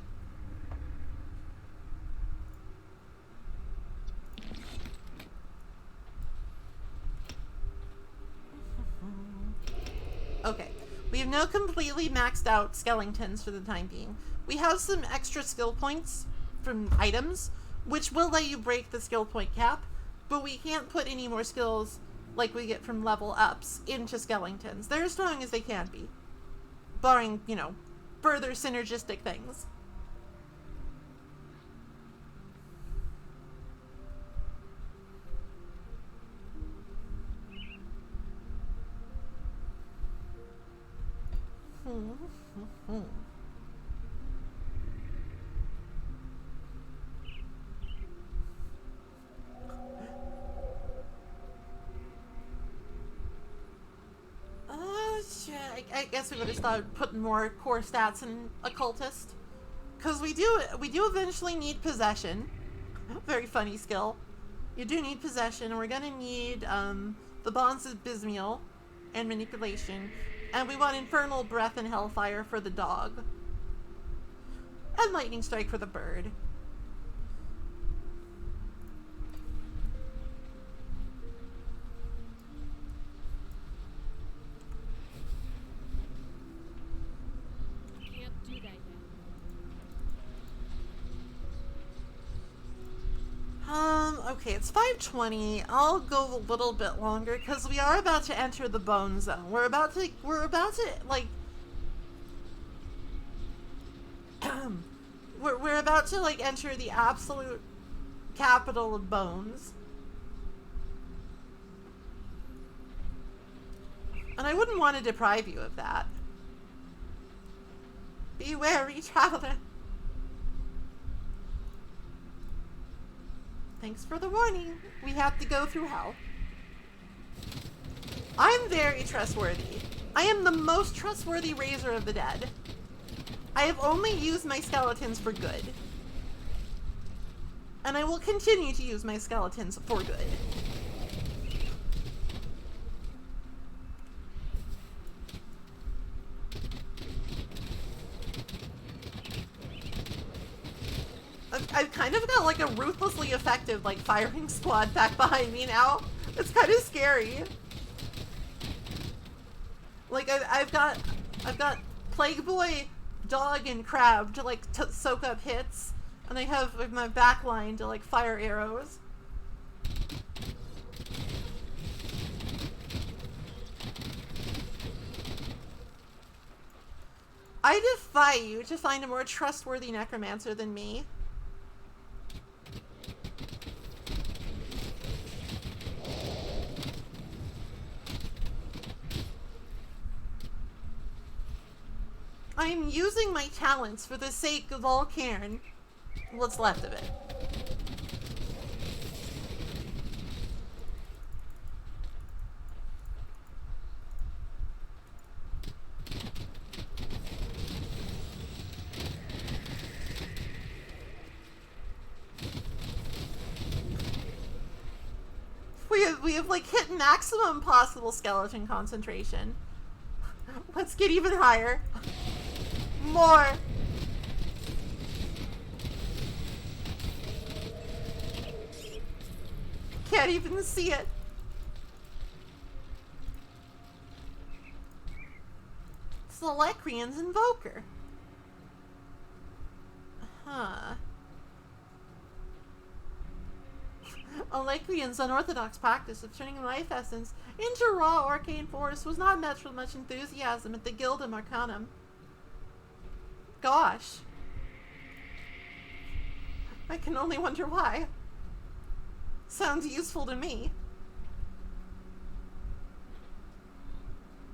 A: Okay, we have now completely maxed out skeletons for the time being. We have some extra skill points from items, which will let you break the skill point cap, but we can't put any more skills like we get from level ups into skeletons. They're as strong as they can be, barring, you know, further synergistic things. Shit. I guess we would have started putting more core stats in occultist, because we do eventually need possession. Very funny skill. You do need possession, and we're gonna need the bonds of Bismiel and manipulation. And we want Infernal Breath and Hellfire for the dog. And Lightning Strike for the bird.
F: Can't do that yet.
A: Okay, it's 5:20. I'll go a little bit longer because we are about to enter the bone zone. We're about to like we're about to like enter the absolute capital of bones. And I wouldn't want to deprive you of that. Be wary, traveler. Thanks for the warning. We have to go through hell. I'm very trustworthy. I am the most trustworthy raiser of the dead. I have only used my skeletons for good. And I will continue to use my skeletons for good. I've kind of got like a ruthlessly effective like firing squad back behind me now. It's kind of scary. Like I've got Plague Boy, Dog, and Crab to like soak up hits, and I have my back line to like fire arrows. I defy you to find a more trustworthy necromancer than me. I am using my talents for the sake of all Cairn. What's left of it. We have like hit maximum possible skeleton concentration. Let's get even higher. More. Can't even see it. It's the Lecrian's Invoker. Huh. Lecrian's unorthodox practice of turning life essence into raw arcane force was not met with much enthusiasm at the Gildum Arcanum. Gosh. I can only wonder why. Sounds useful to me.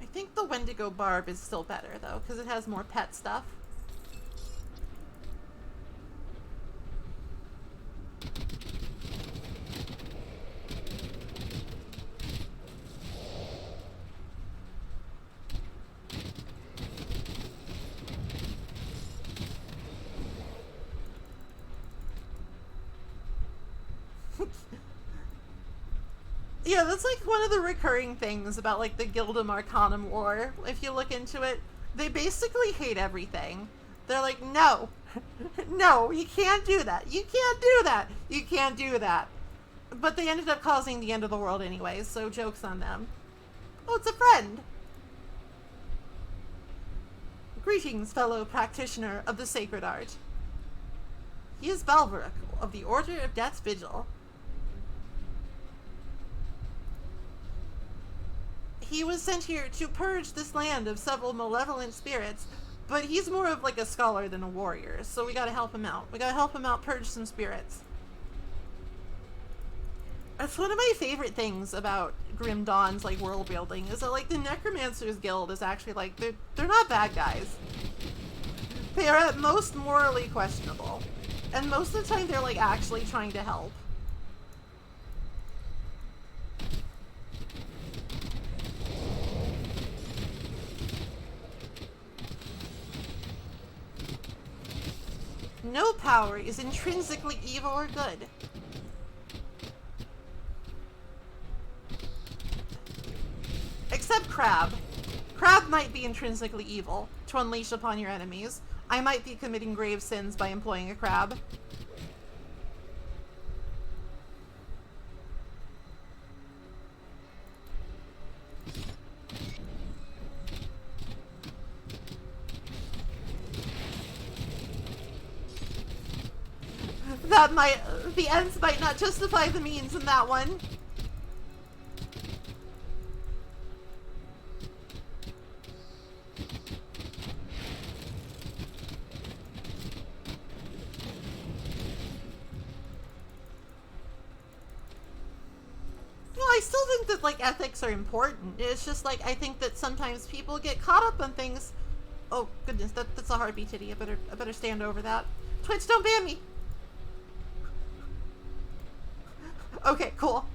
A: I think the Wendigo Barb is still better, though, because it has more pet stuff. Yeah, that's like one of the recurring things about like the Gildum Arcanum lore. If you look into it, they basically hate everything. They're like, no, no, you can't do that. You can't do that. You can't do that. But they ended up causing the end of the world anyways, so joke's on them. Oh, it's a friend. Greetings, fellow practitioner of the sacred art. He is Valvaruk of the Order of Death's Vigil. He was sent here to purge this land of several malevolent spirits, but he's more of like a scholar than a warrior, so we gotta help him out. We gotta help him out purge some spirits. That's one of my favorite things about Grim Dawn's like world building, is that like the Necromancer's Guild is actually like, they're not bad guys. They are at most morally questionable, and most of the time they're like actually trying to help. No power is intrinsically evil or good. Except Crab. Crab might be intrinsically evil to unleash upon your enemies. I might be committing grave sins by employing a crab. The ends might not justify the means in that one. Well, I still think that, like, ethics are important. It's just, like, I think that sometimes people get caught up on things. Oh, goodness, that's a heartbeat titty. I better stand over that. Twitch, don't ban me! Okay, cool.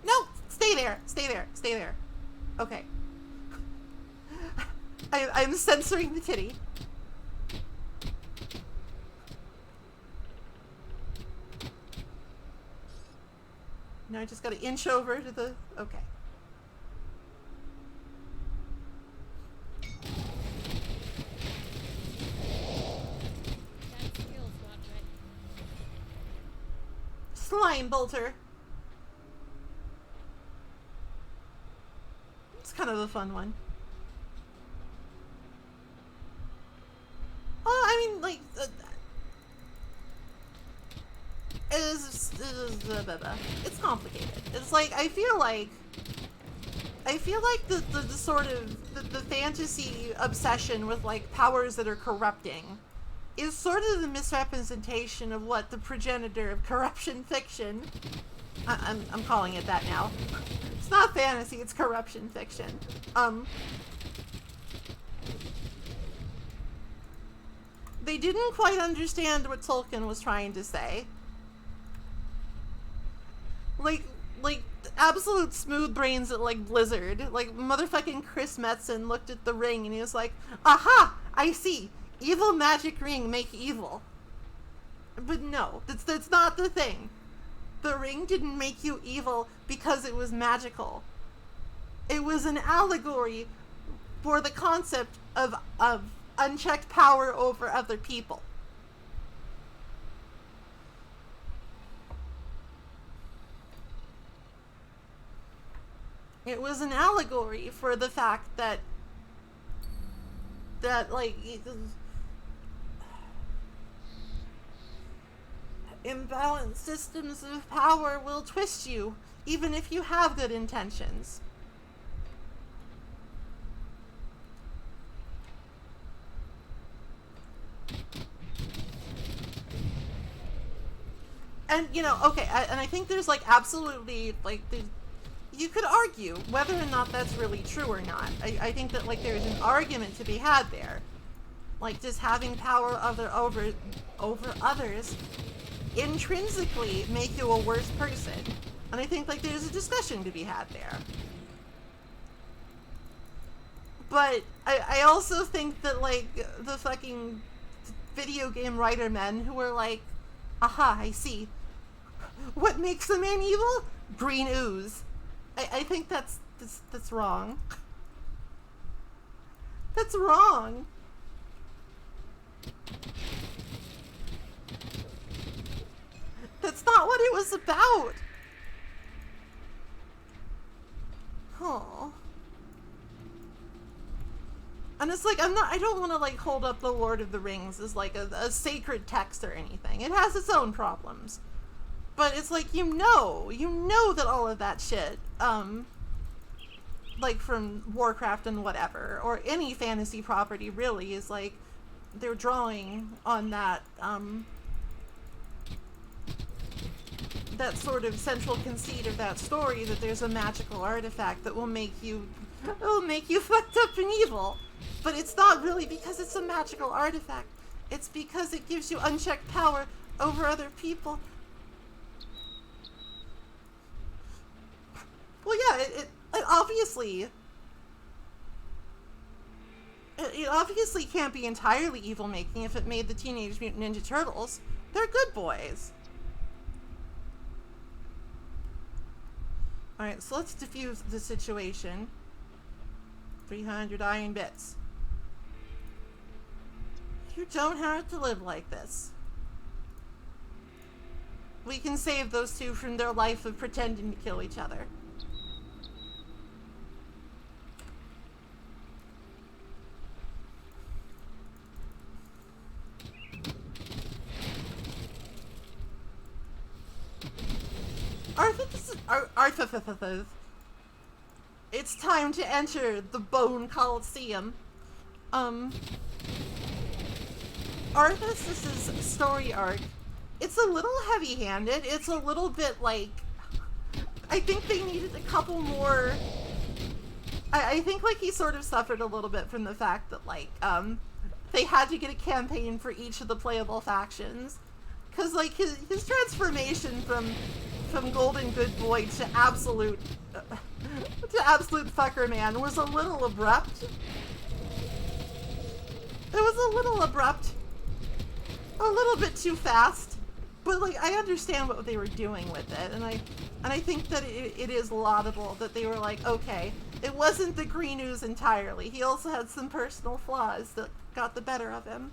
A: No, stay there, stay there, stay there. Okay. I'm censoring the titty. Now I just gotta inch over to the... Okay.
F: That skill's not ready.
A: Slime bolter. It's kind of a fun one. Well, I mean, like, it's complicated. It's like, I feel like the sort of the fantasy obsession with like powers that are corrupting is sort of the misrepresentation of what the progenitor of corruption fiction. I'm calling it that now. It's not fantasy, it's corruption fiction. They didn't quite understand what Tolkien was trying to say. Like absolute smooth brains at like Blizzard. Like motherfucking Chris Metzen looked at the ring and he was like, aha, I see. Evil magic ring make evil. But no, that's not the thing. The ring didn't make you evil because it was magical. It was an allegory for the concept of unchecked power over other people. It was an allegory for the fact that like imbalanced systems of power will twist you, even if you have good intentions. And, you know, okay, and I think there's, like, absolutely, like, you could argue whether or not that's really true or not. I think that, like, there's an argument to be had there. Like, does having power over others intrinsically make you a worse person? And I think, like, there's a discussion to be had there. But I also think that, like, the fucking video game writer men who are like, aha, I see. What makes a man evil? Green ooze. I think that's wrong. That's wrong. That's not what it was about. Oh. And it's like, I don't want to, like, hold up the Lord of the Rings as, like, a sacred text or anything. It has its own problems. But it's like, you know that all of that shit, like, from Warcraft and whatever, or any fantasy property really, is like, they're drawing on that, that sort of central conceit of that story, that there's a magical artifact that will make you fucked up and evil. But it's not really because it's a magical artifact. It's because it gives you unchecked power over other people. Well, yeah, it obviously... It obviously can't be entirely evil-making if it made the Teenage Mutant Ninja Turtles. They're good boys. Alright, so let's diffuse the situation. 300 iron bits. You don't have to live like this. We can save those two from their life of pretending to kill each other. Arthur, it's time to enter the Bone Coliseum. Arthas' story arc, it's a little heavy-handed. It's a little bit like, I think they needed a couple more. I think, like, he sort of suffered a little bit from the fact that, like, they had to get a campaign for each of the playable factions. Because, like, his transformation from golden good boy to absolute fucker man was a little abrupt. It was a little abrupt. A little bit too fast. But, like, I understand what they were doing with it, and I think that it is laudable that they were like, okay, it wasn't the green ooze entirely. He also had some personal flaws that got the better of him.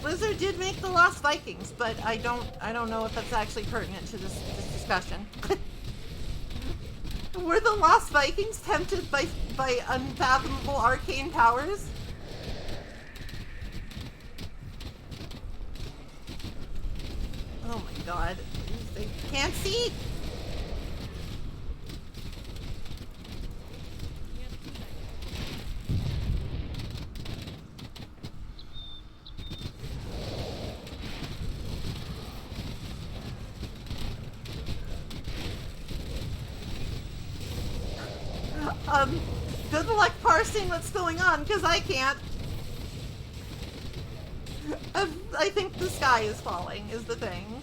A: Blizzard did make the Lost Vikings, but I don't know if that's actually pertinent to this discussion. Were the Lost Vikings tempted by unfathomable arcane powers? Oh my god. They can't see? Good luck parsing what's going on, because I can't. I think the sky is falling, is the thing.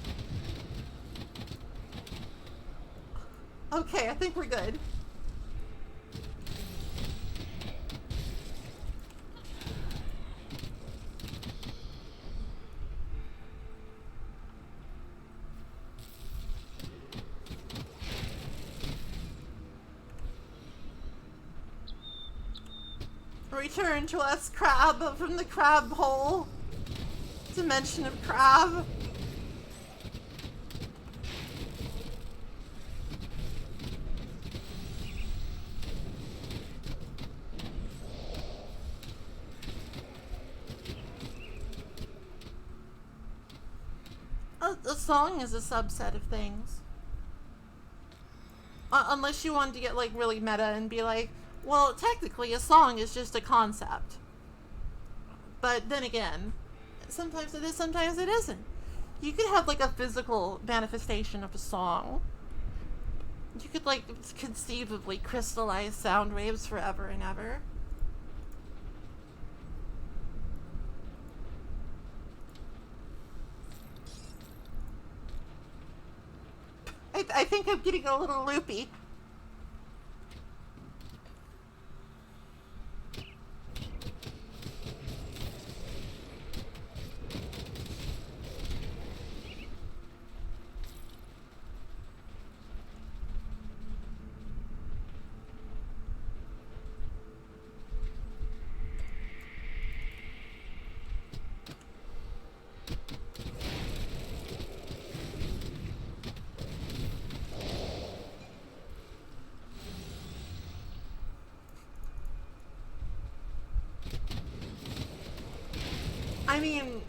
A: Okay, I think we're good. Return to us, crab, from the crab hole. Dimension of crab. A song is a subset of things. Unless you wanted to get, like, really meta and be like, well, technically a song is just a concept. But then again, sometimes it is, sometimes it isn't. You could have, like, a physical manifestation of a song. You could, like, conceivably crystallize sound waves forever and ever. I think I'm getting a little loopy. I mean,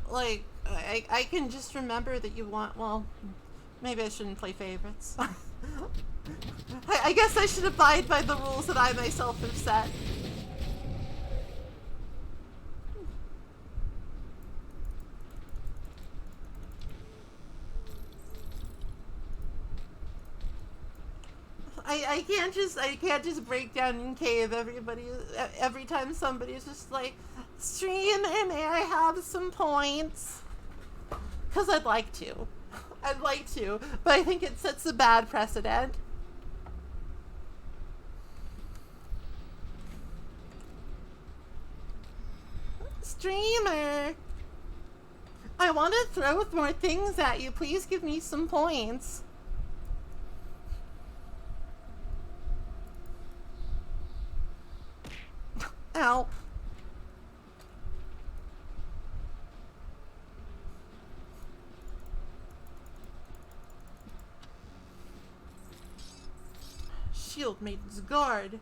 A: like, I can just remember that you want, well, maybe I shouldn't play favorites. I guess I should abide by the rules that I myself have set. I can't just break down and cave every time somebody's just like, stream and may I have some points? Because I'd like to. I'd like to, but I think it sets a bad precedent. Streamer! I want to throw more things at you. Please give me some points. Ow. Shield Maiden's Guard.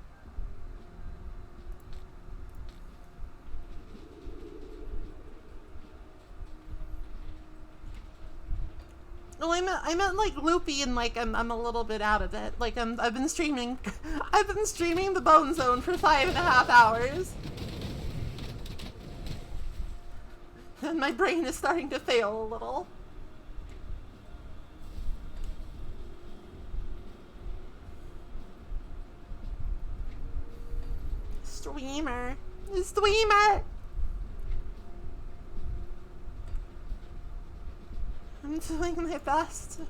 A: No, I meant like loopy and like I'm a little bit out of it. Like I've been streaming the Bone Zone for 5.5 hours. And my brain is starting to fail a little. Streamer. I'm doing my best.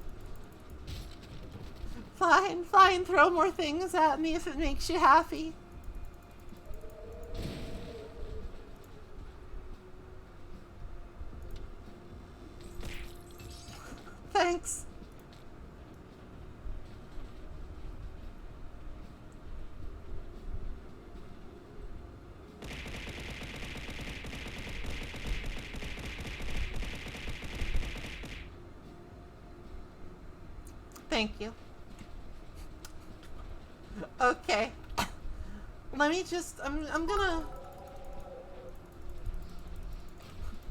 A: Fine, throw more things at me if it makes you happy. Thanks. Thank you. Okay. Let me just, I'm gonna...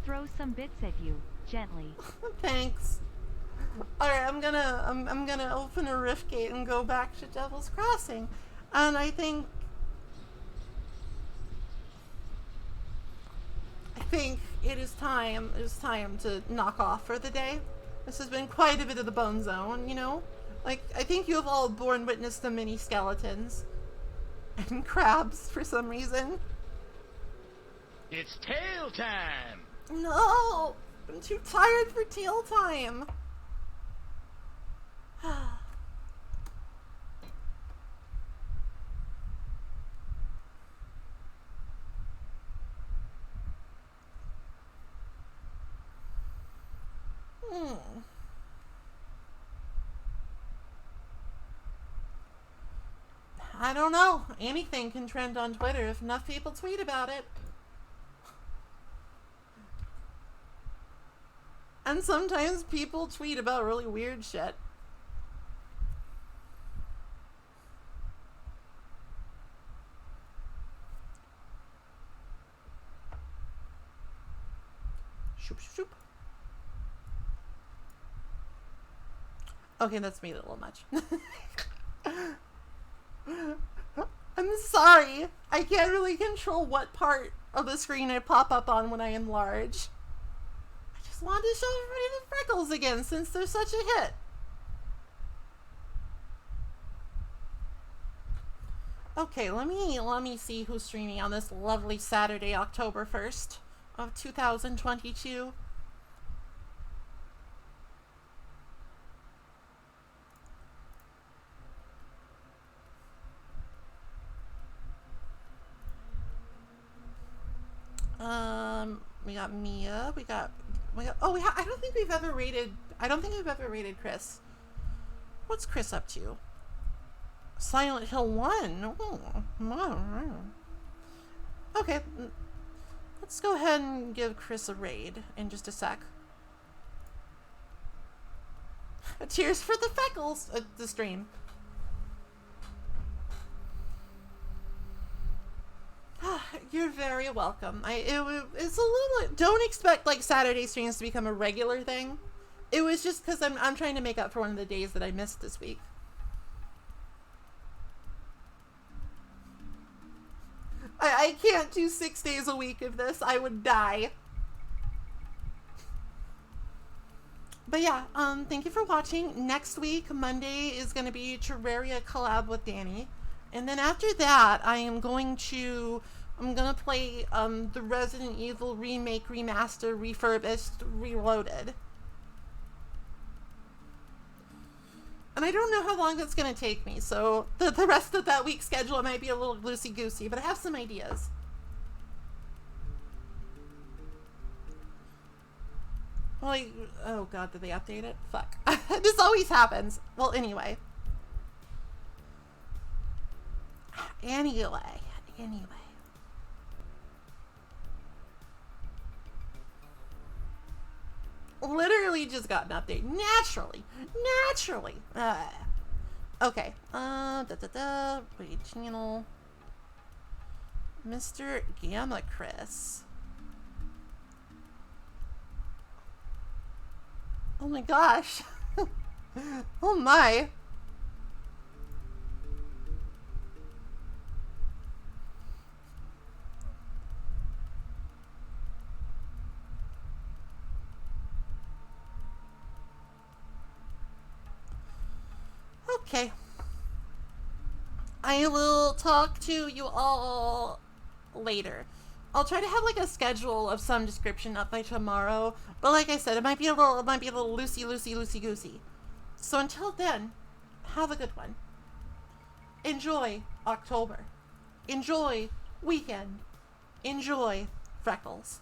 G: Throw some bits at you, gently.
A: Thanks. Alright, I'm gonna open a rift gate and go back to Devil's Crossing. And I think it is time to knock off for the day. This has been quite a bit of the Bone Zone, you know? Like, I think you have all borne witness to mini skeletons. And crabs, for some reason.
B: It's tail time!
A: No! I'm too tired for tail time. I don't know. Anything can trend on Twitter if enough people tweet about it. And sometimes people tweet about really weird shit. Shoop, shoop, shoop. Okay, that's made it a little much. I'm sorry. I can't really control what part of the screen I pop up on when I enlarge. I just wanted to show everybody the freckles again since they're such a hit. Okay, let me see who's streaming on this lovely Saturday, October 1st of 2022. We got Mia. I don't think we've ever rated Chris. What's Chris up to? Silent Hill 1. Okay. Let's go ahead and give Chris a raid in just a sec. Cheers for the freckles at the stream. You're very welcome. It's a little. Don't expect like Saturday streams to become a regular thing. It was just because I'm trying to make up for one of the days that I missed this week. I can't do 6 days a week of this. I would die. But yeah, thank you for watching. Next week, Monday, is going to be Terraria collab with Danny. And then after that, I'm going to play the Resident Evil Remake, Remaster, Refurbished, Reloaded. And I don't know how long that's going to take me, so the rest of that week's schedule might be a little loosey-goosey, but I have some ideas. Like, oh god, did they update it? Fuck. This always happens. Well, anyway. Anyway. Literally just got an update. Naturally. Okay. Wait, channel. Mr. Gamma Chris. Oh my gosh. Oh my. Okay. I will talk to you all later. I'll try to have like a schedule of some description up by tomorrow, but like I said, it might be a little loosey goosey. So until then, have a good one. Enjoy October. Enjoy weekend. Enjoy freckles.